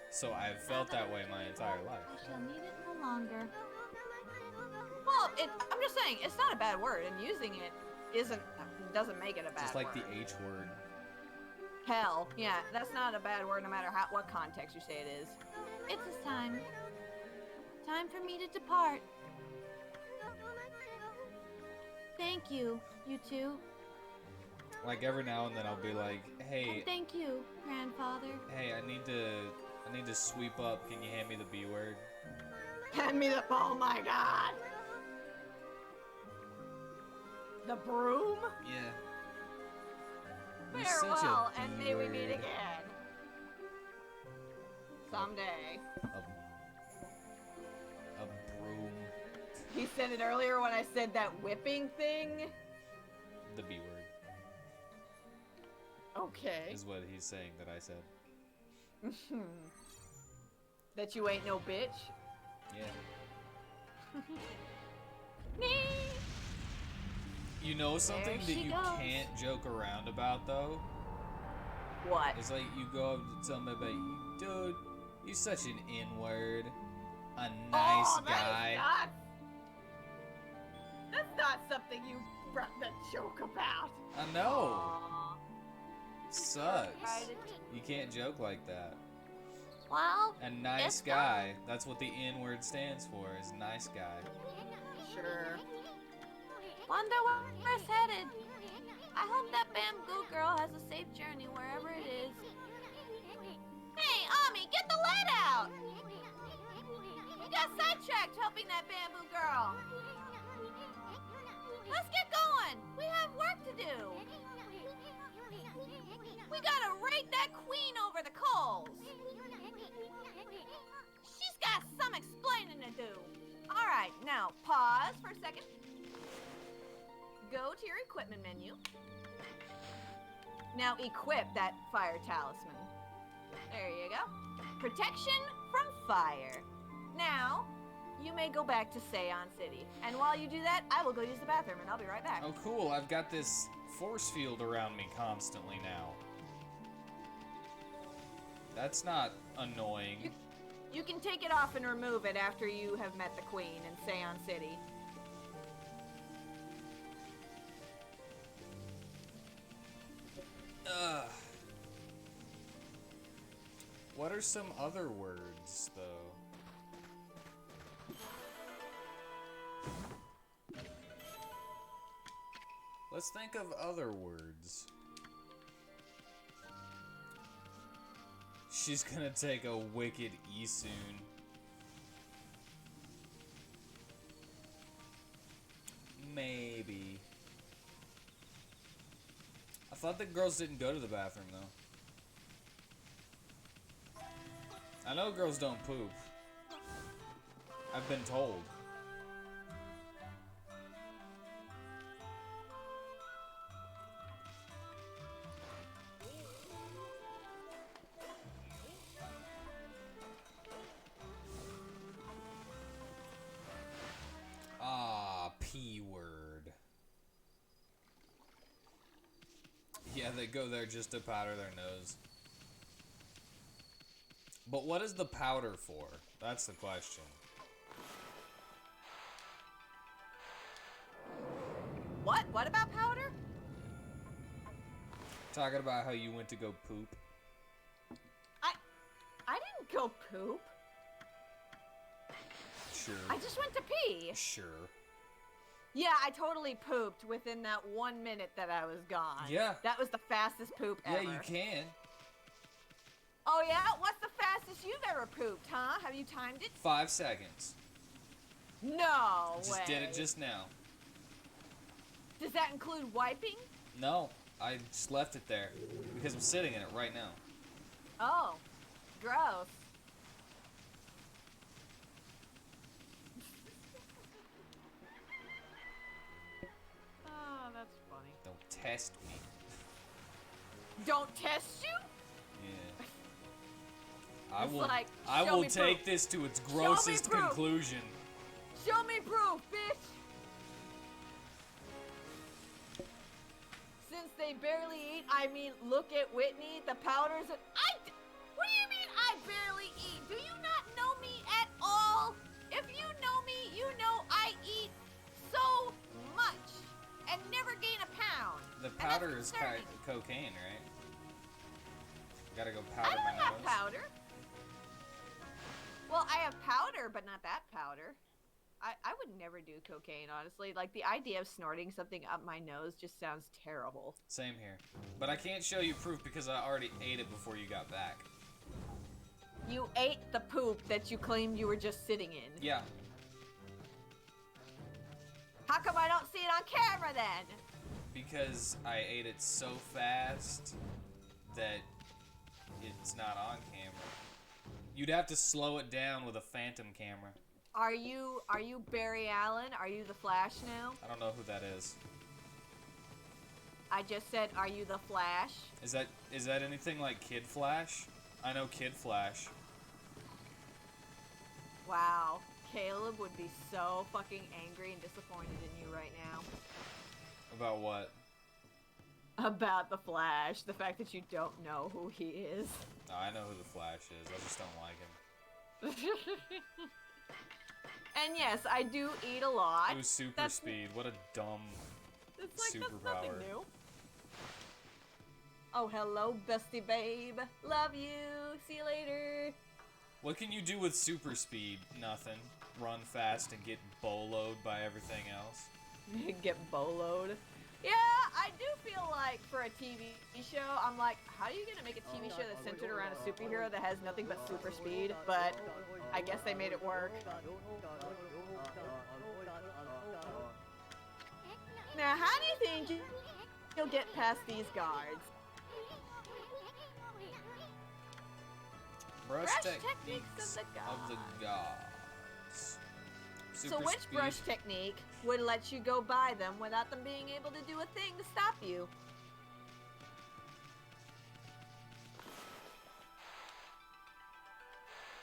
So I've felt that way my entire life. I shall need it no longer. Well, I'm just saying, it's not a bad word, and using it doesn't make it a bad Just like word. the H word. Hell, yeah, that's not a bad word no matter what context you say it is. It is time. Time for me to depart. Thank you, you two. Like every now and then I'll be like, hey, And thank you, grandfather. hey, I need to sweep up. Can you hand me the B word? Hand me the... Oh my god! The broom? Yeah. You're such a Farewell, and may we meet B-word. again. Someday. A broom. He said it earlier when I said that whipping thing. The B word Okay. is what he's saying that I said. That you ain't no bitch. Yeah. Nee. You know something There that she you goes. can't joke around about though? What? It's like you go up to somebody about, dude, you're such an N-word. A nice Oh, guy. That's not something you brought the joke about. I know. Aw. Sucks. Try to- You can't joke like that. Well, A nice It's guy. That's what the N-word stands for, is nice guy. Sure. wonder where it's headed. I hope that bamboo girl has a safe journey wherever it is. Hey, Ami, get the lead contract helping that bamboo girl. Let's get going. We have work to do. We gotta rake that queen over the coals. She's got some explaining to do. All right, now pause for a second. Go to your equipment menu. Now equip that fire talisman. There you go. Protection from fire. Now, you may go back to Seon City. And while you do that, I will go use the bathroom and I'll be right back. Oh, cool. I've got this force field around me constantly now. That's not annoying. You can take it off and remove it after you have met the queen in Seon City. What are some other words, though? Let's think of other words. She's gonna take a wicked E soon. Maybe. I thought the girls didn't go to the bathroom, though. I know girls don't poop. I've been told. Ah, P word. Yeah, they go there just to powder their nose. But what is the powder for? That's the question. What? What about powder? Talking about how you went to go poop. I didn't go poop. Sure. I just went to pee. Sure. Yeah, I totally pooped within that 1 minute that I was gone. Yeah. That was the fastest poop ever. Yeah, you can. Oh yeah? What's the fastest you've ever pooped, huh? Have you timed it? 5 seconds. No way. Just did it just now. Does that include wiping? No, I just left it there because I'm sitting in it right now. Oh, gross. Oh, that's funny. Don't test me. Don't test you? Yeah. It's like, I show will me take proof. this to its Show me grossest proof. conclusion. Show me proof, bitch! Since they barely eat, I mean, look at Whitney, the powders and what do you mean I barely eat? Do you not know me at all? If you know me, you know I eat so much and never gain a pound. The And that's powder is concerning. cocaine, right? Gotta go I powder don't my have nose. powder. Well, I have powder, but not that powder. I would never do cocaine, honestly. Like, the idea of snorting something up my nose just sounds terrible. Same here. But I can't show you proof because I already ate it before you got back. You ate the poop that you claimed you were just sitting in. Yeah. How come I don't see it on camera then? Because I ate it so fast that it's not on camera. You'd have to slow it down with a phantom camera. Are you Barry Allen? Are you the Flash now? I don't know who that is. I just said, are you the Flash? Is that anything like Kid Flash? I know Kid Flash. Wow. Caleb would be so fucking angry and disappointed in you right now. About what? About the Flash. The fact that you don't know who he is. No, I know who the Flash is. I just don't like him. And yes, I do eat a lot. Ooh, super That's- speed. What a dumb It's like, that's nothing superpower. new. Oh, hello, bestie babe. Love you. See you later. What can you do with super speed? Nothing. Run fast and get boloed by everything else. Get boloed. Yeah, I do feel like for a TV show, I'm like, how are you gonna make a TV show that's centered around a superhero that has nothing but super speed? But I guess they made it work. Now, how do you think you'll get past these guards? Brush Techniques techniques of the of the gods. So Super which speed. brush technique would let you go by them without them being able to do a thing to stop you?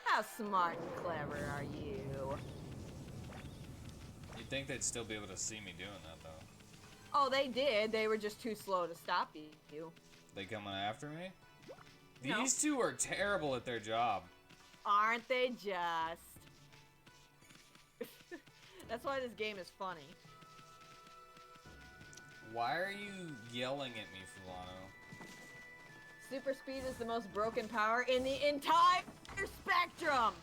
How smart and clever are you? You'd think they'd still be able to see me doing that, though. Oh, they did. They were just too slow to stop you. They coming after me? No. These two are terrible at their job. Aren't they just? That's why this game is funny. Why are you yelling at me, Fulano? Super speed is the most broken power in the entire spectrum!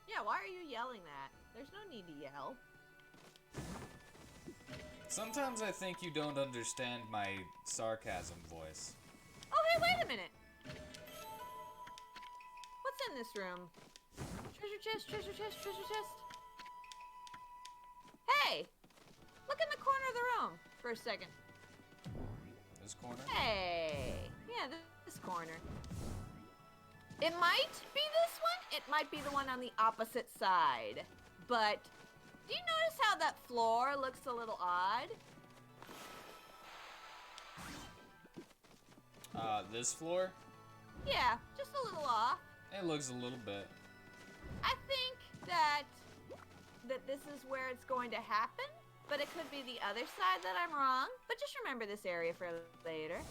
Yeah, why are you yelling that? There's no need to yell. Sometimes I think you don't understand my sarcasm voice. Oh, hey, wait a minute! What's in this room? Treasure chest, treasure chest, treasure chest. Hey! Look in the corner of the room for a second. This corner? Hey! Yeah, this corner. It might be this one. It might be the one on the opposite side. But do you notice how that floor looks a little odd? This floor? Yeah, just a little off. It looks a little bit. I think that this is where it's going to happen, but it could be the other side that I'm wrong. But just remember this area for later.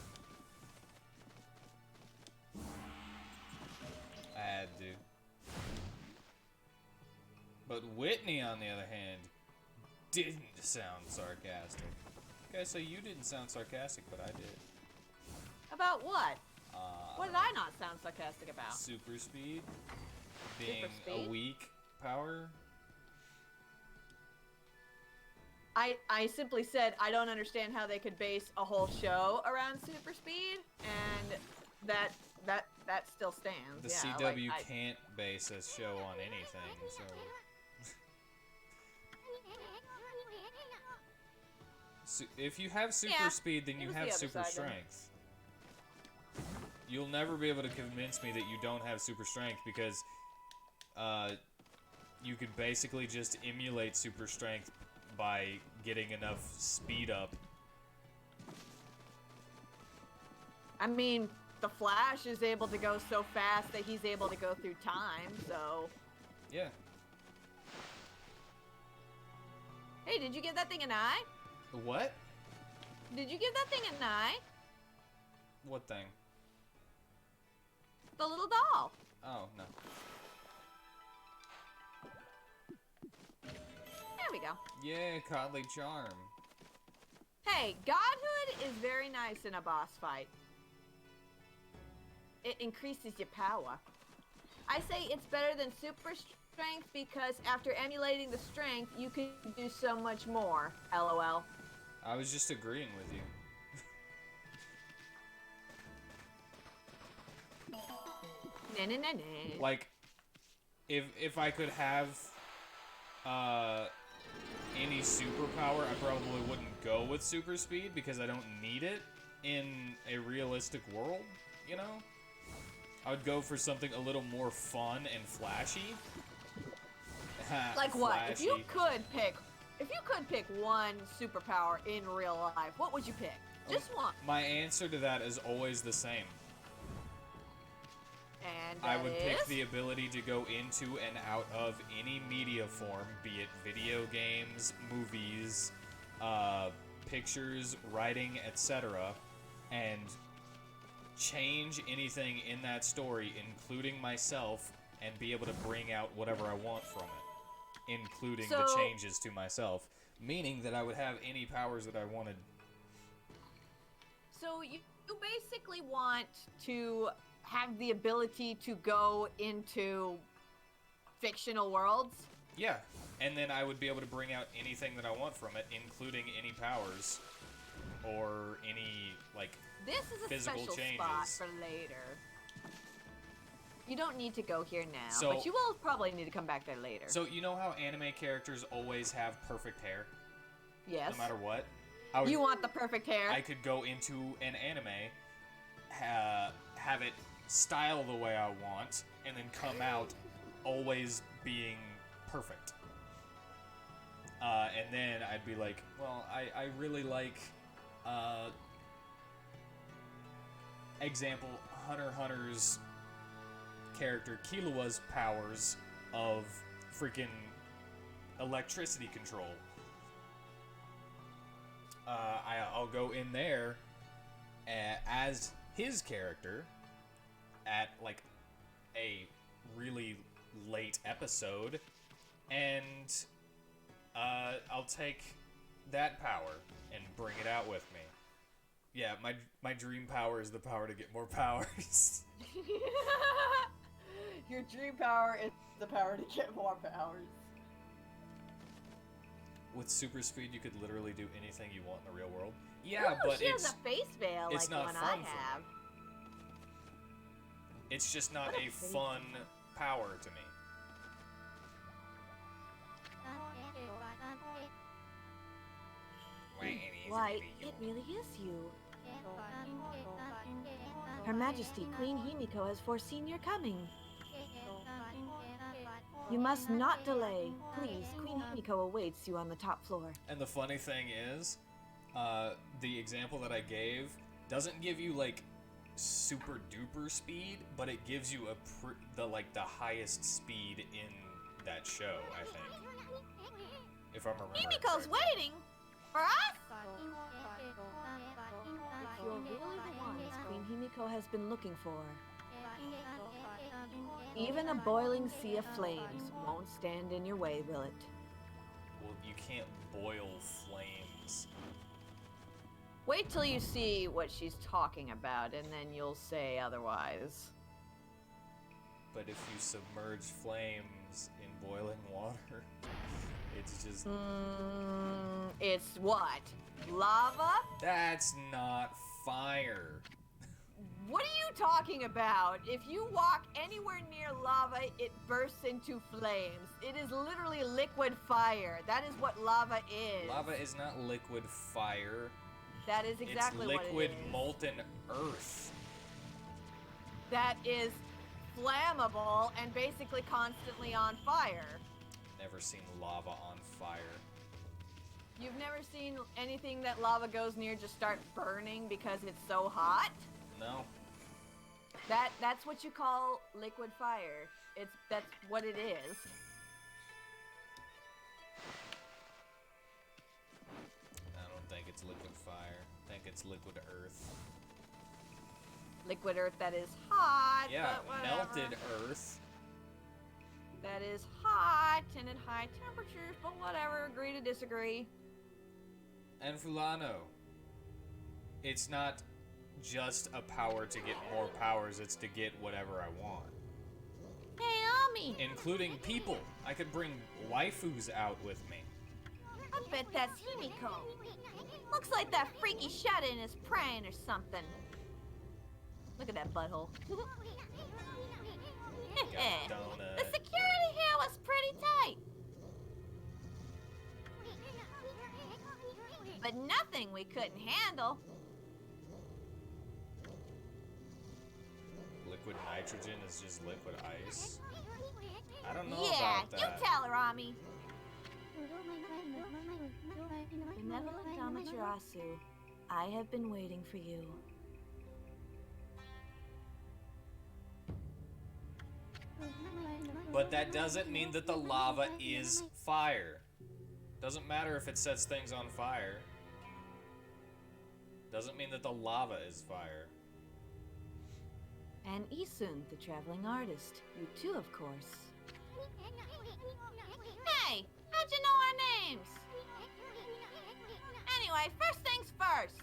I had to. But Whitney, on the other hand, didn't sound sarcastic. Okay, so you didn't sound sarcastic, but I did. About what? What did I not sound sarcastic about? Super speed being speed? a weak power. I simply said I don't understand how they could base a whole show around super speed, and that still stands. The yeah, CW like, can't base a show on anything, so. If you have super Yeah, speed, then it you was have the other super side, then. strength. You'll never be able to convince me that you don't have super strength because you could basically just emulate super strength by getting enough speed up. I mean, the Flash is able to go so fast that he's able to go through time, so. Yeah. Hey, did you give that thing an eye? What? Did you give that thing an eye? What thing? The little doll. Oh, no. There we go. Yeah, Codly Charm. Hey, Godhood is very nice in a boss fight. It increases your power. I say it's better than super strength because after emulating the strength, you can do so much more. LOL. I was just agreeing with you. Nah. Like, if I could have any superpower, I probably wouldn't go with super speed because I don't need it in a realistic world, you know? I would go for something a little more fun and flashy. Like what? If you Flashy. could pick one superpower in real life, what would you pick? Just one. My answer to that is always the same. And I that would is? pick the ability to go into and out of any media form, be it video games, movies, pictures, writing, etc., and change anything in that story, including myself, and be able to bring out whatever I want from it, including the So- changes to myself, meaning that I would have any powers that I wanted. So you basically want to have the ability to go into fictional worlds? Yeah, and then I would be able to bring out anything that I want from it, including any powers, or any like This is a physical special changes. spot for later. You don't need to go here now, So- but you will probably need to come back there later. So you know how anime characters always have perfect hair, yes. no matter what. I would, You want the perfect hair. I could go into an anime, have it style the way I want, and then come out always being perfect. And then I'd be like, well, I really like, example, Hunter x Hunter's character Killua's powers of freaking electricity control. I'll go in there as his character at like a really late episode, and I'll take that power and bring it out with me. Yeah, my dream power is the power to get more powers. Your dream power is the power to get more powers. With super speed, you could literally do anything you want in the real world. Yeah, Ooh, but she it's has a face veil it's like not the one fun I for me. have. it's just not What a a face. fun power to me. Why, it really is you. Her Majesty, Queen Himiko, has foreseen your coming. You must not delay. Please, Queen Himiko awaits you on the top floor. And the funny thing is, the example that I gave doesn't give you like super duper speed, but it gives you the highest speed in that show, I think. If I'm remembering Himiko's correctly. waiting for us? If you're really the ones Queen Himiko has been looking for, even a boiling sea of flames won't stand in your way, will it? Well, you can't boil flames. Wait till you see what she's talking about, and then you'll say otherwise. But if you submerge flames in boiling water, it's just... It's what? Lava? That's not fire. What are you talking about? If you walk anywhere near lava, it bursts into flames. It is literally liquid fire. That is what lava is. Lava is not liquid fire. That is exactly it's what liquid it is. molten earth. That is flammable and basically constantly on fire. Never seen lava on fire. You've never seen anything that lava goes near just start burning because it's so hot? No. That's what you call liquid fire. That's what it is. I don't think it's liquid fire. I think it's liquid earth. Liquid earth that is hot. Yeah, but whatever. melted earth. That is hot and at high temperatures, but whatever. Agree to disagree. And Fulano. It's not just a power to get more powers, it's to get whatever I want. Hey, Ami! Including people. I could bring waifus out with me. I bet that's Himiko. Looks like that freaky shut-in is praying or something. Look at that butthole. Got The donut. security here was pretty tight. But nothing we couldn't handle. Liquid nitrogen is just liquid ice. I don't know Yeah, about you that. tell her, Ami. Benevolent Amaterasu, I have been waiting for you. But that doesn't mean that the lava is fire. Doesn't matter if it sets things on fire. Doesn't mean that the lava is fire. And Isun, the traveling artist. You too, of course. Hey, how'd you know our names? Anyway, first things first.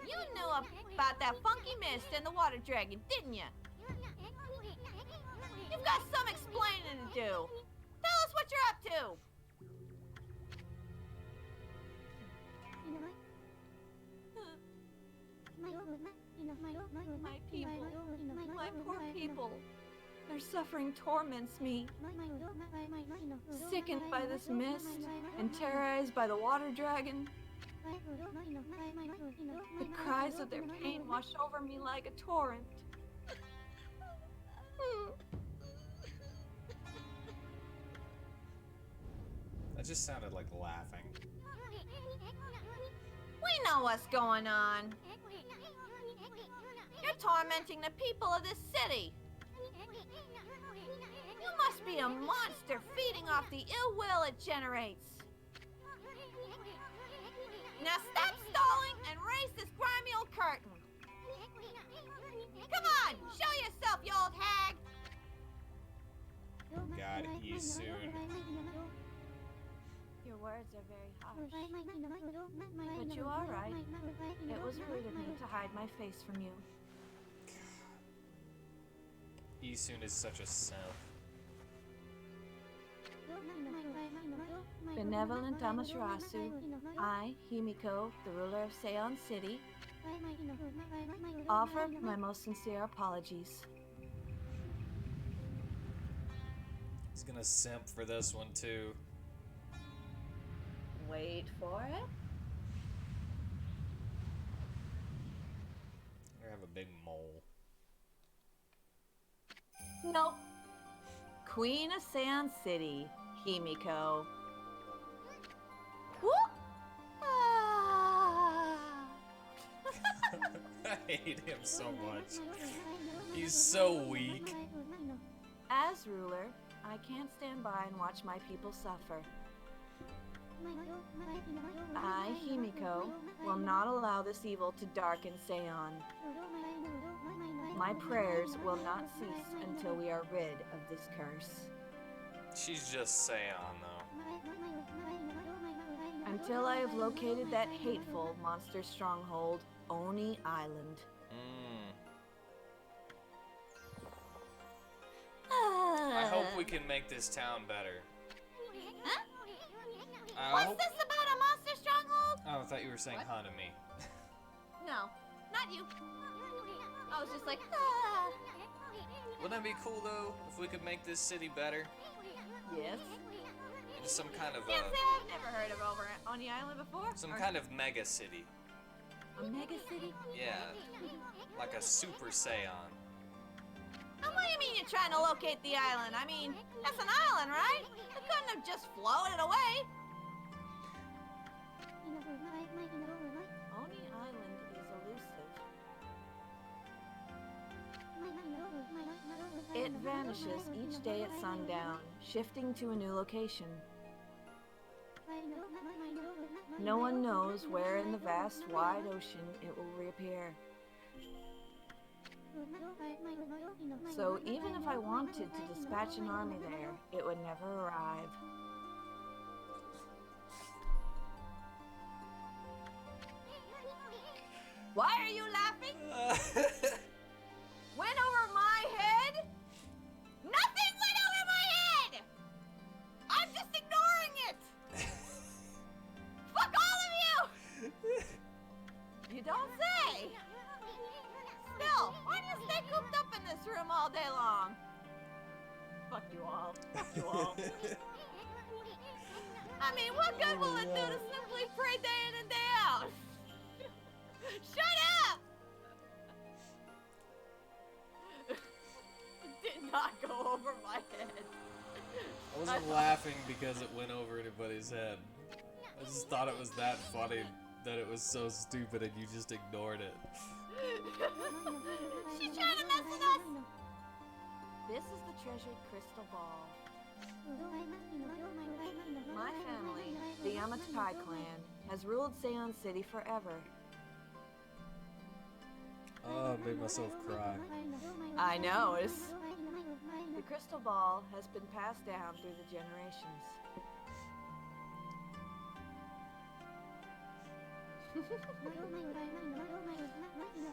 You knew about that funky mist and the water dragon, didn't you? You've got some explaining to do. Tell us what you're up to. My people, my poor people, their suffering torments me. Sickened by this mist and terrorized by the water dragon, the cries of their pain wash over me like a torrent. That just sounded like laughing. We know what's going on. You're tormenting the people of this city. You must be a monster feeding off the ill will it generates. Now stop stalling and raise this grimy old curtain. Come on, show yourself, you old hag. God, you soon. Your words are very harsh. But you are right. It was rude of me to hide my face from you. Isun is such a simp. Benevolent Amaterasu, I, Himiko, the ruler of Seon City, offer my most sincere apologies. He's gonna simp for this one too. Wait for it. I have a big mole. Nope. Queen of Seon City, Himiko. Whoop! Ah. I hate him so much. He's so weak. As ruler, I can't stand by and watch my people suffer. I, Himiko, will not allow this evil to darken Seon. My prayers will not cease until we are rid of this curse. She's just Seon though. Until I have located that hateful monster stronghold, Oni Island. I hope we can make this town better. Huh? I hope... What's this about a monster stronghold? Oh, I thought you were saying What? Hanami. No, not you. I was just like, Wouldn't that be cool though, if we could make this city better? Yes. Into some kind of Can't say I've never heard of over on the island before. some Or kind of mega city. a mega city? Yeah, like a super Saiyan. And what do you mean you're trying to locate the island? I mean, that's an island, right? It couldn't have just floated away. Oni Island is elusive. It vanishes each day at sundown, shifting to a new location. No one knows where in the vast, wide ocean it will reappear. So even if I wanted to dispatch an army there, it would never arrive. Why are you laughing? Went over my head? Nothing went over my head! I'm just ignoring it! Fuck all of you! You don't say! Still, why do you stay cooped up in this room all day long? Fuck you all. Fuck you all. I mean, what good will it do to simply pray day in and day out? Shut up! It did not go over my head. I wasn't laughing because it went over anybody's head. I just thought it was that funny that it was so stupid and you just ignored it. She's trying to mess with us! This is the treasured crystal ball. My family, the Yamatai clan, has ruled Seon City forever. Oh, I made myself cry. I know, the crystal ball has been passed down through the generations.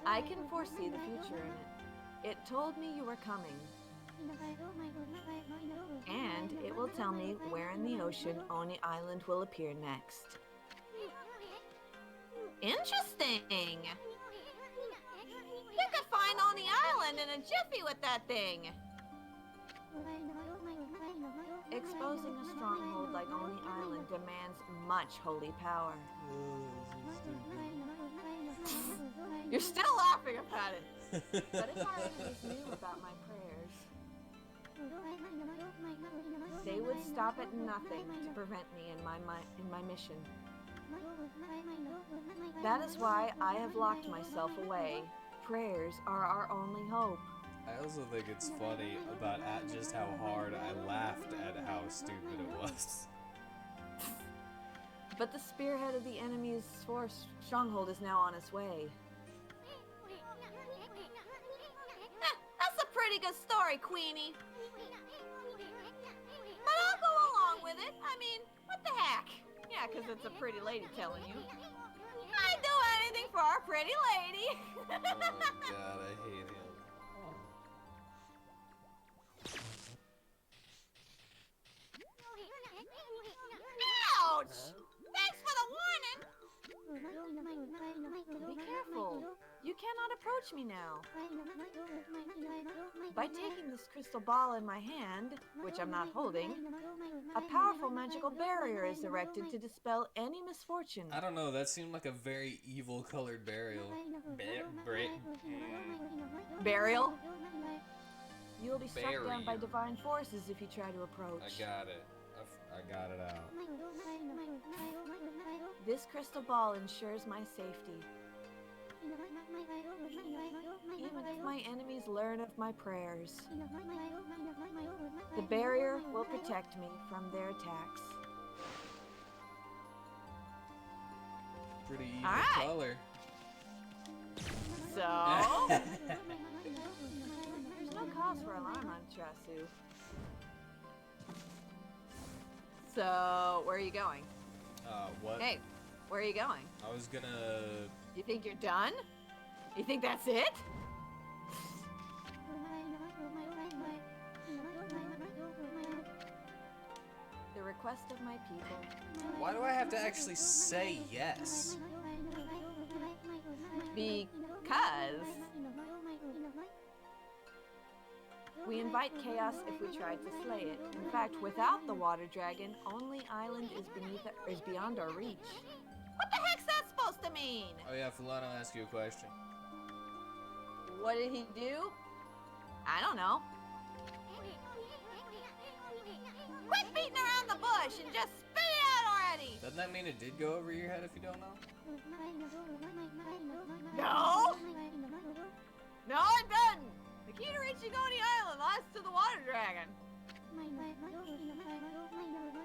I can foresee the future in it. It told me you were coming. And it will tell me where in the ocean Oni Island will appear next. Interesting. You could find Oni Island in a jiffy with that thing. Exposing a stronghold like Oni Island demands much holy power. You're still laughing about it. But if our enemies knew about my prayers, they would stop at nothing to prevent me in my mission. That is why I have locked myself away. Prayers are our only hope. I also think it's funny about just how hard I laughed at how stupid it was. But the spearhead of the enemy's force stronghold is now on its way. That's a pretty good story, Queenie. But I'll go along with it. I mean, what the heck? Yeah, because it's a pretty lady telling you. I'd do anything for our pretty lady. Oh god, I hate him. Ouch! Thanks for the warning! Be careful. You cannot approach me now. By taking this crystal ball in my hand, which I'm not holding, a powerful magical barrier is erected to dispel any misfortune. I don't know, that seemed like a very evil colored burial. Burial? You will be struck down by divine forces if you try to approach. I got it. I got it out. This crystal ball ensures my safety. Even if my enemies learn of my prayers, the barrier will protect me from their attacks. Pretty evil Alright. color. So, there's no cause for alarm on Trasu. So, where are you going? What? Hey, where are you going? I was gonna... You think you're done? You think that's it? The request of my people. Why do I have to actually say yes? Because we invite chaos if we try to slay it. In fact, without the water dragon, only island is beyond our reach. What the heck's that supposed to mean? Oh yeah, Fulano asked you a question. What did he do? I don't know. Quit beating around the bush and just spit it out already! Doesn't that mean it did go over your head if you don't know? No! No, it doesn't! The key to reaching Oni Island lies to the water dragon.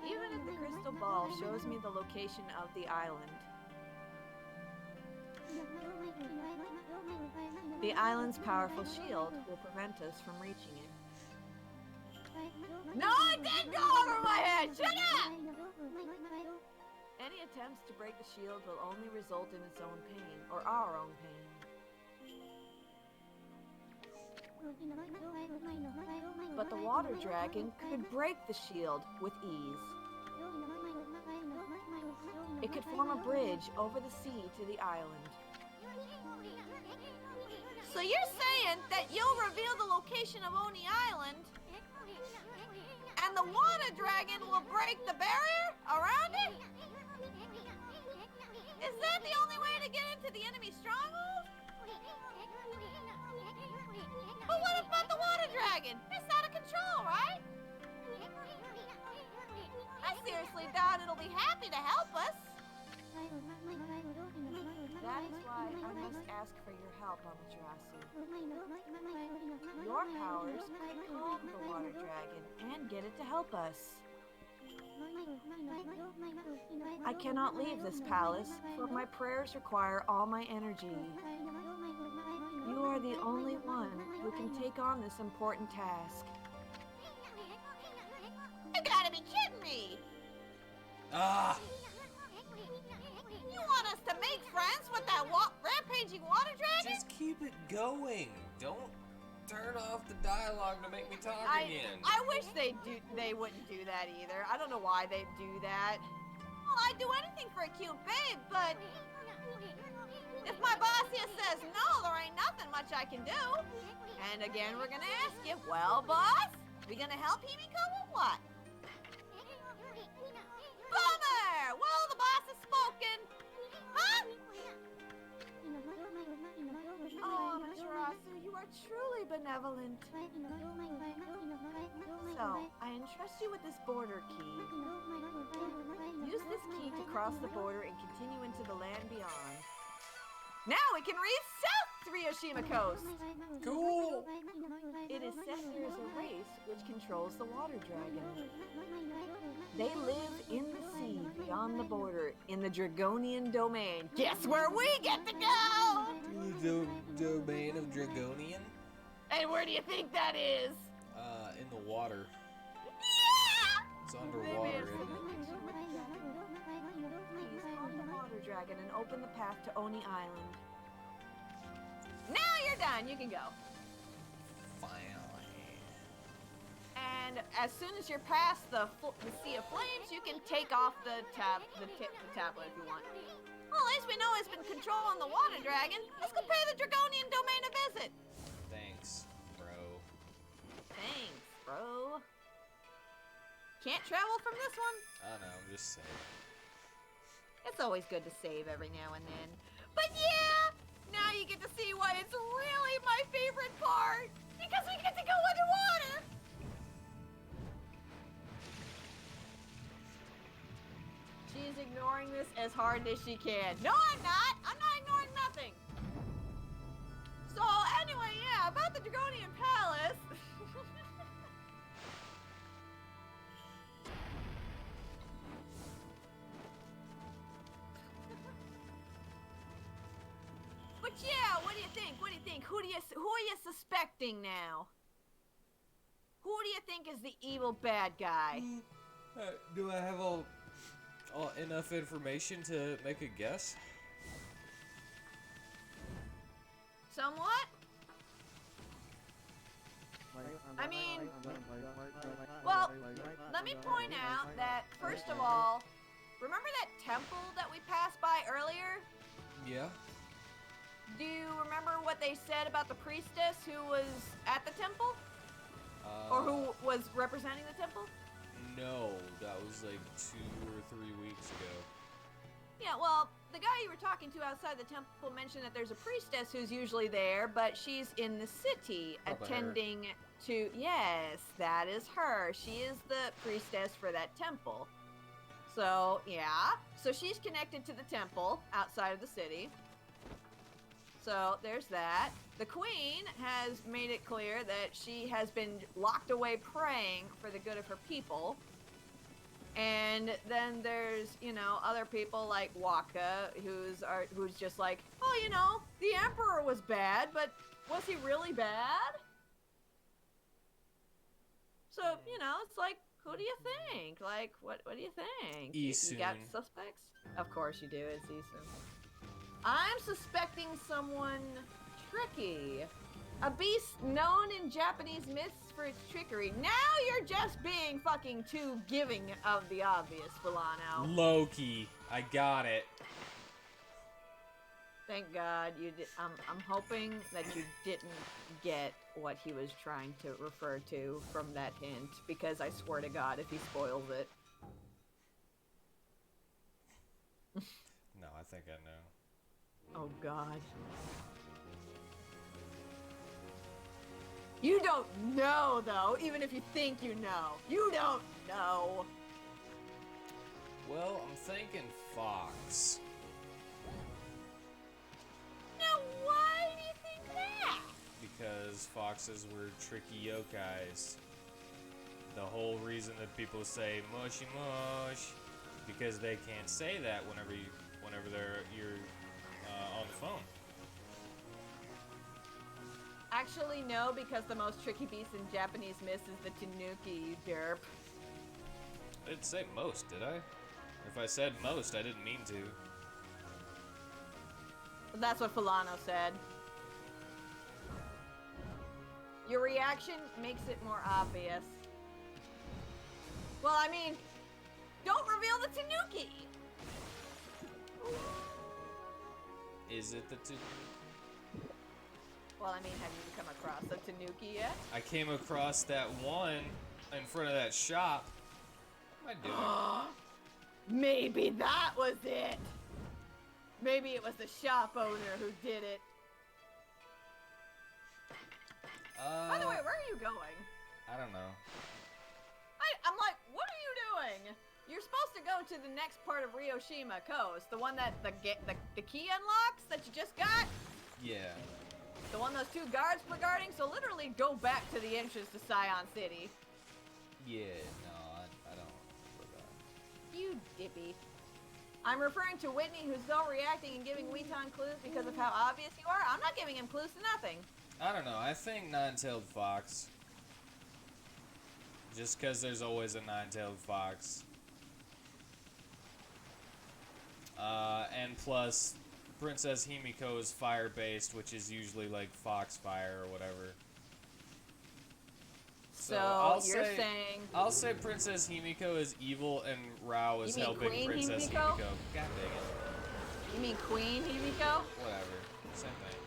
Even if the crystal ball shows me the location of the island, the island's powerful shield will prevent us from reaching it. No, it didn't go over my head! Shut up! Any attempts to break the shield will only result in its own pain, or our own pain. But the water dragon could break the shield with ease. It could form a bridge over the sea to the island. So you're saying that you'll reveal the location of Oni Island, and the water dragon will break the barrier around it? Is that the only way to get into the enemy stronghold? But what about the water dragon? It's out of control, right? I seriously doubt it'll be happy to help us. That is why I must ask for your help, Amaterasu. Your powers could calm the water dragon and get it to help us. I cannot leave this palace, for my prayers require all my energy. You are the only one who can take on this important task. You gotta be kidding me! Ah! You want us to make friends with that rampaging water dragon? Just keep it going. Don't turn off the dialogue to make me talk again. I wish they wouldn't do that either. I don't know why they'd do that. Well, I'd do anything for a cute babe, but If my boss here says no, there ain't nothing much I can do. And again, we're gonna ask you, well, boss, we gonna help Himiko or what? Bummer! Well, the boss has spoken. Huh? Oh, Amaterasu, you are truly benevolent. So, I entrust you with this border key. Use this key to cross the border and continue into the land beyond. Now we can reach south to Ryoshima Coast! Cool! It is said there is a race which controls the water dragon. They live in the sea beyond the border in the Dragonian domain. Guess where we get to go? The domain of Dragonian? And where do you think that is? In the water. Yeah! It's underwater, isn't it? Please calm the water dragon and open the path to Oni Island. Now you're done. You can go. Finally. And as soon as you're past the Sea of Flames, you can take off the tablet if you want. Well, at least we know it's been controlling the water dragon. Let's go pay the Dragonian domain a visit. Thanks, bro. Thanks, bro. Can't travel from this one. I know, I'm just saying. It's always good to save every now and then. But yeah, now you get to see why it's really my favorite part. Because we get to go underwater. She's ignoring this as hard as she can. No, I'm not. I'm not ignoring nothing. So anyway, yeah, about the Dragonian Palace. But yeah, what do you think? What do you think? Who are you suspecting now? Who do you think is the evil bad guy? Do I have enough information to make a guess? Somewhat? I mean, well, let me point out that, first of all, remember that temple that we passed by earlier? Yeah. Do you remember what they said about the priestess who was at the temple? Or who was representing the temple? No, that was like 2 or 3 weeks ago. Yeah, well, the guy you were talking to outside the temple mentioned that there's a priestess who's usually there, but she's in the city Probably attending to... Yes, that is her. She is the priestess for that temple. So, yeah. So she's connected to the temple outside of the city. So there's that. The queen has made it clear that she has been locked away praying for the good of her people. And then there's, you know, other people like Waka, who's just like, oh, you know, the emperor was bad, but was he really bad? So, you know, it's like, who do you think? Like, what do you think? You got Isun. suspects? Of course you do, it's Isun. I'm suspecting someone tricky. A beast known in Japanese myths for its trickery. Now you're just being fucking too giving of the obvious, Volano. Loki. I got it. Thank God you did. I'm hoping that you didn't get what he was trying to refer to from that hint, because I swear to God, if he spoils it. No, I think I know. Oh God. You don't know, though, even if you think you know. You don't know. Well, I'm thinking Fox. Now, why do you think that? Because foxes were tricky yokais. The whole reason that people say mushy mush, because they can't say that whenever you're on the phone. Actually, no, because the most tricky beast in Japanese myths is the tanuki, you derp. I didn't say most, did I? If I said most, I didn't mean to. That's what Fulano said. Your reaction makes it more obvious. Well, I mean, don't reveal the tanuki! Is it the Well, I mean, have you come across a tanuki yet? I came across that one in front of that shop. What am I doing? Maybe that was it. Maybe it was the shop owner who did it. By the way, where are you going? I don't know. I'm like, what are you doing? You're supposed to go to the next part of Ryoshima Coast, the one that the key unlocks that you just got. Yeah. The one those two guards were guarding. So literally, go back to the entrance to Scion City. Yeah. No, I don't remember that. You dippy. I'm referring to Whitney, who's still reacting and giving WheatTon clues because of how obvious you are. I'm not giving him clues to nothing. I don't know. I think nine-tailed fox. Just because there's always a nine-tailed fox. And plus, Princess Himiko is fire-based, which is usually like foxfire or whatever. So you're saying... I'll say Princess Himiko is evil and Rao is You mean helping Queen Princess Himiko? Himiko. God dang it. You mean Queen Himiko? Whatever. Same thing.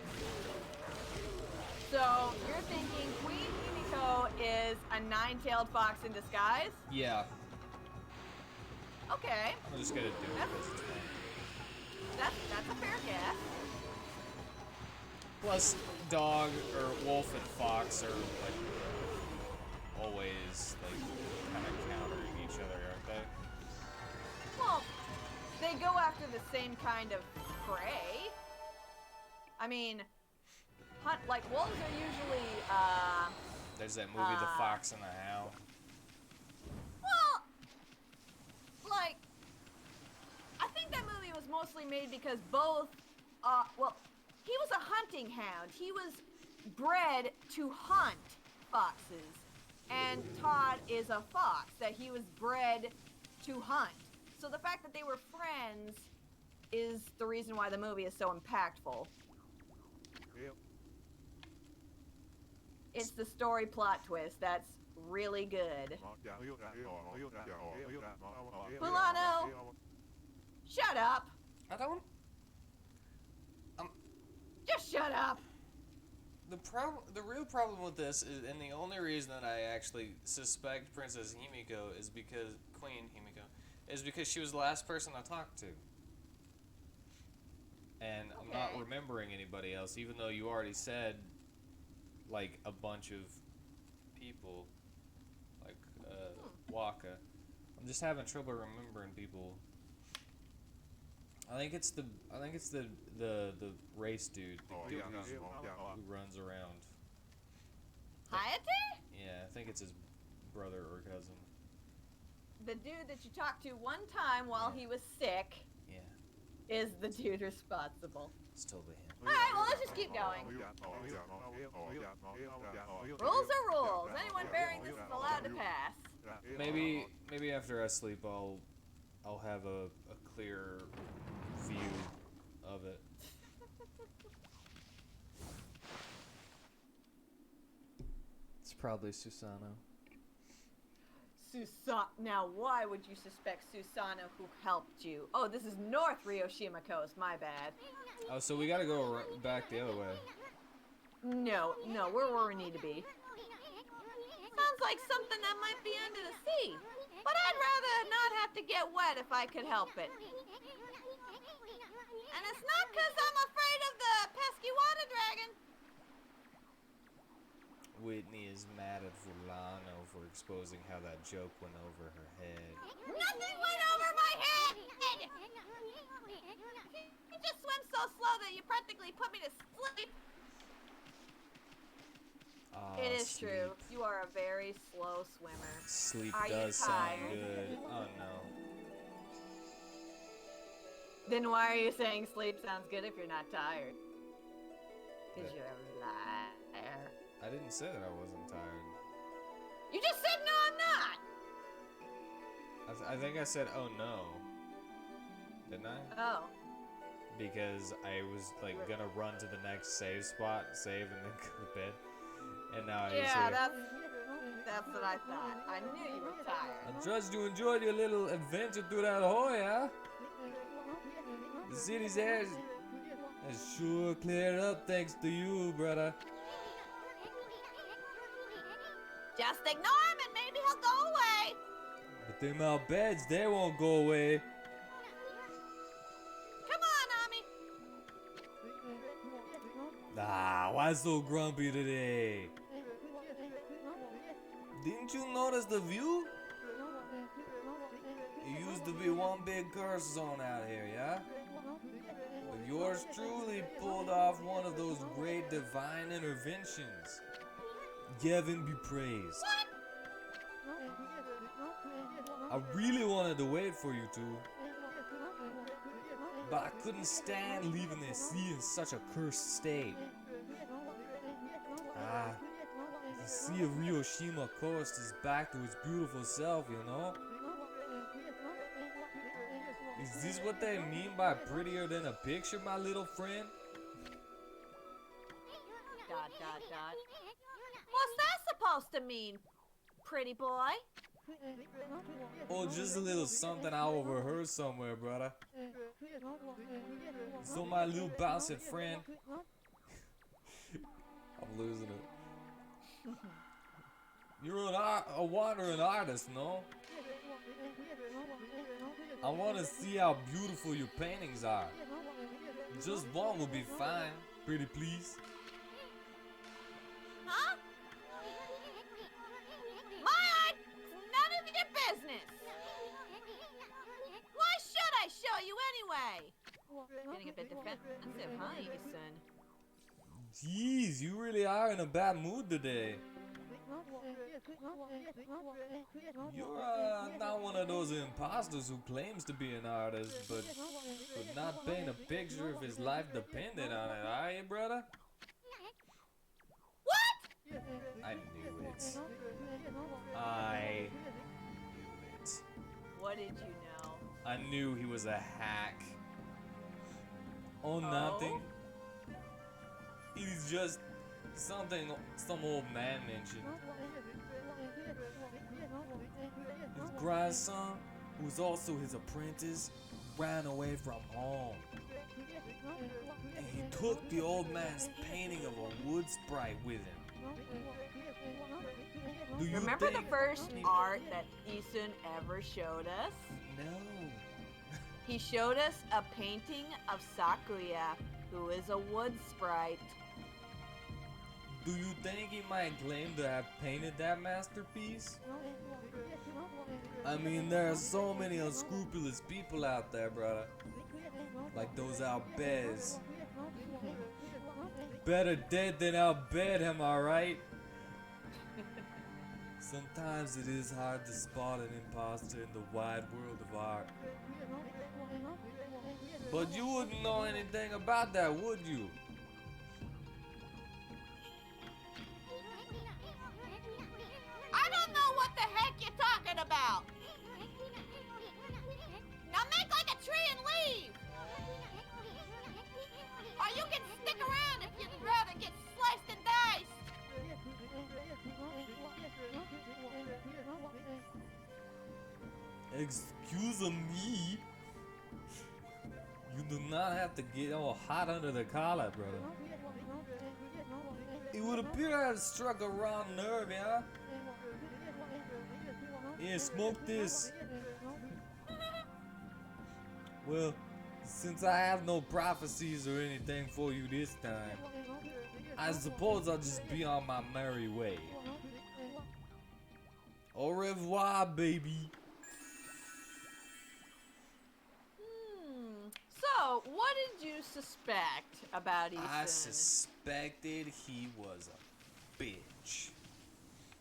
So you're thinking Queen Himiko is a nine-tailed fox in disguise? Yeah. Okay, I'm just gonna do it because it's fun. that's a fair guess. Plus, dog or wolf and fox are like always like kind of countering each other, aren't they? Well, they go after the same kind of prey. I mean, like wolves are usually, There's that movie, The Fox and the Hound. well, like, I think that movie was mostly made because both, well, he was a hunting hound. He was bred to hunt foxes. And Todd is a fox that he was bred to hunt. So the fact that they were friends is the reason why the movie is so impactful. It's the story plot twist that's really good. Fulano, shut up. I don't. Just shut up. The real problem with this is, and the only reason that I actually suspect Princess Himiko is because Queen Himiko is because she was the last person I talked to, and I'm not Okay. remembering anybody else, even though you already said like a bunch of people, like Waka. I'm just having trouble remembering people. I think it's the race dude, the dude who runs around. Hayate? Yeah, I think it's his brother or cousin. The dude that you talked to one time while he was sick Yeah, is the dude responsible. it's totally him. Alright, well, let's just keep going. Rules are rules. Anyone bearing this is allowed to pass. Maybe after I sleep, I'll have a clear view of it. It's probably Susano. Now, why would you suspect Susano who helped you? Oh, this is North Ryoshima Coast, my bad. Oh, so we gotta go back the other way. No, we're where we need to be. Sounds like something that might be under the sea. But I'd rather not have to get wet if I could help it. And it's not because I'm afraid of the pesky water dragon. Whitney is mad at Fulano for exposing how that joke went over her head. Nothing went over my head! You just swim so slow that you practically put me to sleep. Aw, It is sleep. true. You are a very slow swimmer. Sleep Are you does sound tired? good. Oh no. Then why are you saying sleep sounds good if you're not tired? Because Yeah. you're a liar. I didn't say that I wasn't tired. You just said no, I'm not! I think I said, oh no. Didn't I? Oh. Because I was like gonna run to the next save spot, save, and then go to bed. And now I Yeah, see. that's what I thought. I knew you were tired. I trust you enjoyed your little adventure through that hole, yeah? The city's air It sure cleared up thanks to you, brother. Just ignore him and maybe he'll go away. But them out beds, they won't go away. Come on, Ami. Ah, why so grumpy today? Didn't you notice the view? It used to be one big curse zone out here, yeah? But yours truly pulled off one of those great divine interventions. Heaven be praised. I really wanted to wait for you two, but I couldn't stand leaving the sea in such a cursed state. The sea of Ryoshima coast is back to its beautiful self, you know? Is this what they mean by prettier than a picture, my little friend? ... What's that supposed to mean, pretty boy? Oh, just a little something I overheard somewhere, brother. So my little bouncing friend... I'm losing it. You're a wandering artist, no? I want to see how beautiful your paintings are. Just one will be fine, pretty please. Huh? My art, none of your business. Why should I show you anyway? Getting a bit defensive, huh, Ethan? Jeez, you really are in a bad mood today. You're not one of those imposters who claims to be an artist, but could not paint a picture if his life depended on it, are you, brother? What? I knew it. I knew it. What did you know? I knew he was a hack. Oh, nothing. It is just something some old man mentioned. His grandson, who's also his apprentice, ran away from home. And he took the old man's painting of a wood sprite with him. Do you Remember the think first art that Isun ever showed us? No. He showed us a painting of Sakuya, who is a wood sprite. Do you think he might claim to have painted that masterpiece? I mean, there are so many unscrupulous people out there, brother. Like those Albeds. Better dead than outbed, am I right? Sometimes it is hard to spot an imposter in the wide world of art. But you wouldn't know anything about that, would you? I don't know what the heck you're talking about. Now make like a tree and leave. Or you can stick around if you'd rather get sliced and diced. Excuse me. You do not have to get all hot under the collar, brother. It would appear I have struck a wrong nerve, yeah? Here, smoke this. Well, since I have no prophecies or anything for you this time, I suppose I'll just be on my merry way. Au revoir, baby. So, what did you suspect about Ethan? I suspected he was a bitch.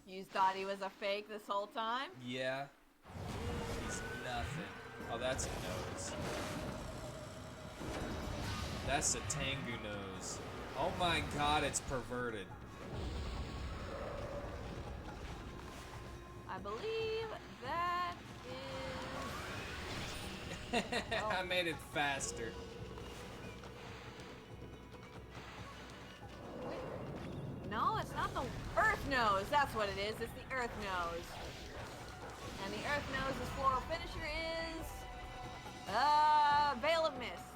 You thought he was a fake this whole time? Yeah. He's nothing. Oh, that's a nose. That's a Tengu nose. Oh my god, it's perverted. I believe that is... I made it faster. No, it's not the Earth Nose. That's what it is. It's the Earth Nose. And the Earth Nose's floral finisher is... Veil of Mist.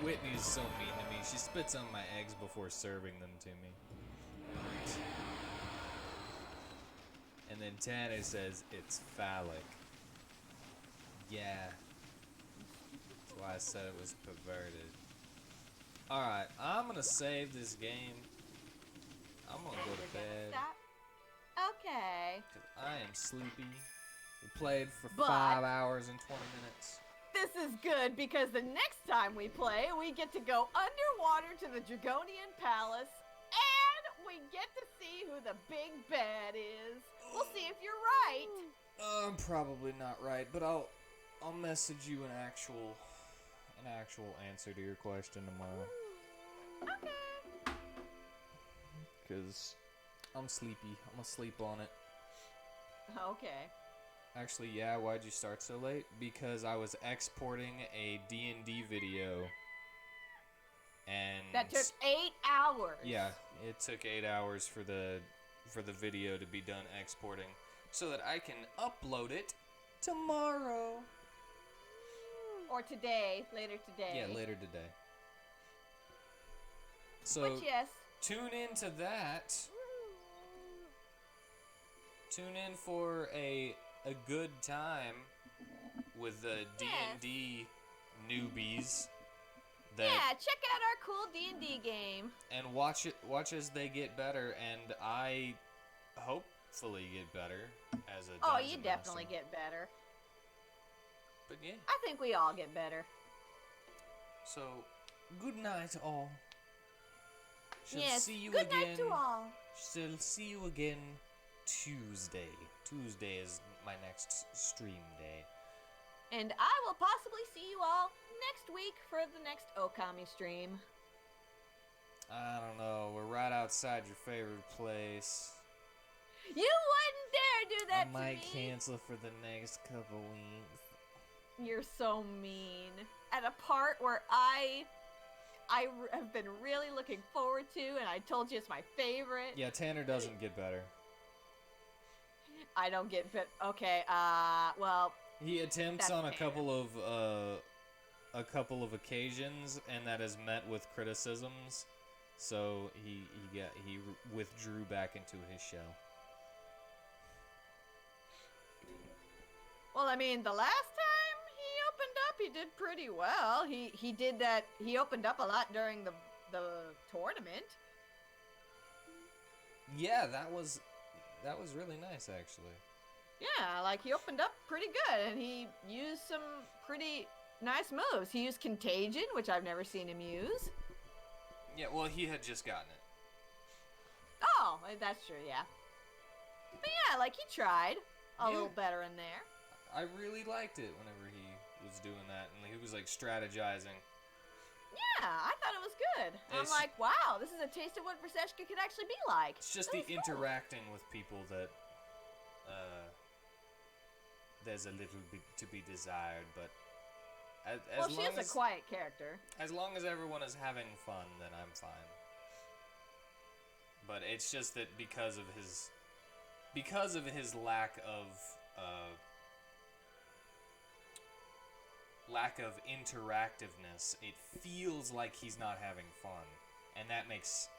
Whitney is so mean to me. She spits on my eggs before serving them to me. And then Tanner says it's phallic. Yeah. That's why I said it was perverted. Alright, I'm gonna save this game. I'm gonna go to bed. Stop. Okay. 'Cause I am sleepy. We played for But- 5 hours and 20 minutes. This is good because the next time we play, we get to go underwater to the Dragonian Palace, and we get to see who the big bad is. We'll see if you're right. I'm probably not right, but I'll message you an actual answer to your question tomorrow. Okay. Cause I'm sleepy. I'm gonna sleep on it. Okay. Actually, yeah. Why'd you start so late? Because I was exporting a D&D video, and That took 8 hours. yeah, it took 8 hours for the video to be done exporting, so that I can upload it tomorrow. Or today, later today. Yeah, later today. So But yes. tune into that. Tune in for a good time with the D&D newbies. That Yeah, check out our cool D&D game. and watch as they get better, and I hopefully get better as a Oh, dungeon you definitely master. get better. But yeah, I think we all get better. so good night all. Shall Yes. see you Good again. night to all. Shall see you again Tuesday. Tuesday is my next stream day. And I will possibly see you all next week for the next Okami stream. I don't know. We're right outside your favorite place. You wouldn't dare do that I to might me. cancel for the next couple weeks. You're so mean. At a part where I have been really looking forward to, and I told you it's my favorite. Yeah, Tanner doesn't get better. I don't get bit. Okay. Well. He attempts That's on a fair. couple of occasions, and that is met with criticisms. So he withdrew back into his shell. Well, I mean, the last time he opened up, he did pretty well. He did that. He opened up a lot during the tournament. Yeah, that was really nice, actually. Yeah, like he opened up pretty good, and he used some pretty nice moves. He used Contagion, which I've never seen him use. Yeah, well, he had just gotten it. Oh, that's true, yeah. But yeah, like he tried a Yeah. little better in there. I really liked it whenever he was doing that, and he was like strategizing. Yeah, I thought it was good. I'm It's- like, wow, this is a taste of what Verseshka could actually be like. It's just That the was cool. interacting with people that there's a little bit to be desired, but as Well, long she is as a quiet character. as long as everyone is having fun, then I'm fine. But it's just that because of his lack of interactiveness, it feels like he's not having fun, and that makes.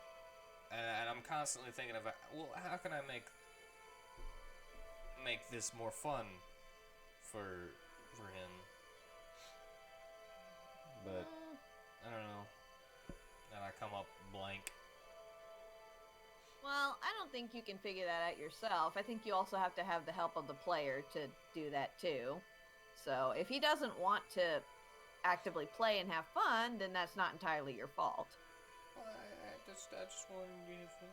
And I'm constantly thinking about, well, how can I make this more fun for him? But I don't know. And I come up blank. Well, I don't think you can figure that out yourself. I think you also have to have the help of the player to do that too. So if he doesn't want to actively play and have fun, then that's not entirely your fault. Well, I just wanted to have fun.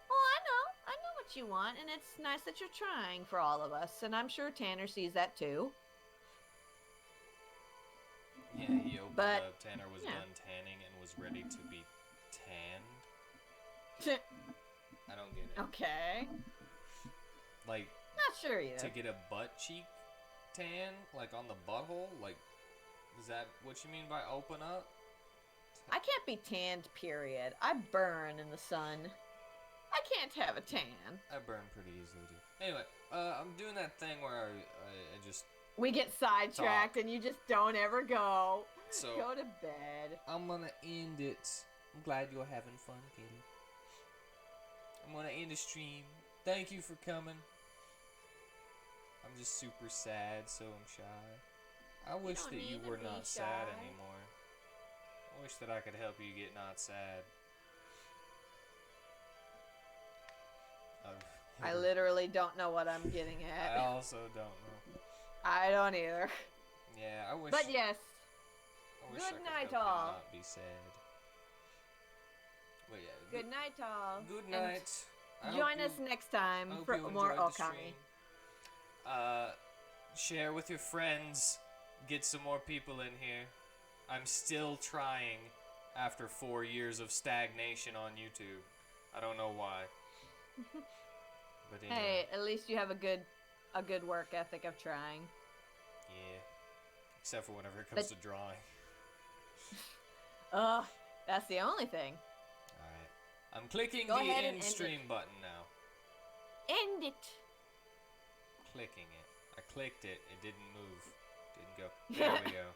Well, I know what you want, and it's nice that you're trying for all of us, and I'm sure Tanner sees that too. Yeah, he opened But, up. Tanner was yeah. done tanning and was ready to be tanned. I don't get it. Okay. Like, Not sure either. to get a butt cheek tan, like on the butthole? Like, is that what you mean by open up? I can't be tanned, period. I burn in the sun. I can't have a tan. I burn pretty easily, too. Anyway, I'm doing that thing where I just We get sidetracked and you just don't ever go. So Go to bed. I'm gonna end it. I'm glad you're having fun, Katie. I'm gonna end the stream. Thank you for coming. I'm just super sad, so I'm shy. I wish don't that you need to were be not sad shy. anymore. I wish that I could help you get not sad. I literally don't know what I'm getting I at. also don't know. I don't either. Yeah, I wish. But yes, I wish I good could night, help you all. not be sad. But yeah. good night, all. Good And night. I hope join you- us next time I hope for you more enjoyed the Okami. stream. Share with your friends. Get some more people in here. I'm still trying after 4 years of stagnation on YouTube. I don't know why. But anyway, Hey, at least you have a good work ethic of trying. yeah. Except for whenever it comes to drawing. Ugh, that's the only thing. Alright. I'm clicking Go the ahead and end end stream button now. End it. Clicking it. I clicked it. It didn't move. Didn't go. There we go.